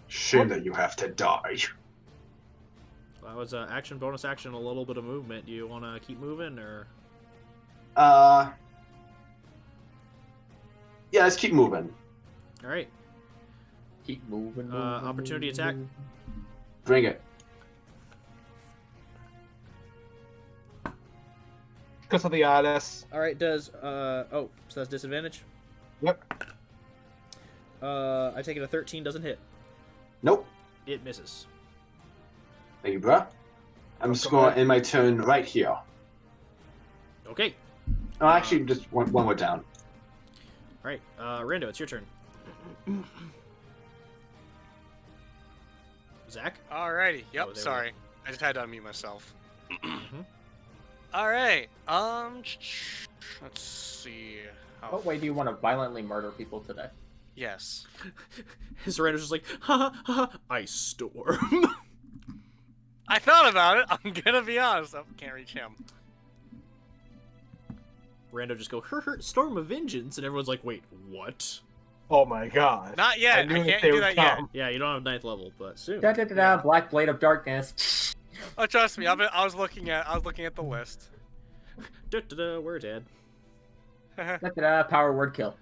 Shame that you have to die. That was action, bonus action, a little bit of movement. Do you want to keep moving, or? Yeah, let's keep moving. All right. Keep moving. Opportunity attack. Bring it. Because of the honest. All right. Does oh, so that's disadvantage. Yep. I take it a 13 doesn't hit. Nope. It misses. Thank you, bruh. I'm just going to end my turn right here. Okay. Oh, actually, just one more down. All right. Rando, it's your turn. Zach. Alrighty. Yep. Oh, there we sorry, I just had to unmute myself. Mhm. All right. Let's see. What way do you want to violently murder people today? Yes. His Rando's just like, ha ha ha, ice storm. I thought about it. I'm gonna be honest. I can't reach him. Rando just go, storm of vengeance, and everyone's like, wait, what? Oh my god. Not yet. I knew can't they do would that yet. come. Yeah, you don't have 9th level, but soon. Da da da da. Black blade of darkness. Oh, trust me. I was looking at the list. We're dead. Da da da. Power word kill.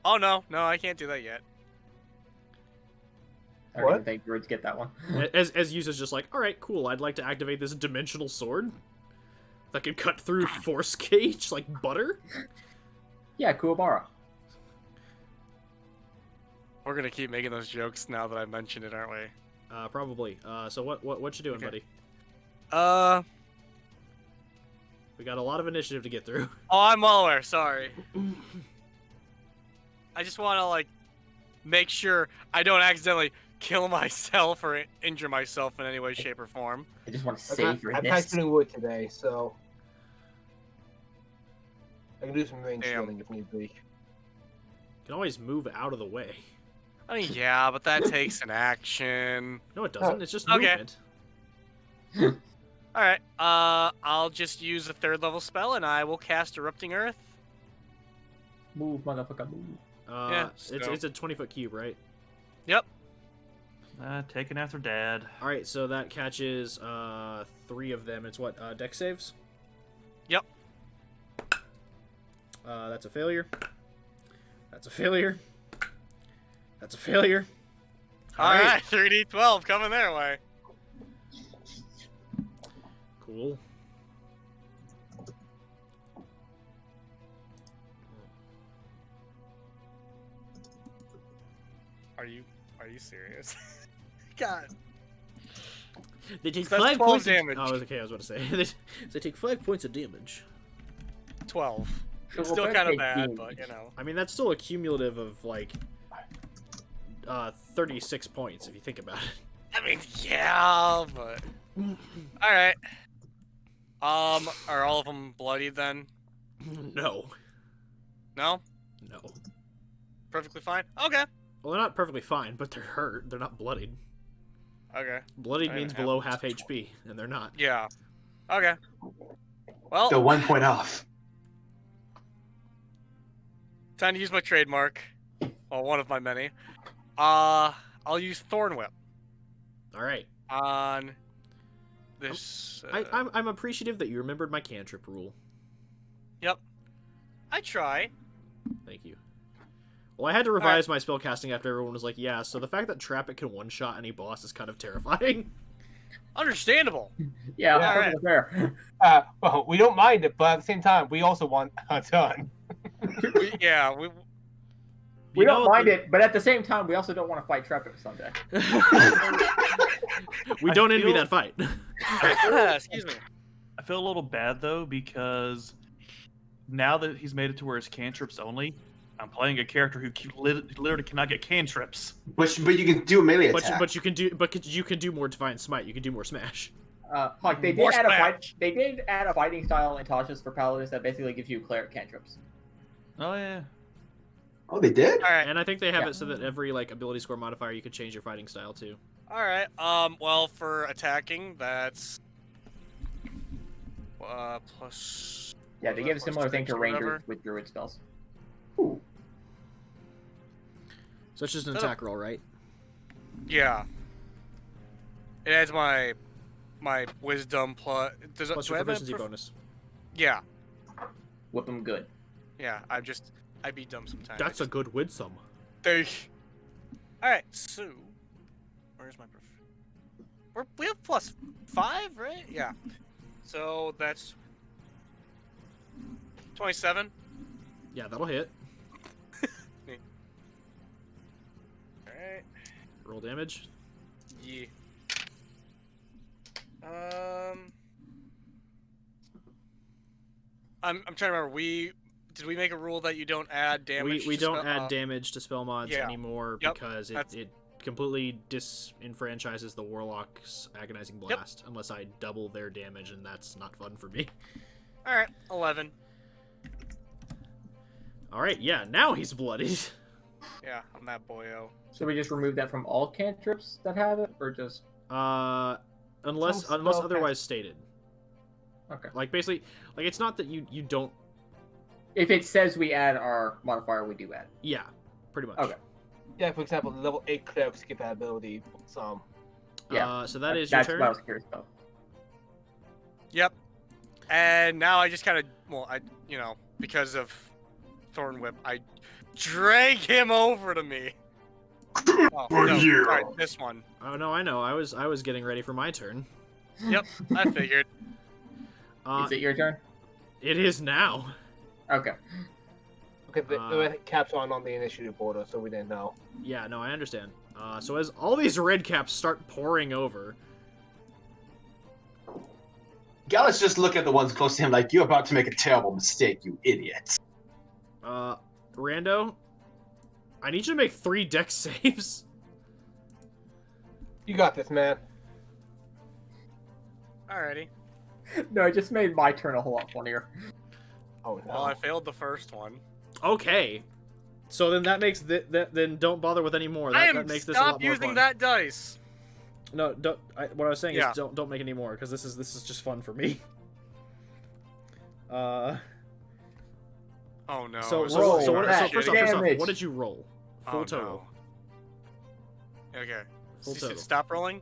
Oh no, I can't do that yet. I don't even think druids get that one. As Yusa's just like, all right, cool. I'd like to activate this dimensional sword that can cut through force cage like butter. Yeah, Kuwabara. We're gonna keep making those jokes now that I mentioned it, aren't we? Probably. So what you doing, Okay. buddy? We got a lot of initiative to get through. Oh, I'm well aware. Sorry. I just want to like make sure I don't accidentally kill myself or injure myself in any way, shape, or form. I just want to save your I'm nest. doing wood today, so I can do some range Damn. shielding if need be. You can always move out of the way. I mean, yeah, but that takes an action. No, it doesn't. It's just Okay. movement. All right. I'll just use a 3rd level spell, and I will cast Erupting Earth. Move, motherfucker, move. Yeah, It's a 20-foot cube, right? Yep. Taken after dad. All right, so that catches 3 of them. It's what, dex saves? Yep. That's a failure. That's a failure. That's a failure. All right. 3d12 coming their way. Cool. Are you serious? God. They take That's 5 12 points damage. Oh, okay, I was about to say. They take 5 points of damage. 12. So It's we're still gonna kind of take bad, damage. but you know. I mean, that's still a cumulative of, like, 36 points, if you think about it. I mean, yeah, but all right. Are all of them bloody then? No. No, No. perfectly fine. Okay. Well, they're not perfectly fine, but they're hurt. They're not bloodied. Okay. Bloodied I means have below this half choice. HP, and they're not. Yeah. Okay. Well, So 1 point off. time to use my trademark. Well, one of my many. I'll use Thorn Whip All right. on this. I'm appreciative that you remembered my cantrip rule. Yep. I try. Thank you. Well, I had to revise my spellcasting after everyone was like, yeah, so the fact that Trap It can one-shot any boss is kind of terrifying. Understandable. Yeah, Yeah, perfectly fair. Well, we don't mind it, but at the same time, we also want a ton. we We don't mind it, but at the same time, we also don't want to fight Trepid someday. We don't envy that fight. Excuse me. I feel a little bad though because now that he's made it to where his cantrips only, I'm playing a character who literally cannot get cantrips. But you can do a melee But attack. you can do more Divine Smite. You can do more Smash. Hawk, they More did add smash. they did add a fighting style in Tasha's for Paladins that basically gives you cleric cantrips. Oh yeah. Oh, they did? All right. And I think they have Yeah. it so that every like ability score modifier you could change your fighting style too. All right. Well, for attacking, that's plus. Yeah, they give a plus similar thing to 6 or rangers whatever. with druid spells. Ooh. So it's just an Is that a- attack roll, right? Yeah. It adds my wisdom plus. Plus do I your have a proficiency bonus. Yeah. Whip them good. Yeah. I be dumb sometimes. That's a good wisdom. All right. So, where's my? We have +5, right? Yeah. So that's 27. Yeah, that'll hit. Alright. Roll damage. Yeah. I'm trying to remember. Did we make a rule that you don't add damage? We to don't spell- add damage to spell mods yeah. anymore Yep, because that's- it completely disenfranchises the Warlock's Agonizing Blast unless I double their damage, and that's not fun for me. All right, 11. All right, yeah, now he's bloodied. Yeah, I'm that boyo. So we just remove that from all cantrips that have it, or just Unless Some unless spell otherwise stated. okay? Like basically, like it's not that you don't. If it says we add our modifier, we do add. Yeah, pretty much. Okay. Yeah, for example, the level 8 cleric skip that ability. Yeah. So that is your That's turn. what I was curious about. Yep. And now I just kind of, because of Thorn Whip, I drag him over to me. Oh, no, you. sorry, this one. Oh no, I know. I was getting ready for my turn. Yep, I figured. Is it your turn? It is now. Okay. Okay, the cap's on the initiative order, so we didn't know. Yeah, no, I understand. So as all these red caps start pouring over, Gallus just look at the ones close to him like, you're about to make a terrible mistake, you idiot. Rando, I need you to make 3 dex saves. You got this, man. Alrighty. No, it just made my turn a whole lot funnier. Oh no. Well, I failed the first one. Okay. So then that makes then don't bother with any more. That makes this a lot Stop more using fun. that dice. No, don't. What I was saying Yeah. is don't make any more because this is just fun for me. Oh no. So roll first off, damage. what did you roll? Full Oh, total. no. Okay. Full You said total. stop rolling.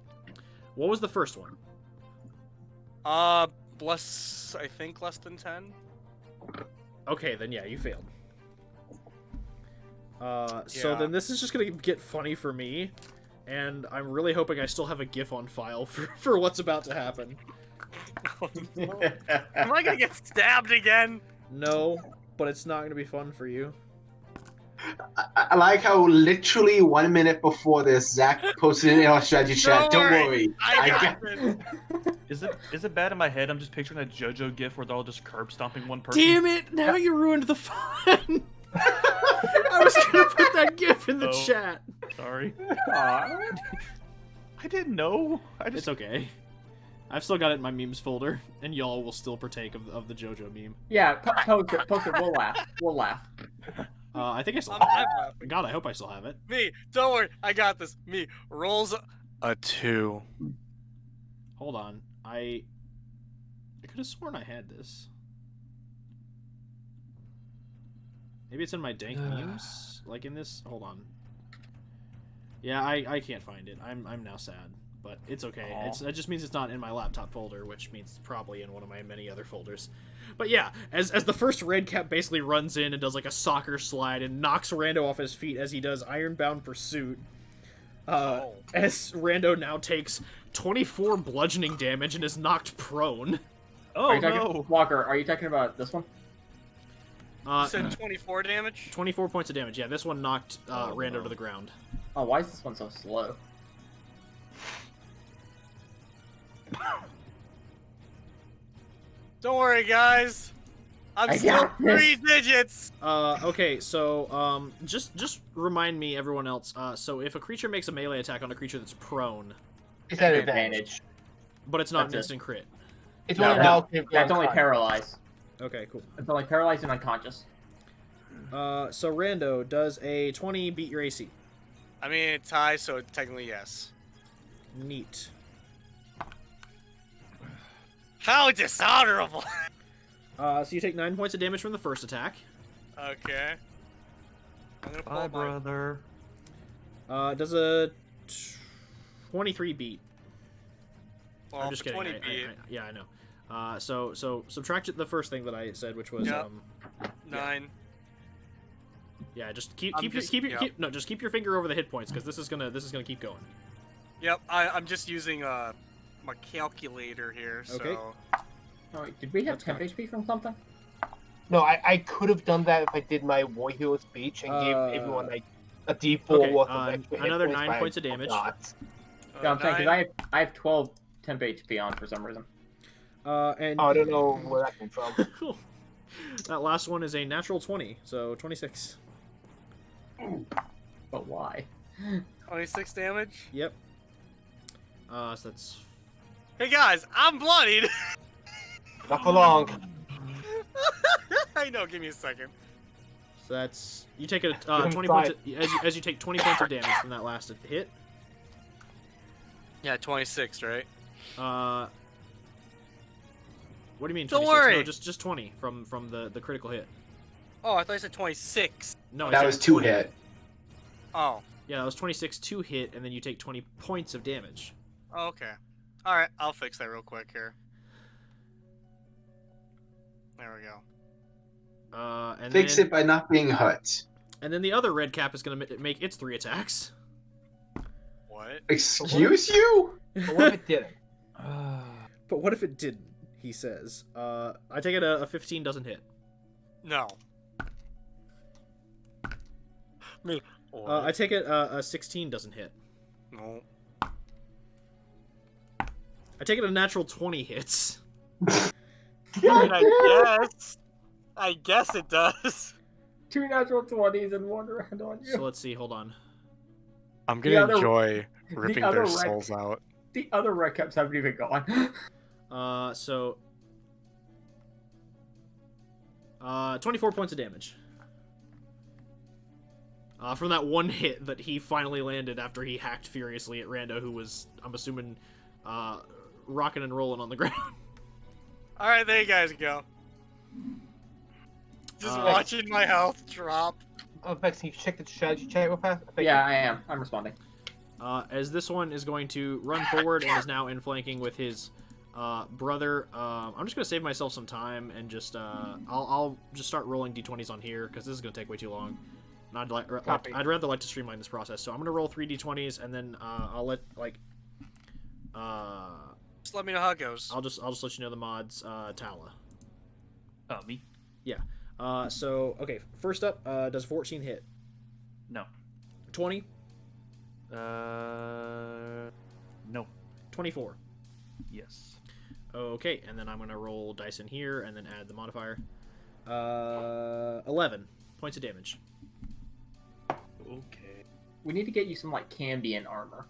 What was the first one? I think less than 10. Okay, then yeah, you failed. So Yeah. then this is just gonna get funny for me, and I'm really hoping I still have a GIF on file for what's about to happen. Am I gonna get stabbed again? No, but it's not gonna be fun for you. I like how literally 1 minute before this, Zach posted in our strategy chat, don't worry. I got got this. Is it bad in my head? I'm just picturing a JoJo gif where they're all just curb stomping one person. Damn it! Now you ruined the fun. I was gonna put that GIF in the Oh. chat. Sorry. Aw. I didn't know. It's okay. I've still got it in my memes folder, and y'all will still partake of the JoJo meme. Yeah, post it. We'll laugh. We'll laugh. I think I still I'm have laughing. it. God, I hope I still have it. Me, don't worry, I got this. Me rolls a 2. Hold on. I could have sworn I had this. Maybe it's in my dank memes? Like in this? Hold on. Yeah, I can't find it. I'm now sad. But it's okay. It just means it's not in my laptop folder, which means it's probably in one of my many other folders. But yeah, as the first red cap basically runs in and does like a soccer slide and knocks Rando off his feet as he does Ironbound Pursuit. As Rando now takes 24 bludgeoning damage and is knocked prone. Are Oh you talking, no. Walker, are you talking about this one? You said 24 damage? 24 points of damage. Yeah, this one knocked Rando no. to the ground. Oh, why is this one so slow? Don't worry, guys. I'm I still got this. 3 digits. Okay, so just remind me, everyone else. So if a creature makes a melee attack on a creature that's prone, It's at Advantage. advantage. but it's not That's an it. instant crit. It's No, only no. now. That's only paralyzed. Okay, cool. It's only paralyzed and unconscious. So Rando, does a 20 beat your AC? I mean, it ties, so technically yes. Neat. How dishonorable. So you take 9 points of damage from the first attack. Okay. I'm gonna pull Bye, up my... brother. Does a 23 beat? Well, I'm just for kidding. 20 beat, Yeah, I know. So subtract the first thing that I said, which was Yep. 9. yeah. Just keep I'm keep just- keep, yep. keep no, just keep your finger over the hit points because this is gonna keep going. Yep, I'm just using my calculator here, so... Okay. Oh, wait, did we have That's 10 fine. HP from something? No, I could have done that if I did my War Hero speech and gave everyone like a D4 okay, worth of extra hit another points, 9 but I points of damage. forgot. Yeah, I'm saying 9. because I have 12 temp HP on for some reason. And Oh, I don't know where that came from. that last one is a natural 20, so 26. But why? 26 damage. Yep. So that's Hey guys, I'm bloodied! Not for long. I know, give me a second. so that's you take a him 20 five. points as you take 20 points of damage from that last hit. Yeah, 26, right? What do you mean? Don't 26? worry. No, just 20 from the critical hit. Oh, I thought you said 26. No, I That said was 2 20. hit. Oh. Yeah, that was 26 to hit, and then you take 20 points of damage. Oh, okay. Alright, I'll fix that real quick here. There we go. And Fix then, it by not being hurt. And then the other red cap is gonna make its 3 attacks. What? Excuse you? But what if it didn't? But what if it didn't? He says. I take it a 15 doesn't hit. No. Me. I take it a 16 doesn't hit. No. I take it a natural 20 hits. I mean, I guess it does. 2 natural 20s and 1 round on you. So let's see. Hold on. I'm The gonna other- enjoy ripping other their red- souls out. The other red caps haven't even gone. So 24 points of damage. From that one hit that he finally landed after he hacked furiously at Rando, who was, I'm assuming, rocking and rolling on the ground. Alright, there you guys go. Just watching my health drop. Oh, Bex, can you check the strategy chat real fast? Yeah, I am. I'm responding. As this one is going to run forward and is now in flanking with his brother. I'm just going to save myself some time and just I'll just start rolling d20s on here because this is going to take way too long. And I'd rather like to streamline this process. So I'm going to roll 3 d20s and then I'll let Just let me know how it goes. I'll just let you know the mods. Tala. Me? So okay, first up, does 14 hit? No. 20? No. 24. Yes. Okay, and then I'm gonna roll dice in here and then add the modifier. 11 points of damage. Okay. We need to get you some, like, Cambion armor.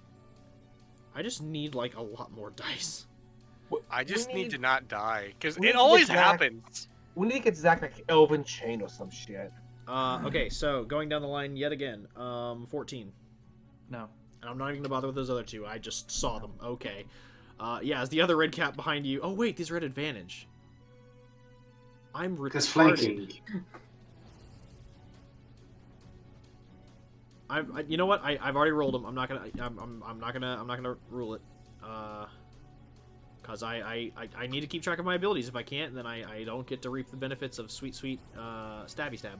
I just need like a lot more dice. I just we need need- to not die, because we it need to always get Zach- happens. We need to get Zach like Elven Chain or some shit. Okay, so going down the line yet again. 14. No. And I'm not even gonna bother with those other two. I just saw them. Okay. Yeah, is the other red cap behind you? Oh wait, these are at advantage. I'm Because retarded. flanking. You know what? I've already rolled them. I'm not gonna. I'm not gonna rule it. Cause I need to keep track of my abilities. If I can't, then I don't get to reap the benefits of sweet stabby stab.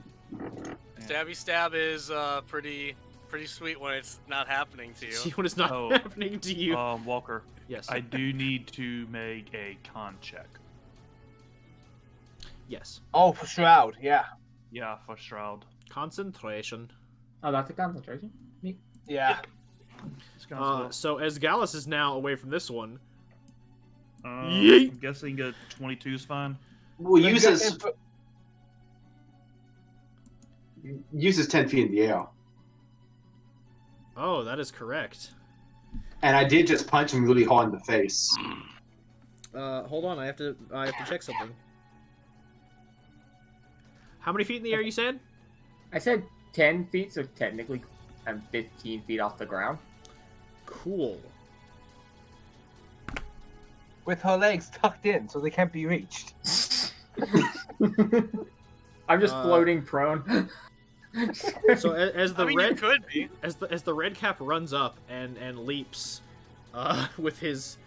Stabby stab is pretty sweet when it's not happening to you. See when it's not Oh. happening to you. Walker, Yes. I do need to make a con check. Yes. Oh, for Shroud, yeah. Yeah, for Shroud. Concentration. Oh, that's a concentration? Yeah. So as Gallus is now away from this one. I'm Yeet. guessing a 22 is fine. We'll But use you this. got uses 10 feet in the air. Oh, that is correct. And I did just punch him really hard in the face. Hold on, I have to check something. How many feet in the air you said? I said 10 feet, so technically I'm 15 feet off the ground. Cool. With her legs tucked in, so they can't be reached. I'm just floating prone. So as the I mean, red you could be. as the red cap runs up and leaps, with his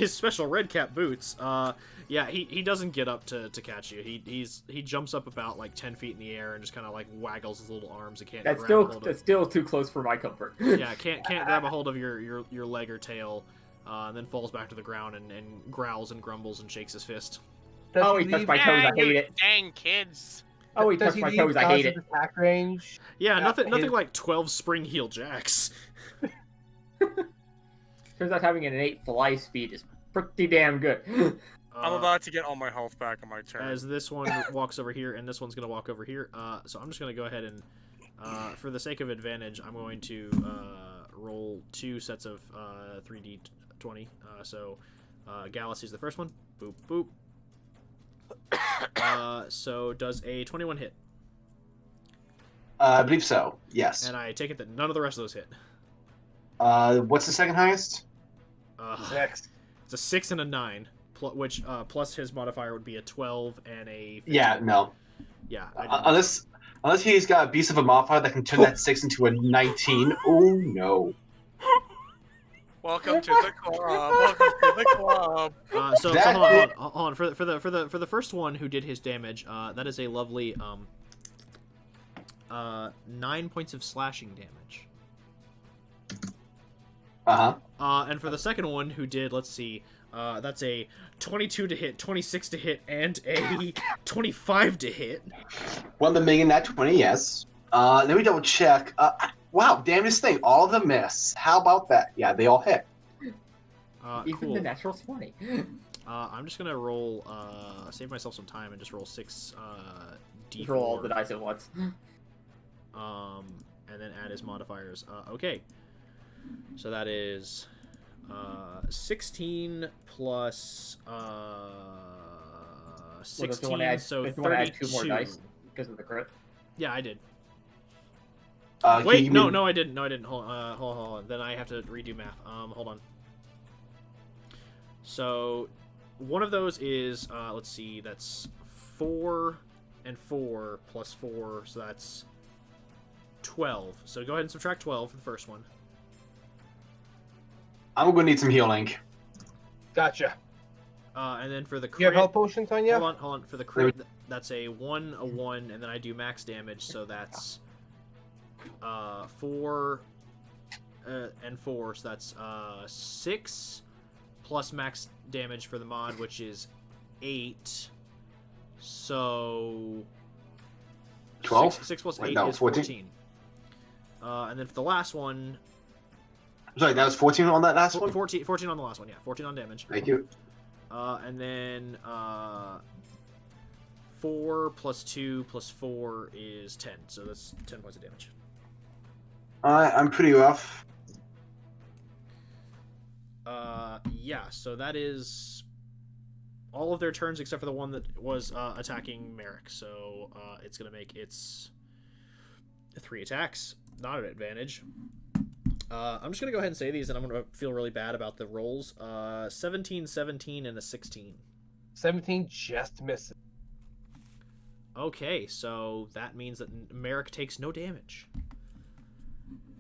special red cap boots, yeah, he doesn't get up to catch you. He jumps up about like 10 feet in the air and just kind of like waggles his little arms and can't. That's still too close for my comfort. Yeah, can't grab a hold of your leg or tail, and then falls back to the ground and growls and grumbles and shakes his fist. Oh, he touched my toes. I hate it. Dang kids. Oh, he touched my toes. I hate it. Attack range. Yeah, nothing like 12 spring heel jacks. Turns out having an innate fly speed is pretty damn good. I'm about to get all my health back on my turn. As this one walks over here, and this one's going to walk over here. So I'm just going to go ahead and, for the sake of advantage, I'm going to roll 2 sets of 3d20. So Galaxy's the first one. Boop, boop. So does a 21 hit? I believe so, yes. And I take it that none of the rest of those hit. What's the second highest? 6. It's a 6 and a 9, which plus his modifier would be a 12 and a 15. Yeah, no. Yeah. Unless he's got a beast of a modifier that can turn that 6 into a 19. Oh, no. Welcome to the club. Welcome to the club. So hold on. For the first one who did his damage, that is a lovely 9 points of slashing damage. And for the second one who did, let's see, that's a 22 to hit, 26 to hit, and a 25 to hit. 1,000,000 nat 20, yes. Let me double check. Wow, damnest thing, all of them miss. How about that? Yeah, they all hit. Even cool. the natural 20. I'm just gonna roll, save myself some time and just roll 6 d4. Roll all the dice at once. And then add his modifiers. Okay. So that is 16 plus 16, add, so 32. Want to add 2 more dice because of the crit? Yeah, I did. Wait, no, I didn't. Hold on. Then I have to redo math. Hold on. So, one of those is, let's see, that's 4 and 4 plus 4, so that's 12. So go ahead and subtract 12 for the first one. I'm going to need some healing. Gotcha. And then for the crit... You have health potions on you? Hold on. For the crit, that's a 1, a 1, and then I do max damage, so that's 4 and 4, so that's 6 plus max damage for the mod, which is 8. So 12? 6 plus 8 Wait, no, is 14. And then for the last one... Sorry, that was 14 on that last one? 14 on the last one, yeah. 14 on damage. Thank you. And then 4 plus 2 plus 4 is 10. So that's 10 points of damage. I'm pretty rough. Yeah, so that is all of their turns except for the one that was attacking Merrick. So it's going to make its 3 attacks. Not an advantage. I'm just going to go ahead and say these, and I'm going to feel really bad about the rolls. 17, 17, and a 16. 17 just misses. Okay, so that means that Merrick takes no damage.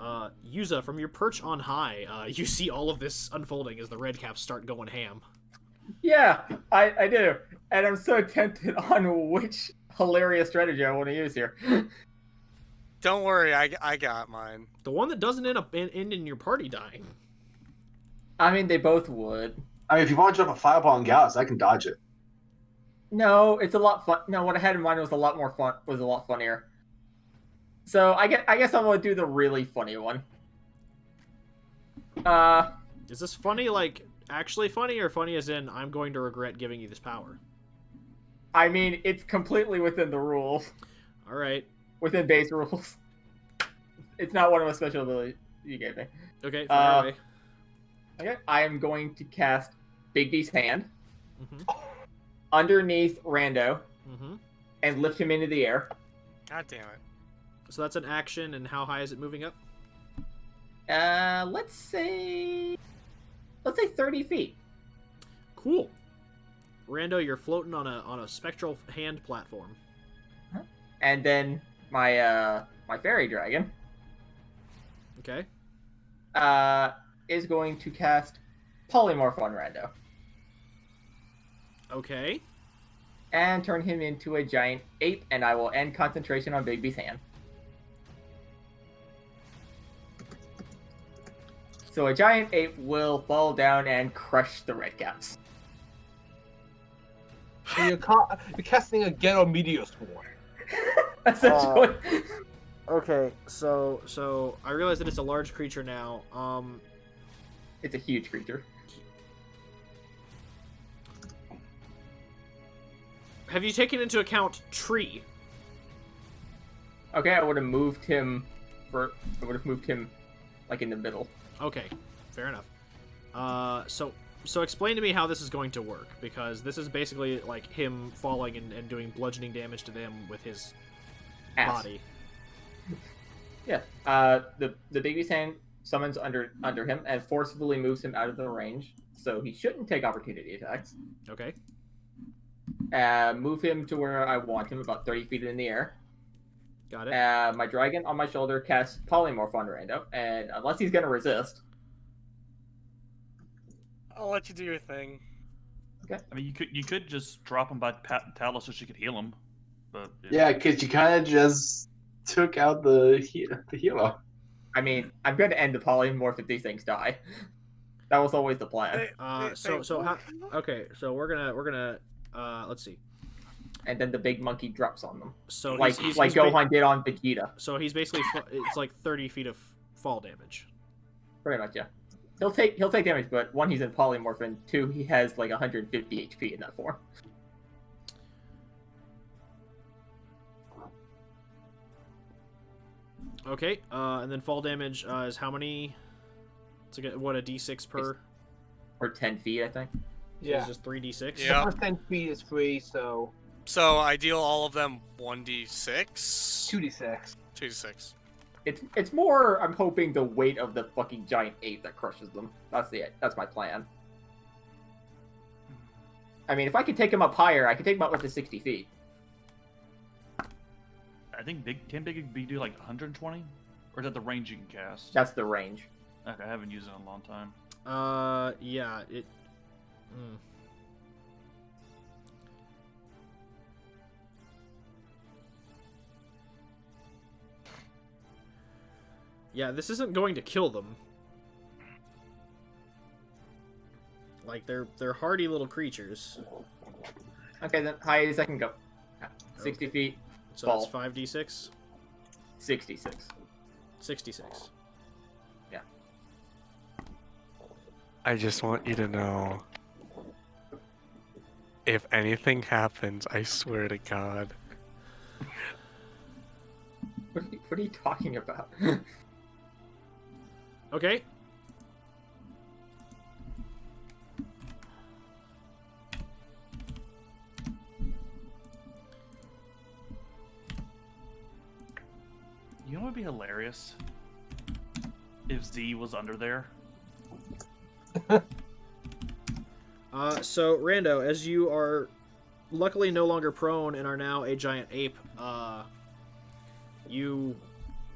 Yuza, from your perch on high, you see all of this unfolding as the red caps start going ham. Yeah, I do. And I'm so tempted on which hilarious strategy I want to use here. Don't worry, I got mine. The one that doesn't end in your party dying. I mean, they both would. I mean, if you want to drop a fireball on Gallus, I can dodge it. No, it's a lot fun. No, what I had in mind was a lot more fun. Was a lot funnier. So I guess I'm gonna do the really funny one. Is this funny, like actually funny, or funny as in I'm going to regret giving you this power? I mean, it's completely within the rules, All right. within base rules. It's not one of the special abilities you gave me. Okay, fire away. Okay, I am going to cast Bigby's Hand Mm-hmm. underneath Rando Mm-hmm. and lift him into the air. God damn it. So that's an action, and how high is it moving up? Let's say 30 feet. Cool. Rando, you're floating on a spectral hand platform. And then my fairy dragon Okay. is going to cast Polymorph on Rando Okay. and turn him into a giant ape, and I will end concentration on Bigby's Hand. So a giant ape will fall down and crush the redcaps. So you're casting a Ghetto Meteor Swarm. Essentially. Okay, so I realize that it's a large creature now. It's a huge creature. Have you taken into account tree? Okay, I would have moved him like in the middle. Okay, fair enough. So explain to me how this is going to work, because this is basically like him falling and doing bludgeoning damage to them with his Ass. body. Yeah. The Bigby's Hand summons under him and forcefully moves him out of the range, so he shouldn't take opportunity attacks. Okay. Move him to where I want him, about 30 feet in the air. Got it. My dragon on my shoulder casts Polymorph on Rando, and unless he's gonna resist, I'll let you do your thing. I mean, you could just drop him by Talos so she could heal him. But Yeah, because you kind of just took out the healer. I mean, I'm gonna end the Polymorph if these things die. That was always the plan. So how? Okay, so we're gonna let's see. And then the big monkey drops on them, So like he's Gohan did on Vegeta. So he's basically it's like 30 feet of fall damage. Pretty much, yeah. He'll take damage, but one, he's in polymorph, and two, he has like 150 HP in that form. Okay, and then fall damage is how many? It's like a D6 per. Or 10 feet, I think. So Yeah. it's just 3d6. Yeah. The first 10 feet is free, so So I deal all of them 1d6? 2d6. 2d6. It's more, I'm hoping, the weight of the fucking giant ape that crushes them. That's my plan. I mean, if I could take him up higher, I could take him up to 60 feet. I think Big do like 120, or is that the range you can cast? That's the range. Okay, I haven't used it in a long time. Yeah, it. Yeah, this isn't going to kill them. Like they're hardy little creatures. Okay, then high as I can go. 60 feet, So Fall. that's 5d6, 66. 66. I just want you to know, if anything happens, I swear to God. What are you talking about? Okay. You know what would be hilarious? If Z was under there. So Rando, as you are luckily no longer prone and are now a giant ape, you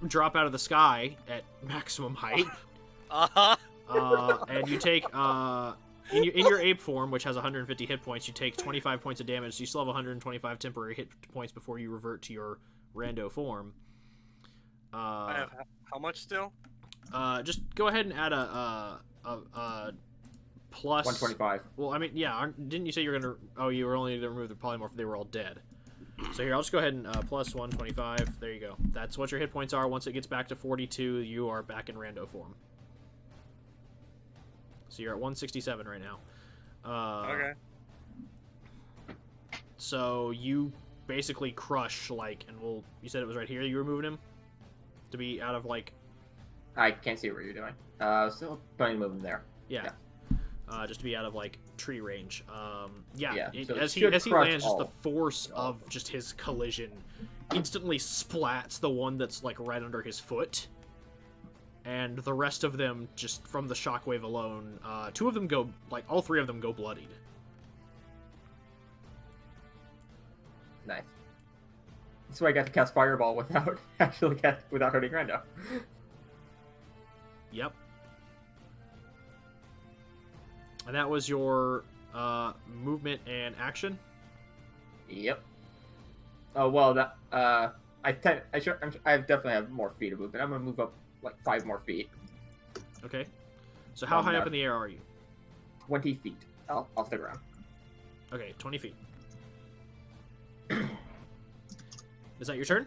drop out of the sky at maximum height, and you take in your ape form, which has 150 hit points, you take 25 points of damage. So you still have 125 temporary hit points before you revert to your Rando form. I have how much still? Just go ahead and add a plus 125. Well, I mean, yeah, didn't you say you were gonna? Oh, you were only gonna remove the polymorph. They were all dead. So here, I'll just go ahead and plus 125. There you go. That's what your hit points are. Once it gets back to 42, you are back in Rando form. So you're at 167 right now. Okay. So you basically crush, like, and you said it was right here you were moving him? To be out of, like... I can't see what you're doing. Still planning to move him there. Yeah. Just to be out of, like, tree range. Yeah, so as he lands, just the force of just his collision instantly splats the one that's, like, right under his foot. And the rest of them, just from the shockwave alone, two of them go, like, all three of them go bloodied. Nice. That's why I got to cast Fireball without without hurting Rando. Yep. And that was your movement and action? Yep. Oh well, that I definitely have more feet of movement. I'm gonna move up like 5 more feet. Okay. So how high up in the air are you? 20 feet off the ground. Okay, 20 feet. Is that your turn?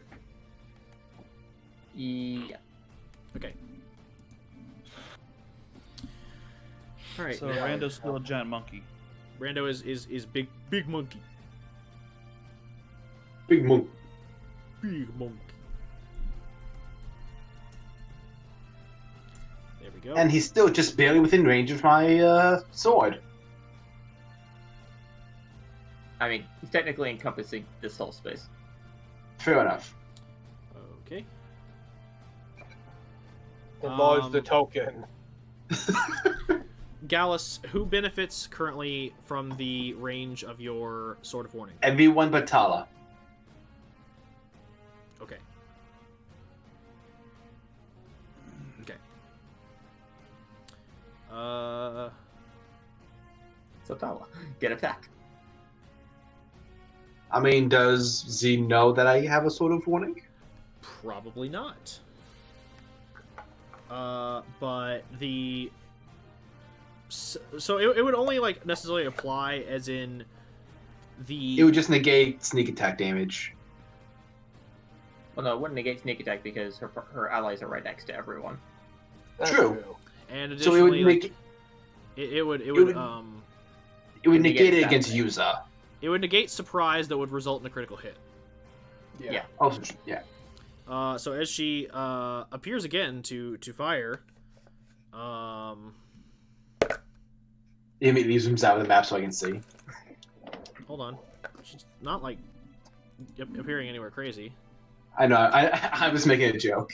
Yeah. Okay. All right. So Rando's still a giant monkey. Rando is big monkey. Big monk. Big monkey. There we go. And he's still just barely within range of my sword. I mean, he's technically encompassing this whole space. Fair enough. Okay. Enlarge the token. Gallus, who benefits currently from the range of your Sword of Warning? Everyone but Tala. Okay. Okay. So Tala, get attacked. I mean, does Z know that I have a Sword of Warning? Probably not. But the... So it would only, like, necessarily apply as in the... It would just negate sneak attack damage. Well, no, it wouldn't negate sneak attack because her allies are right next to everyone. That's True. And So additionally, it would like, make it would it would negate it negate against that. user. it would negate surprise that would result in a critical hit. Yeah. Oh, yeah. So as she appears again to fire, It immediately zooms out of the map so I can see. hold on, she's not like appearing anywhere crazy. I know. I was making a joke.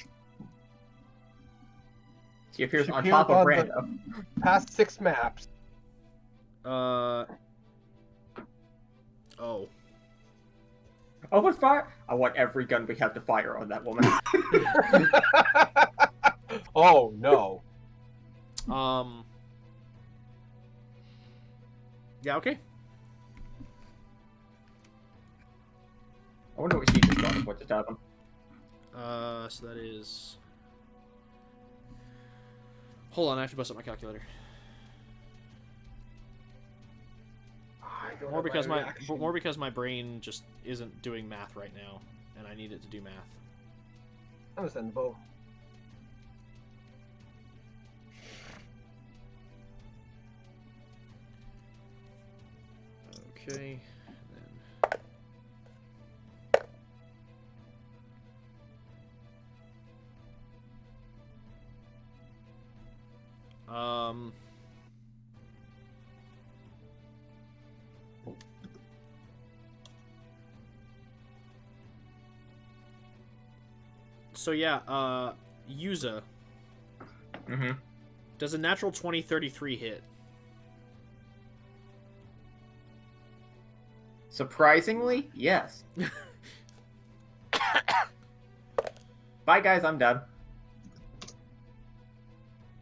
She appears She on appears top of on the- Rando. Past 6 maps. Oh, Open fire! I want every gun we have to fire on that woman. Oh no. yeah, okay. I wonder what she just thought of what just happened. So that is. Hold on, I have to bust up my calculator. More because my brain just isn't doing math right now, and I need it to do math. Understandable. Okay. So yeah, Yuza. Mm-hmm. Does a natural 20-33 hit? Surprisingly, yes. Bye guys, I'm done.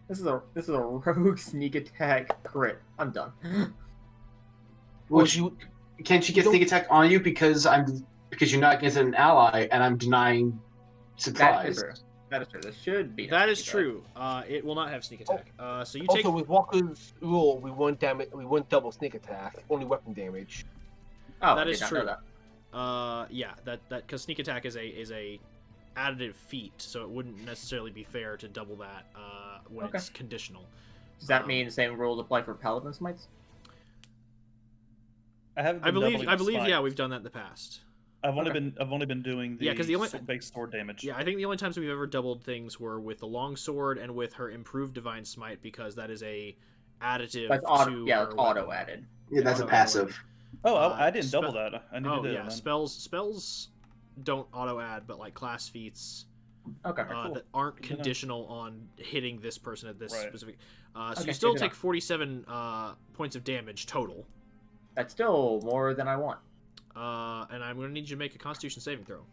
This is a rogue sneak attack crit. I'm done. Well, can't you get sneak attack on you because you're not against an ally and I'm denying surprise. That is true. This should be. That is true. It will not have sneak attack. So you take. Also, with Walker's rule, we won't double sneak attack, only weapon damage. Oh, That I is did not know true. that. Yeah, that because sneak attack is a additive feat, so it wouldn't necessarily be fair to double that when Okay. it's conditional. Does that mean the same rules apply for paladin smites? I haven't. I Been doubling believe, smite. yeah, we've done that in the past. I've only been doing the, Yeah, 'cause the only- base sword damage. Yeah, I think the only times we've ever doubled things were with the longsword and with her improved divine smite, because that is a additive That's to that's her auto weapon. added. Yeah, that's a Auto passive. Oh, I didn't Spe- double that. I need Oh to do yeah, that. spells don't auto add, but like class feats Okay, cool. that aren't Good to know. conditional on hitting this person at this Right. specific. So Okay, you still good to take 47 points of damage total, That's still more than I want. and I'm going to need you to make a Constitution saving throw.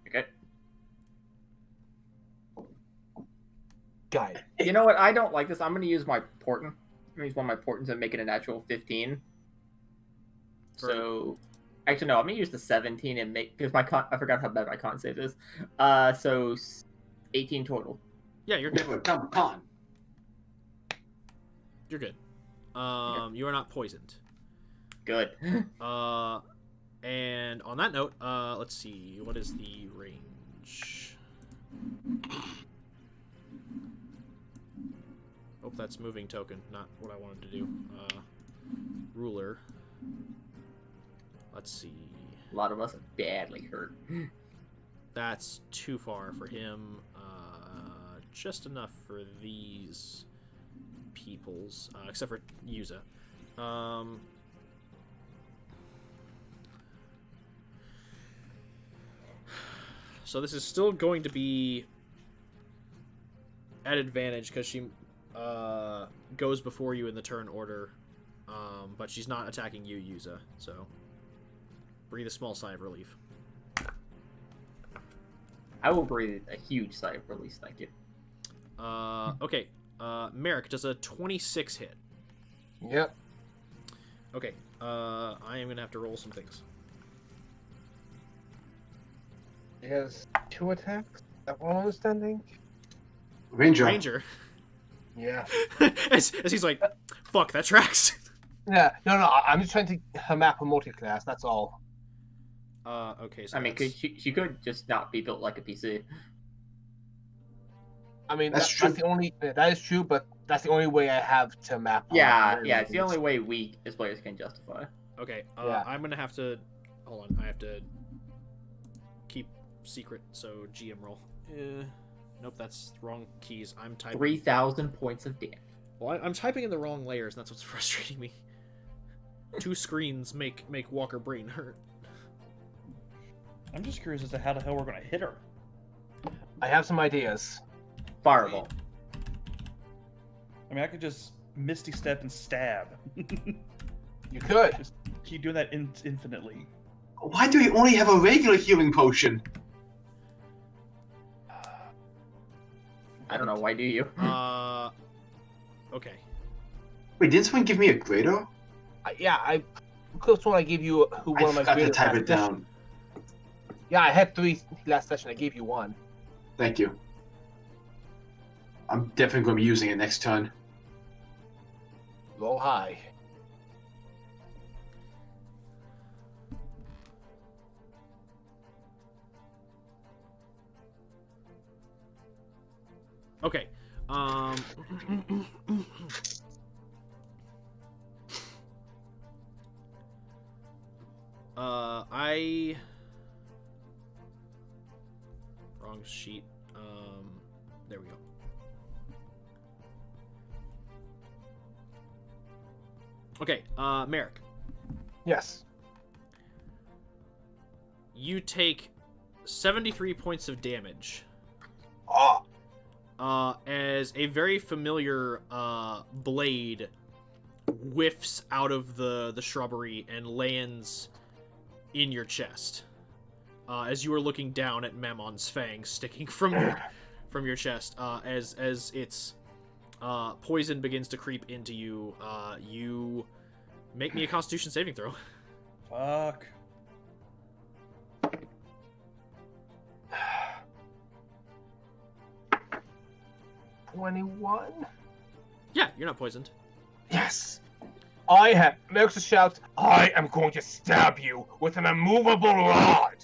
Okay. Guy. You know what? I don't like this. I'm going to use my portent. I'm going to use one of my portents and make it a natural 15. So, actually, no. I'm going to use the 17 and make, because my con, I forgot how bad my con save is. So 18 total. Yeah, you're good. Come on. You're good. You are not poisoned. Good. And on that note, let's see, what is the range? Oh, that's moving token, not what I wanted to do. Ruler. Let's see. A lot of us are badly hurt. That's too far for him. Just enough for these peoples, except for Yuza. So this is still going to be at advantage because she goes before you in the turn order, but she's not attacking you, Yuza. So breathe a small sigh of relief. I will breathe a huge sigh of release, thank you. Okay. Merrick, does a 26 hit? Yep. Okay. I am gonna have to roll some things. He has 2 attacks. Is that what I'm understanding? Ranger. Yeah. as he's like, fuck, that tracks. Yeah. No. I'm just trying to map a multi-class. That's all. Okay. So I mean, that's- she could just not be built like a PC. I mean, That's true. that's the only. That is true, but that's the only way I have to map. Yeah, it's the only way we as players can justify. Okay, Yeah. I'm gonna have to. Hold on, I have to keep secret, so GM roll. Nope, that's wrong keys. I'm typing. 3,000 points of damage. Well, I'm typing in the wrong layers, and that's what's frustrating me. 2 screens make Walker brain hurt. I'm just curious as to how the hell we're gonna hit her. I have some ideas. Fireball. I mean, I could just Misty Step and stab. You could. Just keep doing that infinitely. Why do we only have a regular healing potion? I don't know. Why do you? Okay. Wait, didn't someone give me a greater? I close one I gave you. Who one I of my forgot to greatest type last it down. session. Yeah, I had 3 last session. I gave you 1. Thank you. I'm definitely going to be using it next turn. Roll high. Okay. I wrong sheet. There we go. Okay, Merrick, Yes. you take 73 points of damage. Oh. As a very familiar blade whiffs out of the shrubbery and lands in your chest. As you are looking down at Mammon's fangs sticking from your chest, as its poison begins to creep into you, you make me a Constitution saving throw. Fuck. 21. Yeah, you're not poisoned. Yes. I have. Merrick shouts, "I am going to stab you with an immovable rod."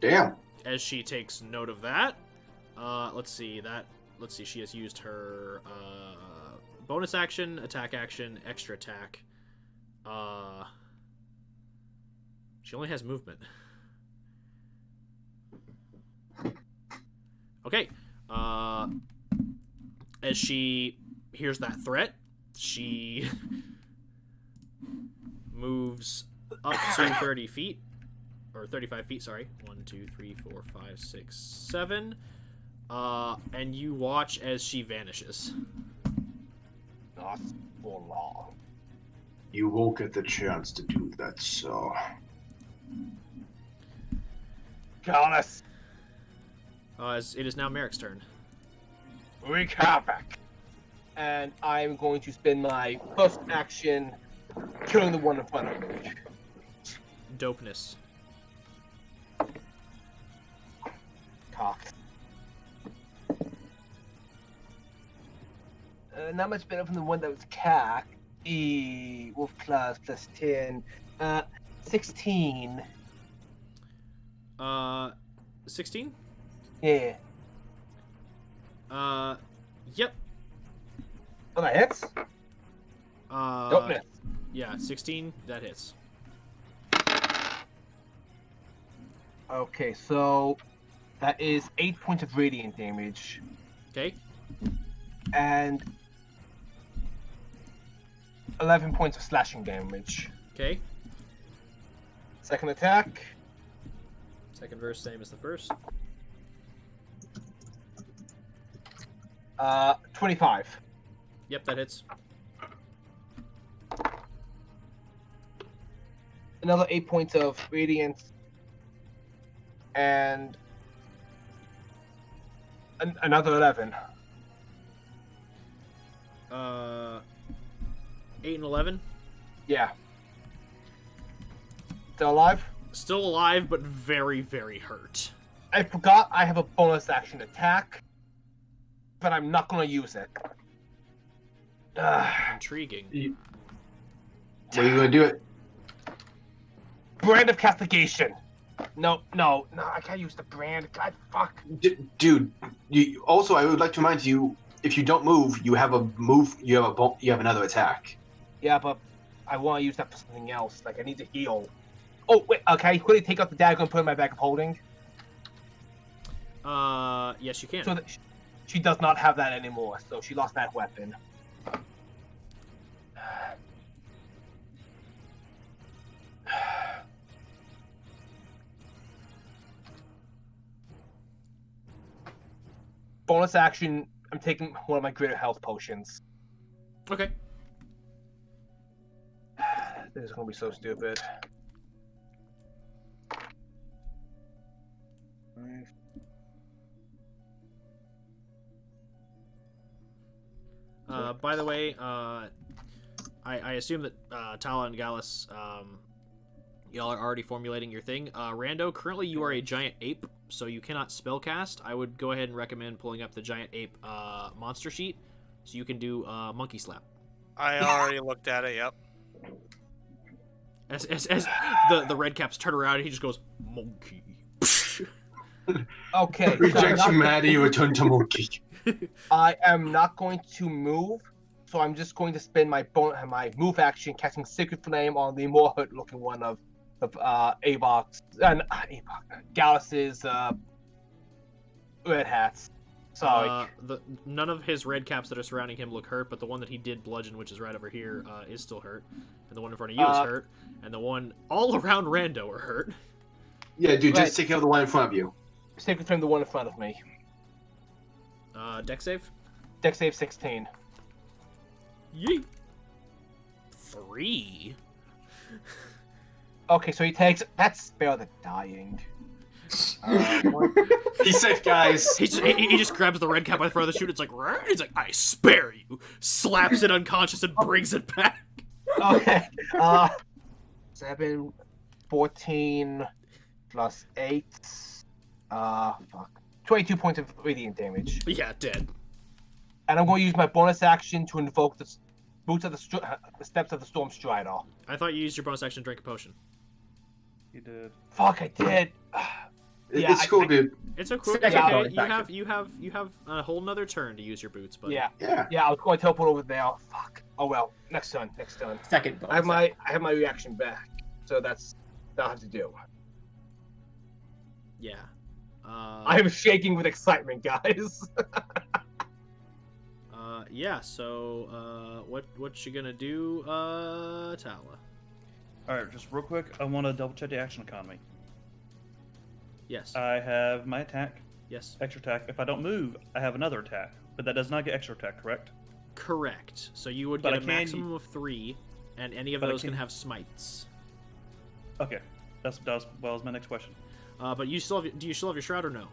Damn. As she takes note of that, let's see. She has used her bonus action, extra attack. She only has movement. Okay. As she hears that threat, she moves up to 30 feet. Or 35 feet, sorry. 1, 2, 3, 4, 5, 6, 7. And you watch as she vanishes. Not for long. You won't get the chance to do that, so... Gallus, As it is now Merrick's turn. wreak havoc. And I'm going to spend my first action killing the one in front of me. Dopeness. Cock. Not much better from the one that was cack. Wolf class plus 10. 16. 16? Yeah. Yep. Oh, that hits? Don't miss. Yeah, 16, that hits. Okay, so that is 8 points of radiant damage. Okay. And 11 points of slashing damage. Okay. Second attack. Second verse, same as the first. 25. Yep, that hits. Another 8 points of radiant. And another 11. 8 and 11. Yeah. Still alive? Still alive, but very, very hurt. I forgot I have a bonus action attack, but I'm not going to use it. Intriguing. What are you gonna do it? Brand of castigation. No, I can't use the brand. God, fuck. Dude, also, I would like to remind you, if you don't move, you have another attack. Yeah, but I want to use that for something else. Like, I need to heal. Oh, wait, okay. Quickly take out the dagger and put it in my bag of holding. Yes, you can. So that she does not have that anymore, so she lost that weapon. Bonus action, I'm taking one of my greater health potions. Okay. This is gonna be so stupid. By the way, I assume that Tala and Gallus, y'all are already formulating your thing. Rando, currently you are a giant ape, so you cannot spellcast. I would go ahead and recommend pulling up the giant ape monster sheet, so you can do monkey slap. I already looked at it. Yep. As the red caps turn around, and he just goes monkey. Okay. Reject humanity, return to monkey. I am not going to move, so I'm just going to spend my move action casting Sacred Flame on the more hurt-looking one of Avok's and Gallus's red hats. Sorry. None of his red caps that are surrounding him look hurt, but the one that he did bludgeon, which is right over here, is still hurt, and the one in front of you is hurt, and the one all around Rando are hurt. Yeah, dude, just take care of the one in front of you. Sacred Flame, the one in front of me. Dex save? Dex save 16. Yeet. 3. Okay, so he takes. That's spare the dying. He's safe, guys. He just grabs the red cap by the front of the chute. It's like, "Rrr." He's like, I spare you. Slaps it unconscious and brings it back. Okay. 7, 14, plus 8. Fuck. 22 points of radiant damage. Yeah, dead. And I'm going to use my bonus action to invoke the boots of the steps of the Storm Strider. I thought you used your bonus action to drink a potion. You did. Fuck, I did. Yeah, It's cool, dude. It's a cool. Second Okay, bonus you have a whole nother turn to use your boots, buddy. Yeah, Yeah. I was going to teleport over there. Fuck. Oh well. Next turn. Second bonus. I have my reaction back, so that's what I have to do. Yeah. I am shaking with excitement, guys. Yeah. So, what you gonna do, Tala? All right, just real quick, I want to double check the action economy. Yes. I have my attack, Yes. extra attack. If I don't move, I have another attack, but that does not get extra attack, correct? Correct. So you would But get I a can- maximum of 3, and any of But I those can can- have smites. Okay, that was my next question. But you still have, do you still have your shroud or no?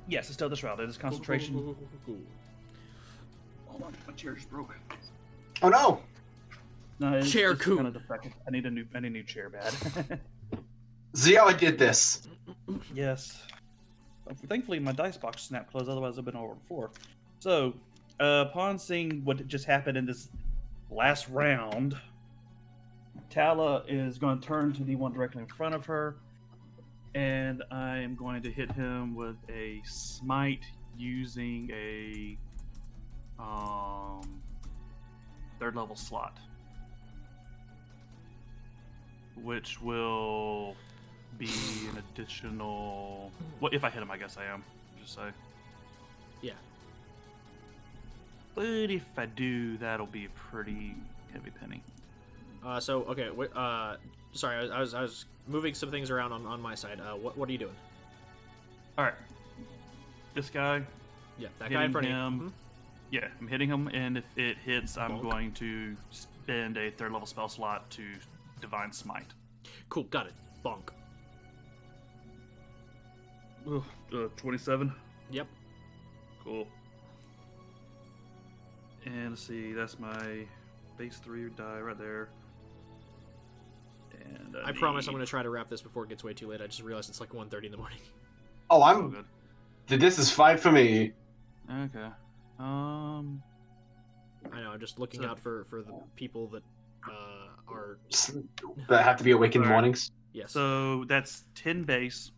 Yes, it's still this route. It is concentration. Cool. Hold on, my chair just broke. Oh no! No, it's Chair kind coon. of defective. I need a new chair, bad. Ze'ara did this. Yes. Thankfully, my dice box snapped closed. Otherwise, I've been over the floor. So, upon seeing what just happened in this last round, Tala is going to turn to the one directly in front of her, and I am going to hit him with a smite using a 3rd level slot, which will be an additional. What if I hit him? I guess I am. Just say. Yeah. But if I do, that'll be a pretty heavy penny. So okay. Sorry, I was moving some things around on my side. What are you doing? All right. This guy. Yeah, that guy in front of you. him. Mhm. Yeah, I'm hitting him, and if it hits, I'm Bonk. going to spend a 3rd level spell slot to Divine Smite. Cool, got it. Bonk. 27. Yep. Cool. And let's see, that's my base 3 die right there. And I promise I'm going to try to wrap this before it gets way too late. I just realized it's like 1:30 in the morning. Oh, So I'm. good. This is fine for me. Okay. I know, I'm just looking So- out for the people that are... That have to be awake in the Alright. mornings. Yes. So that's 10 base.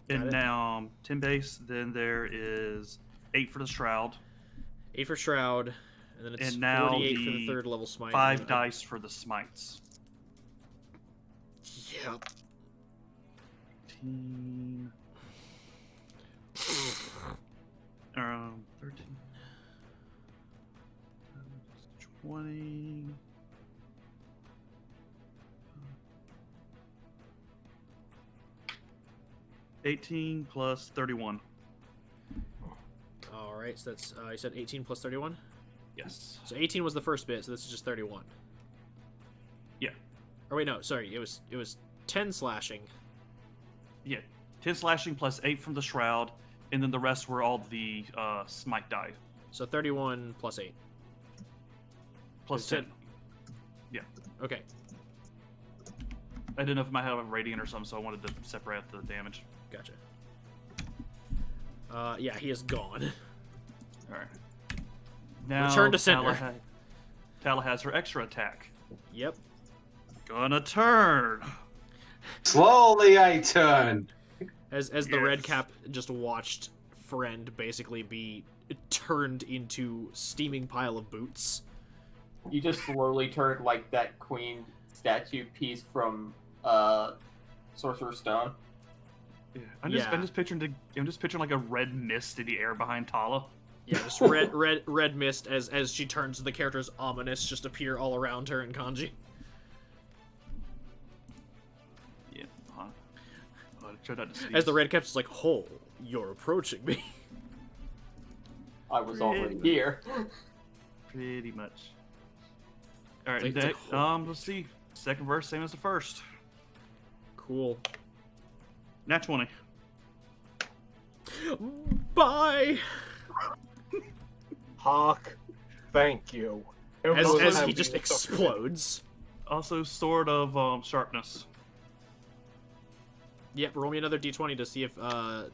Got And it. now 10 base, then there is 8 for the Shroud, 8 for Shroud, and then it's And now 48 for the the 3rd level smite. 5 and dice for the Smites. Yep. 13. 13. 20. 18 plus 31. Alright, so that's, you said 18 plus 31? Yes. So 18 was the first bit, so this is just 31. Yeah. Or wait, no, sorry, it was 10 slashing. Yeah. 10 slashing plus 8 from the Shroud, and then the rest were all the Smite die. So 31 plus 8. Plus Is 10. it- Okay, I didn't know if I might have a Radiant or something, so I wanted to separate out the damage. gotcha. Yeah, he is gone. Alright. Now, Return to center. Tala has her extra attack. Yep. Gonna turn. Slowly I turn. As the red Yes. cap just watched friend basically be turned into steaming pile of boots. You just slowly turned like that queen statue piece from Sorcerer's Stone. Yeah. Yeah. I'm just picturing like a red mist in the air behind Tala. Yeah, just red mist as she turns. The characters ominous just appear all around her in kanji. Yeah. I tried not to see. As the red cap's like, "Oh, you're approaching me." I was already Really? here. Pretty much. All right. Like, Next, it's like, let's see. Second verse, same as the first. Cool. Nat 20. Bye. Hawk, thank you. Everyone knows As I'm he just being so- explodes. Also, sword of sharpness. Yep. Roll me another d20 to see if limb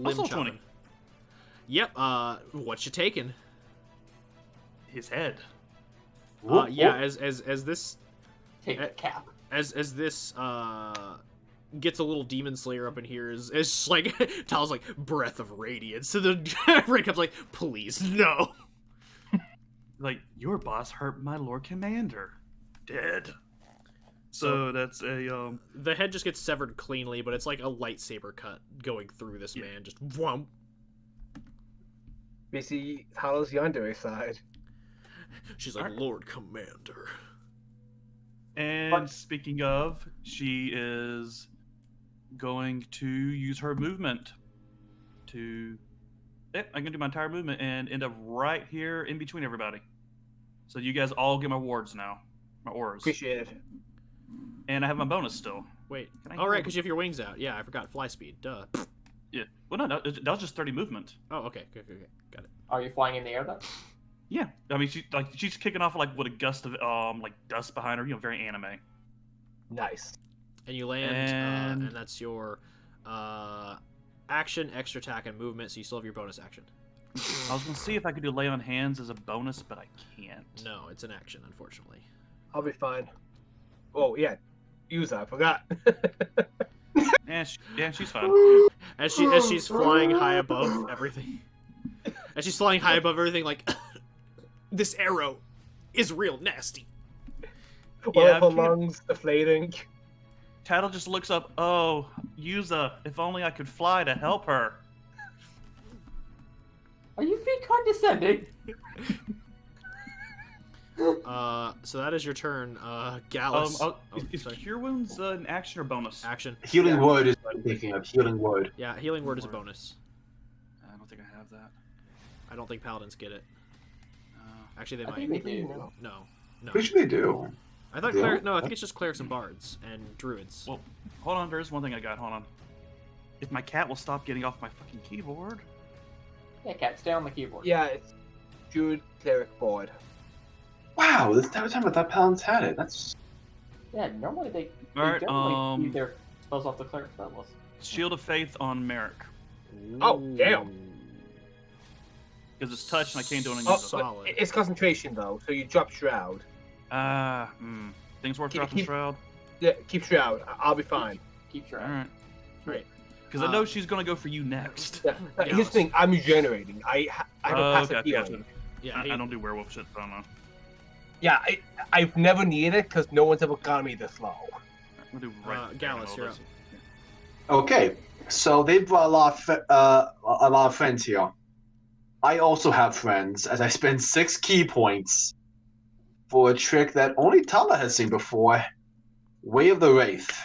Also chopping. 20. Yep. What you taking? His head. Yeah. As this Take the cap. as this gets a little demon slayer up in here is just like Tal's like breath of radiance. So the Ray comes like, please no. Like, your boss hurt my Lord Commander. Dead. So that's a The head just gets severed cleanly, but it's like a lightsaber cut going through this man. Just whoomp. We see Talos yonder side. She's like, Lord Commander. And speaking of, she is going to use her movement to... Yep, I can do my entire movement and end up right here in between everybody. So you guys all get my wards now. My auras. Appreciate it. And I have my bonus still. Wait. Can I All right, heal? because you have your wings out. Yeah, I forgot. Fly speed. Duh. Yeah. Well, no, that was just 30 movement. Oh, okay. Okay. Got it. Are you flying in the air though? Yeah. I mean, she's kicking off like with a gust of like dust behind her. You know, very anime. Nice. And you land, And- and that's your action, extra attack, and movement. So you still have your bonus action. I was gonna see if I could do lay on hands as a bonus, but I can't. No, it's an action, unfortunately. I'll be fine. Oh yeah, use that. I forgot. Yeah, she's fine. As she's flying high above everything. As she's flying high above everything, like this arrow is real nasty. One Yeah, of her I can't- lungs deflating. Tattle just looks up. Oh, Yuza, if only I could fly to help her. Are you being condescending? So that is your turn, Gallus. Is sorry. Cure Wounds an action or bonus? Action. Healing word is what I'm thinking of. Healing word. Yeah, healing word is a bonus. I don't think I have that. I don't think paladins get it. Uh, Actually, they I might. think they do. No. Pretty sure they do. I thought Yeah. no, I think it's just clerics and bards and druids. well, hold on. There is one thing I got. Hold on. If my cat will stop getting off my fucking keyboard. Yeah, cat, stay on the keyboard. Yeah, it's Druid Cleric Board. Wow, this time I thought Paladins had it. That's Yeah, normally they Alright, don't keep their spells off the cleric spell list. Shield of Faith on Merrick. Oh, damn. Because it's touched and I can't do anything. Oh, use it. Solid. it's concentration though, so you drop Shroud. Things worth Keep- dropping keep- Shroud. Yeah, keep Shroud. I'll be fine. Keep your Alright. Right. Because I know she's gonna go for you next. Yeah. Here's the thing: I'm regenerating. I have a passive gotcha, healing. gotcha. Yeah, I don't do werewolf shit, so I don't know. Yeah, I've never needed it because no one's ever gotten me this low. I'm gonna do right Gallus, you're up. okay. So they've brought a lot of friends here. I also have friends, as I spend 6 key points for a trick that only Tala has seen before. Way of the Wraith.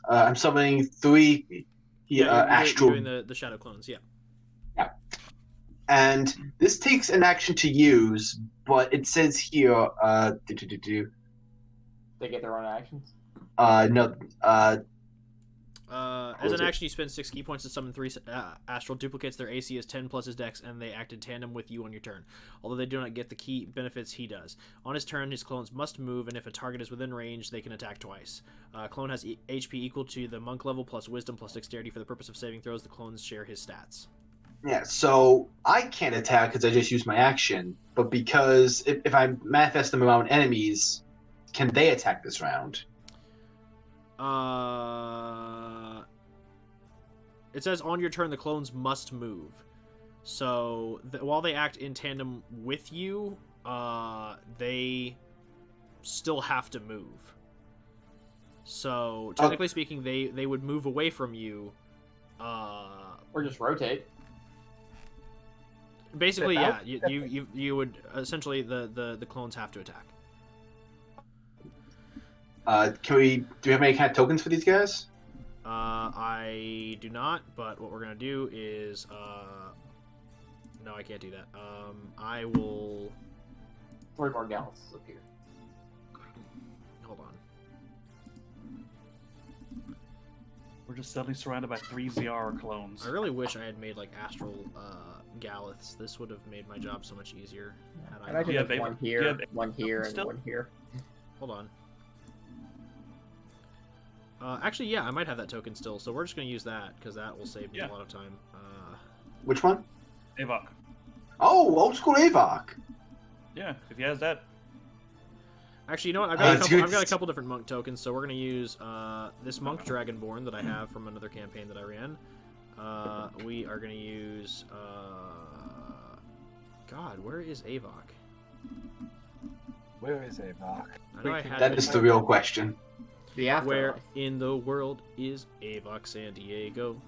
I'm summoning 3 you're astral. doing the shadow clones. Yeah. And this takes an action to use, but it says here, They get their own actions. no, As an action, you spend 6 key points to summon 3 astral duplicates. Their AC is 10 plus his dex, and they act in tandem with you on your turn. Although they do not get the key benefits, he does. On his turn, his clones must move, and if a target is within range, they can attack twice. Clone has HP equal to the monk level plus wisdom plus dexterity. For the purpose of saving throws, the clones share his stats. yeah, so I can't attack because I just used my action, but because if I manifest them around enemies, can they attack this round? It says on your turn the clones must move. So while they act in tandem with you, they still have to move. So technically speaking, they would move away from you. Or just rotate. Basically, Step yeah, out? you would essentially the clones have to attack. Do we have any kind of tokens for these guys? I do not, but what we're gonna do is no, I can't do that. I will 3 more gallons up here. hold on. We're just suddenly surrounded by 3 Ze'ara clones. I really wish I had made like astral Galliths. This would have made my job so much easier. Had I Imagine Yeah, if they- one yeah, here, they- one here, and still- one here. Hold on. Actually, yeah, I might have that token still, so we're just gonna use that because that will save me Yeah. a lot of time. Which one? Avok. Oh, old school Avok. Yeah, if he has that. Actually, you know what? I've got a couple different monk tokens, so we're gonna use this monk dragonborn that I have from another campaign that I ran. We are gonna use God, where is Avok? Where is Avok? I know I had That it. is the real question. The afterlife. Where in the world is Avok San Diego?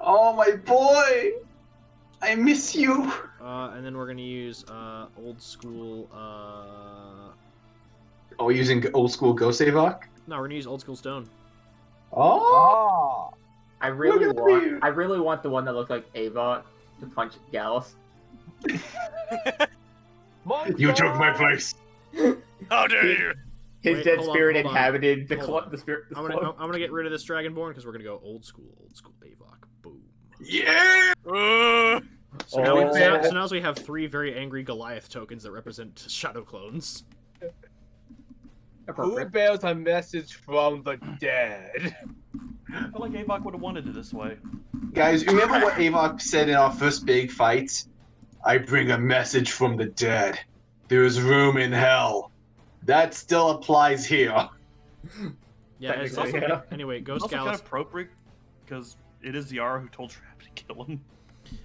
Oh, my boy! I miss you! And then we're gonna use old school. Oh, we're using old school Ghost Avok? No, we're gonna use old school stone. Oh! I Look really at want. you. I really want the one that looks like Avok to punch Gallus. You took my place. How dare you? His Wait, dead hold on, spirit hold on. inhabited the Hold on. the spirit. The I'm cloak. gonna get rid of this dragonborn because we're gonna go old school Avok. Boom. Yeah! So now, Oh. so now we have 3 very angry Goliath tokens that represent shadow clones. Who Appropriate. bears a message from the dead? I feel like Avok would have wanted it this way. Guys, remember what Avok said in our first big fight? I bring a message from the dead. There's room in hell. That still applies here. Yeah. Technically, yeah. Anyway, It's Ghost also kind Gallus. of appropriate because it is Ze'ara who told Trap to kill him.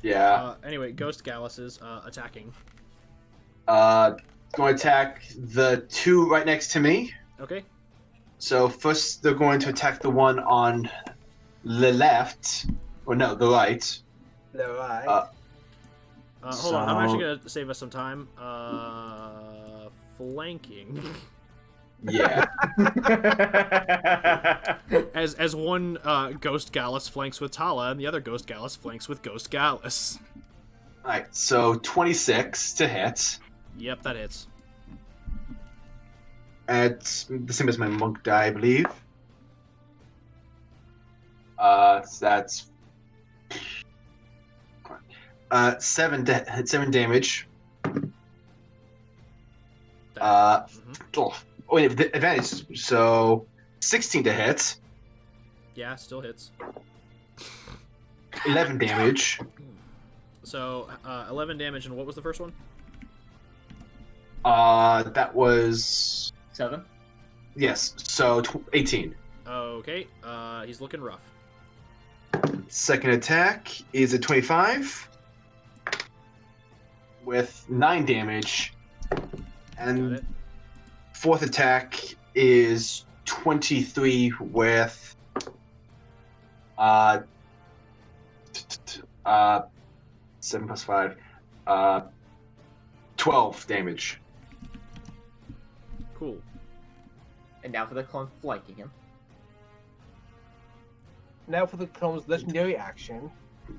Yeah. Anyway, Ghost Gallus is attacking. Going to attack the 2 right next to me. Okay. So first they're going to attack the one on the left. Or no, the right. Right. Hold on. I'm actually gonna save us some time. Flanking. Yeah. As one Ghost Gallus flanks with Tala, and the other Ghost Gallus flanks with Ghost Gallus. Alright, so 26 to hit. Yep, that hits. It's the same as my monk die, I believe. So that's 7 damage. Oh, wait, the advantage. So 16 to hit, Yeah, still hits. 11 damage. So 11 damage, and what was the first one? That was 7. yes. So 18. Okay, he's looking rough. Second attack is a 25 with 9 damage, Got and it. fourth attack is 23 with 7 plus 5, 12 damage. Cool. And now for the clone flanking him. Now for the clone's legendary action.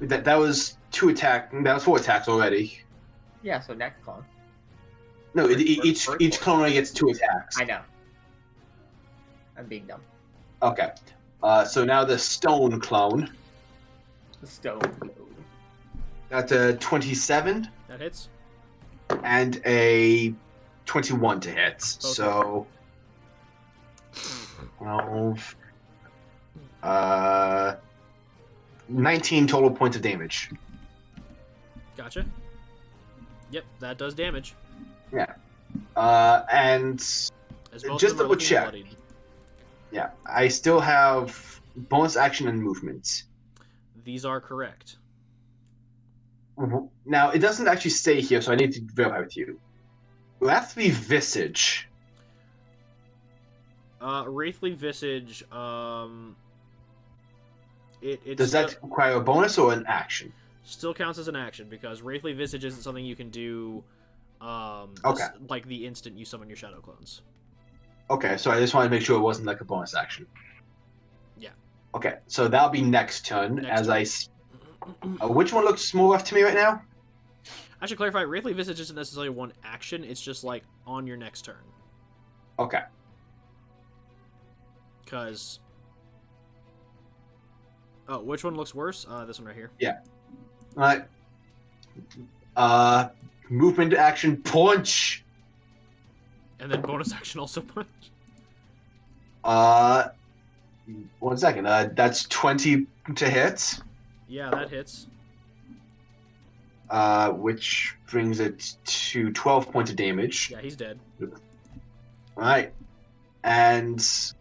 That was 4 attacks already. Yeah, so next clone. No, First each one. clone only gets 2 attacks. I know. I'm being dumb. Okay. So now the stone clone. The stone. That's a 27 That hits. and a 21 to hit. So 12. 19 total points of damage. Gotcha. Yep, that does damage. Yeah. And As both Just of them are double looking check. bloodied. yeah, I still have bonus action and movement. These are correct. Now, it doesn't actually stay here, so I need to verify with you. Will that have to be Visage? Wraithly Visage, it Does that require a bonus or an action? still counts as an action because Wraithly Visage isn't something you can do Okay. like the instant you summon your shadow clones. Okay, so I just wanted to make sure it wasn't like a bonus action. Yeah. Okay, so that'll be next turn. Next Which one looks more rough to me right now? I should clarify, Wraithly Visage isn't necessarily one action, it's just like on your next turn. Okay. Because... Oh, which one looks worse? This one right here. Alright. Movement action punch. And then bonus action also punch. 1 second. That's 20 to hit. Yeah, that hits. Which brings it to 12 points of damage. Yeah, he's dead. Alright. And so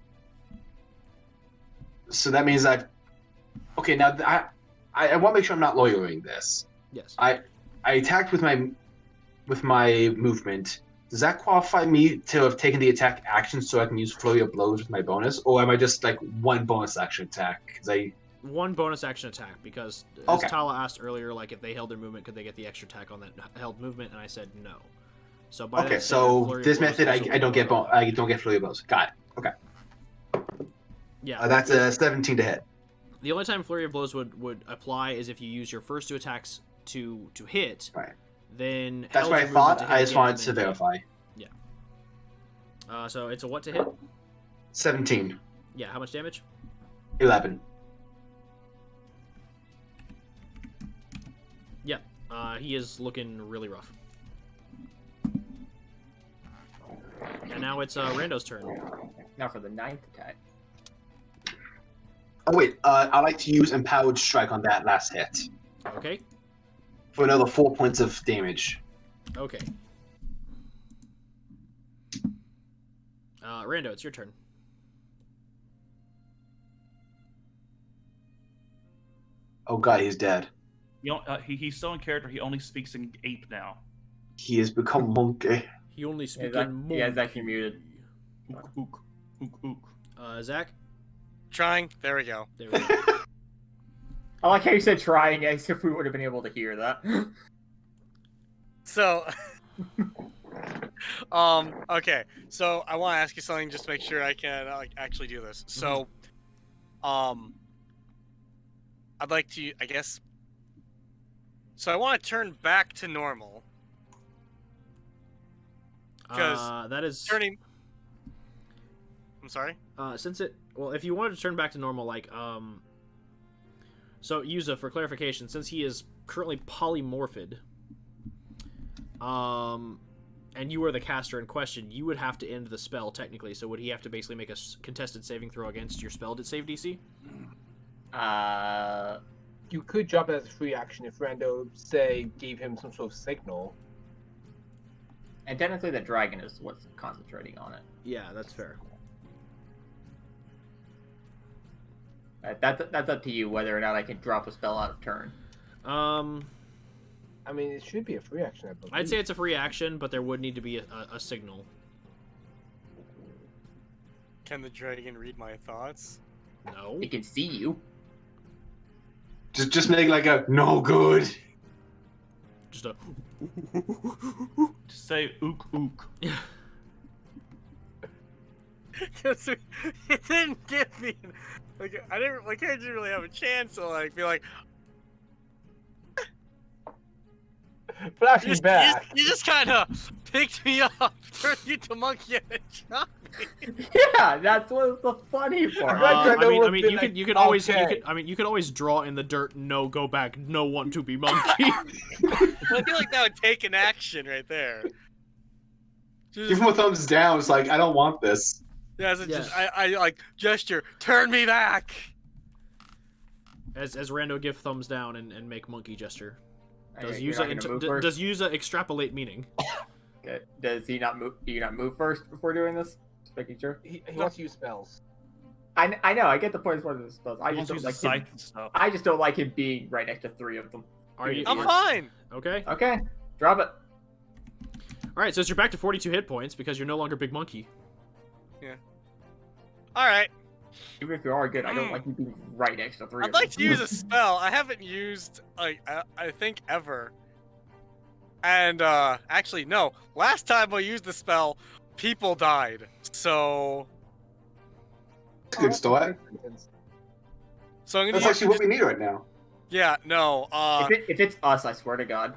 that means okay, now I want to make sure I'm not lawyering this. Yes. I attacked with my movement. Does that qualify me to have taken the attack action so I can use flurry of blows with my bonus, or am I just like one bonus action attack? One bonus action attack, because Okay. as Tala asked earlier, like if they held their movement, could they get the extra attack on that held movement? And I said no. So by Okay, that so flurry of this blows method also I don't get will- I don't get flurry of blows. Got it. Okay. Yeah. That's a 17 to hit. The only time flurry of blows would apply is if you use your first two attacks to hit. Right. Then That's held what I your movement thought. to hit I just again, wanted and to then hit. verify. So it's a what to hit? 17. Yeah. How much damage? 11. Yeah. He is looking really rough. And now it's Rando's turn. Now for the 9th attack. Oh wait, I like to use Empowered Strike on that last hit Okay. for another 4 points of damage. Okay. Rando, it's your turn. Oh god, he's dead. He's still in character. He only speaks in ape now. He has become monkey. He only Yeah, speaks Zach, in yeah, Zach, you're muted. Ook, ook, ook, ook. Zach? Trying. There we go. There we go. I like how you said trying, as if we would have been able to hear that. So, okay. So I want to ask you something just to make sure I can actually do this. So, I'd like to, I guess. So I want to turn back to normal. Because that is turning. I'm sorry. if you wanted to turn back to normal, like so Yuza, for clarification, since he is currently polymorphid, and you are the caster in question, you would have to end the spell technically. So would he have to basically make a contested saving throw against your spell save DC? You could drop it as a free action if Rando, say, gave him some sort of signal. And technically the dragon is what's concentrating on it. Yeah, that's fair. That's up to you whether or not I can drop a spell out of turn. I mean, it should be a free action, I believe. I'd say it's a free action, but there would need to be a signal. Can the dragon read my thoughts? No. It can see you. Just make like a no good. Just a. Just say ook, ook. Because it didn't give me, like, I didn't really have a chance to like be like. Flashing back. You just kind of picked me up, turned you to monkey, and shot me. Yeah, that's what's the funny part. You could always draw in the dirt. No, go back. No, want to be monkey. Well, I feel like that would take an action right there. Give him a thumbs down. It's like I don't want this. Yeah, I like gesture. Turn me back. As Rando give thumbs down and make monkey gesture. Does Okay, you're not gonna move first? does Yuza extrapolate meaning? Okay. Does he not move? Do you not move first before doing this? Just making sure. He wants to use spells. I know. I get the point for the spells. I He just wants don't to use the like him. scythe and stuff. I just don't like him being right next to 3 of them. Are you? I'm fine. Okay. Okay, drop it. All right. So you're back to 42 hit points because you're no longer big monkey. All right. Even if you are good, I don't like you being right next to 3 I'd of them. like to use a spell I haven't used like I think ever. And actually no, last time I used the spell, people died. So Good start. I'm gonna That's use actually what we need right now. yeah, no. If it's us, I swear to God.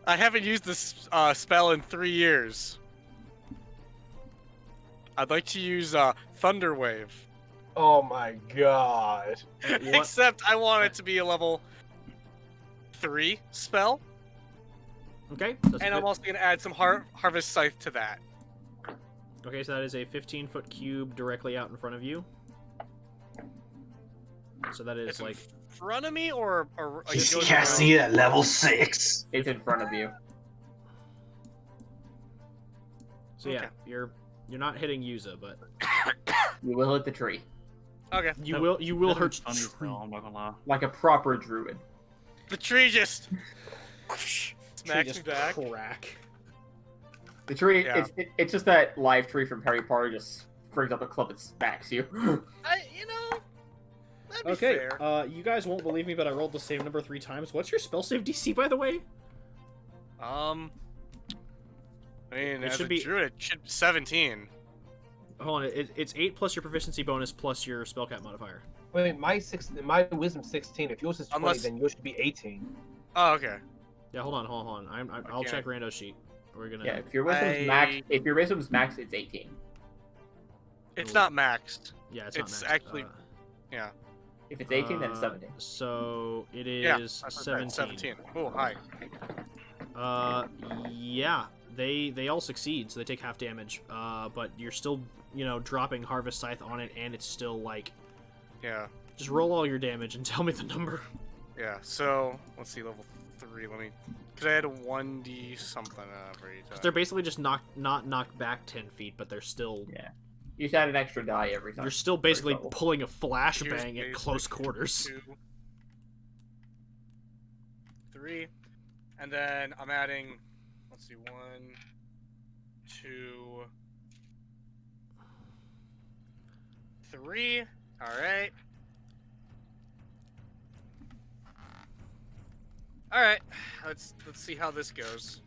I haven't used this spell in 3 years. I'd like to use Thunder Wave. Oh my god. What? Except I want it to be a level 3 spell. Okay. And I'm also gonna add some Harvest Scythe to that. Okay, so that is a 15-foot cube directly out in front of you. So that is It's like in front of me, or like He's goes casting it at level 6. It's in front of you. So yeah, Okay. you're not hitting Yuza, but You will hit the tree Okay. you will That hurt was funny as tree. hell, I'm not gonna lie. like a proper druid. The tree just Tree smacks just me back. crack. The tree, Yeah. it's just that live tree from Harry Potter just brings up a club and smacks you. That'd be Okay, fair. you guys won't believe me, but I rolled the same number 3 times. What's your spell save DC, by the way? I mean, It as should a be- druid, it should be 17. Hold on, it's 8 plus your proficiency bonus plus your spell cap modifier. Wait, my wisdom's 16. If yours is 20, Unless- then yours should be 18. Oh, okay. Yeah, hold on. I'll Okay. check Rando's sheet. We're gonna. Yeah, if your wisdom's max, it's 18. It's Ooh. not maxed. Yeah, it's it's not maxed. actually- Yeah. If it's 18, then it's Uh, 17. So it Yeah. is That's 17. 17. Oh, hi. Yeah, they all succeed, so they take half damage. But you're still, dropping Harvest Scythe on it, and it's still like, Yeah. just roll all your damage and tell me the number. Yeah. So, let's see, level 3. Because I had a 1d something every time. Because they're basically just not knocked back 10 feet, but they're still. Yeah. You should add an extra die every time. You're still basically level. pulling a Here's flashbang at close basically quarters. 2, 3, and then I'm adding. Let's see, 1, 2, 3. All right. All right. Let's see how this goes.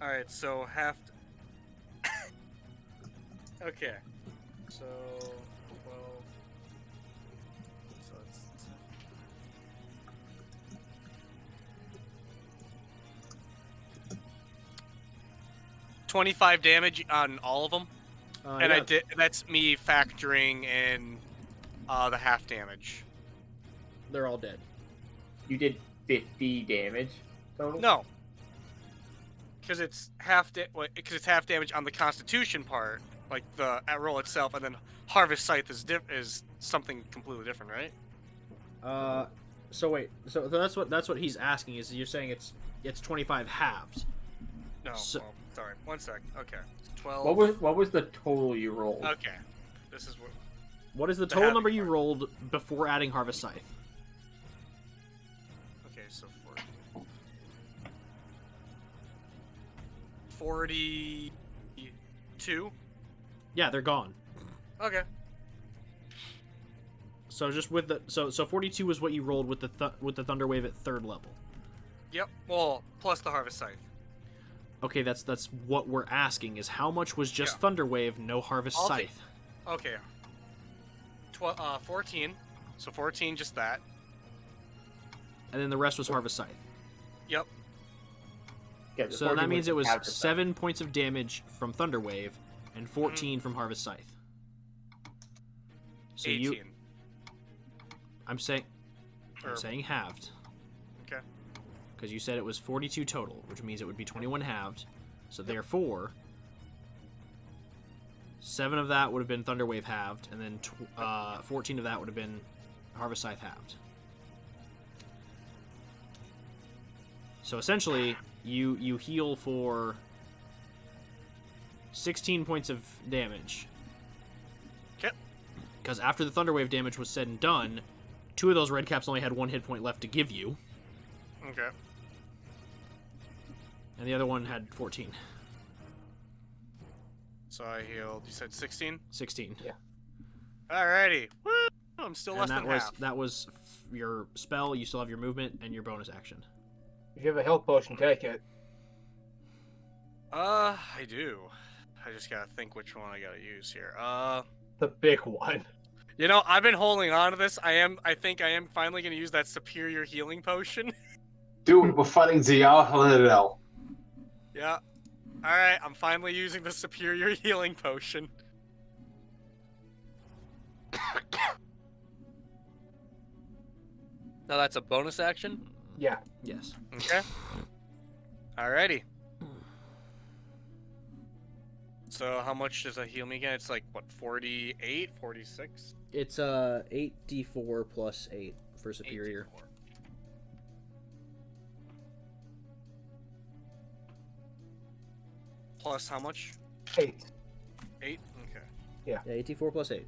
All right. So okay. So 12. So it's 25 damage on all of them, and Yeah, I did. That's me factoring in the half damage. They're all dead. You did 50 damage total? No, because it's half damage on the Constitution part, like the roll itself, and then Harvest Scythe is something completely different, right? So wait. So that's what he's asking. Is you're saying it's 25 halved? No. So- Oh, sorry. 1 sec. Okay. 12. What was the total you rolled? Okay. This is what. What is the The total halved number you part. rolled before adding Harvest Scythe? Okay, so 42. Yeah, they're gone. Okay. So just with the so 42 was what you rolled with the Thunder Wave at 3rd level. Yep. Well, plus the Harvest Scythe. Okay, that's what we're asking is how much was just Yeah. Thunder Wave, no Harvest I'll Scythe. Okay. 14. So 14, just that. And then the rest was Harvest Scythe. Yep. Yeah, the So 14 that means it was half the 7 points of damage from Thunder Wave and 14 from Harvest Scythe. So 18. I'm saying Or- halved. Okay. Because you said it was 42 total, which means it would be 21 halved. So therefore, 7 of that would have been Thunder Wave halved, and then 14 of that would have been Harvest Scythe halved. So essentially, you heal for 16 points of damage. Okay. Because after the Thunder Wave damage was said and done, 2 of those red caps only had 1 hit point left to give you, Okay. and the other one had 14. So I healed. You said 16. 16. Alrighty. Woo! I'm still less And than half. that was your spell. You still have your movement and your bonus action. If you have a health potion, take it. I do. I just gotta think which one I gotta use here. The big one. You know, I've been holding on to this. I think I am finally gonna use that superior healing potion. Dude, we're fighting Ze'ara, let it out. Yeah. Alright, I'm finally using the superior healing potion. Now that's a bonus action? Yeah. Yes. Okay. Alrighty. So how much does that heal me again? It's like, what, 48? 46? It's 8d4 plus 8 for superior. 8d4. Plus how much? 8. 8? Okay. Yeah, 8d4 plus 8.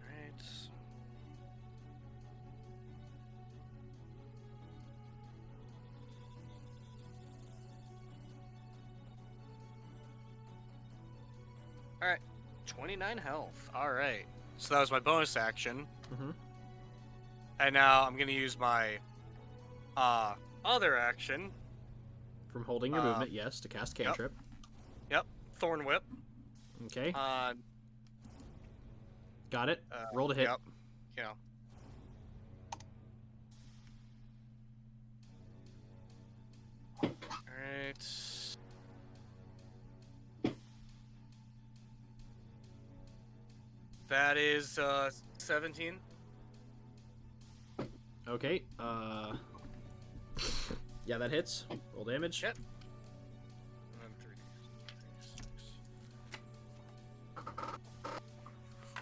Alright. Alright. 29 health. Alright. So that was my bonus action. Mm-hmm. And now I'm gonna use my other action. From holding your movement, yes, to cast cantrip. Yep. Thorn Whip. Okay, On got it. Roll to hit. Yep. Yeah. Alright. That is 17. Okay, yeah, that hits. Roll damage. Yep. And then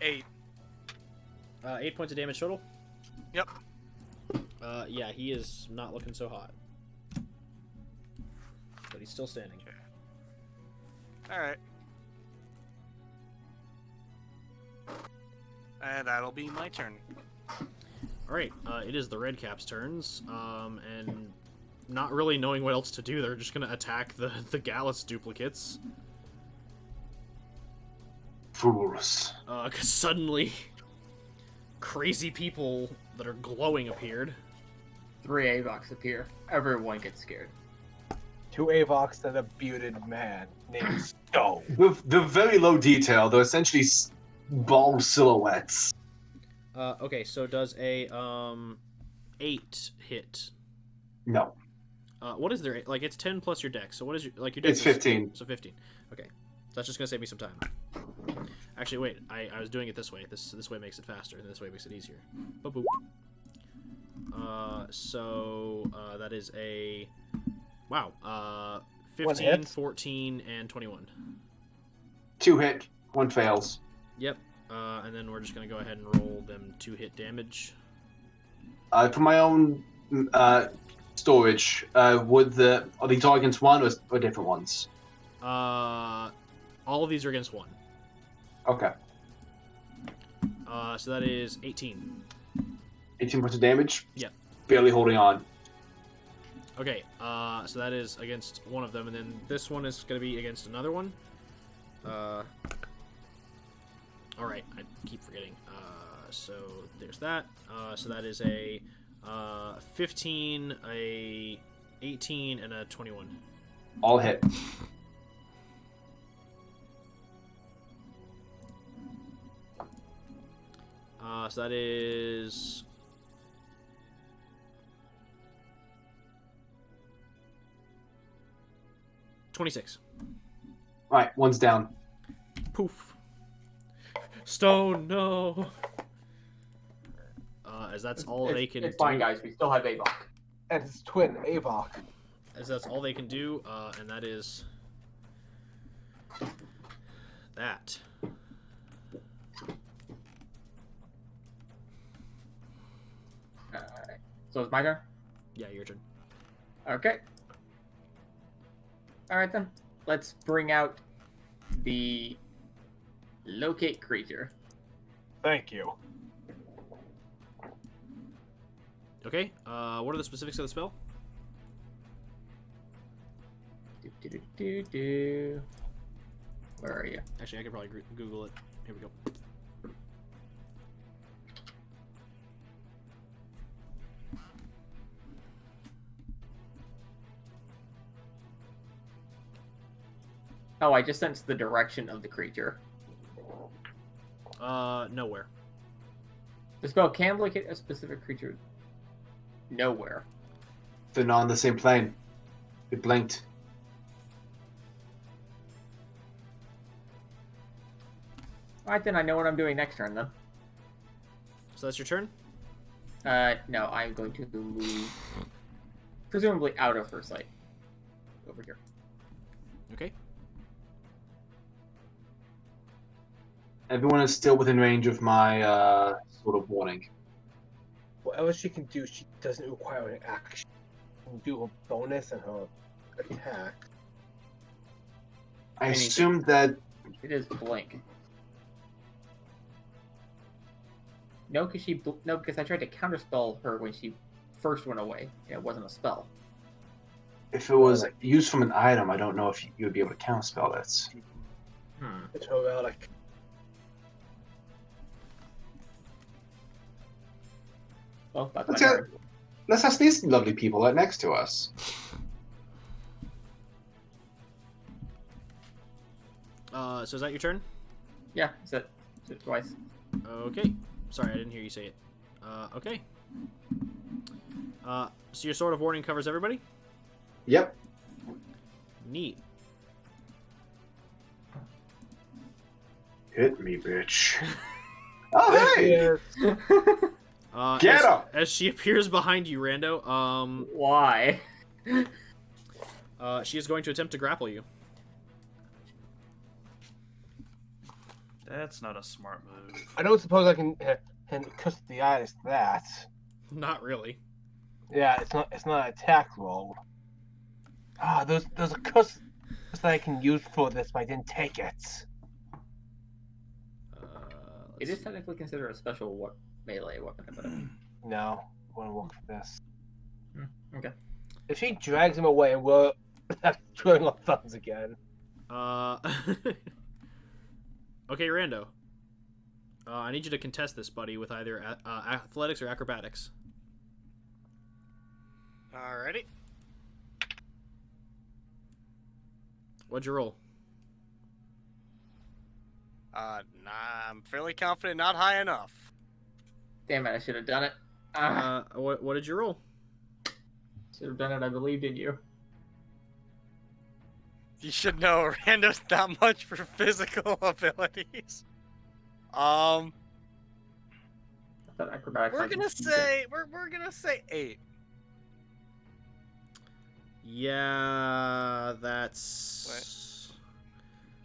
8. 8 points of damage total. Yep. Yeah, he is not looking so hot. But he's still standing. Alright. And that'll be my turn. Alright, it is the Red Caps' turns, and not really knowing what else to do, they're just gonna attack the Gallus duplicates. Fools. Because suddenly, crazy people that are glowing appeared. 3 Avocs appear. Everyone gets scared. 2 Avocs and a bearded man named Stone. The very low detail, they're essentially bald silhouettes. Okay, so does a 8 hit? No. What is their, like, it's 10 plus your dex, so what is your, like, your dex It's 15. So 15. Okay. So that's just gonna save me some time. Actually, wait, I was doing it this way. This way makes it faster, and this way makes it easier. Boop. That is a, wow, 15, 14, and 21. 2 hit, 1 fails. Yep. And then we're just gonna go ahead and roll them 2 hit damage. For my own storage, are these all against one or different ones? All of these are against 1. Okay. So that is 18. 18 points of damage? Yep. Barely holding on. Okay, so that is against one of them, and then this one is going to be against another one. Alright, I keep forgetting. So there's that. So that is a 15, a 18, and a 21. All hit. So that is 26. Alright, one's down. Poof. Stone, no. As that's all they can It's do. fine, guys. We still have Avoc. And his twin, Avoc. As that's all they can do, and that is that. Alright. So it's my turn? Yeah, your turn. Okay. Alright then. Let's bring out the locate creature. Thank you. Okay, what are the specifics of the spell? Where are you? Actually, I could probably Google it. Here we go. Oh, I just sensed the direction of the creature. Nowhere. The spell can locate a specific creature. Nowhere. They're not on the same plane. It blinked. Alright then, I know what I'm doing next turn then. So that's your turn? No, I'm going to move presumably out of her sight. Over here. Okay. Everyone is still within range of my sort of warning. Whatever she can do, she doesn't require an action. She can do her bonus and her attack. I assume that... It is blink. No, because I tried to counterspell her when she first went away. It wasn't a spell. If it was used from an item, I don't know if you would be able to counterspell that. It's her relic. Well, that's Let's, what I heard. let's ask these lovely people right next to us. So is that your turn? Yeah, is it twice? Okay. Sorry, I didn't hear you say it. Okay. So your Sword of Warning covers everybody? Yep. Neat. Hit me, bitch. Oh, hey! Get up! As she appears behind you, Rando, Why? she is going to attempt to grapple you. That's not a smart move. I don't suppose I can cuss the eyes that. Not really. Yeah, it's not an attack roll. Ah, there's a cuss that I can use for this, but I didn't take it. It is technically considered a special melee weapon, but No, I want to look for this. okay. If she drags him away, we're throwing our thumbs again. Okay, Rando. I need you to contest this, buddy, with either athletics or acrobatics. Alrighty. What'd you roll? Nah, I'm fairly confident not high enough. Damn it, I should have done it. What did you roll? Should have done it, I believed in you. You should know, Rando's not much for physical abilities. I thought acrobatics. We're gonna say 8. Yeah, that's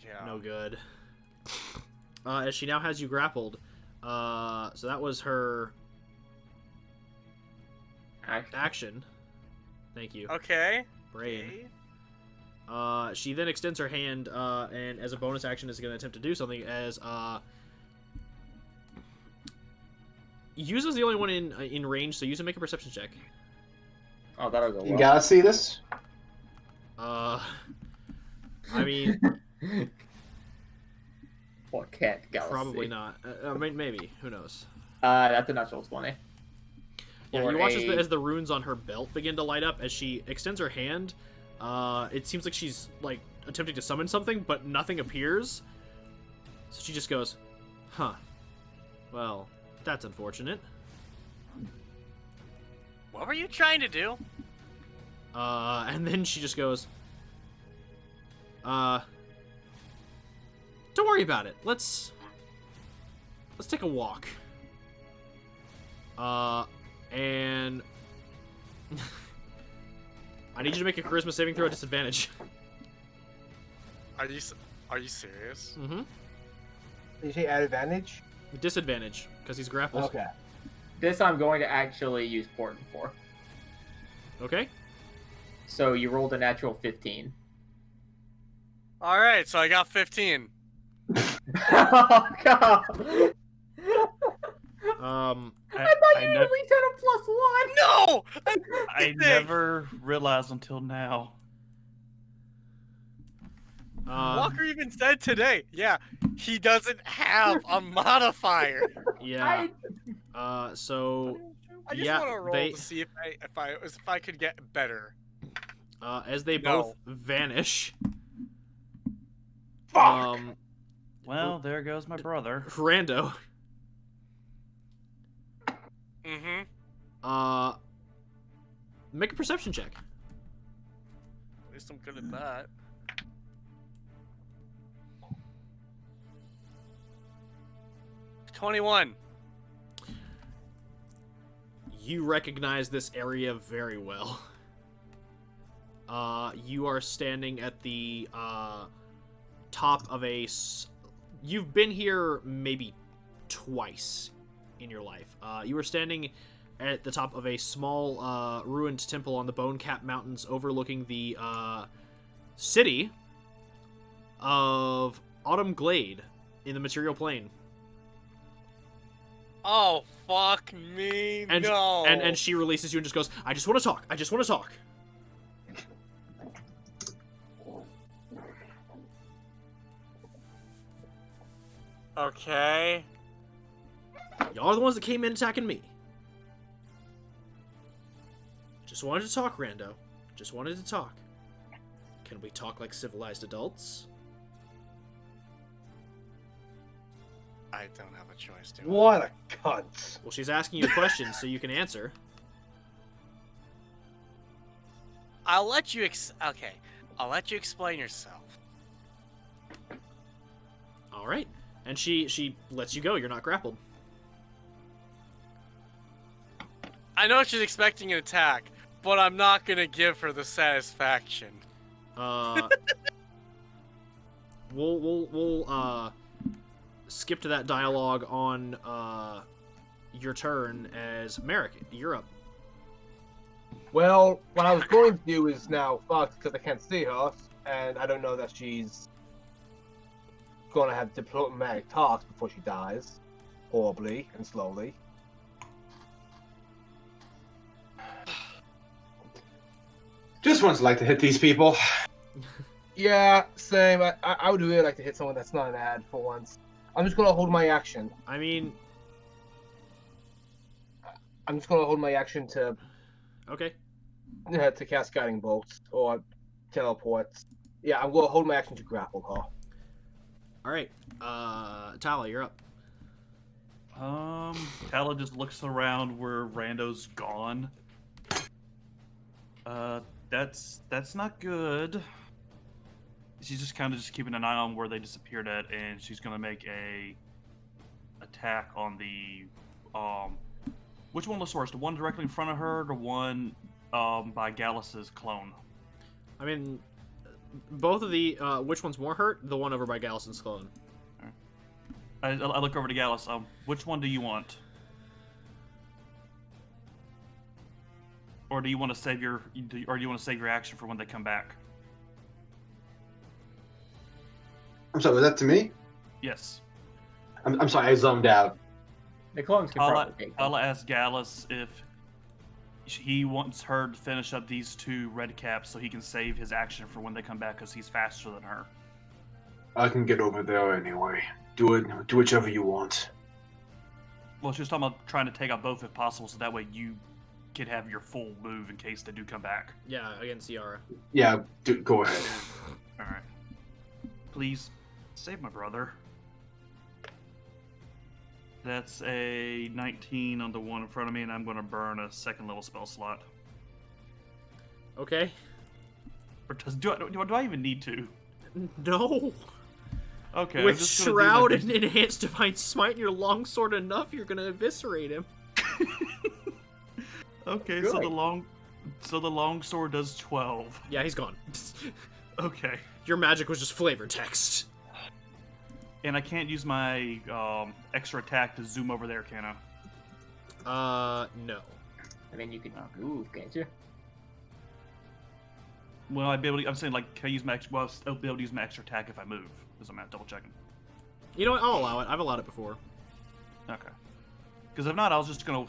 Yeah. no good. As she now has you grappled. So that was her action. Thank you. Okay. Brain. She then extends her hand, and as a bonus action is going to attempt to do something as, Yuza's the only one in range, so Yuza, make a perception check. Oh, that'll go well. You gotta see this? I mean, What cat galaxy? probably not. I mean, maybe. Who knows? That's a natural 20. Yeah, Or you watch a- as the runes on her belt begin to light up as she extends her hand. It seems like she's, like, attempting to summon something, but nothing appears. So she just goes, huh. Well, that's unfortunate. What were you trying to do? And then she just goes, don't worry about it. Let's take a walk. And I need you to make a charisma saving throw at disadvantage. Are you serious? Mm-hmm. Did you say at advantage? Disadvantage, because he's grappled. Okay. This I'm going to actually use Portent for. Okay. So you rolled a natural 15. Alright, so I got 15. Oh, God. I thought you nev- at least had a +1. No! I never realized until now. Walker even said today, yeah, he doesn't have a modifier. Yeah. So I just Yeah, want to roll they- to see if I could get better. as they No. both vanish, Fuck! Well, there goes my brother. Rando, Mm-hmm. make a perception check. At least I'm good at that. $21. You recognize this area very well. You are standing at the top of You've been here maybe twice in your life. You were standing at the top of a small ruined temple on the Bone-Capped Mountains overlooking the city of Autumn Glade in the material plane. Oh, fuck me, And, no. and she releases you and just goes, I just want to talk. I just want to talk. Okay. Y'all are the ones that came in attacking me. Just wanted to talk, Rando. Just wanted to talk. Can we talk like civilized adults? I don't have a choice, do I? What a cunt. Well, she's asking you questions so you can answer. I'll let you okay. I'll let you explain yourself. All right. And she lets you go. You're not grappled. I know she's expecting an attack, but I'm not gonna give her the satisfaction. We'll skip to that dialogue on your turn as Merrick. You're up. Well, what I was going to do is now fucked because I can't see her, and I don't know that she's going to have diplomatic talks before she dies, horribly and slowly. Just once like to hit these people. Yeah, same. I would really like to hit someone that's not an ad for once. I'm just going to hold my action. I mean, I'm just going to hold my action to okay. cast guiding bolts or teleports. Yeah, I'm going to hold my action to grapple her. All right. Tala, you're up. Tala just looks around where Rando's gone. That's not good. She's just kind of just keeping an eye on where they disappeared at, and she's gonna make a attack on the which one looks worse? The one directly in front of her, or the one by Gallus's clone? I mean, both of the which one's more hurt? The one over by Gallison's clone. I look over to Gallus. Which one do you want? Or do you want to save your action for when they come back? I'm sorry, was that to me? Yes. I'm sorry, I zoned out. The clones can probably take them. I'll ask Gallus if he wants her to finish up these two red caps so he can save his action for when they come back because he's faster than her. I can get over there anyway. Do whichever you want. Well, she was talking about trying to take out both if possible so that way you could have your full move in case they do come back. Yeah, against Ze'ara. Yeah, go ahead. Alright. Please, save my brother. That's a 19 on the one in front of me, and I'm going to burn a second level spell slot. Okay. Or do I even need to? No. Okay. With I'm just Shroud and Enhanced Divine Smite and your longsword enough, you're gonna eviscerate him. Okay, Good. so the longsword does 12. Yeah, he's gone. Okay. Your magic was just flavor text. And I can't use my extra attack to zoom over there, can I? No. I mean, you could move, can't you? Well, I'm saying, like, can I use my I'll be able to use my extra attack if I move, because I'm not double checking. You know what? I'll allow it. I've allowed it before. Okay. Because if not, I was just gonna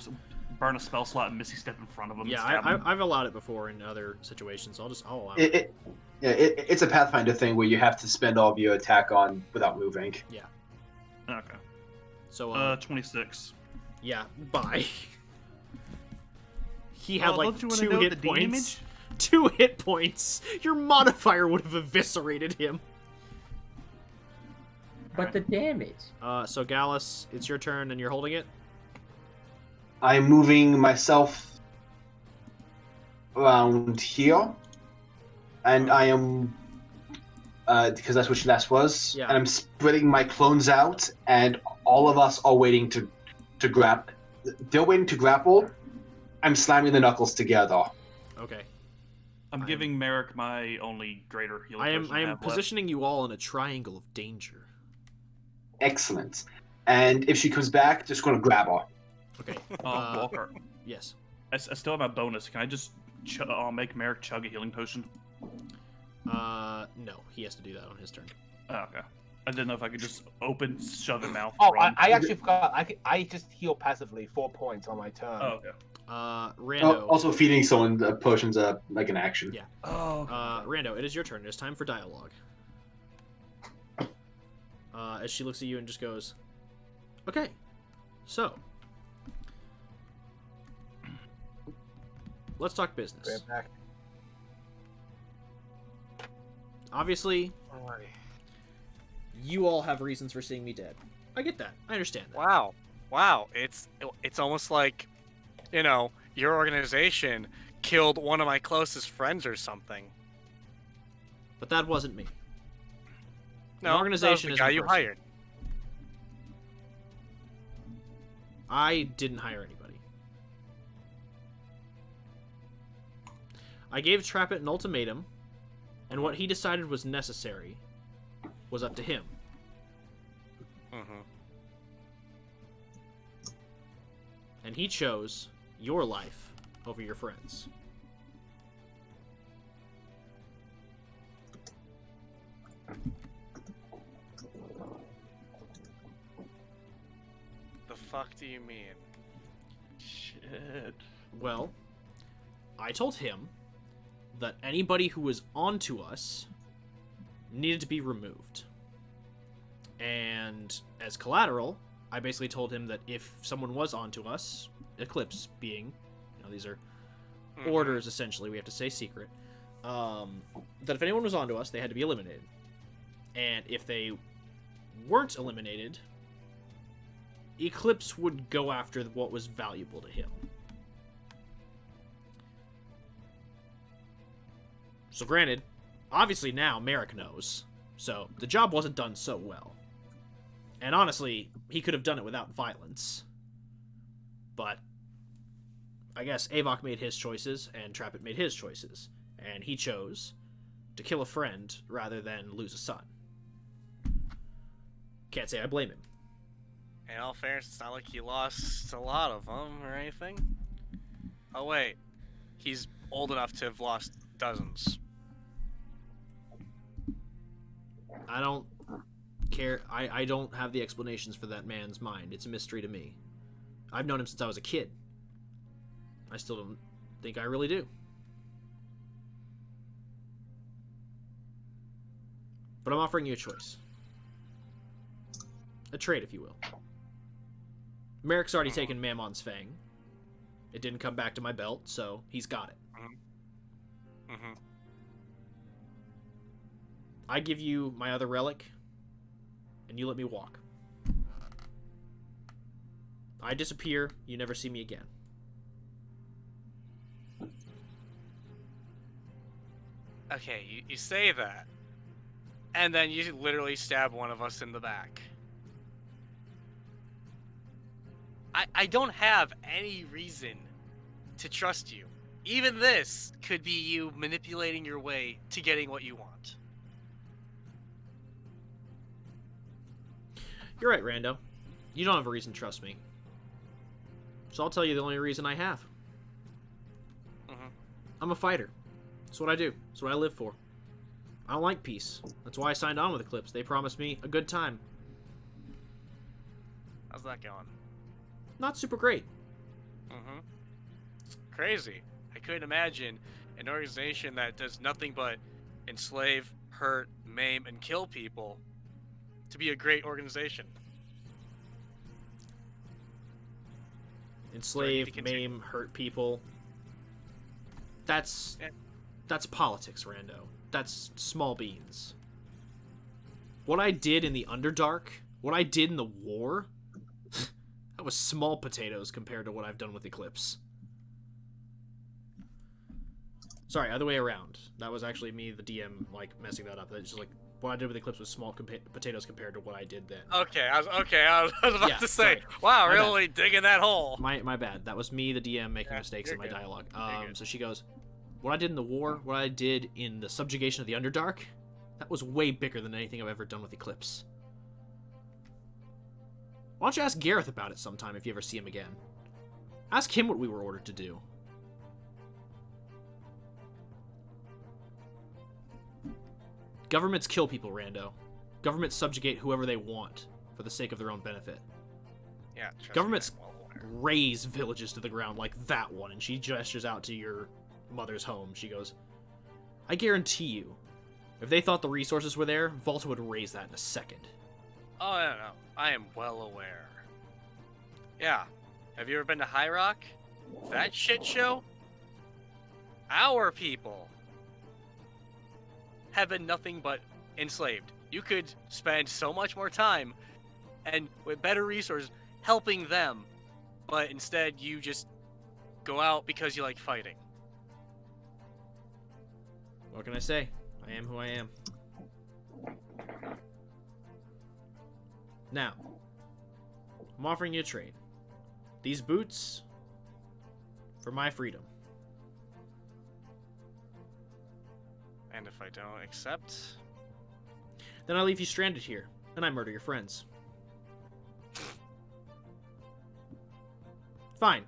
burn a spell slot and Misty step in front of him. Yeah, and stab him. I've allowed it before in other situations. So I'll allow it. It's a Pathfinder thing where you have to spend all of your attack on without moving. Yeah. Okay. So 26. Yeah. Bye. He had like don't you wanna 2 know hit the points. damage? 2 hit points. Your modifier would have eviscerated him. But the damage. So Gallus, it's your turn, and you're holding it. I'm moving myself around here, and I am because that's what last was. Yeah. And I'm spreading my clones out, and all of us are waiting to grab. They're waiting to grapple. I'm slamming the knuckles together. Okay. I'm giving Merrick my only greater healing. I potion am have left. positioning you all in a triangle of danger. Excellent. And if she comes back, just going to grab her. Okay. Walker, Yes. I still have my bonus. Can I just make Merrick chug a healing potion? No. He has to do that on his turn. Oh, okay. I didn't know if I could just shove him out. Oh, run. I actually forgot. I just heal passively 4 points on my turn. Oh, okay. Rando. Also, feeding someone the potions are like an action. Yeah. Oh, okay. Rando, it is your turn. It is time for dialogue. As she looks at you and just goes, okay, so let's talk business. Grab back. Obviously, you all have reasons for seeing me dead. I get that. I understand that. Wow. It's almost like, your organization killed one of my closest friends or something. But that wasn't me. No, An organization that was is the a guy you person. hired. I didn't hire anybody. I gave Trappett an ultimatum, and what he decided was necessary was up to him. Mm-hmm. And he chose your life over your friends. The fuck do you mean? Shit. Well, I told him that anybody who was onto us needed to be removed. And as collateral, I basically told him that if someone was onto us, Eclipse being, these are orders essentially, we have to stay secret, that if anyone was onto us, they had to be eliminated. And if they weren't eliminated, Eclipse would go after what was valuable to him. So granted, obviously now Merrick knows, so the job wasn't done so well. And honestly, he could have done it without violence. But I guess Avok made his choices, and Trappett made his choices, and he chose to kill a friend rather than lose a son. Can't say I blame him. In all fairness, it's not like he lost a lot of them or anything. Oh wait, he's old enough to have lost dozens. I don't care. I don't have the explanations for that man's mind. It's a mystery to me. I've known him since I was a kid. I still don't think I really do. But I'm offering you a choice. A trade, if you will. Merrick's already taken Mammon's Fang. It didn't come back to my belt, so he's got it. Mm-hmm. I give you my other relic, and you let me walk. I disappear, you never see me again. Okay, you say that, and then you literally stab one of us in the back. I don't have any reason to trust you. Even this could be you manipulating your way to getting what you want. You're right, Rando. You don't have a reason to trust me. So I'll tell you the only reason I have. Mm-hmm. I'm a fighter. That's what I do. That's what I live for. I don't like peace. That's why I signed on with Eclipse. They promised me a good time. How's that going? Not super great. Mm-hmm. It's crazy. I couldn't imagine an organization that does nothing but enslave, hurt, maim, and kill people to be a great organization. Enslave, maim, hurt people. That's politics, Rando. That's small beans. What I did in the Underdark, what I did in the war, that was small potatoes compared to what I've done with Eclipse. Sorry, other way around. That was actually me, the DM, messing that up. That's just what I did with Eclipse was small potatoes compared to what I did then. Okay, I was about to say, sorry. wow, My really digging that hole. My bad. That was me, the DM, making mistakes in my dialogue. So she goes, what I did in the war, what I did in the subjugation of the Underdark, that was way bigger than anything I've ever done with Eclipse. Why don't you ask Gareth about it sometime if you ever see him again? Ask him what we were ordered to do. Governments kill people, Rando. Governments subjugate whoever they want for the sake of their own benefit. Yeah, trust me, Governments I'm well aware. raze villages to the ground like that one, and she gestures out to your mother's home. She goes, I guarantee you, if they thought the resources were there, Volta would raise that in a second. Oh, no. I am well aware. Yeah. Have you ever been to High Rock? That shit show? Our people have been nothing but enslaved. You could spend so much more time and with better resources helping them, but instead you just go out because you like fighting. What can I say? I am who I am. Now, I'm offering you a trade. These boots for my freedom. And if I don't accept... Then I leave you stranded here, and I murder your friends. Fine.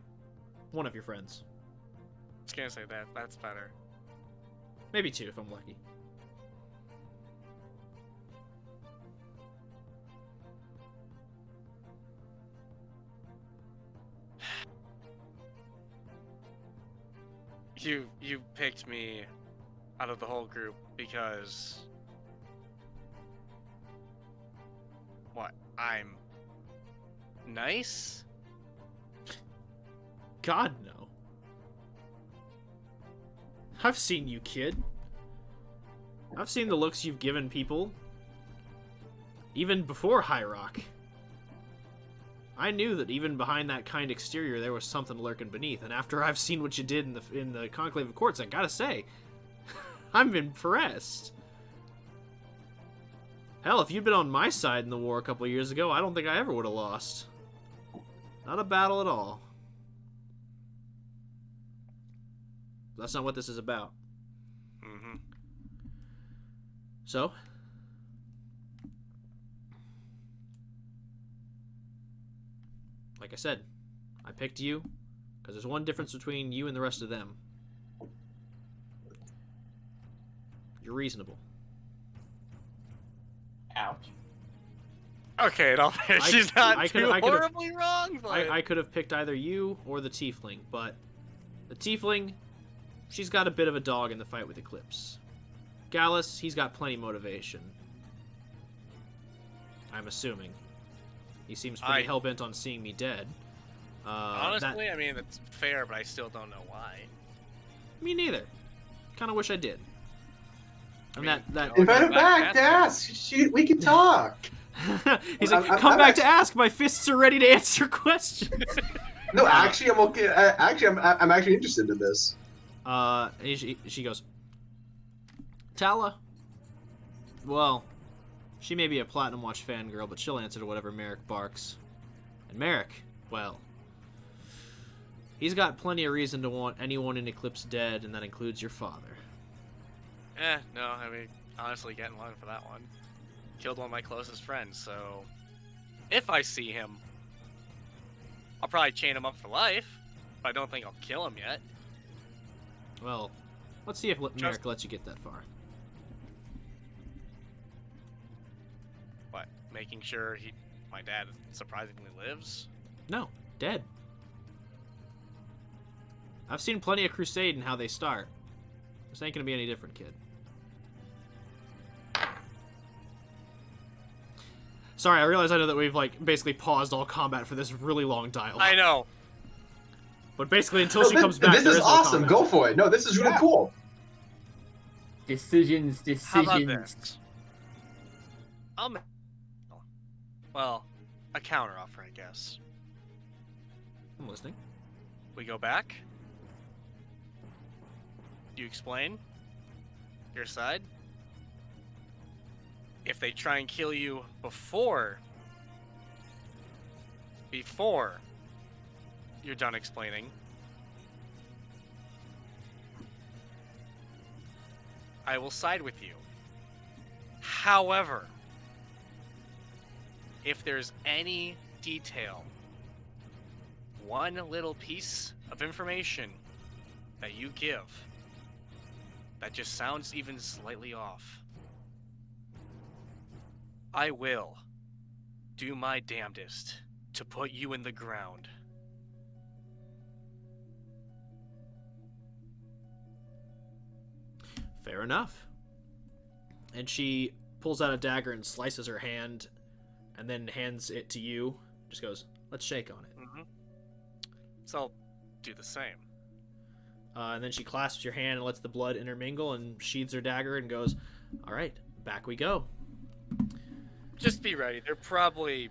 One of your friends. I was gonna say that. That's better. Maybe two if I'm lucky. You picked me out of the whole group because... What? I'm... nice? God, no. I've seen you, kid. I've seen the looks you've given people. Even before High Rock. I knew that even behind that kind exterior there was something lurking beneath, and after I've seen what you did in the Conclave of Courts, I gotta say, I'm impressed. Hell, if you'd been on my side in the war a couple of years ago, I don't think I ever would have lost. Not a battle at all. That's not what this is about. Mm-hmm. So? Like I said, I picked you because there's one difference between you and the rest of them. You're reasonable. Ouch. Okay, no, she's not I too horribly wrong, but... I could have picked either you or the Tiefling, but the Tiefling, she's got a bit of a dog in the fight with Eclipse. Gallus, he's got plenty motivation. I'm assuming. He seems pretty hell-bent on seeing me dead. Honestly, I mean, that's fair, but I still don't know why. Me neither. Kind of wish I did. And that Invite her back to ask. We can talk. He's like, come back to ask. My fists are ready to answer questions. No, actually, I'm okay. I'm actually interested in this. She goes, Tala. Well, she may be a Platinum Watch fangirl, but she'll answer to whatever Merrick barks. And Merrick, well, he's got plenty of reason to want anyone in Eclipse dead, and that includes your father. No, I mean, honestly, get in line for that one. Killed one of my closest friends, so... If I see him, I'll probably chain him up for life, but I don't think I'll kill him yet. Well, let's see if Merrick lets you get that far. What? Making sure my dad surprisingly lives? No, dead. I've seen plenty of Crusade and how they start. This ain't gonna be any different, kid. Sorry, I realize I know that we've, like, basically paused all combat for this really long dialogue. I know. But basically, until she comes back, this is awesome. Go for it. No, this is really cool. Decisions. How about this? Well, a counteroffer, I guess. I'm listening. We go back. You explain your side. If they try and kill you before you're done explaining, I will side with you. However, if there's any detail, one little piece of information that you give that just sounds even slightly off, I will do my damnedest to put you in the ground. Fair enough. And she pulls out a dagger and slices her hand, and then hands it to you. Just goes, let's shake on it. Mm-hmm. So I'll do the same. And then she clasps your hand and lets the blood intermingle and sheathes her dagger and goes, all right, back we go. Just be ready. They're probably,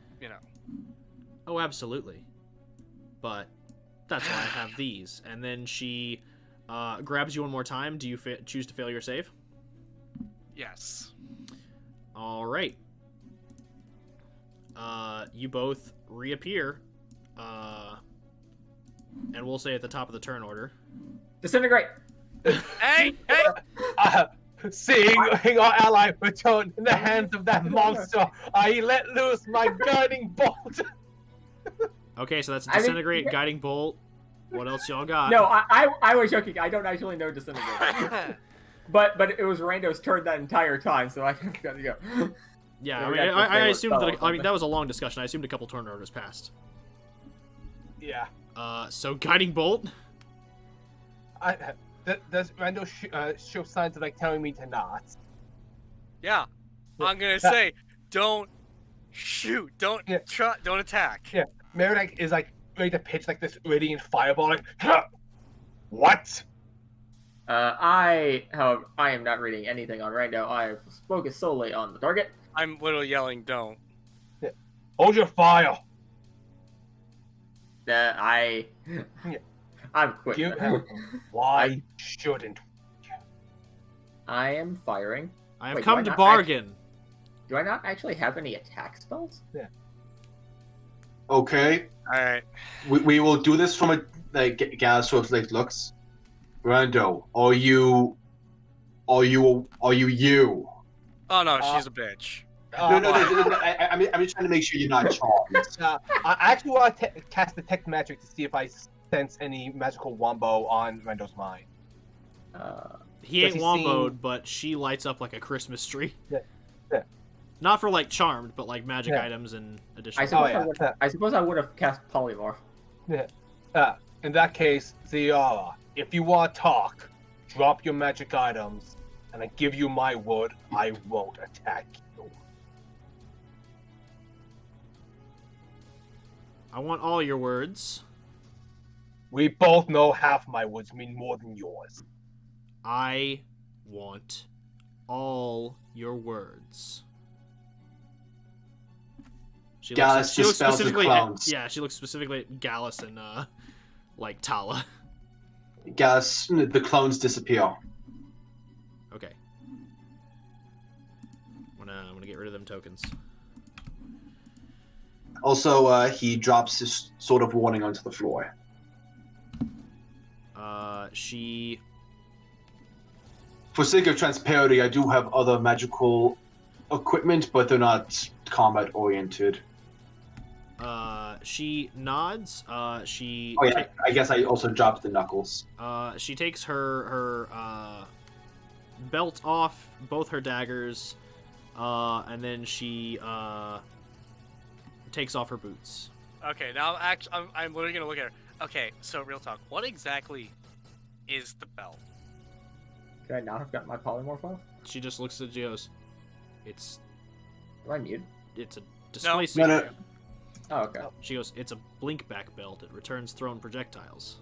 Oh, absolutely. But that's why I have these. And then she grabs you one more time. Do you choose to fail your save? Yes. All right. You both reappear. And we'll say at the top of the turn order. Disintegrate! Hey! Seeing our ally return in the hands of that monster, I let loose my guiding bolt. Okay, so that's Disintegrate, Guiding Bolt. What else y'all got? No, I was joking. I don't actually know Disintegrate. but it was Rando's turn that entire time, so I gotta go. Yeah, So I we mean, got to I say assumed what that. spell or That was a long discussion. I assumed a couple turn orders passed. Yeah. So Guiding Bolt. Does Rando show signs of telling me to not? Yeah. I'm gonna say, don't shoot. Don't don't attack. Yeah. Merrick is ready to pitch this radiant fireball. What? I am not reading anything on Rando. I have focused solely on the target. I'm literally yelling, don't. Yeah. Hold your fire. I'm quit. Why shouldn't? I am firing. I have Wait, come to bargain. Do I not actually have any attack spells? Yeah. Okay, All right. we will do this from a gas sort of looks. Rando, are you? You? Oh no, she's a bitch. No. I'm just trying to make sure you're not charmed. I actually want to cast Detect Magic to see if I sense any magical wombo on Rando's mind. He ain't Does he womboed, but she lights up like a Christmas tree. Yeah. Not for charmed, but magic items and additional. I suppose I would have cast polymorph. Yeah. In that case, Ze'ara, if you want to talk, drop your magic items, and I give you my word, I won't attack you. I want all your words. We both know half my words mean more than yours. I want all your words. She Gallus dispels the clowns. She looks specifically at Gallus and Tala. Gallus, the clones disappear. Okay. I'm gonna get rid of them tokens. Also, he drops his sword of warning onto the floor. She. For sake of transparency, I do have other magical equipment, but they're not combat oriented. She nods. She. Oh yeah, I guess I also dropped the knuckles. She takes her belt off, both her daggers, and then she takes off her boots. Okay, now I'm literally gonna look at her. Okay, so real talk. What exactly is the belt? Could I not have gotten my polymorph off? She just looks at Geos. It's. Am I mute? It's a displacing. No. Oh, okay. She goes, it's a blinkback belt. It returns thrown projectiles.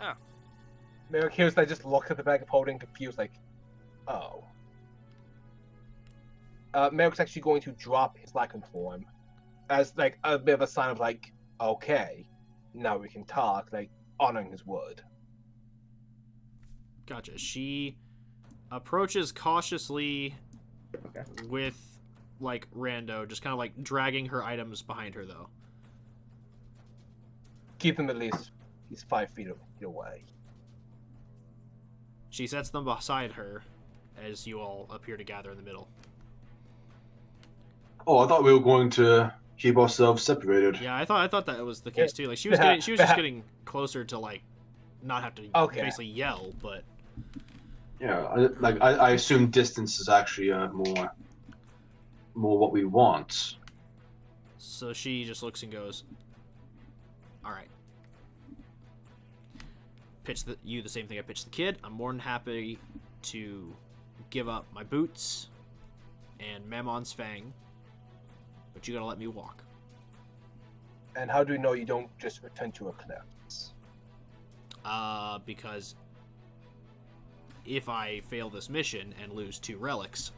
Oh. Merrick hears that, just looks at the bag of holding, confused, oh. Merrick's actually going to drop his Lycan form as, a bit of a sign of, okay, now we can talk, honoring his word. Gotcha. She approaches cautiously with, Rando, just kind of, dragging her items behind her, though. Keep them at least 5 feet away. She sets them beside her as you all appear to gather in the middle. Oh, I thought we were going to keep ourselves separated. Yeah, I thought that was the case too. Like she was just getting closer to like not have to basically yell, but Yeah, I assume distance is actually more what we want. so she just looks and goes, "All right." Pitch the same thing I pitched the kid. I'm more than happy to give up my boots and Mammon's fang, but you gotta let me walk. And how do we know you don't just return to Eclipse? Because if I fail this mission and lose 2 relics,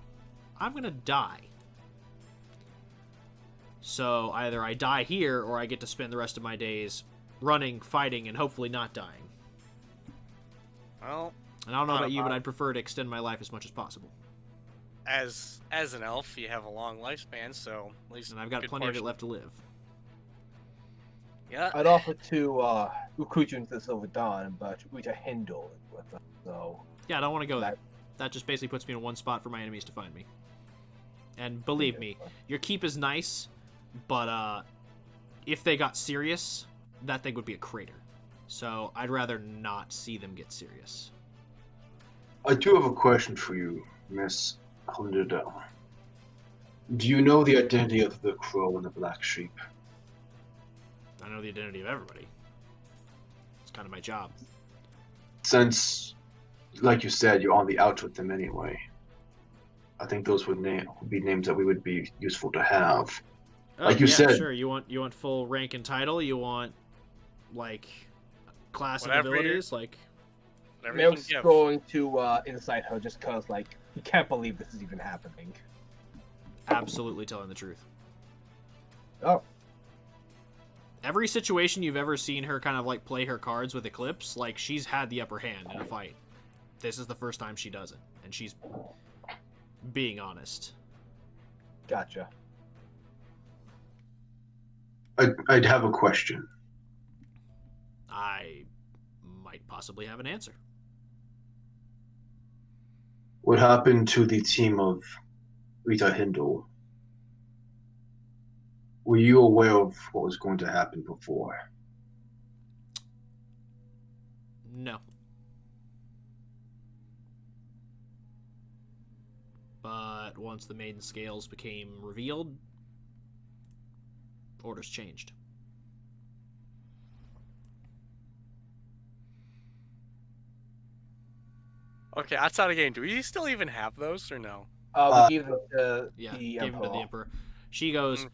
I'm gonna die. So either I die here, or I get to spend the rest of my days running, fighting, and hopefully not dying. Well, and I don't know about you, but I'd prefer to extend my life as much as possible. As an elf, you have a long lifespan, so at least. And I've got plenty of it left to live. Yeah. I'd offer to recruit you into the Silver Dawn, but we to Hindle with us, so. Yeah, I don't want to go there. That just basically puts me in one spot for my enemies to find me. And believe me, your keep is nice, but if they got serious, that thing would be a crater. So I'd rather not see them get serious. I do have a question for you, Miss Hundred. Do you know the identity of the Crow and the Black Sheep? I know the identity of everybody. It's kind of my job. Since, like you said, you're on the outs with them anyway, I think those would be names that we would be useful to have. Like you said, sure. You want full rank and title. You want like class and Whatever abilities. Like Merrick's going to incite her just because, like, he can't believe this is even happening. Absolutely telling the truth. Oh. Every situation you've ever seen her kind of like play her cards with Eclipse, like she's had the upper hand in a fight. This is the first time she does it, and she's being honest. Gotcha. I'd have a question. I might possibly have an answer. What happened to the team of Rita Hindle? Were you aware of what was going to happen before? No. But once the maiden scales became revealed, orders changed. Okay, outside of game, do we still even have those or no? We gave them to Yeah, the gave him to the Emperor. Emperor. She goes,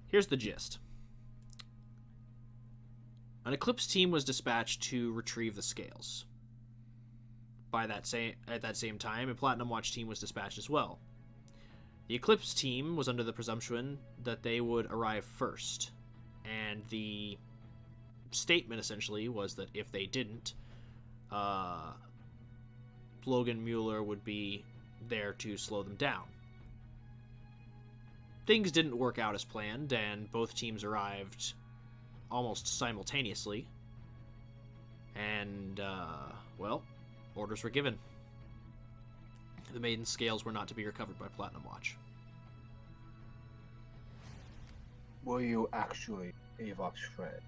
here's the gist. An Eclipse team was dispatched to retrieve the scales. At that same time, a Platinum Watch team was dispatched as well. The Eclipse team was under the presumption that they would arrive first, and the statement essentially was that if they didn't, Logan Mueller would be there to slow them down. Things didn't work out as planned, and both teams arrived almost simultaneously. And, well, orders were given. The maiden scales were not to be recovered by Platinum Watch. Were you actually Avok's friend?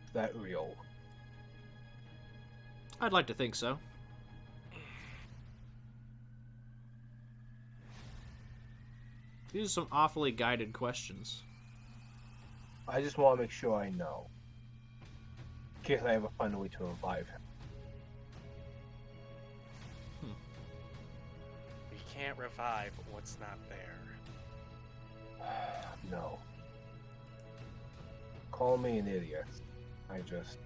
Is that real? I'd like to think so. These are some awfully guided questions. I just want to make sure I know. In case I ever find a way to revive him. We can't revive what's not there. No. Call me an idiot. I just...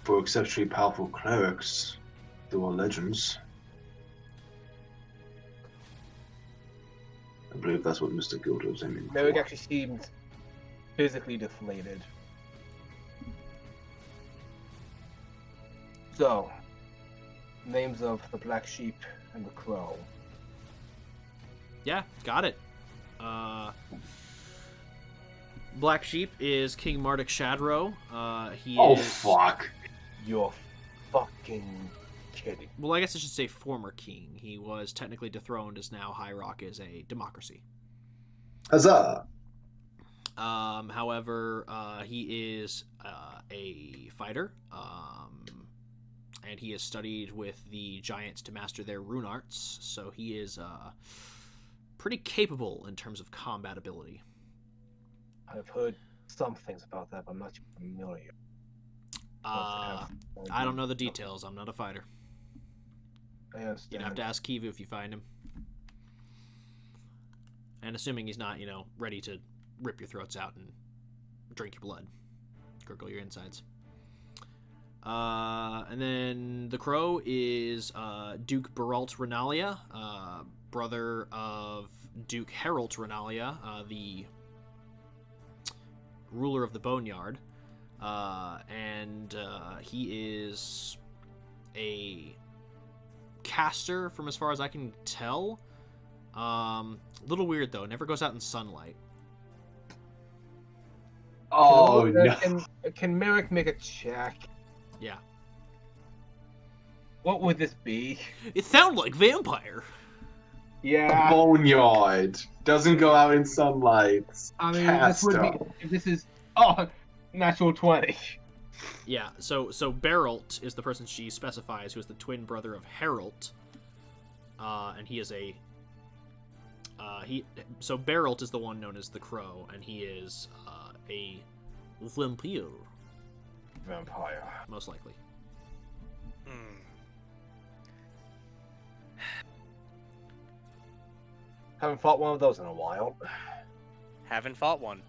For exceptionally powerful clerics, there are legends. I believe that's what Mr. Gilder was aiming for. Merrick actually seemed physically deflated. So, names of the Black Sheep and the Crow. Yeah, got it. Black Sheep is King Marduk Shadro. He Oh, is... fuck. You're fucking kidding. Well, I guess I should say former king. He was technically dethroned, as now High Rock is a democracy. Huzzah! However, he is a fighter, and he has studied with the giants to master their rune arts, so he is pretty capable in terms of combat ability. I've heard some things about that, but I'm not familiar. I don't know the details. I'm not a fighter. I understand. You'd have to ask Kivu if you find him. And assuming he's not, ready to rip your throats out and drink your blood, gurgle your insides. And then the Crow is Duke Beralt Renalia, brother of Duke Herald Renalia, the ruler of the Boneyard. And he is a caster, from as far as I can tell. Little weird though. Never goes out in sunlight. Oh no! Can Merrick make a check? Yeah. What would this be? It sounded like vampire. Yeah. Boneyard doesn't go out in sunlight. I mean, Caster. this is natural 20. Yeah. So Beralt is the person she specifies, who is the twin brother of Herald. And he is a. So Beralt is the one known as the Crow, and he is a vampire. Vampire. Most likely. Haven't fought one of those in a while. Haven't fought one.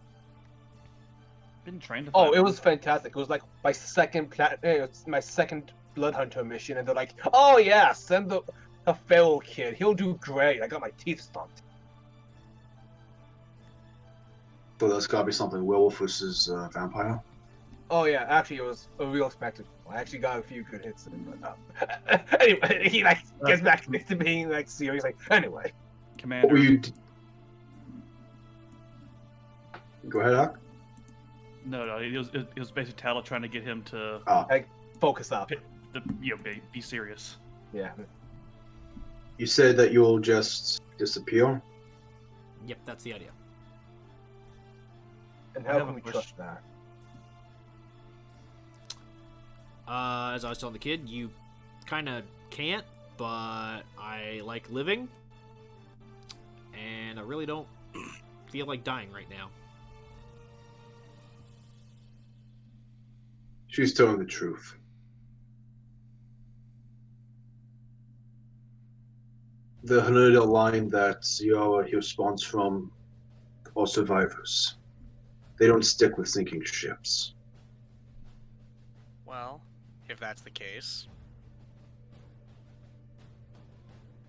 Been trained to Oh, fight it one. was fantastic. It was like my second my second Blood Hunter mission, and they're like, "Oh yeah, send the feral kid. He'll do great." I got my teeth stomped. So that's gotta be something werewolf versus vampire. Oh yeah, actually it was a real spectacle. I actually got a few good hits in it, but anyway, he gets back to being serious. Anyway. Commander. What were you? Go ahead, Hawk. No, it was basically Tala trying to get him to Focus up. Be serious. Yeah. You said that you'll just disappear. Yep, that's the idea. And I how have can a we question. trust that? As I was telling the kid, you kind of can't, but I like living, and I really don't feel like dying right now. She's telling the truth. The Hanada line that Ze'ara here spawns from are survivors. They don't stick with sinking ships. Well, if that's the case,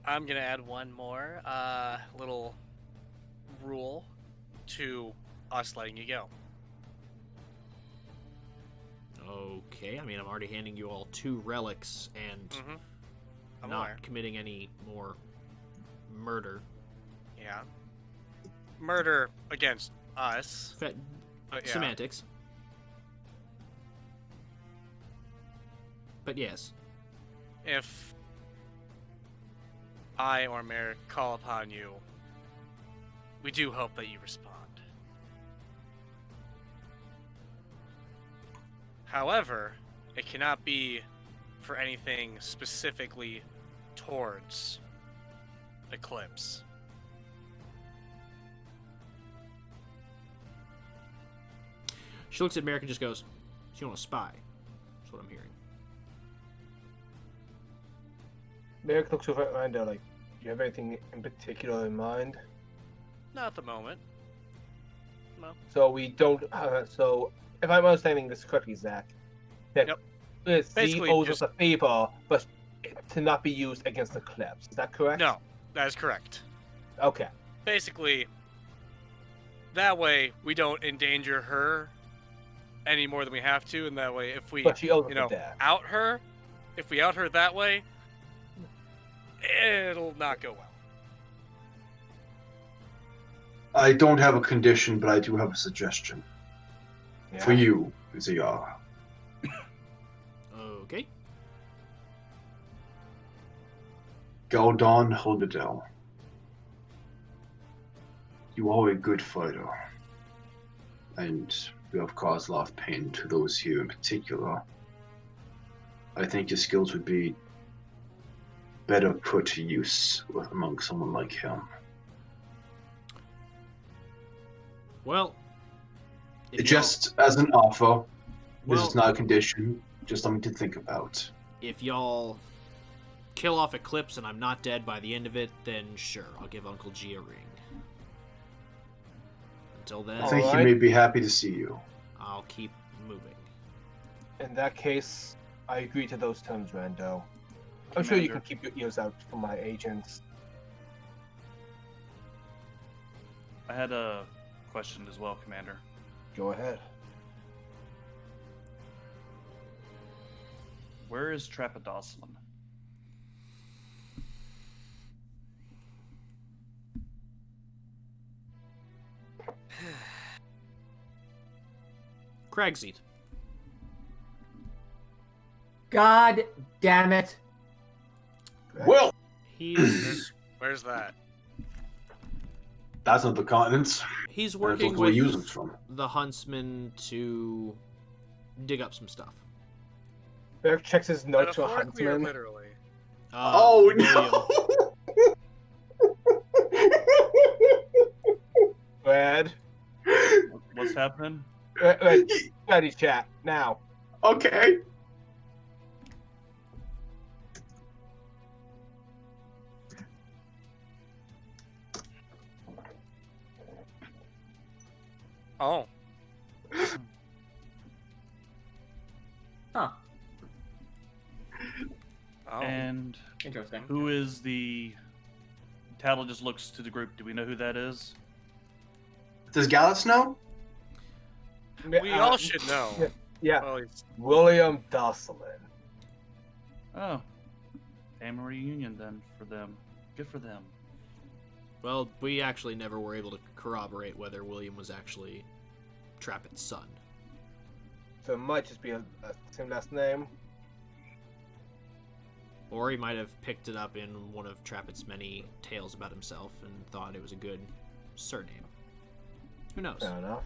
I'm gonna add one more little rule to us letting you go. Okay, I mean, I'm already handing you all 2 relics and I'm not aware. committing any more murder. Yeah. Murder against us. But yeah. Semantics. But yes. If I or Merrick call upon you, we do hope that you respond. However, it cannot be for anything specifically towards Eclipse. She looks at Merrick and just goes, "So you want to spy?" That's what I'm hearing. Merrick looks over at Rando do you have anything in particular in mind? Not at the moment. No. So we don't. So if I'm understanding this correctly, Zach, that Yep. Z Basically, owes just- us a favor, but to not be used against the Eclipse. Is that correct? No, that is correct. Okay. Basically, that way we don't endanger her any more than we have to, and that way if we But she owes us a debt. if we out her that way, it'll not go well. I don't have a condition, but I do have a suggestion. Yeah. For you, Ze'ara. Okay. Galdon Holdedale, you are a good fighter, and you have caused a lot of pain to those here in particular. I think your skills would be better put to use among someone like him. Well, Just as an offer, this Well- is not a condition, just something to think about. if y'all kill off Eclipse and I'm not dead by the end of it, then sure, I'll give Uncle G a ring. Until then, I think he Alright. may be happy to see you. I'll keep moving. In that case, I agree to those terms, Rando. I'm sure you can keep your ears out for my agents. I had a question as well, Commander. Go ahead. Where is Trapedoslin? Cragseat. God damn it! Well, He's Where's that? that's not the continent. he's That's working what we're with using from. the huntsman to dig up some stuff. Merrick checks his note to a Metaphorically or huntsman. literally? Oh William. no! Brad, What's happening? Ready, chat now. Okay. Oh. Huh. Oh. And Interesting. who is the... Tattle just looks to the group. Do we know who that is? Does Gallus know? We all should know. Yeah, Well, he's- William Dusselin. Oh. Family reunion then for them. Good for them. Well, we actually never were able to corroborate whether William was actually Trappet's son. So it might just be a same last name. Or he might have picked it up in one of Trappet's many tales about himself and thought it was a good surname. Who knows? Fair enough.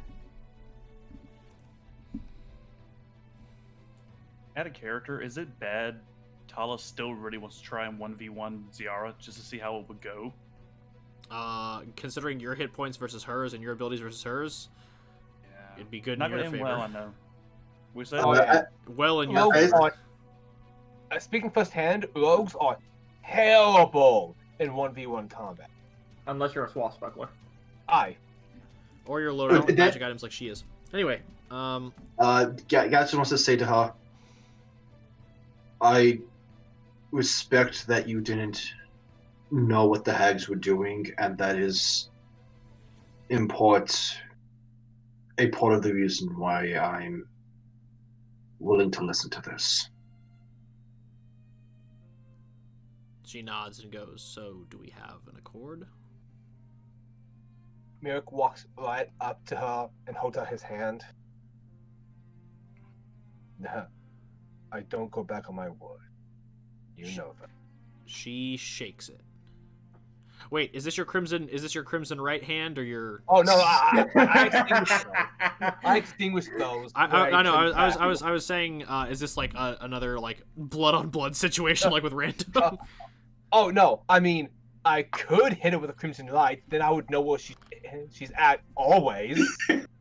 Add a character. Is it bad Tala still really wants to try and 1v1 Ze'ara just to see how it would go? Considering your hit points versus hers and your abilities versus hers, Yeah. it'd be good Not in your gonna end favor. well, I know. We said Oh, yeah. Well in your Rogues favor. are, speaking firsthand, rogues are terrible in 1v1 combat. Unless you're a swashbuckler. Aye. Or you're loaded But with that- magic items like she is. Anyway, Gallus just wants to say to her, I respect that you didn't know what the hags were doing, and that is in part a part of the reason why I'm willing to listen to this. she nods and goes, so do we have an accord? Merrick walks right up to her and holds out his hand. Nah, I don't go back on my word. You know that. She shakes it. Wait, is this your crimson right hand or your Oh no, I extinguished those. I extinguished those. I know. couldn't pass. I was saying, is this like another like blood on blood situation like with Rando? Oh no, I mean, I could hit her with a crimson light, then I would know where she's at always.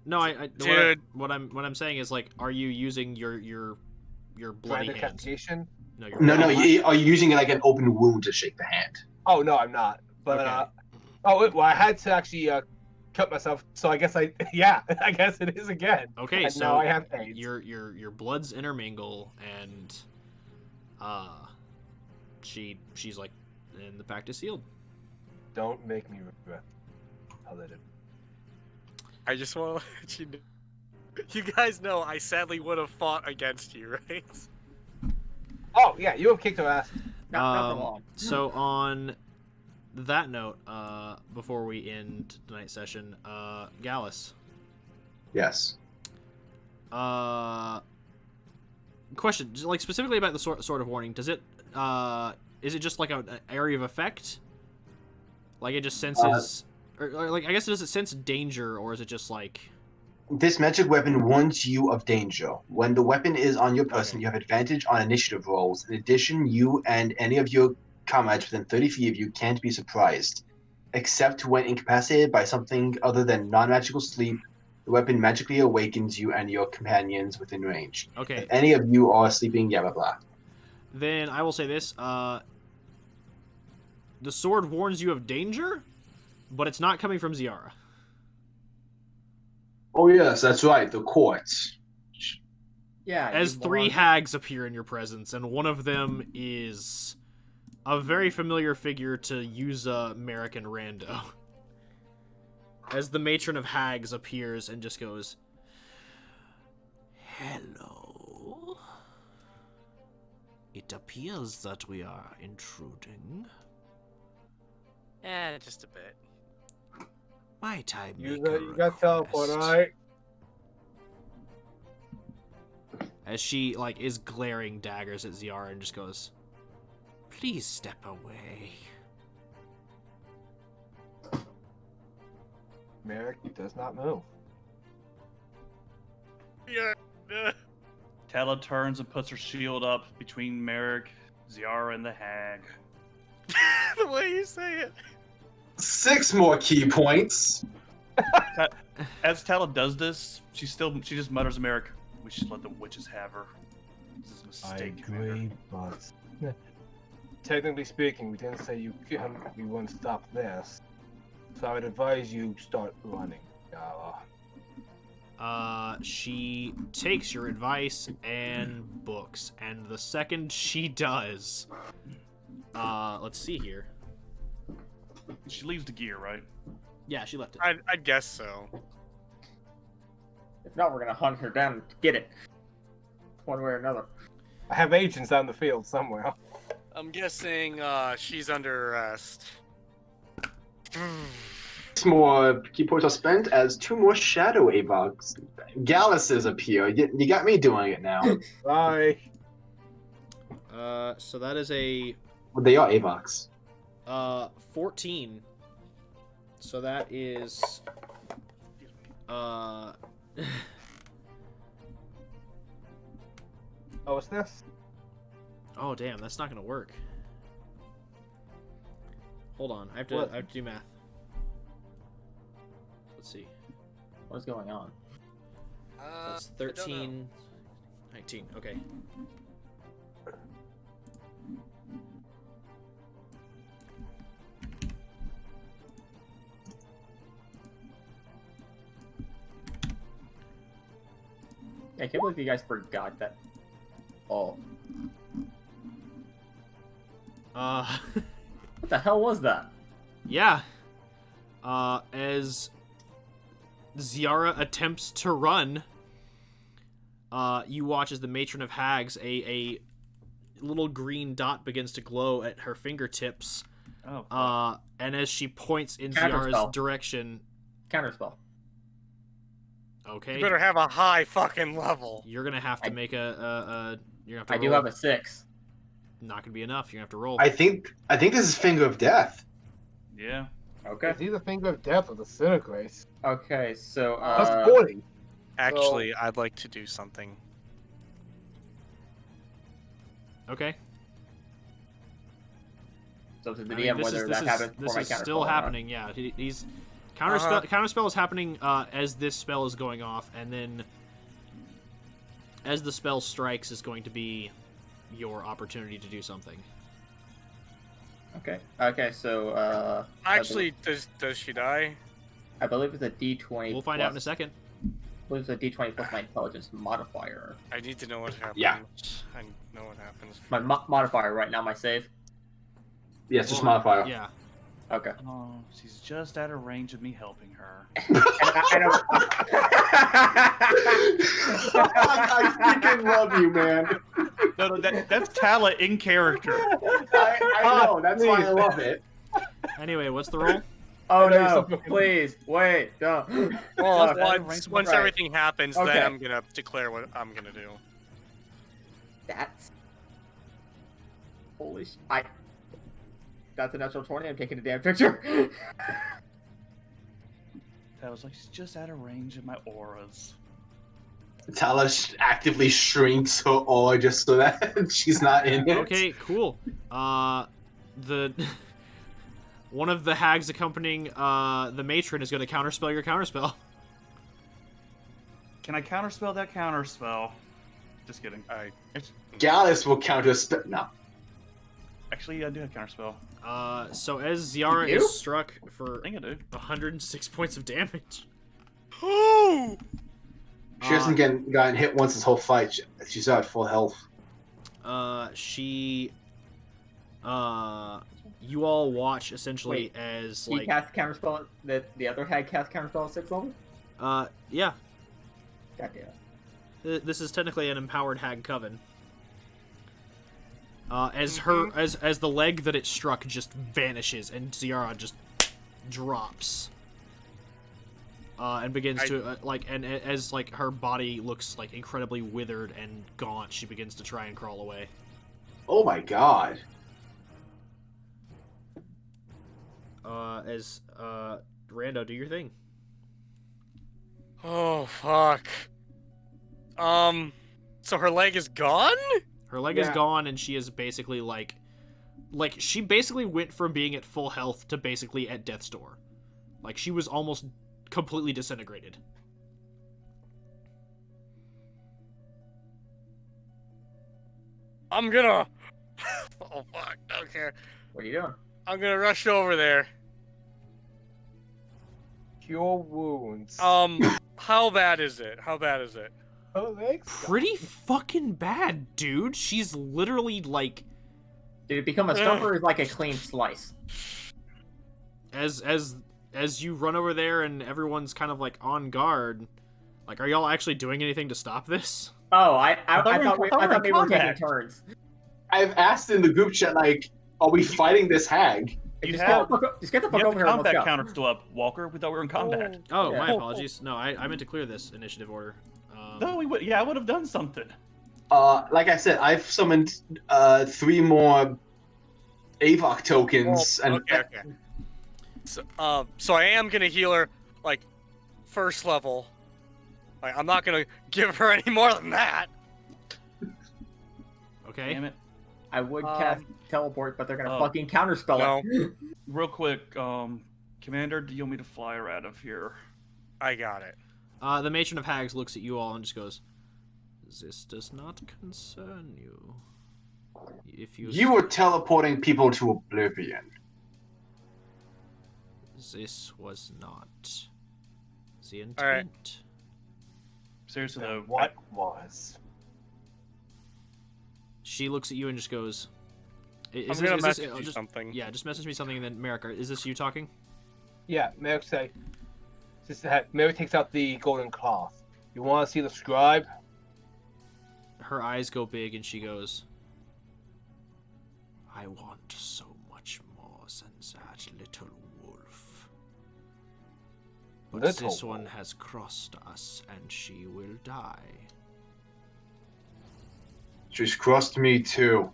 No, I Dude. what I'm saying is like, are you using your bloody Branded hand? castigation. No, your No, bloody hand. are you using it like an open wound to shake the hand? Oh no, I'm not. But Okay. well, I had to actually cut myself, so I guess I guess it is again. Okay, And so now I have AIDS. your bloods intermingle, and she's like, and the pact is sealed. Don't make me regret. I'll let it. I just want to let you know. You guys know I sadly would have fought against you, right? Oh yeah, you have kicked her ass. Not for long. So on that note, before we end tonight's session, Gallus. Yes. Question, like specifically about the sword of warning. Does it is it just like an area of effect? Like it just senses, or like I guess does it sense danger, or is it just like? This magic weapon warns you of danger. When the weapon is on your person, Okay. you have advantage on initiative rolls. In addition, you and any of your comrades within 30 feet of you can't be surprised. Except when incapacitated by something other than non-magical sleep, the weapon magically awakens you and your companions within range. Okay. If any of you are sleeping, blah, blah, blah. Then I will say this: the sword warns you of danger, but it's not coming from Ze'ara. Oh, yes, that's right. The courts. Yeah. As you 3 moron. hags appear in your presence, and one of them is a very familiar figure to Yuza, Merrick, and Rando. As the Matron of Hags appears and just goes, "Hello. It appears that we are intruding. Just a bit. Might I make You got teleport, alright? As she like is glaring daggers at Ze'ara and just goes, "Please step away." Merrick does not move. Yeah. Tala turns and puts her shield up between Merrick, Ze'ara, and the hag. The way you say it. 6 more key points. As Tala does this, she just mutters to Merrick, "We should let the witches have her. This is a mistake, Commander." but technically speaking, we didn't say we wouldn't stop this. So I would advise you start running. She takes your advice and books, and the second she does, let's see here. She leaves the gear, right? Yeah, she left it. I guess so. If not, we're gonna hunt her down and get it. One way or another. I have agents out in the field somewhere. I'm guessing she's under arrest. 6 more key points are spent as 2 more shadow Avocs. Galluses appear. You got me doing it now. Bye. So that is a Well, they are Avocs. 14. So that is Oh, what's this? oh damn, that's not gonna work. Hold on, I have to What? do math. Let's see. What is going on? That's I don't know. 13, 19. Okay. I can't believe you guys forgot that. Oh, what the hell was that? Yeah. As Ze'ara attempts to run, you watch as the Matron of Hags, a little green dot begins to glow at her fingertips. Oh, fuck. And as she points in Counterspell. Ze'ara's direction, Counterspell. okay, You better have a high fucking level. you're gonna have to make a you're gonna have to I do roll. have a 6. Not gonna be enough. You're gonna have to roll. I think this is Finger of Death. Yeah. Okay. It's either Finger of Death or Disintegrate. Okay, so That's 40. Actually, I'd like to do something. Okay. so to the I mean, DM whether that happens this before my is counterspell still or not. happening. Yeah, he's counterspell is happening as this spell is going off, and then as the spell strikes is going to be your opportunity to do something. Okay. Okay, so Actually, does she die? I believe it's a D20. We'll find out in a second. I believe it's a D20 plus my intelligence modifier. I need to know what happens. Yeah. I know what happens. My modifier right now, my save. Yes, just modifier. Yeah. Okay. Oh, she's just out of range of me helping her. I freaking love you, man. No, that's Tala in character. I know. That's why I love it. Anyway, what's the roll? Oh I know no! something. Please wait. No. Well, Okay. once Right. everything happens, Okay. then I'm gonna declare what I'm gonna do. That's holy sh! That's a natural 20. I'm taking a damn picture. That was like, she's just out of range of my auras. Tala actively shrinks her aura just so that she's not in it. Okay, cool. The one of the hags accompanying the matron is going to counterspell your counterspell. Can I counterspell that counterspell? Just kidding. Gallus will counterspell. No. Actually, I do have counterspell. So as Ze'ara You is do? struck for I think I do. 106 points of damage. Oh! She hasn't gotten hit once this whole fight. She's at full health. You all watch essentially Wait, as He cast counterspell. The other hag cast counterspell at 6th level. yeah, Goddamn. this is technically an empowered Hag Coven. As the leg that it struck just vanishes and Ze'ara just drops. And begins to as her body looks like incredibly withered and gaunt, she begins to try and crawl away. Oh my god. Rando, do your thing. Oh, fuck. So her leg is gone? Her leg is gone, and she is basically she basically went from being at full health to basically at death's door. Like, she was almost completely disintegrated. I'm gonna... Oh, fuck. Okay. What are you doing? I'm gonna rush over there. Cure wounds. How bad is it? How bad is it? Her legs Pretty fucking bad, dude. She's literally like... Did it become a stump or is like a clean slice? As you run over there and everyone's kind of like on guard, like, are y'all actually doing anything to stop this? Oh, I thought we were taking combat. turns. I've asked in the group chat, like, are we fighting this hag? You Just have, get the fuck you have over the here and let's combat go. counter still up, Walker. We thought we were in combat. Oh, Yeah. my apologies. No, I meant to clear this initiative order. No, we would. Yeah, I would have done something. Like I said, I've summoned 3 more Avok tokens, and Okay. So I am gonna heal her, like, 1st level. Like, I'm not gonna give her any more than that. Okay. Damn it. I would cast teleport, but they're gonna Oh. fucking counterspell it. Real quick, Commander, do you want me to fly her out of here? I got it. The Matron of Hags looks at you all and just goes, "This does not concern you. If you were teleporting people to oblivion. This was not the intent." All right. Seriously though, What was? She looks at you and just goes, I'm gonna message you just, something. Yeah, just message me something, and then Merrick, is this you talking? Yeah, Merrick say. Merrick takes out the golden cloth. You want to see the scribe? Her eyes go big and she goes, "I want so much more than that little wolf. But Little this one wolf. has crossed us and she will die." She's crossed me too.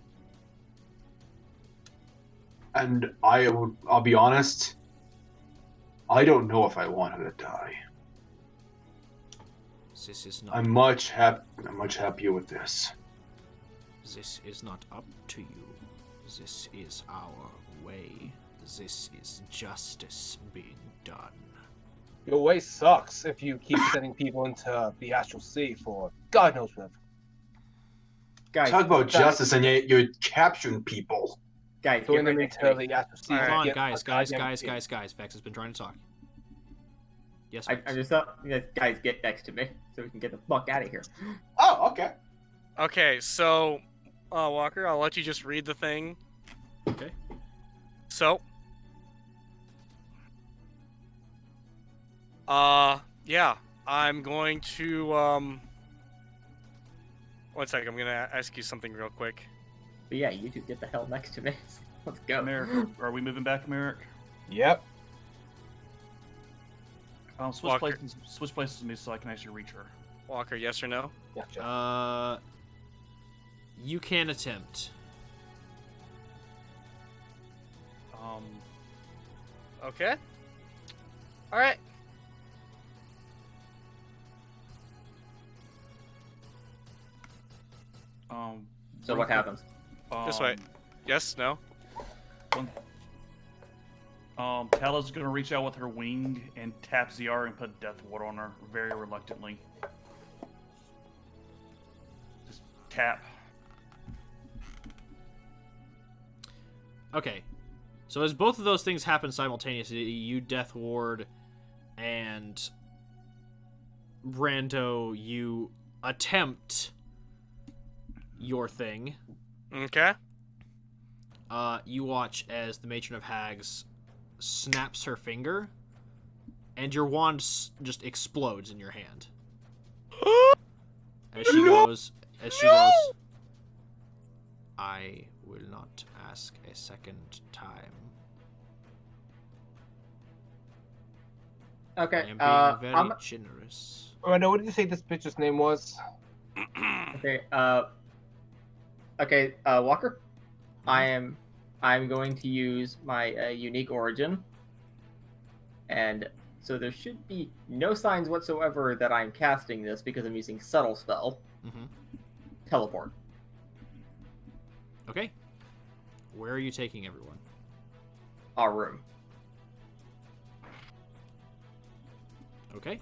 And I'll be honest, I don't know if I want her to die. This is not. I'm much happier with this. This is not up to you. This is our way. This is justice being done. Your way sucks if you keep sending people into the astral sea for God knows what. Guys, Talk about justice, and yet you're capturing people. guys, Throwing get them right into next to me. the astral sea. Alright. Come on, Get guys. a goddamn Vex has been trying to talk. Yes, I Vex. just guys, get next to me so we can get the fuck out of here. Oh, okay. Okay, so, Walker, I'll let you just read the thing. Okay. So, yeah, I'm going to, 1 second, I'm gonna ask you something real quick. But yeah, you two get the hell next to me. Let's go. Merrick, are we moving back, Merrick? Yep. Switch Walker. places with me so I can actually reach her. Walker, yes or no? Gotcha. You can attempt. Okay. All right. So what happens? This way. Yes. No. Tala's gonna reach out with her wing and tap Ze'ara and put death ward on her very reluctantly. Just tap. Okay. So as both of those things happen simultaneously, you Death Ward and Rando, you attempt your thing. Okay. You watch as the Matron of Hags snaps her finger, and your wand just explodes in your hand. As she goes, I will not ask a second time. Okay. I am being very I'm... generous. Rando, what did you say this bitch's name was? Okay. Okay. Walker. I'm going to use my unique origin, and so there should be no signs whatsoever that I'm casting this because I'm using subtle spell. Mm-hmm. Teleport. Okay. Where are you taking everyone? Our room. Okay.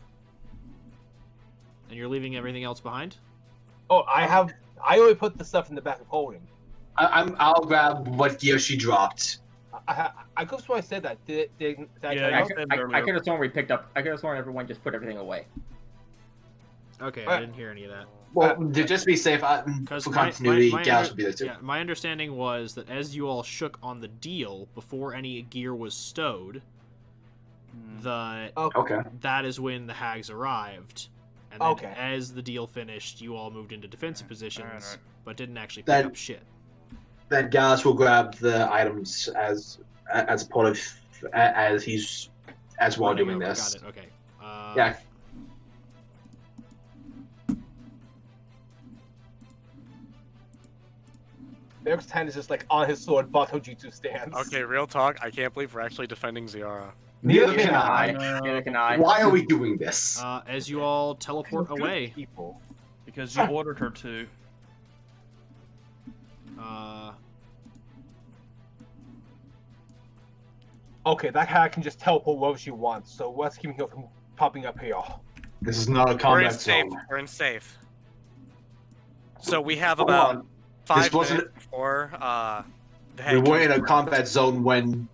And you're leaving everything else behind? Oh, I only put the stuff in the back of holding. I'll grab what gear she dropped. I could have sworn I said that. Did I Yeah, tell you you? said I earlier. could have sworn we picked up. I could have sworn everyone just put everything away. Okay, I didn't hear any of that. Well, to just be safe, Because for continuity, Gals will be there too. yeah, my understanding was that as you all shook on the deal before any gear was stowed, Okay. that is when the hags arrived. And then Okay. as the deal finished, you all moved into defensive positions, Alright. but didn't actually pick That- up shit. Then Gals will grab the items as part of as while Running doing over, this. Got it. Okay. Yeah. Merrick's hand is just like on his sword, Bato Jutsu stance. Okay, real talk. I can't believe we're actually defending Ze'ara. Neither can I. Neither can I. Why are we doing this? As you all teleport Good away, people. Because you ordered her to. Okay, that hack can just teleport wherever she wants, so what's keeping her from popping up here? This is not a We're in combat safe. zone. We're in safe. So we have Hold about on. 5 wasn't- minutes before the We head weren't in comes a combat zone when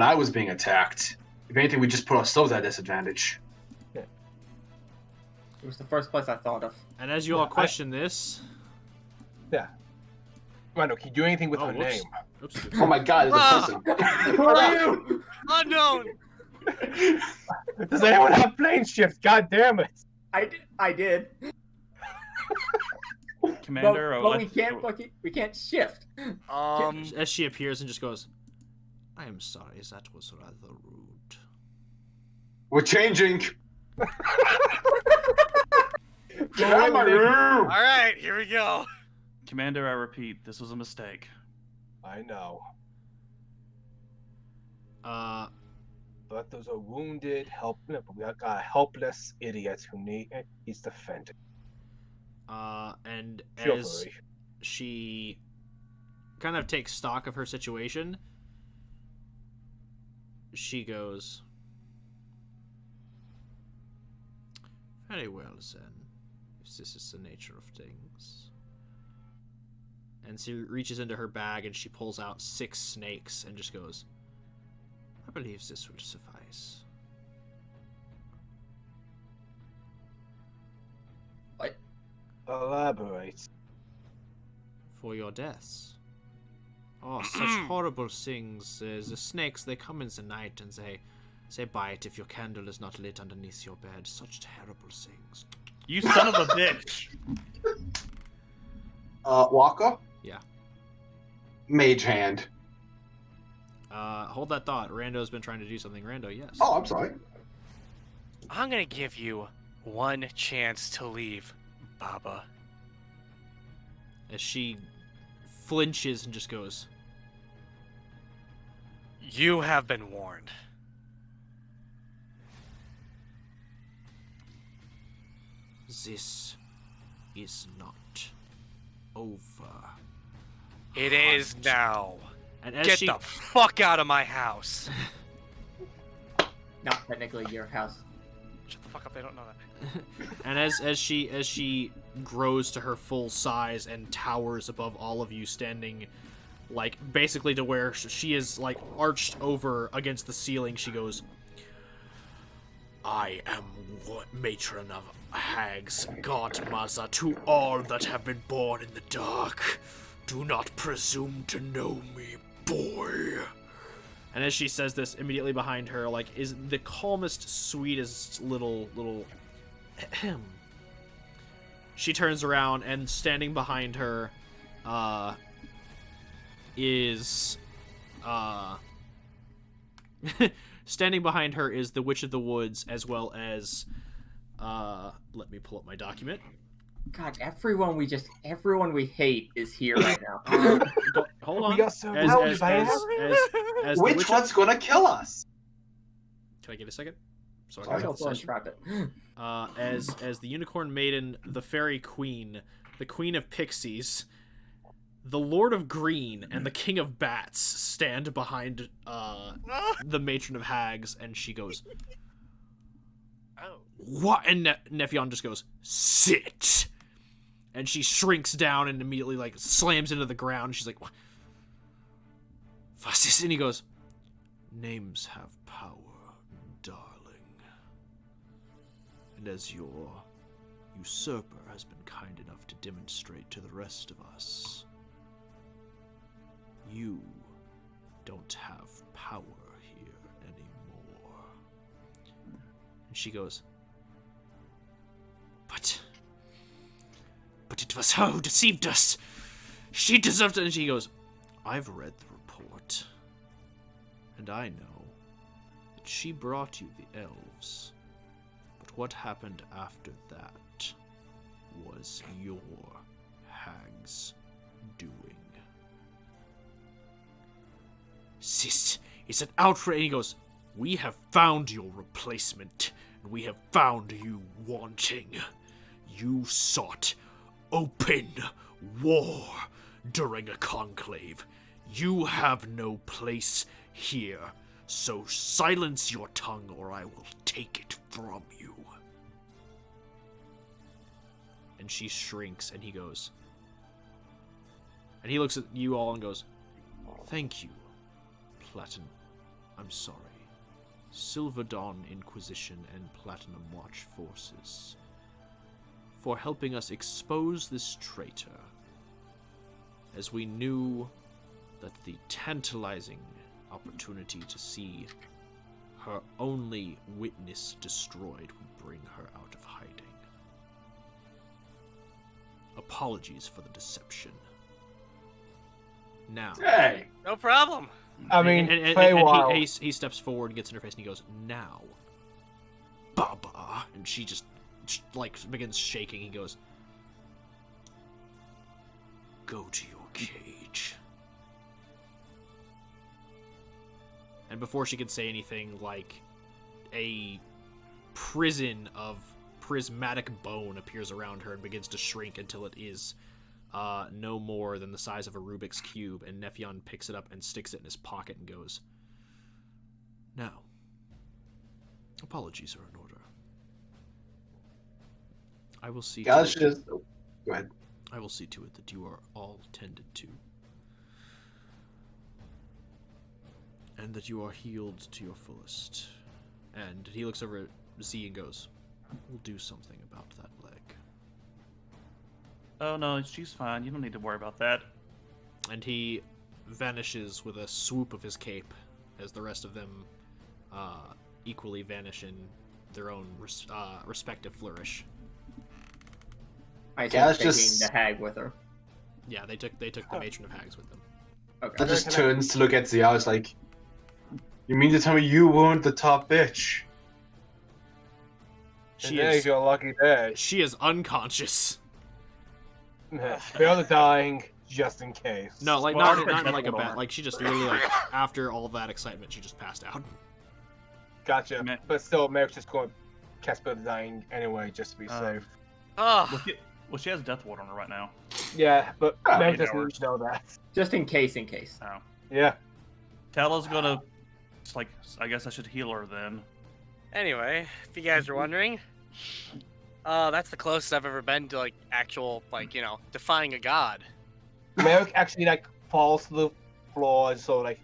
I was being attacked. If anything, we just put ourselves at disadvantage. It was the first place I thought of. and as you all question this, Rando, can you do anything with her whoops. name? Oops. Oh my god, there's a Ah! person. Who are you? Unknown. Does anyone have plane shift? God damn it! I did. Commander, But we can't shift. As she appears and just goes, I am sorry, that was rather rude. We're changing. Get out of my room. All right, here we go. Commander, I repeat, this was a mistake. I know. Uh, But those are wounded, but we got a helpless idiot who needs defended. and as Chivalry. she kind of takes stock of her situation, she goes, very well then, if this is the nature of things. And she reaches into her bag and she pulls out 6 snakes and just goes, I believe this will suffice. Elaborate. For your deaths. Oh, such horrible things. The snakes, they come in the night and they bite if your candle is not lit underneath your bed. Such terrible things. You son of a bitch! Walker? Yeah. Mage hand. Hold that thought. Rando's been trying to do something. Rando, yes. Oh, I'm sorry. I'm gonna give you one chance to leave, Baba. As she flinches and just goes, You have been warned. This is not over. It is now. And as Get she the fuck out of my house. Not technically your house. Shut the fuck up, they don't know that. and as she grows to her full size and towers above all of you, standing like basically to where she is like arched over against the ceiling, she goes, I am Matron of Hags, godmother to all that have been born in the dark. Do not presume to know me, boy. And as she says this, immediately behind her, like, is the calmest, sweetest little ahem. She turns around, and standing behind her, is standing behind her is the Witch of the Woods, as well as, let me pull up my document. God, everyone we hate is here right now. Hold on. We got surrounded by as the Which Witch one's gonna kill us? Can I get a second? So I I don't want to trap it. as the Unicorn Maiden, the Fairy Queen, the Queen of Pixies, the Lord of Green, and the King of Bats stand behind the Matron of Hags, and she goes, Oh. what? And Nephion just goes, sit! And she shrinks down and immediately, like, slams into the ground. She's like, what's this? And he goes, names have power, darling. And as your usurper has been kind enough to demonstrate to the rest of us, you don't have power here anymore. And she goes, But it was her who deceived us. She deserved it. And she goes, I've read the report. And I know that she brought you the elves. But what happened after that was your hag's doing. Sis, it's an outrage. And he goes, we have found your replacement, and we have found you wanting. You sought open war during a conclave. You have no place here, so silence your tongue or I will take it from you. And she shrinks, and he goes, and he looks at you all and goes, thank you, Platinum. I'm sorry. Silver Dawn Inquisition and Platinum Watch forces, for helping us expose this traitor, as we knew that the tantalizing opportunity to see her only witness destroyed would bring her out of hiding. Apologies for the deception. Now, Hey! No problem. I mean, and play a while. he steps forward and gets in her face and he goes, now, Baba. And she just, like, begins shaking. He goes, go to your cage. And before she could say anything, like, a prison of prismatic bone appears around her and begins to shrink until it is no more than the size of a Rubik's Cube, and Nephion picks it up and sticks it in his pocket and goes, now, apologies are in order. I will see Guys, to it, just go ahead. I will see to it that you are all tended to, and that you are healed to your fullest. And he looks over at Z and goes, we'll do something about that leg. Oh no, she's fine. You don't need to worry about that. And he vanishes with a swoop of his cape, as the rest of them equally vanish in their own respective flourish. I Yeah, assume it's taking just- the hag with her. Yeah, they took the Matron of Hags with them. Okay. That just turns to look at Ze'ara. It's like, you mean to tell me you weren't the top bitch? Today's your lucky day. She is unconscious. Barely dying, just in case. No, like Well, not in like a Deathward bat. armor. Like she just literally like after all of that excitement, she just passed out. Gotcha. Meh. But still, Merrick's just going to cast Blood Dying anyway, just to be safe. Oh, Well, she has Death Ward on her right now. Yeah, but Ah, Merrick 8 doesn't hours. know that. Just in case. Oh. Yeah. Tala's gonna. It's like, I guess I should heal her then. anyway, if you guys are wondering, that's the closest I've ever been to like actual like defying a god. Merrick actually like falls to the floor and so like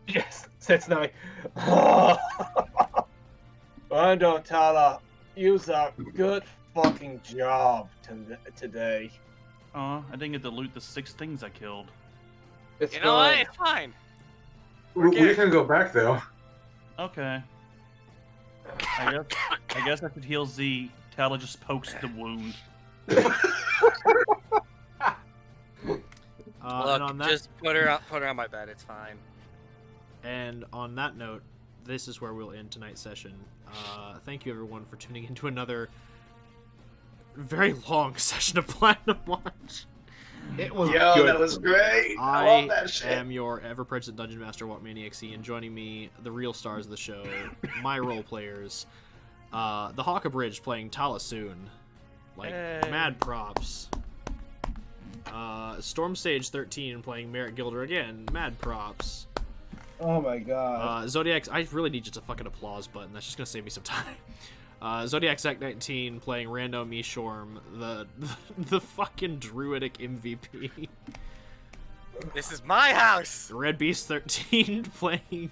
yes, sits down like Rando, Tala, use a good fucking job today. I didn't get to loot the 6 things I killed. It's You know what? good. It's fine. We Okay. can go back though. Okay. I guess I could heal Z. Tala just pokes the wound. And Look, on that, just put her on my bed. It's fine. and on that note, this is where we'll end tonight's session. Thank you everyone for tuning into another very long session of Platinum Watch. It was Yo, good. that was great. I love that shit. am your ever-present Dungeon Master, Walt Maniac C, and joining me, the real stars of the show, my role players, the Hawk Abridged playing Tala Soon, like Hey. mad props. Storm Sage 13 playing Merrick Gilder again, mad props. Oh my god. Zodiac, I really need just a fucking applause button. That's just gonna save me some time. Zodiac Sec 19 playing Rando Mishorm, the fucking druidic MVP. This is my house. Red Beast 13 playing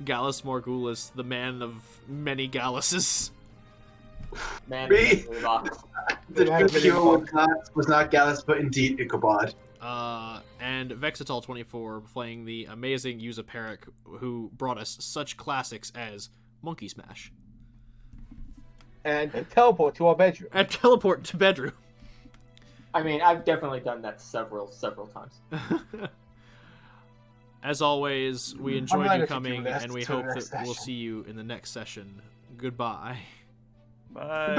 Gallus Morgulus, the man of many Galluses. Man, Me? box. The cure was not Gallus, but indeed Ichabod. And Vexital 24 playing the amazing Yuza Peric, who brought us such classics as Monkey Smash. And teleport to our bedroom. And Teleport to Bedroom. I mean, I've definitely done that several times. As always, we I'm enjoyed glad you I could do coming, this and we to the hope that next we'll session. see you in the next session. Goodbye. Bye.